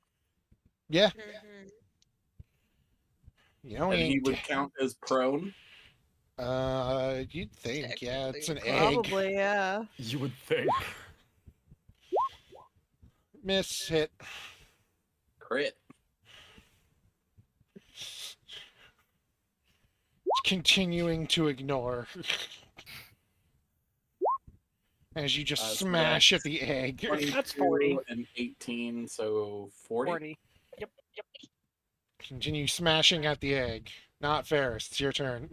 Yeah. Mhm. You know And he ain't. would count as prone. You'd think, yeah, it's an Technically. egg. Probably, yeah. You would think. Miss hit. Crit. Continuing to ignore. As you just So smash at that's the egg. That's 40. 22 and 18, so 40. 40. Yep. Continue smashing at the egg. Not Ferris. It's your turn.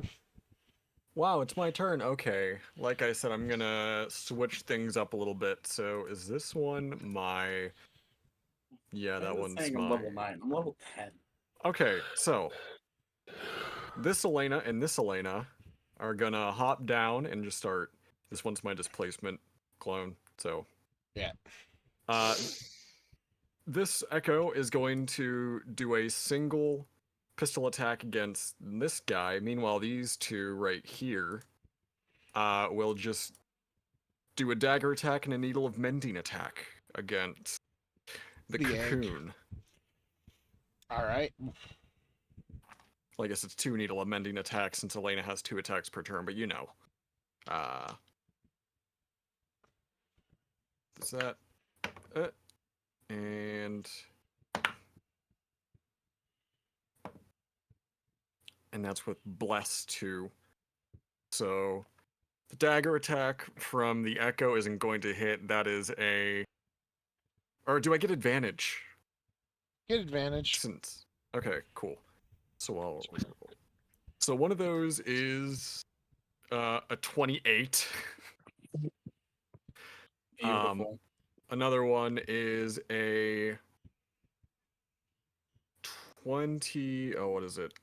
Wow, it's my turn. Okay. Like I said, I'm gonna switch things up a little bit. So is this one my... Yeah, that I'm just one's saying I'm my... level 9. I'm level 10. Okay, so this Elena and this Elena are gonna hop down and just start. This one's my displacement clone, so Yeah. This Echo is going to do a single pistol attack against this guy. Meanwhile, these two right here will just do a dagger attack and a needle of mending attack against the The egg. cocoon. All right. Well, I guess it's 2 needle of mending attacks since Elena has 2 attacks per turn, but you know. Is that... and that's with Bless too. So the dagger attack from the Echo isn't going to hit. That is a... Or do I get advantage? Get advantage. Since... Okay, cool. So I'll... So one of those is a 28. Beautiful. Another one is a 20... Oh, what is it?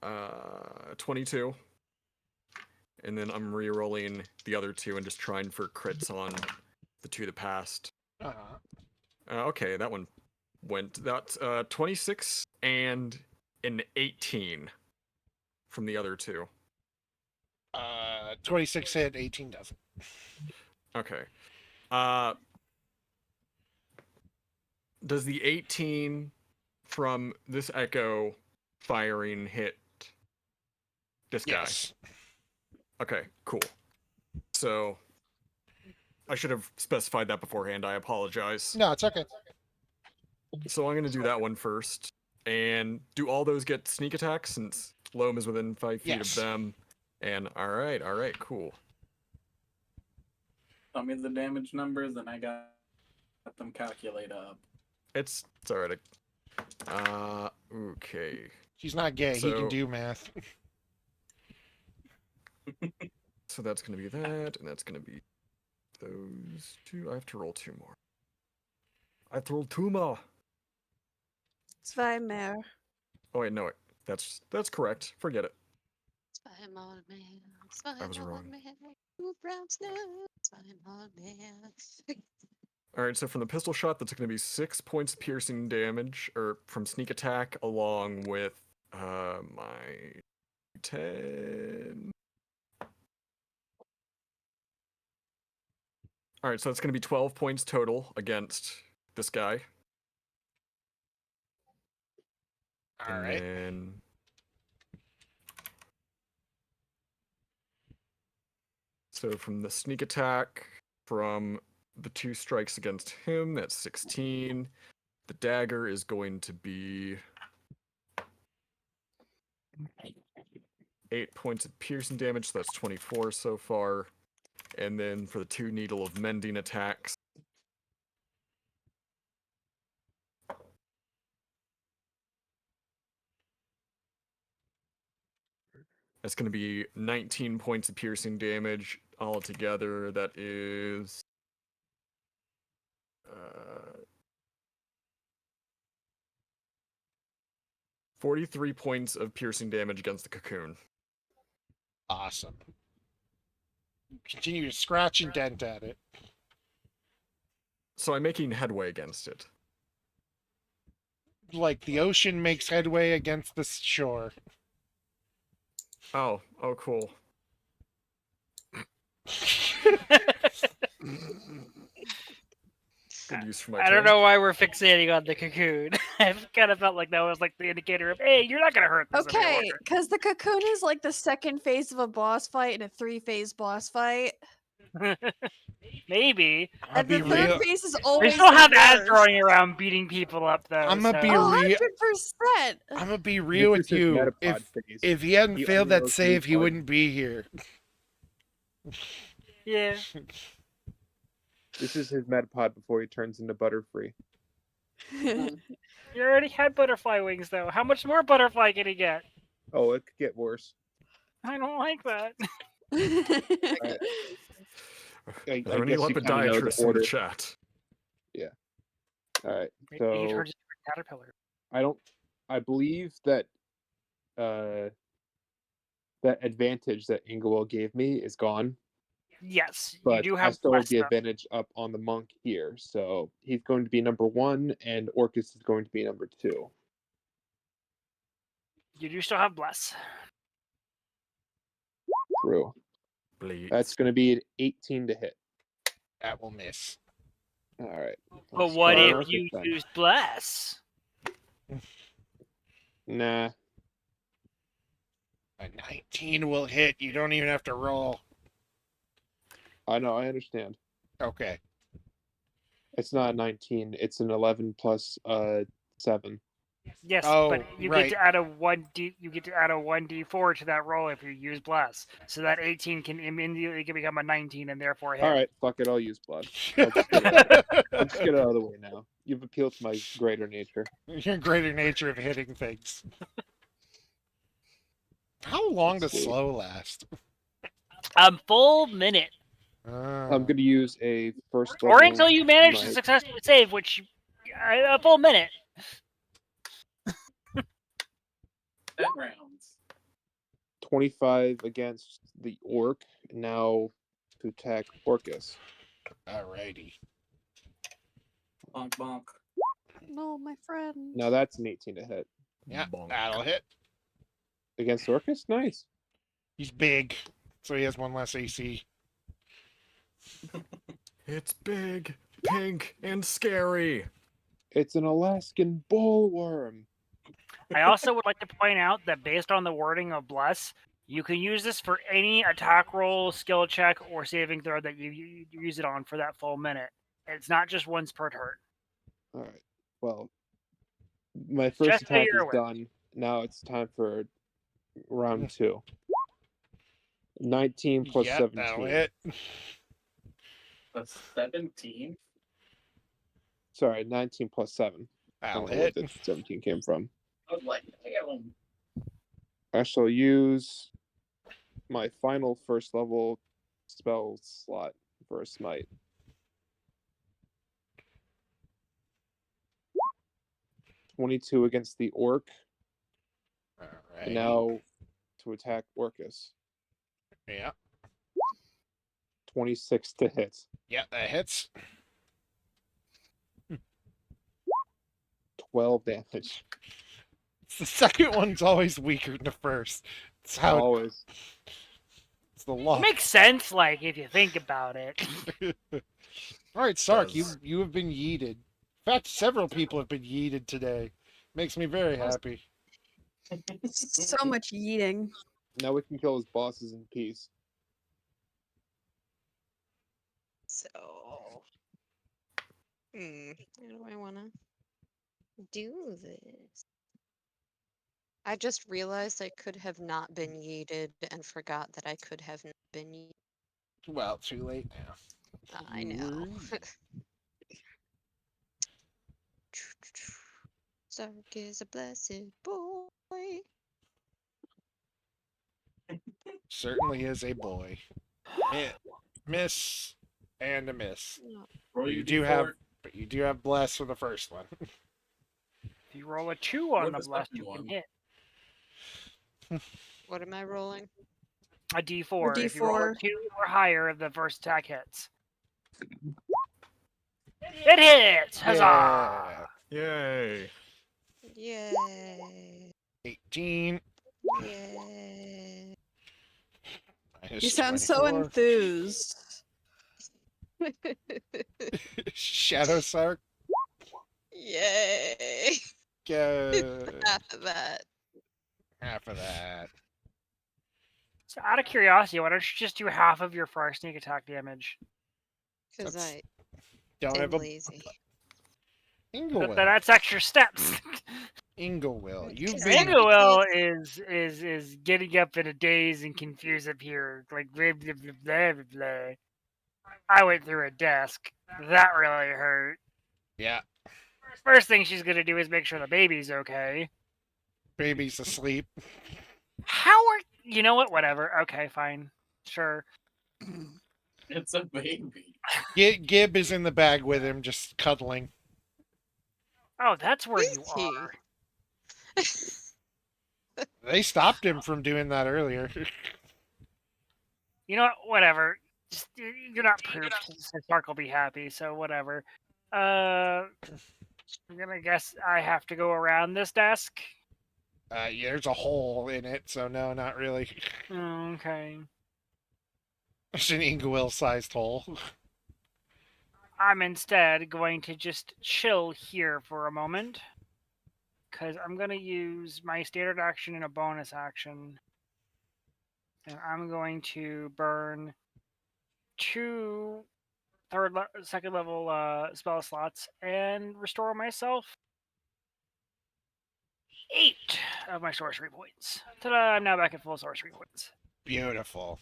22. And then I'm re-rolling the other 2 and just trying for crits on the 2 that passed. Okay, that one went. That's 26 and an 18 from the other 2. 26 hit, 18 doesn't. Okay. Does the 18 from this Echo firing hit this guy? Yes. Okay, cool. So I should have specified that beforehand. I apologize. No, it's okay. So I'm going to do that one first. And do all those get sneak attacks since Loam is within 5 feet Yes. of them? And all right, cool. Tell me the damage numbers, and I got them calculated up. It's all right. Okay. He's not gay. He can So- do math. So that's going to be that, and that's going to be those 2. I have to roll 2 more. I have to roll 2 more. Zweimer. Oh wait, no, that's correct. Forget it. Zweimal mehr, I was zweimal wrong. mehr. Du brauchst nur zweimal mehr. All right, so from the pistol shot, that's going to be 6 points of piercing damage, or from sneak attack, along with my 10. All right, so that's going to be 12 points total against this guy. All right. Then... So from the sneak attack, from the 2 strikes against him, that's 16. The dagger is going to be 8 points of piercing damage, so that's 24 so far. And then for the 2 needle of mending attacks, that's going to be 19 points of piercing damage altogether. That is 43 points of piercing damage against the cocoon. Awesome. Continue to scratch and dent at it. So I'm making headway against it. Like the ocean makes headway against the shore. Oh, cool. Good use for my I don't turn. know why we're fixating on the cocoon. I kind of felt like that was like the indicator of, hey, you're not gonna hurt this Okay, anymore. because the cocoon is like the second phase of a boss fight in a 3-phase boss fight. Maybe. I'll And be the third real. phase is We always still the have ads worst. running around beating people up though. I'ma so- be real. 100%. I'm gonna be real with This is you. Metapod phase. If he hadn't He failed only that knows save, he Metapod. wouldn't be here. Yeah. This is his Metapod before he turns into Butterfree. You already had butterfly wings, though. How much more butterfly can he get? Oh, it could get worse. I don't like that. Alright. I Are there any guess you kind of know the lepidiotrists in order. the chat? Yeah. All right. He So turns into a caterpillar. I believe that that advantage that Ingwell gave me is gone, Yes, you but do I have still have less the stuff. advantage up on the monk here. So he's going to be number 1, and Orcus is going to be number 2. You do still have bless. True. Bleeds. That's going to be an 18 to hit. That will miss. All right. But let's what try if Orcus you then. use bless? Nah. A 19 will hit. You don't even have to roll. I know. I understand. Okay. It's not a 19. It's an 11 plus 7. Yes, Oh, but you right. get to add a 1d. You get to add a 1d4 to that roll if you use bless. So that 18 can immediately become a 19 and therefore hit. All right. Fuck it. I'll use blood. I'll just get it out of the way now. You've appealed to my greater nature. Your greater nature of hitting things. How long Let's does see. slow last? Full minute. I'm going to use a first Or level until you manage to knight. successfully save, which a full minute. 10 rounds. 25 against the orc. Now to attack Orcus. Alrighty. Bonk bonk. No, my friend. Now that's an 18 to hit. Yeah, Bonk. that'll hit. Against Orcus? Nice. He's big, so he has 1 less AC. It's big, pink, and scary. It's an Alaskan bullworm. I also would like to point out that based on the wording of bless, you can use this for any attack roll, skill check, or saving throw that you use it on for that full minute. It's not just once per turn. All right. Well, my first Just so attack you're is aware. done. Now it's time for round 2. 19 plus Yep, 17. that'll hit. That's 17. Sorry, 19 plus 7. I That'll don't know where hit. the 17 came from. I was like, damn. I shall use my final first level spell slot for a smite. (22) against the orc. Alright. And now to attack Orcus. Yeah. 26 to hit. Yeah, that hits. 12 damage. The second one's always weaker than the first. It's how Always. it's the law. It makes sense, like, if you think about it. Alright, Sark, Does. you have been yeeted. In fact, several people have been yeeted today. Makes me very happy. So much eating. Now we can kill his bosses in peace. So, how do I want to do this? I just realized I could have not been yeeted and forgot that I could have not been yeeted. Well, too late now. I know. Sark is a blessed boy. Certainly is a boy. Miss and a miss. Roll You your do D4. have, but you do have bless for the first one. If you roll a 2 on What the the bless, second you can one? hit. What am I rolling? A d4. If you roll a D4. 2 or higher, the first attack hits. It hits! Huzzah! Yeah. Yay. Yay. 18. Yay. You sound so 24. enthused. Shadow Sark. Yay. Good. Half of that. Half of that. So out of curiosity, why don't you just do half of your fire sneak attack damage? Because That's- I Don't am have a lazy. Inglewill. That's extra steps. Inglewill. You've Because been Angel is getting up in a daze and confused up here, like blah blah blah blah blah. I went through a desk. That really hurt. Yeah, First thing she's gonna do is make sure the baby's okay. baby's asleep. How are you know what? Whatever. Okay, fine. Sure. It's a baby. Gib is in the bag with him, just cuddling. Oh, that's where Is you he? are. They stopped him from doing that earlier. You know what? Whatever. Just, you're not proof. So Sark will be happy. So whatever. I'm gonna guess I have to go around this desk. Yeah, there's a hole in it, so no, not really. Okay. It's an Inkwell-sized hole. I'm instead going to just chill here for a moment. Because I'm going to use my standard action and a bonus action. And I'm going to burn 2 second level spell slots and restore myself 8 of my sorcery points. Ta-da! I'm now back at full sorcery points. Beautiful.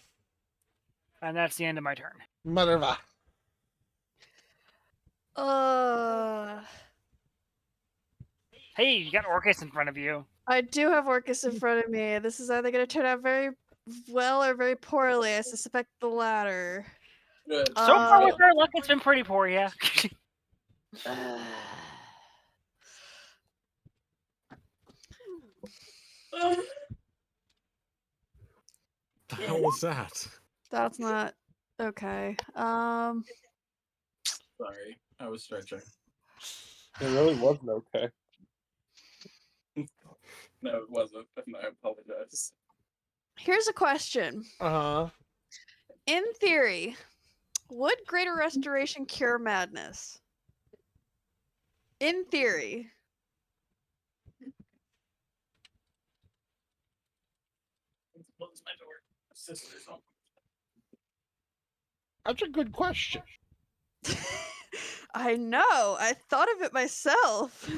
And that's the end of my turn. Motherva. Hey, you got Orcus in front of you. I do have Orcus in front of me. This is either going to turn out very well or very poorly. I suspect the latter. Good. So far Uh, with our luck, it's been pretty poor, yeah. The hell was that? That's not okay. Sorry, I was stretching. It really wasn't okay. No, it wasn't, and I apologize. Here's a question. Uh-huh. In theory, would Greater Restoration cure madness? In theory. Close my door. My sister's home. That's a good question. I know. I thought of it myself.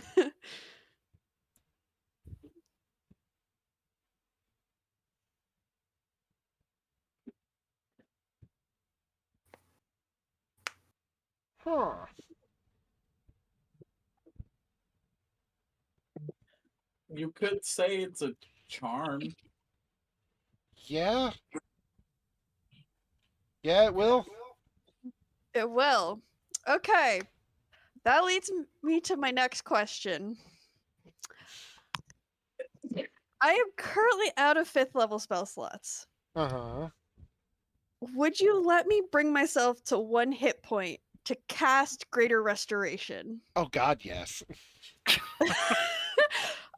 Huh. You could say it's a charm. Yeah. Yeah, it will. It will. Okay. That leads me to my next question. I am currently out of 5th level spell slots. Uh-huh. Would Would you let me bring myself to 1 hit point to cast Greater Restoration? Oh, God, yes.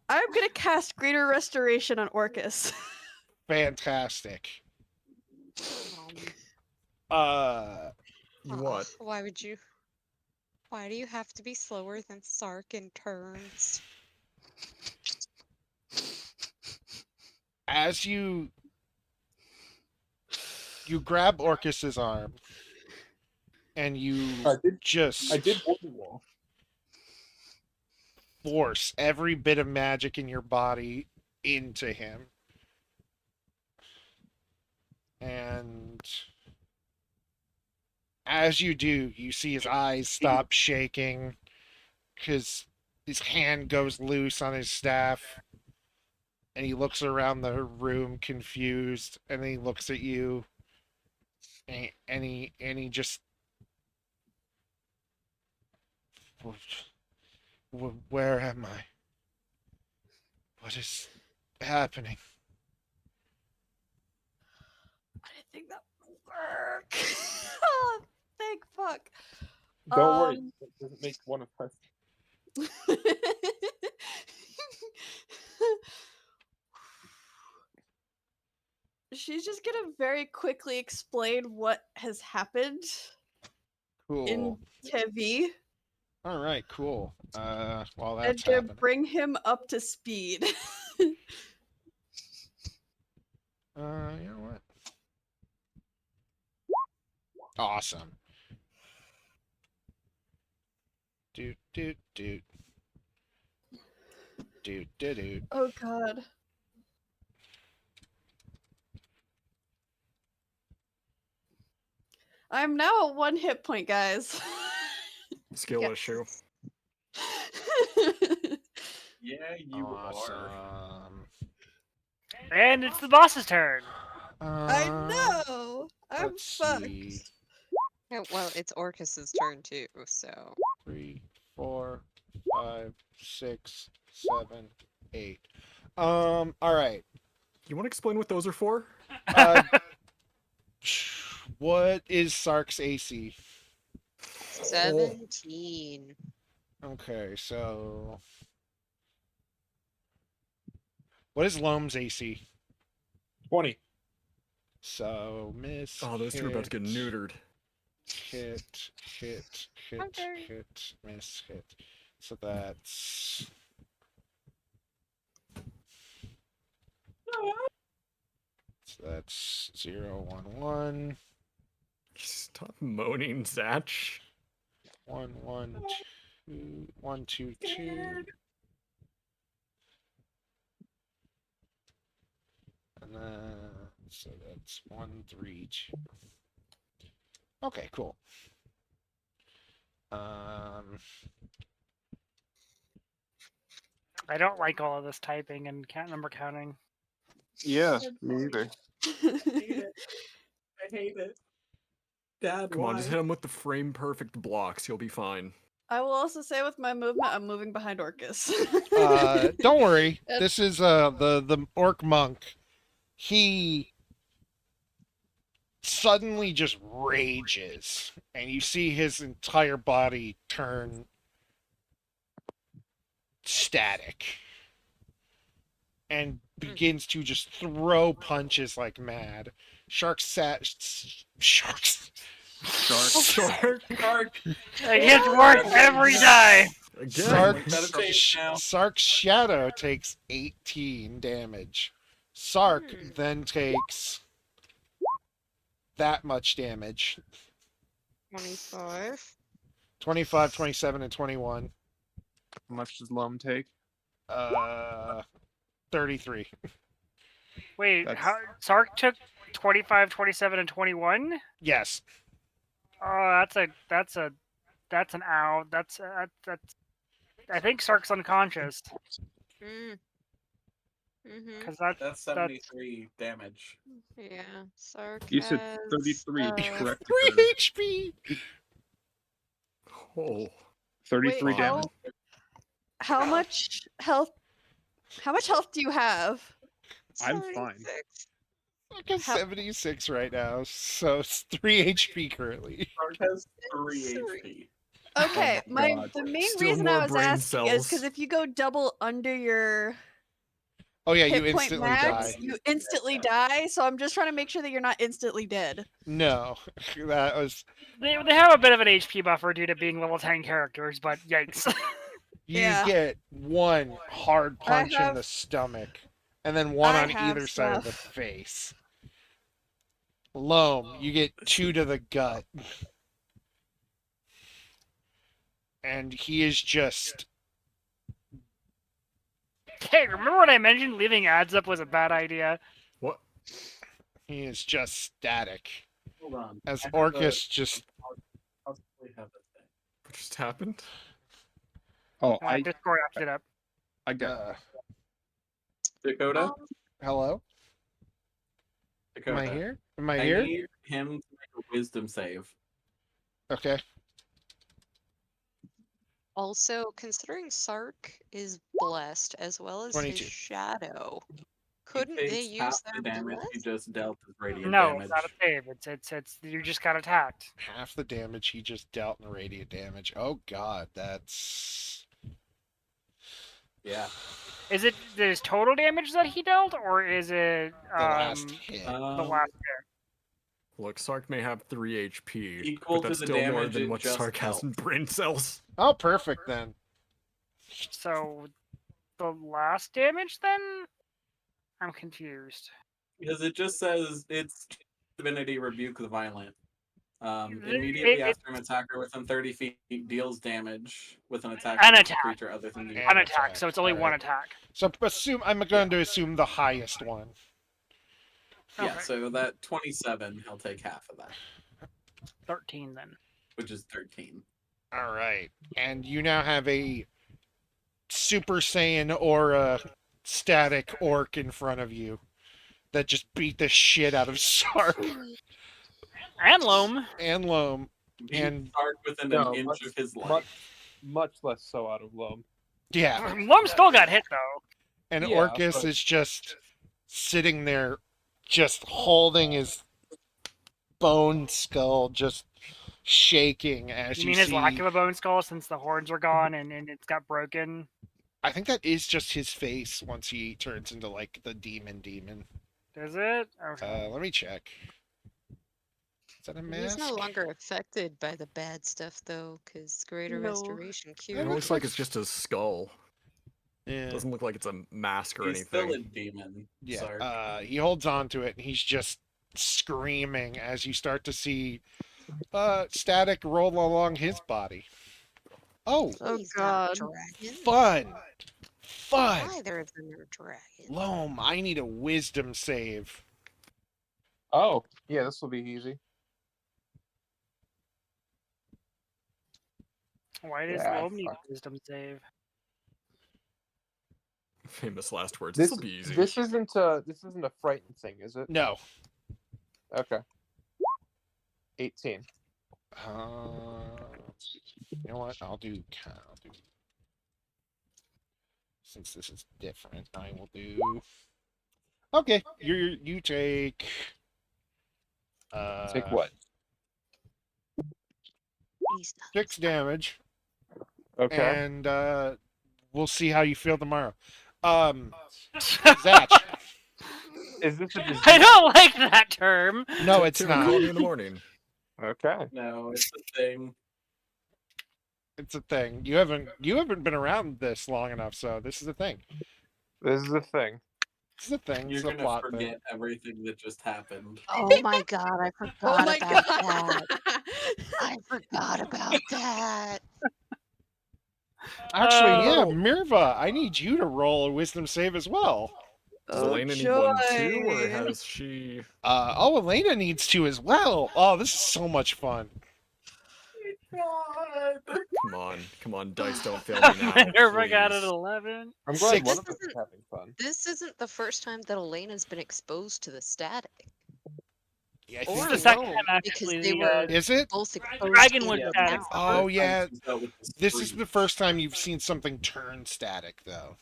I'm gonna cast Greater Restoration on Orcus. Fantastic. You what? Why would you? Why do you have to be slower than Sark in turns? As you grab Orcus's arm and you I just did wall. force every bit of magic in your body into him. And as you do, you see his eyes stop shaking because his hand goes loose on his staff. And he looks around the room confused, and then he looks at you, and he just, where am I? What is happening? I didn't think that would work. Oh, thank fuck. Don't worry, it doesn't make one of us. She's just gonna very quickly explain what has happened Cool. in Tevi All right, cool. While and that's gonna happening, bring him up to speed. you know what? Awesome. Doot doot doot. Doot doot doot. Oh god. I'm now at 1 hit point, guys. Skill Yes. issue. Yeah, you are. Awesome. And it's the boss's turn. I know. I'm Let's fucked. see. Yeah, well, it's Orcus's turn too, so 3, 4, 5, 6, 7, 8. All right. You want to explain what those are for? Uh, what is Sark's AC? 17. Okay, so what is Loam's AC? 20. So miss. Oh, those two are about to get hit, neutered. Hit, hit, hit, Okay. hit, miss, hit. So that's that's 0, 1, 1, Stop moaning, Zach. 1, 1, 2, 1, 2, 2. And then so that's 1, 3, 2. Okay, cool. I don't like all of this typing and number counting. Yeah, me either. I hate it. Dad, Come on, just hit him with the frame perfect blocks. You'll be fine. I will also say with my movement, I'm moving behind Orcus. Don't worry. This is the orc monk. He suddenly just rages, and you see his entire body turn static, and begins to just throw punches like mad. Sharks. Shark. It gets worse every time. Again. Sark's shadow takes 18 damage. Sark then takes that much damage. 25. 25, 27, and 21. How much does Loam take? 33. Wait, That's- how Sark took 25, 27, and 21? Yes. Oh, that's an ow. That's I think Sark's unconscious Mm. Mm-hmm. because That's 73 damage. Yeah, Sark You said has, 33, correct? 3 HP. Oh. 33 Wait, damage. how much health? How much health do you have? I'm fine. 76. I got 76 right now, so it's 3 HP currently. Sark has 3 Three. HP. Okay, my God. the main Still reason more I was brain asking is cells. because if you go double under your Oh yeah, you hit point instantly max, die. you instantly die. So I'm just trying to make sure that you're not instantly dead. No, that was they have a bit of an HP buffer due to being level 10 characters, but yikes. you Yeah. get one hard punch in have- the stomach, and then one I on have either side of the stuff. face. Loam, you get 2 to the gut. And he is just Hey, remember when I mentioned leaving ads up was a bad idea? What? he is just static. Hold on. As I have Orcus just I'll possibly have a thing. What just happened? Oh, I Discord wrapped it up. got Dakota? hello? Am Dakota. I here? Am I I here? need him to make a wisdom save. Okay. Also, considering Sark is blessed as well as 22. his shadow, He couldn't they takes use half their the damage he bless? just dealt as radiant No, damage. it's not a save. It's you just got attacked. Half the damage he just dealt in radiant damage. Oh god, that's Yeah. Is it his total damage that he dealt, or is it the last hit. the last hit? Look, Sark may have 3 HP, Equal but that's to the still more damage than it what just Sark has dealt. in brain cells. Oh, perfect then. So the last damage then? I'm confused. Because it just says it's Divinity Rebuke the Violent. It- Immediately it- after an attacker within 30 feet deals damage with an attack An against a attack. creature other than you. An One attack, attack, so it's only one alright. attack. So I'm going to assume the highest one. Yeah, Okay. so that 27, he'll take half of that. 13 then. which is 13. All right, and you now have a Super Saiyan or a static orc in front of you that just beat the shit out of Sark And Loam. and Loam. He And started within No, an inch much- of his life. much less so out of Loam. yeah, Loam still got hit though. and Yeah, Orcus but- is just sitting there, just holding his bone skull, just shaking as You you mean see. his lack of a bone skull since the horns were gone and it's got broken? I think that is just his face once he turns into like the demon. Is it? Okay. Let me check. Is that a mask? He's no longer affected by the bad stuff though, because Greater No. Restoration It cure. looks like it's just his skull. Yeah. It doesn't look like it's a mask or He's still anything. a demon. Yeah. Sark. He holds on to it and he's just screaming as you start to see static roll along his body. Oh, Oh He's not a god. dragon. fun. Neither of them are dragons. Loam, I need a wisdom save. Oh, yeah, this will be easy. Why does Yeah, Loam need a fuck. wisdom save? Famous last words. This This'll be easy. this isn't a frightened thing, is it? No. Okay. 18. You know what? I'll do. Since this is different, I will do. Okay, you take. Take what? He's not 6 damage, Okay. and we'll see how you feel tomorrow. Zach. Is this a disease? I don't like that term. No, Take it's two and call not. me in the morning. Okay. No, it's a thing. It's a thing. You haven't been around this long enough, so this is a thing. This is a thing. This is a thing. You're It's a gonna plot forget thing. everything that just happened. Oh my god, I forgot Oh my about god. that. I forgot about that. Actually, yeah, Oh. Mirva, I need you to roll a wisdom save as well. Does Oh, Elena need one too, or joy. has she? Elena needs to as well. Oh, this is so much fun. God. Come on, dice, don't fail me now. Minerva got an please. 11. I'm glad Six. one of us is having fun. This isn't the first time that Elena's been exposed to the static. Yeah, I Or think the second Loam, time, because actually, they the, were is it? both exposed dragon in was the static. mouth. Oh, First time yeah. she's dealt with This is street. the first time you've seen something turn static, though.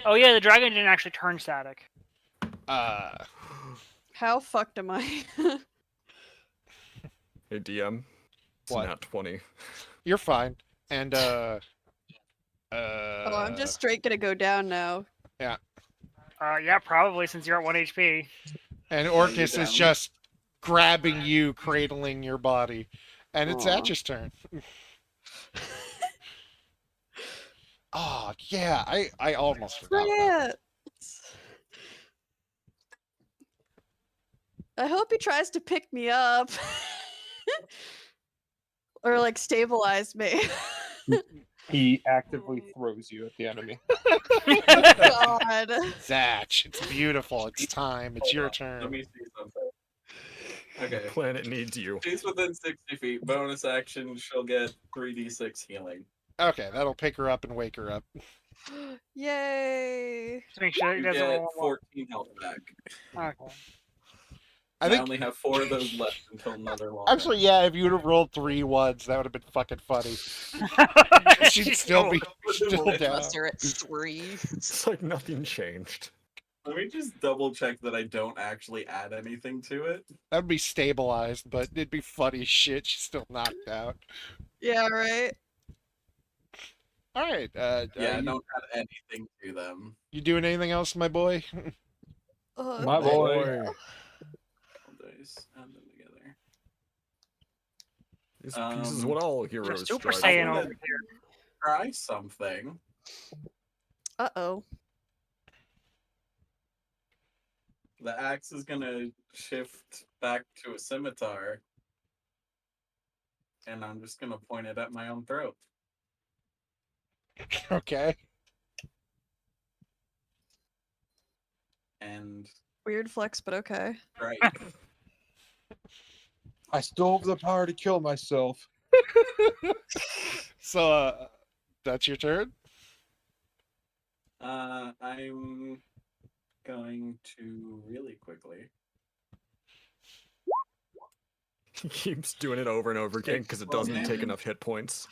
Oh yeah, the dragon didn't actually turn static. How fucked am I? Hey DM, it's What? not 20. You're fine. And Oh, I'm just straight gonna go down now. Yeah, probably since you're at 1 HP. and you Orcus is down? just grabbing you, cradling your body, and it's Aw. Atch's turn. Oh yeah, I almost forgot about that. France. I hope he tries to pick me up. Or like stabilize me. He actively throws you at the enemy. God. Zach, it's beautiful. It's time. It's Hold your on, turn. Let me see something. Okay. Planet needs you. She's within 60 feet. Bonus action, she'll get 3d6 healing. Okay, that'll pick her up and wake her up. Yay. Just make sure he You doesn't get roll. 14 health back. Okay. I I think only have 4 of those left until another long actually, yeah, if you would have rolled 3 ones, that would have been fucking funny. She'd still be still down. Plus you're at 3. It's like nothing changed. Let me just double check that I don't actually add anything to it. That would be stabilized, but it'd be funny as shit. She's still knocked out. Yeah, right. All right. Yeah, I you, don't add anything to them. you doing anything else, my boy? My boy. All dice, add them together. This is what all Just heroes Super strive Saiyan for. over here. Try something. Uh-oh. The axe is gonna shift back to a scimitar. And I'm just gonna point it at my own throat. Okay. And Weird flex, but okay. right. I still have the power to kill myself. So, that's your turn? I'm going to really quickly. He keeps doing it over and over again because it doesn't take enough hit points.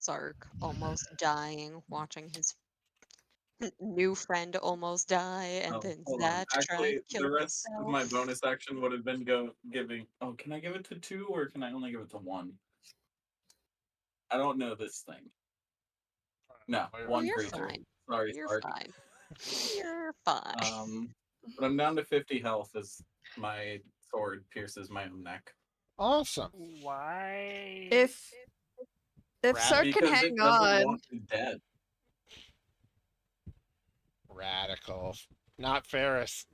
Zark almost dying, watching his new friend almost die, and Oh, then hold on. Zach trying Actually, to kill the rest of my himself. bonus action would have been giving. Oh, can I give it to 2 or can I only give it to 1? I don't know this thing. No, Oh, one you're creature. fine. Sorry, You're Spark. fine. You're fine. But I'm down to 50 health as my sword pierces my own neck. Awesome. Why? If Sark can Because it hang doesn't on, want me dead. Radical. Not Ferris.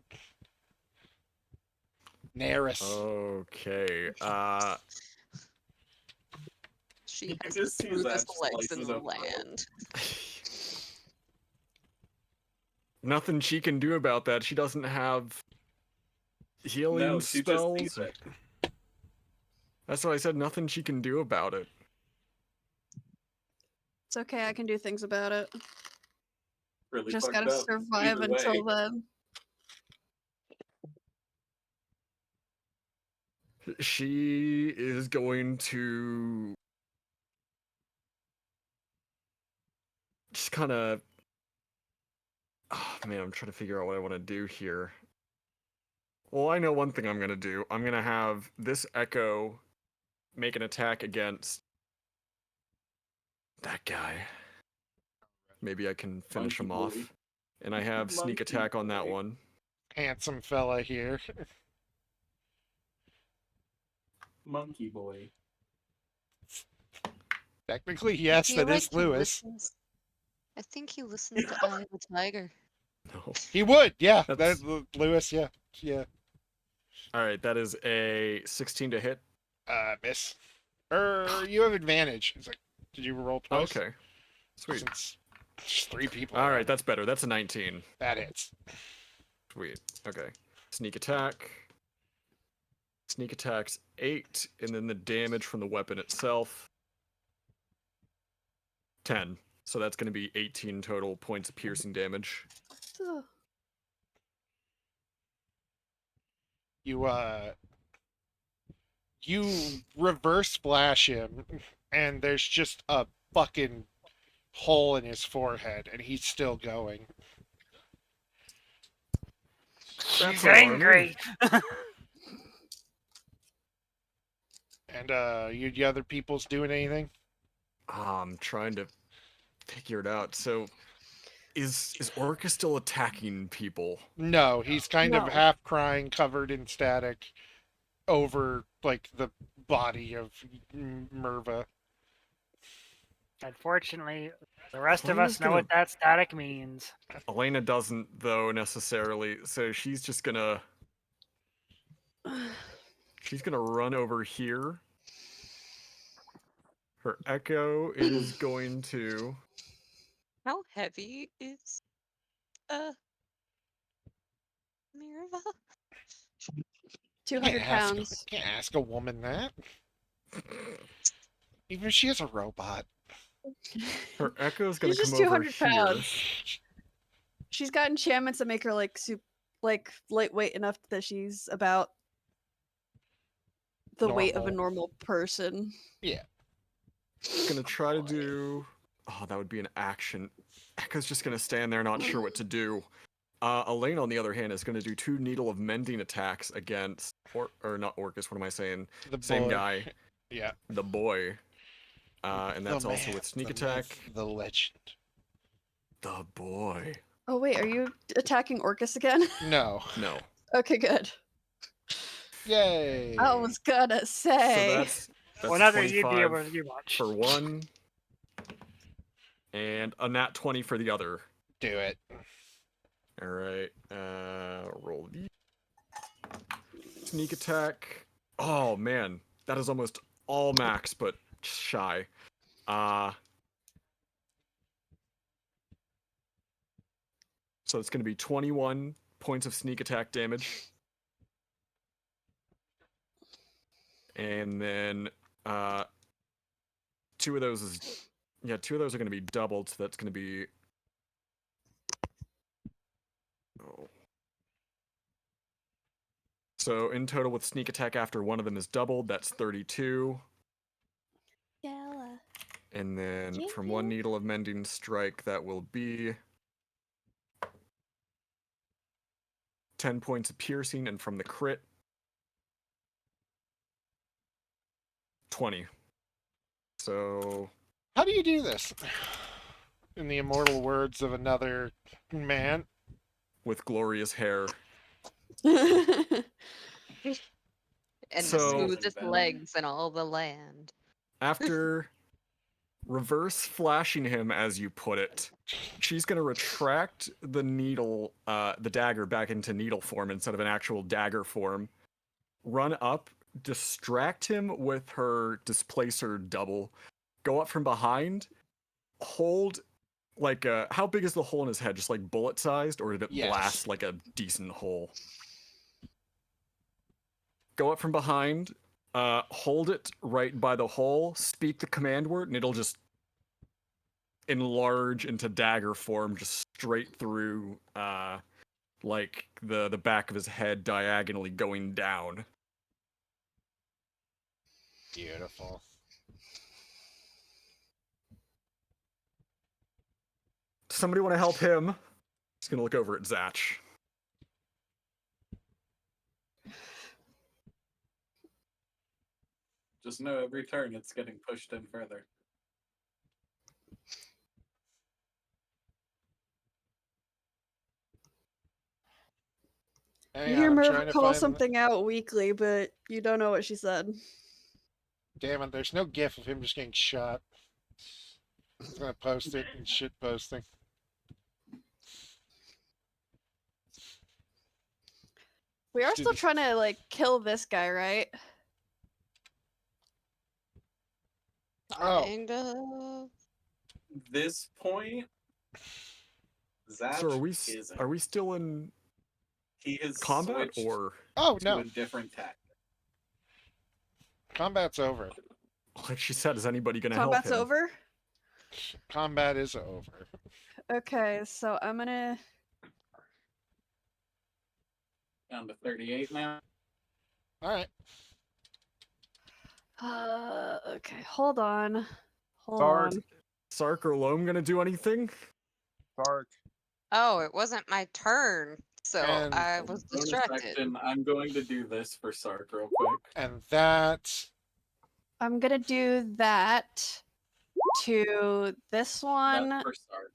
Neris. Okay. She You can has just the see smoothest Zach legs in slices the up. land. Nothing she can do about that. She doesn't have healing No, she just sees spells. it. That's what I said. Nothing she can do about it. it's okay. I can do things about it. Really Just fucked gotta up. survive Either way. until then. She is going to just kind of. Oh man, I'm trying to figure out what I want to do here. Well, I know one thing I'm going to do. I'm going to have this Echo make an attack against that guy. Maybe I can finish Monkey him boy. off. And I have sneak Monkey attack on that boy. one. Handsome fella here. Monkey boy. Technically, I yes, feel that is he Lewis. listens. I think he listens to Eye of the Tiger. No. He would, yeah. That's- Lewis, yeah. Yeah. All right, that is a 16 to hit. Miss. You have advantage. It's like, did you roll twice? Okay. Sweet. Since there's 3 people. All right, around. that's better. That's a 19. That hits. Sweet. Okay. Sneak attack. Sneak attacks 8, and then the damage from the weapon itself 10. So that's going to be 18 total points of piercing damage. Ugh. You reverse splash him, and there's just a fucking hole in his forehead, and he's still going. She's That's alarming. angry. And the other people's doing anything? I'm trying to figure it out. So, is Orca still attacking people? No, he's kind of No. half crying, covered in static, over like the body of Merva. Unfortunately, the rest of Elena's us know gonna- what that static means. Elena doesn't, though, necessarily. So she's just gonna run over here. Her Echo is going to. How heavy is Mirva? 200 pounds. Can't ask a woman that. Even if she is a robot. Her Echo is gonna She's just come over 200 here. pounds. She's got enchantments that make her like lightweight enough that she's about the weight of a normal person. Yeah. Gonna try to do. Oh, that would be an action. Echo's just gonna stand there, not sure what to do. Elena, on the other hand, is gonna do 2 Needle of Mending attacks against, or not Orcus. What am I saying? The Same boy. guy. Yeah. The boy. And that's The also man, with sneak the attack. myth, the legend. The boy. Oh wait, are you attacking Orcus again? No. No. Okay, good. Yay. I was gonna So say. that's Well, not that 25 you'd be able to do much. for one, and a nat 20 for the other. Do it. All right. Roll the sneak attack. Oh man, that is almost all max, but shy. So it's going to be 21 points of sneak attack damage. And then 2 of those is, yeah, 2 of those are going to be doubled, so that's going to be, oh. So in total with sneak attack after one of them is doubled, that's 32. Yella. And then from 1 needle of mending strike, that will be 10 points of piercing, and from the crit, 20. So How do you do this? In the immortal words of another man. with glorious hair. And So- the smoothest Venom. legs in all the land. After reverse flashing him, as you put it, she's going to retract the needle, the dagger back into needle form instead of an actual dagger form. Run up, distract him with her displacer double, go up from behind, hold, like, how big is the hole in his head? Just like bullet sized, or did it Yes. blast like a decent hole? Go up from behind, hold it right by the hole, speak the command word, and it'll just enlarge into dagger form, just straight through, like the back of his head, diagonally going down. Beautiful. Somebody want to help him? He's gonna look over at Zach. Just know every turn it's getting pushed in further. You Hang hear on, I'm Merva trying to call find. something out weekly, but you don't know what she said. Damn it! There's no GIF of him just getting shot. I'm gonna post it and shit posting. We are Let's do still this. trying to like kill this guy, right? Oh. Kind of. This point, Zach So isn't. are we still in He has combat, switched or Oh to no! a different tactic. Combat's over. like she said, is anybody gonna help Combat's him? over. Combat is over. Okay, so I'm gonna. Down to 38 now. All right. Okay, hold on. Hold Sark. on. Sark or Loam gonna do anything? Sark. Oh, it wasn't my turn, so And I was Bonus distracted. action, I'm going to do this for Sark real quick. And that. I'm gonna do that to this one, That's for Sark.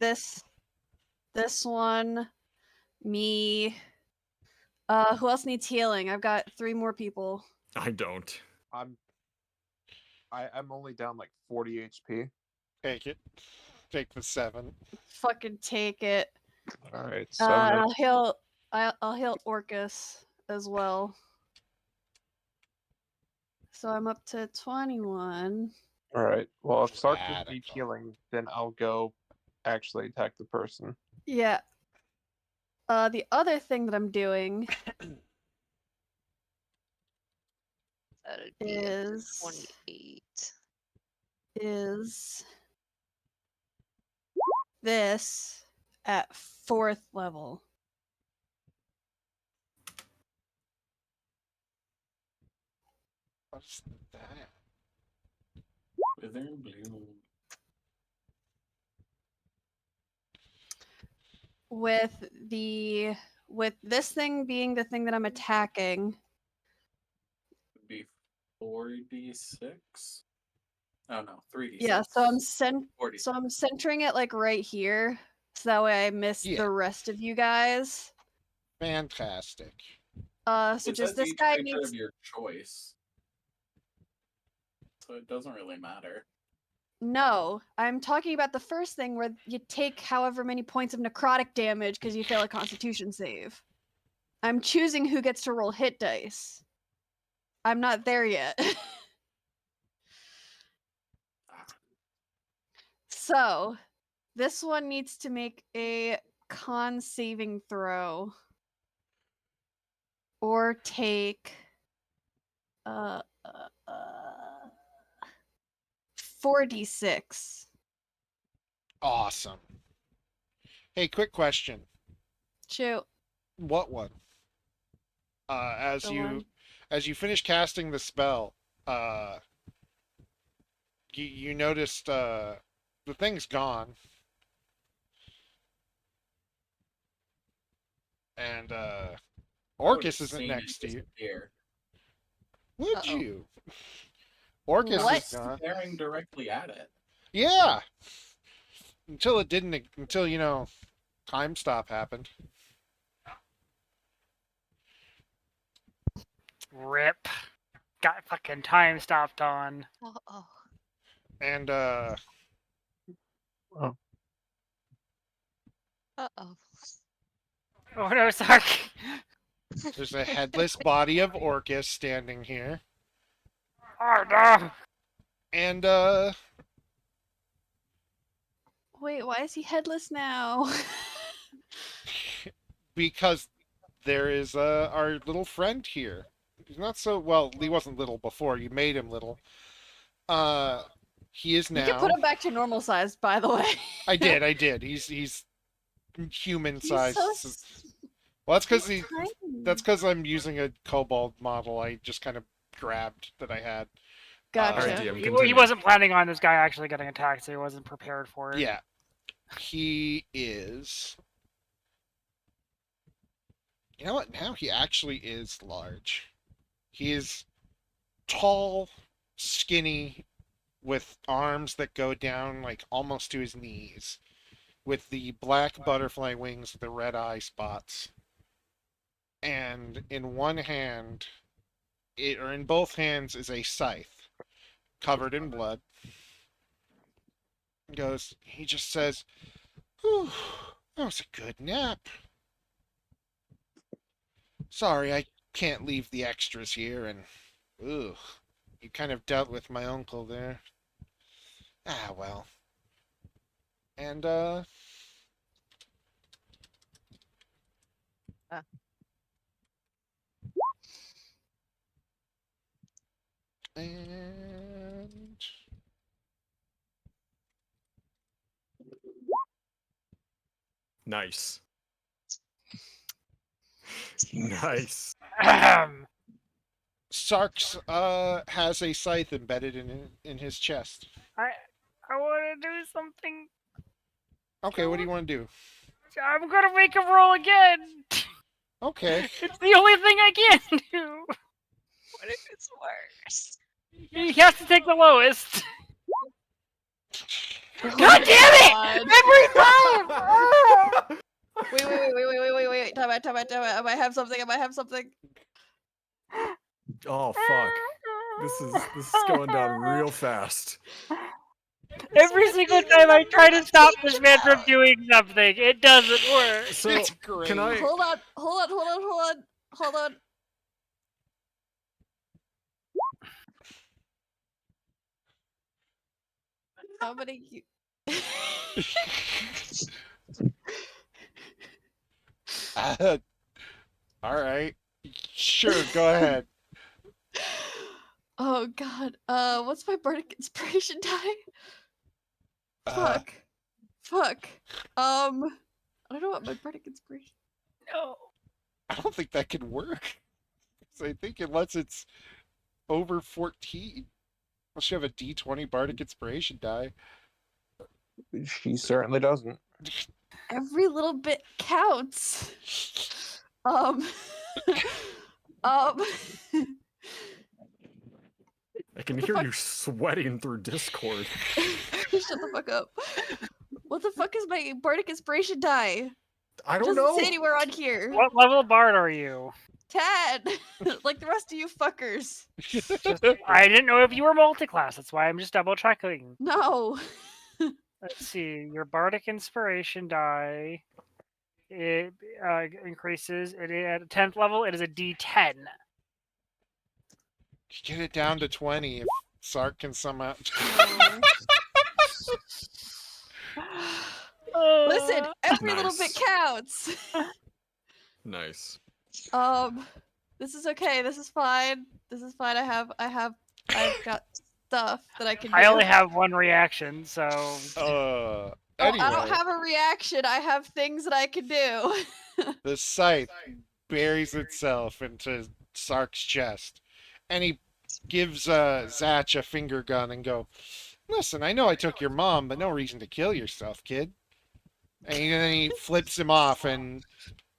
this one, me. Who else needs healing? I've got 3 more people. I don't. I'm only down like 40 HP. Take it. Take the 7. Fucking take it. All right, 7. I'll heal Orcus as well. So I'm up to 21. All right. Well, if Sark just needs Radical. healing, then I'll go actually attack the person. Yeah. The other thing that I'm doing That'd be up to is 28. is this at 4th level. What's that? Withering Bloom. With this thing being the thing that I'm attacking. Would be 4d6. Oh no, 3d6. Yeah, so I'm 40. so I'm centering it like right here, so that way I miss Yeah. the rest of you guys. Fantastic. So It just says this each guy creature needs. of your choice, so it doesn't really matter. No, I'm talking about the first thing where you take however many points of necrotic damage because you fail a Constitution save. I'm choosing who gets to roll hit dice. I'm not there yet. So, this one needs to make a con saving throw. Or take 4d6. Awesome. Hey, quick question. Shoot. What one? As The you one. as you finish casting the spell, uh, you noticed the thing's gone, and I would have Orcus isn't seen next it to you. disappear. Would Uh-oh. you? Orcus What? is gone. Staring directly at it. Yeah. Until time stop happened. Rip. Got fucking time stopped on. Oh. And Uh oh. Oh no, sorry. there's a headless body of Orcus standing here. Oh no. And Wait, why is he headless now? because there is our little friend here. He's not so well. He wasn't little before. You made him little. He is You can put now. him back to normal size, by the way. I did. He's human He's size. so Well, that's because he's tiny. that's because I'm using a kobold model. I just kind of grabbed that I had. Gotcha. Alright, DM, He continue. wasn't planning on this guy actually getting attacked, so he wasn't prepared for it. Yeah, he is. You know what? Now he actually is large. He is tall, skinny, with arms that go down like almost to his knees, with the black butterfly wings with the red eye spots. And in one hand, or in both hands, is a scythe covered in blood. He just says, "Whew, that was a good nap. Sorry, I can't leave the extras here, and, ugh, you kind of dealt with my uncle there. Ah, well." And, and Nice. Nice. Ahem. Sark's has a scythe embedded in his chest. I want to do something. Okay, what do you want to do? I'm gonna make him roll again. Okay. It's the only thing I can do. What if it's worse? He has to take the lowest. Oh God damn it! God. Every time! Wait. Time out. I might have something. Oh fuck. This is going down real fast. Every single time I try to stop this man from doing something, it doesn't work. So It's great. can I Hold on. How many you All right. Sure, go ahead. Oh god. What's my bardic inspiration die? Uh, Fuck. I don't know what my bardic inspiration. No. I don't think that could work. So I think unless it's over 14, unless you have a D20 Bardic Inspiration die. She certainly doesn't. Every little bit counts. Um I can the hear fuck? you sweating through Discord. Shut the fuck up. What the fuck is my bardic inspiration die? I It don't doesn't know. say anywhere on here. What level bard are you? 10. Like the rest of you fuckers. I didn't know if you were multi-class. That's why I'm just double checking. No. Let's see. Your bardic inspiration die. It increases. It at 10th level. It is a D10. Get it down to 20 if Sark can somehow. Listen, every little bit Nice. counts. Nice. This is okay. This is fine. This is fine. I've got stuff that I can do. I only have one reaction, so Oh, Anyway, I don't have a reaction. I have things that I can do. the scythe buries itself into Sark's chest, and he gives Zatch a finger gun and go, "Listen, I know I took your mom, but no reason to kill yourself, kid." And then he flips him off, and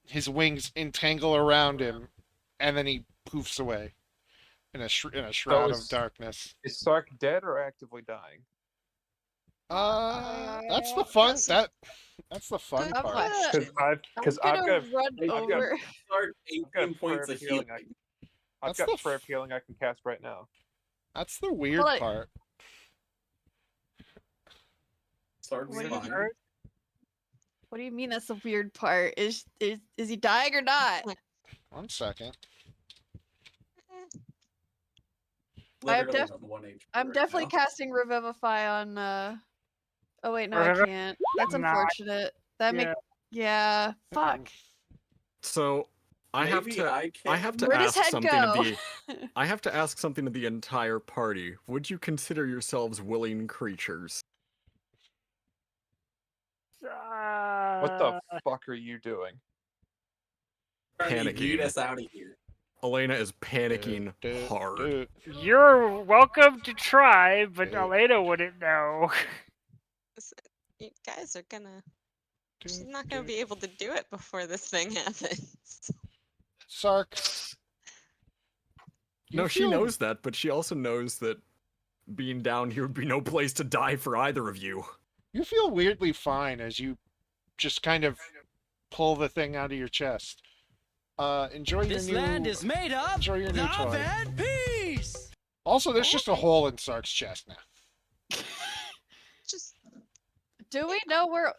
his wings entangle around him, and then he poofs away in a shroud of darkness. Is Sark dead or actively dying? That's the fun. That's the fun Good part. question. Because I'm I've gonna got run over. Start I've got 18 points prayer of healing. healing. I've That's got the prayer healing I can cast right now. That's the weird Hold on. part. Sark's What do you- fine. What do you mean that's the weird part? Is he dying or not? 1 second. Literally def- on 1 HP. I'm right definitely now. casting Revivify on Oh wait, no, I Revivi- can't. That's Nah. unfortunate. That Yeah. yeah. Fuck. So I have Maybe to. I I have to Where does ask head something go? of the. I have to ask something of the entire party. Would you consider yourselves willing creatures? What the fuck are you doing? Trying to yeet Panicking. us out of here. Elena is panicking hard. You're welcome to try, but Elena wouldn't know. Listen, you guys are gonna. She's not gonna be able to do it before this thing happens. Sark. No, she knows that, but she also knows that being down here would be no place to die for either of you. You feel weirdly fine as you just kind of pull the thing out of your chest. Enjoy your This new. land is made of Enjoy your new love toy. and peace. Also, there's just a hole in Sark's chest now. Just Do we know where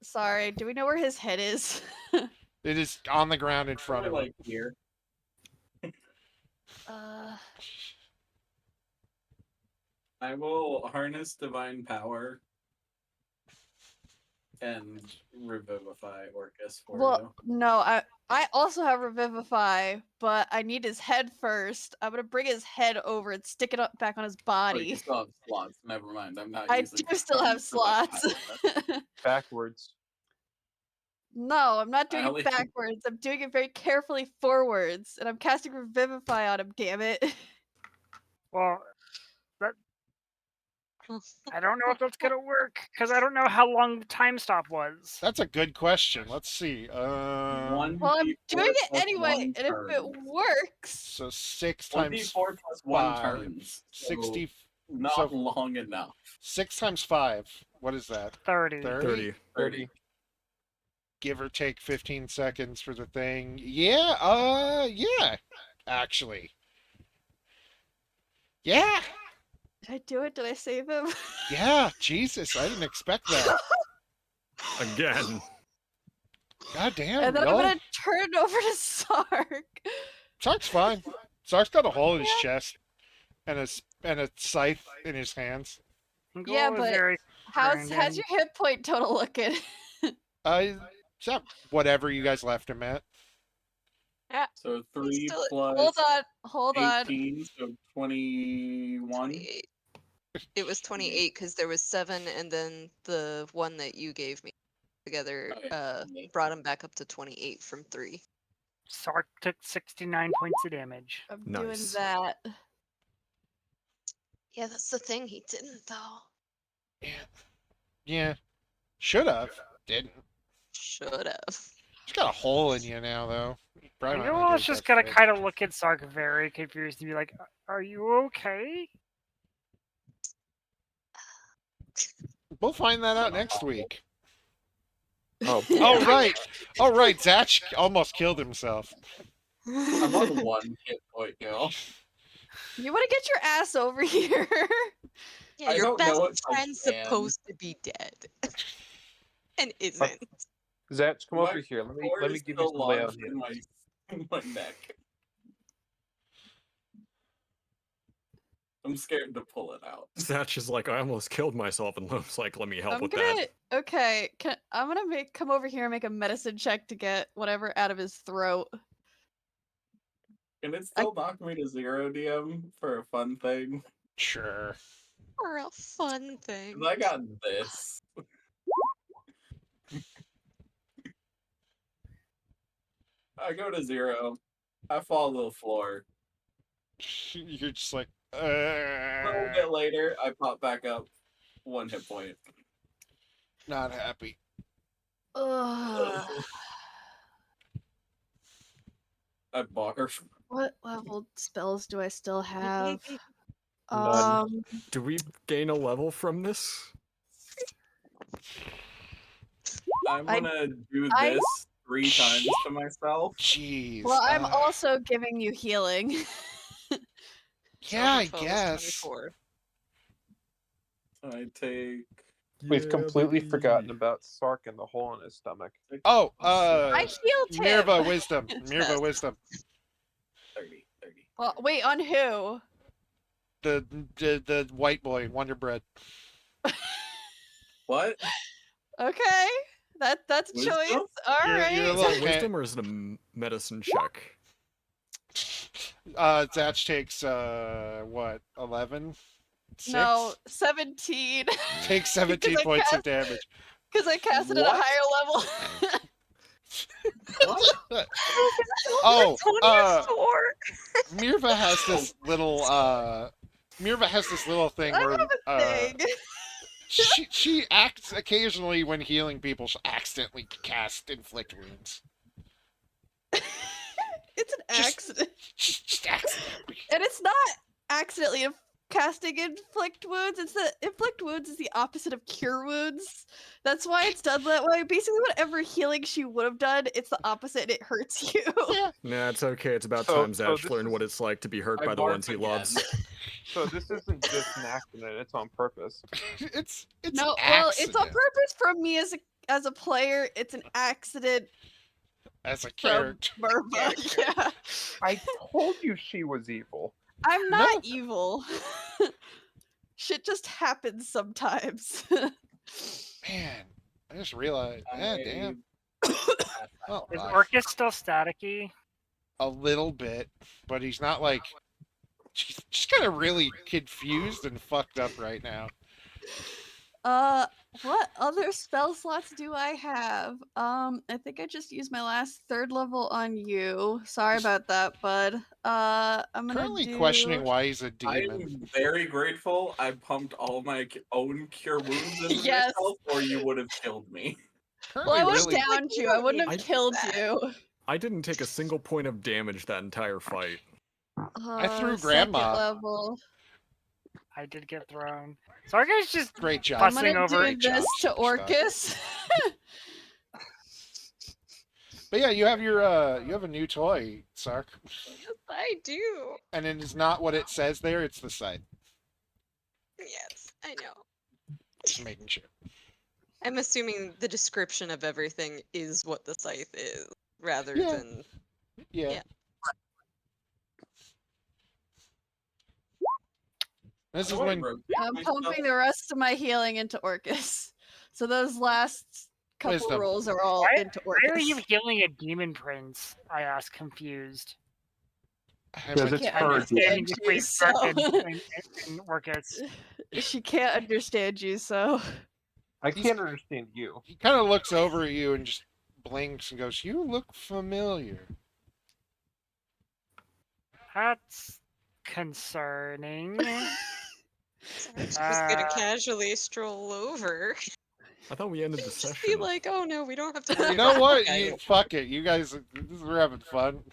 Sorry, do we know where his head is? It is on the ground in front Probably of him. like here. I will harness divine power and revivify Orcus for Well, you. no, I also have Revivify, but I need his head first. I'm gonna bring his head over and stick it up back on his Oh, body. you still have slots. Never mind. I'm not I using do still have harness divine slots. power. Backwards. No, I'm not doing Allie. it backwards. I'm doing it very carefully forwards, and I'm casting Revivify on him. Damn it! Well, I don't know if that's gonna work because I don't know how long the time stop was. That's a good question. Let's see. One Well, I'm D4 doing it plus anyway, one and if turn. it works, So 6 One times D4 plus one 5. turns. So 60. not so- long enough. 6 times 5. What is that? 30. 30. 30. Give or take 15 seconds for the thing. Yeah, actually. Yeah, did I do it? Did I save him? yeah, Jesus, I didn't expect that. Again. God damn, And then I'm y'all. gonna turn over to Sark. Sark's fine. Sark's got a hole in his chest and a scythe in his hands. Yeah, Goal is but very how's Brandon. your hit point total looking? Is that whatever you guys left him at? So 3 still- plus Hold on. 18, so 21. 28. It was 28 because there was 7, and then the one that you gave me together Oh, yeah. brought him back up to 28 from 3. Sark took 69 points of damage. I'm doing Nice. that. Yeah, that's the thing. He didn't though. Yeah. Should have. Didn't. Should have. He's got a hole in you now, though. Probably not You gonna all do it just that gotta quick. kind of look at Sark very confused and be like, "Are you okay?" We'll find that out next week. Oh, Oh right. Oh right. Zatch almost killed himself. I'm on 1 hit point now. You want to get your ass over here? Yeah, I your don't best know if I friend's can. supposed to be dead. And isn't. Zatch, come My over here. Let cord me is give you still some lay on lodged in my neck. I'm scared to pull it out. Zatch is like, I almost killed myself, and Lome's like, let me help I'm with gonna. that. Okay, I'm gonna come over here and make a medicine check to get whatever out of his throat. Can it still knock me to 0, DM, for a fun thing? Sure. Or a fun thing. 'Cause I got this. I go to 0. I fall to the floor. You're just like, A little bit later, I pop back up. 1 hit point. not happy. Ugh. I barf. What level spells do I still have? None. Do we gain a level from this? I'm I- gonna do I- this 3 times to myself. Jeez. Well, I'm also giving you healing. Yeah, I 12 is guess. 24. I take. We've Yeah, completely baby. forgotten about Sark and the hole in his stomach. Oh, I healed him. Mirva wisdom. Mirva Yes. wisdom. 30. Well, wait, on who? The white boy, Wonder Bread. What? Okay, that's a Wisdom? choice. All You're right. a Is little it wisdom or is it a medicine check? Zatch takes what, 11? 6? No, 17. Takes 17 points of damage. Because I cast it at a What? higher level. What? Oh, Sword. Mirva has this little thing I where have a thing. she acts occasionally when healing people. She'll accidentally cast inflict wounds. It's an Just- accident. Just accidentally. And it's not accidentally casting inflict wounds. It's the inflict wounds is the opposite of cure wounds. That's why it's done that way. Basically, whatever healing she would have done, it's the opposite and it hurts you. Nah, it's okay. It's about So- time so Zatch this learned is- what it's like to be hurt I by the barf ones he again. loves. So this isn't just an accident; it's on purpose. It's No, well, it's on accident purpose from me as a player. It's an accident as a from character. Merva. Yeah. I told you she was evil. I'm not evil. Shit just happens sometimes. Man, I just realized. Yeah, damn. Oh, Is fuck. Orcus still staticky? A little bit, but he's not like. She's just kind of really confused and fucked up right now. What other spell slots do I have? I think I just used my last 3rd level on you. Sorry about that, bud. I'm gonna Currently do... questioning why he's a I demon. am very grateful I pumped all my own cure wounds into Yes. myself, or you would have killed me. Currently Well, I would have really. downed you. I wouldn't have I- killed you. I didn't take a single point of damage that entire fight. I threw 2nd Grandma. level. I did get thrown. Sarga's just Great job. I'm Fussing gonna over do Great job, this to superstar. Orcus. But yeah, you have a new toy, Sark, Yes, I do. and it is not what it says there. It's the site. Yes, I know. Just making sure. I'm assuming the description of everything is what the scythe is, rather Yeah. than. Yeah. Yeah. This is How do I when rotate I'm myself? pumping the rest of my healing into Orcus. So those last couple Wisdom. rolls are all Why- into Why are you Orcus. healing a demon prince? I asked, confused. Because it's can't her Understanding demon. between So- Sark and Orcus. She can't understand you, so I can't understand you. he kind of looks over at you and just blinks and goes, "You look familiar." That's concerning. Sark's just gonna casually stroll over. I thought we ended the Just session. be like, oh no, we don't have to worry You know about what? that You guy." fuck it. You guys, we're having fun.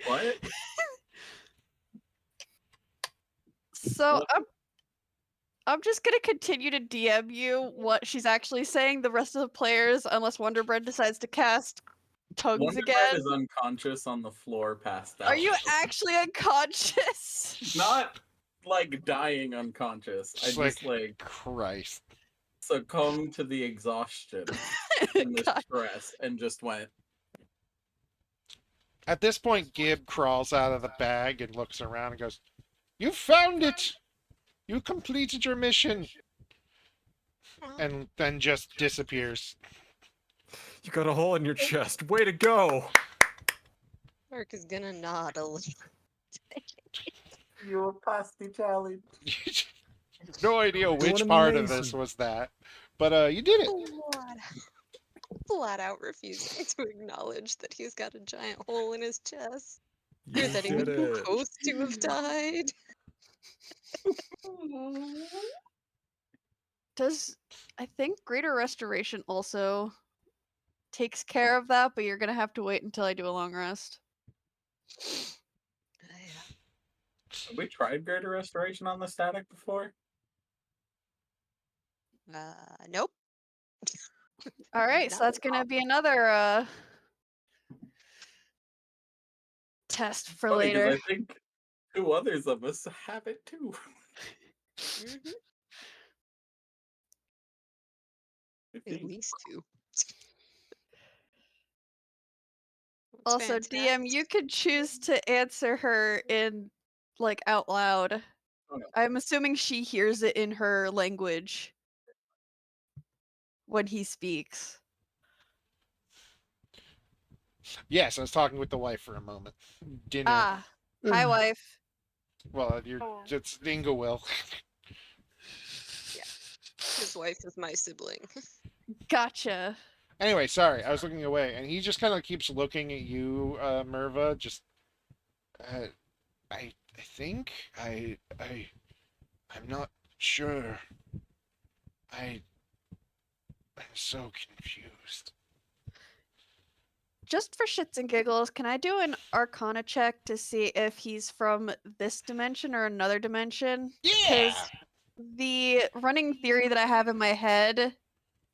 What? so What? I'm just gonna continue to DM you what she's actually saying. The rest of the players, unless Wonder Bread decides to cast tongues Wonder again. Bread is unconscious on the floor, passed out. Are you actually unconscious? Not like dying unconscious. I Just just like Christ. succumbed to the exhaustion and the God. stress and just went. At this point, Gib crawls out of the bag and looks around and goes, "You found it! You completed your mission!" And then just disappears. You got a hole in your chest. Way to go! Sark is gonna nod a little. You a pasty challenge. No idea Doing which part of amazing. this was that, but you did it. Flat out refusing to acknowledge that he's got a giant hole in his chest. Or You that he did was it. supposed to have died. I think Greater Restoration also takes care of that, but you're gonna have to wait until I do a long rest. Have we tried greater restoration on the static before? Nope. All right, so Not that's gonna be another test for Funny, because later. I think 2 others of us have it too. Mhm. At 15. least 2. It's Also, DM, you fantastic. could choose to answer her in like out loud. Oh, no. I'm assuming she hears it in her language when he speaks. Yes, I was talking with the wife for a moment. Dinner. Ah, hi, wife. Well, you're it's Inga will. His wife is my sibling. Gotcha. Anyway, sorry, I was looking away, and he just kind of keeps looking at you, Merva. Just, I think I'm not sure. I'm so confused. Just for shits and giggles, can I do an Arcana check to see if he's from this dimension or another dimension? Yeah. Because the running theory that I have in my head,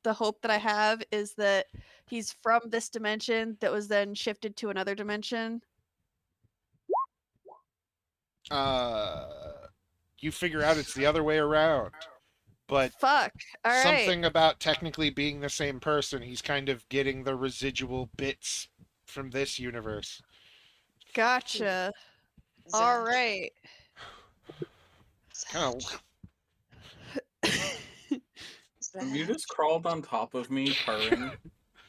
the hope that I have, is that he's from this dimension that was then shifted to another dimension. You figure out it's the other way around, but Fuck. All right. something about technically being the same person. He's kind of getting the residual bits from this universe. Gotcha. All right. Kind of. Have you just crawled on top of me, purring?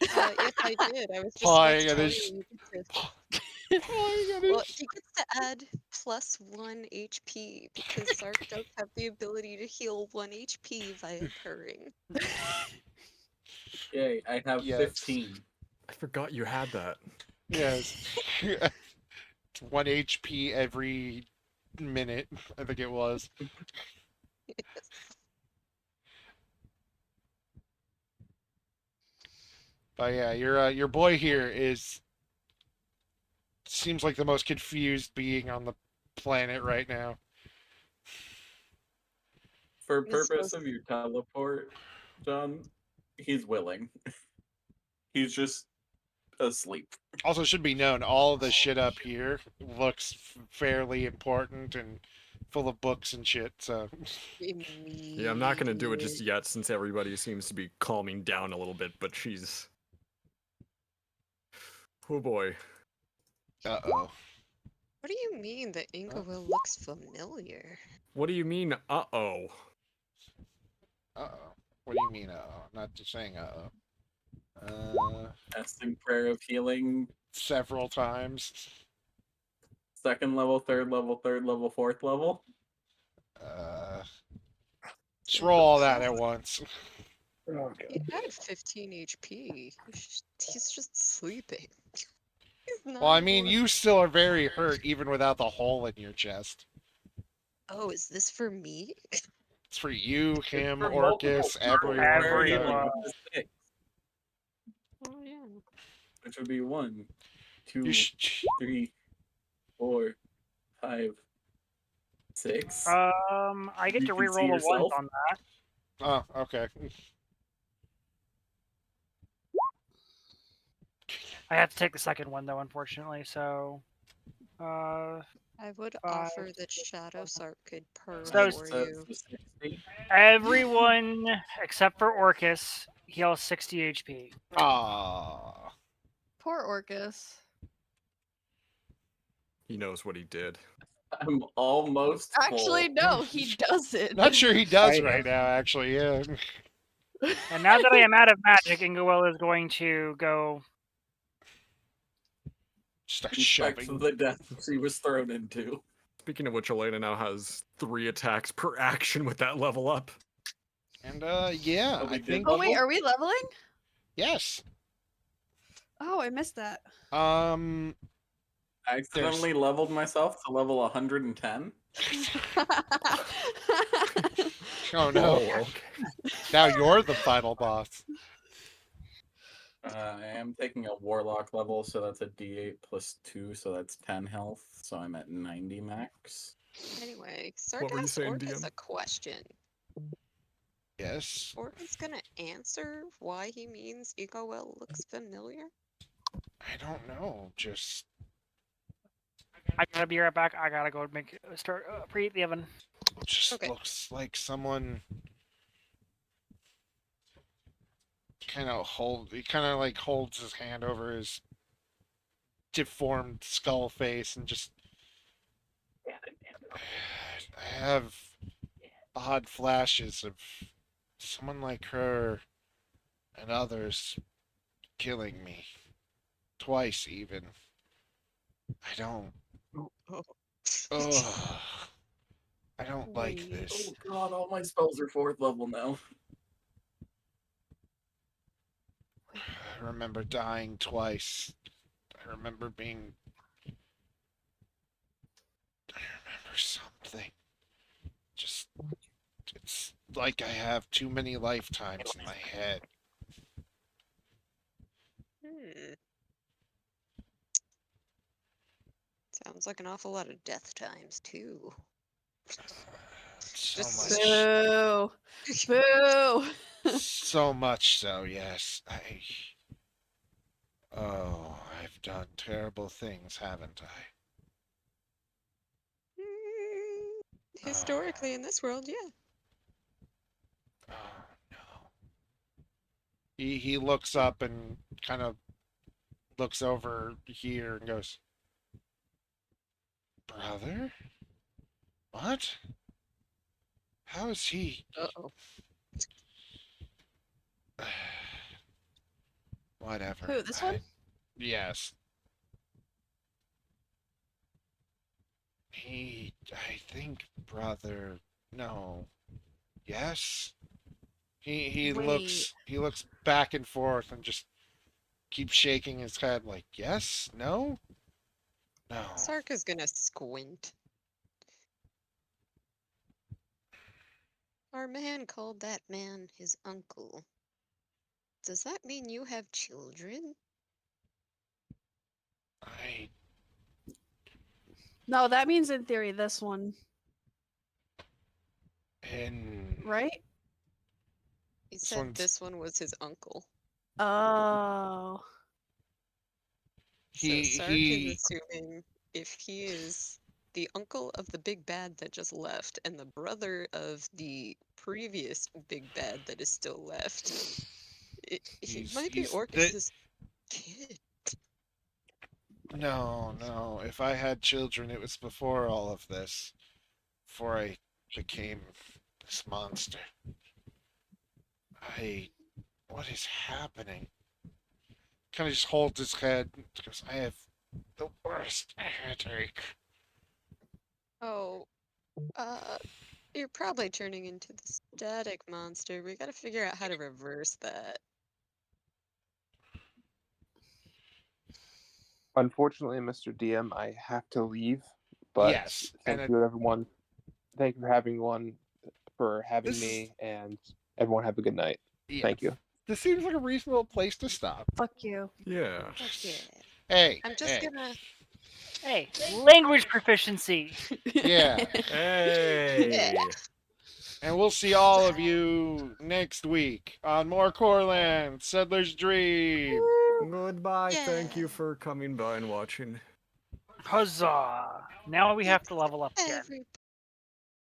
Yes, I did. I was just Pawing about to at tell his- you. Pawing at Well, his- he gets to add +1 HP because Sark does have the ability to heal 1 HP via purring. Yay, I have Yes. 15. I forgot you had that. Yes. 1 HP every minute, I think it was. Yes. But yeah, your boy here seems like the most confused being on the planet right now. For This purpose was- of your teleport, John, he's willing. He's just asleep. Also, it should be known, all the shit up here looks fairly important and full of books and shit. So Yeah, I'm not gonna do it just yet since everybody seems to be calming down a little bit, but she's. Oh boy. Uh-oh. What do you mean that Ingawil looks familiar? What do you mean, uh-oh? Uh-oh. What do you mean, uh-oh? I'm not just saying uh-oh. Casting Prayer of Healing, Several times. 2nd level, 3rd level, 3rd level, 4th level. Just roll all that at once. He had 15 HP. He's just sleeping. He's not Well, I mean, alive. you still are very hurt even without the hole in your chest. Oh, is this for me? It's for you, him, For multiple Orcus, people, everyone. prayer healing Everyone. up to 6, Oh yeah. which would be 1, 2, You sh- 3, 4, 5, 6. I get You to can see reroll the ones yourself? on that. Oh, okay. I have to take the second one though, unfortunately. So, I would 5, offer that Shadow Sark could purr So- for Says you. the 60. everyone except for Orcus heals 60 HP. Ah. Poor Orcus. He knows what he did. I'm almost Actually, full. no, he doesn't. Not sure he does I right now, actually, yeah. And now that I am out of magic, Ingawell is going to go Start Respect for shoving. the death she was thrown into. Speaking of which, Elena now has 3 attacks per action with that level up. And yeah, Oh, we I did think Oh wait, level? are we leveling? yes. Oh, I missed that. Um, I accidentally leveled myself to level 110. oh no. okay. Now you're the final boss. I am taking a warlock level, so that's a d8 plus 2, so that's 10 health. So I'm at 90 max. Anyway, What were you Sargas saying, Orc has DM? a question. Yes. Orca's gonna answer why he means Igawell looks familiar? I don't know. Just I gotta be right back. I gotta go start preheat the oven. Okay. looks like someone he kind of like holds his hand over his deformed skull face and just I have odd flashes of someone like her and others killing me twice even. I don't. Ugh. I don't like Wait. this. Oh god, all my spells are 4th level now. I remember dying twice. I remember being. I remember something. Just. It's like I have too many lifetimes in my head. Hmm. Sounds like an awful lot of death times, too. So Just- much. Boo. Boo. So much so, yes. Oh, I've done terrible things, haven't I? Historically, in this world, yeah. Oh no. He looks up and kind of looks over here and goes, "Brother? What? How is he?" Uh-oh. Whatever. Who, this one? Yes. I think, brother. No. Yes. He Wait. looks back and forth and just keeps shaking his head like, yes, no, no. Sark is gonna squint. Our man called that man his uncle. Does that mean you have children? I No, that means in theory this one, and right? He This said one's- this one was his uncle. Oh. So he Sark he is assuming if he is the uncle of the big bad that just left and the brother of the previous big bad that is still left, he might be he's Orcus's kid. no. If I had children, it was before all of this. Before I became this monster. What is happening? Kind of just holds his head because I have the worst headache. Oh, you're probably turning into the static monster. We gotta figure out how to reverse that. Unfortunately, Mr. DM, I have to leave. But Yes, thank and you, everyone. Thank you for having having This is- me, and everyone have a good night. Thank you. This seems like a reasonable place to stop. Fuck you. Yeah. Fuck yeah. Hey, I'm just hey, gonna. Hey, language proficiency. yeah. Hey. And we'll see all of you next week on more Korlands, Settler's Dream. Goodbye. Thank Yeah. you for coming by and watching. Huzzah! Now we have to level up again. Everybody.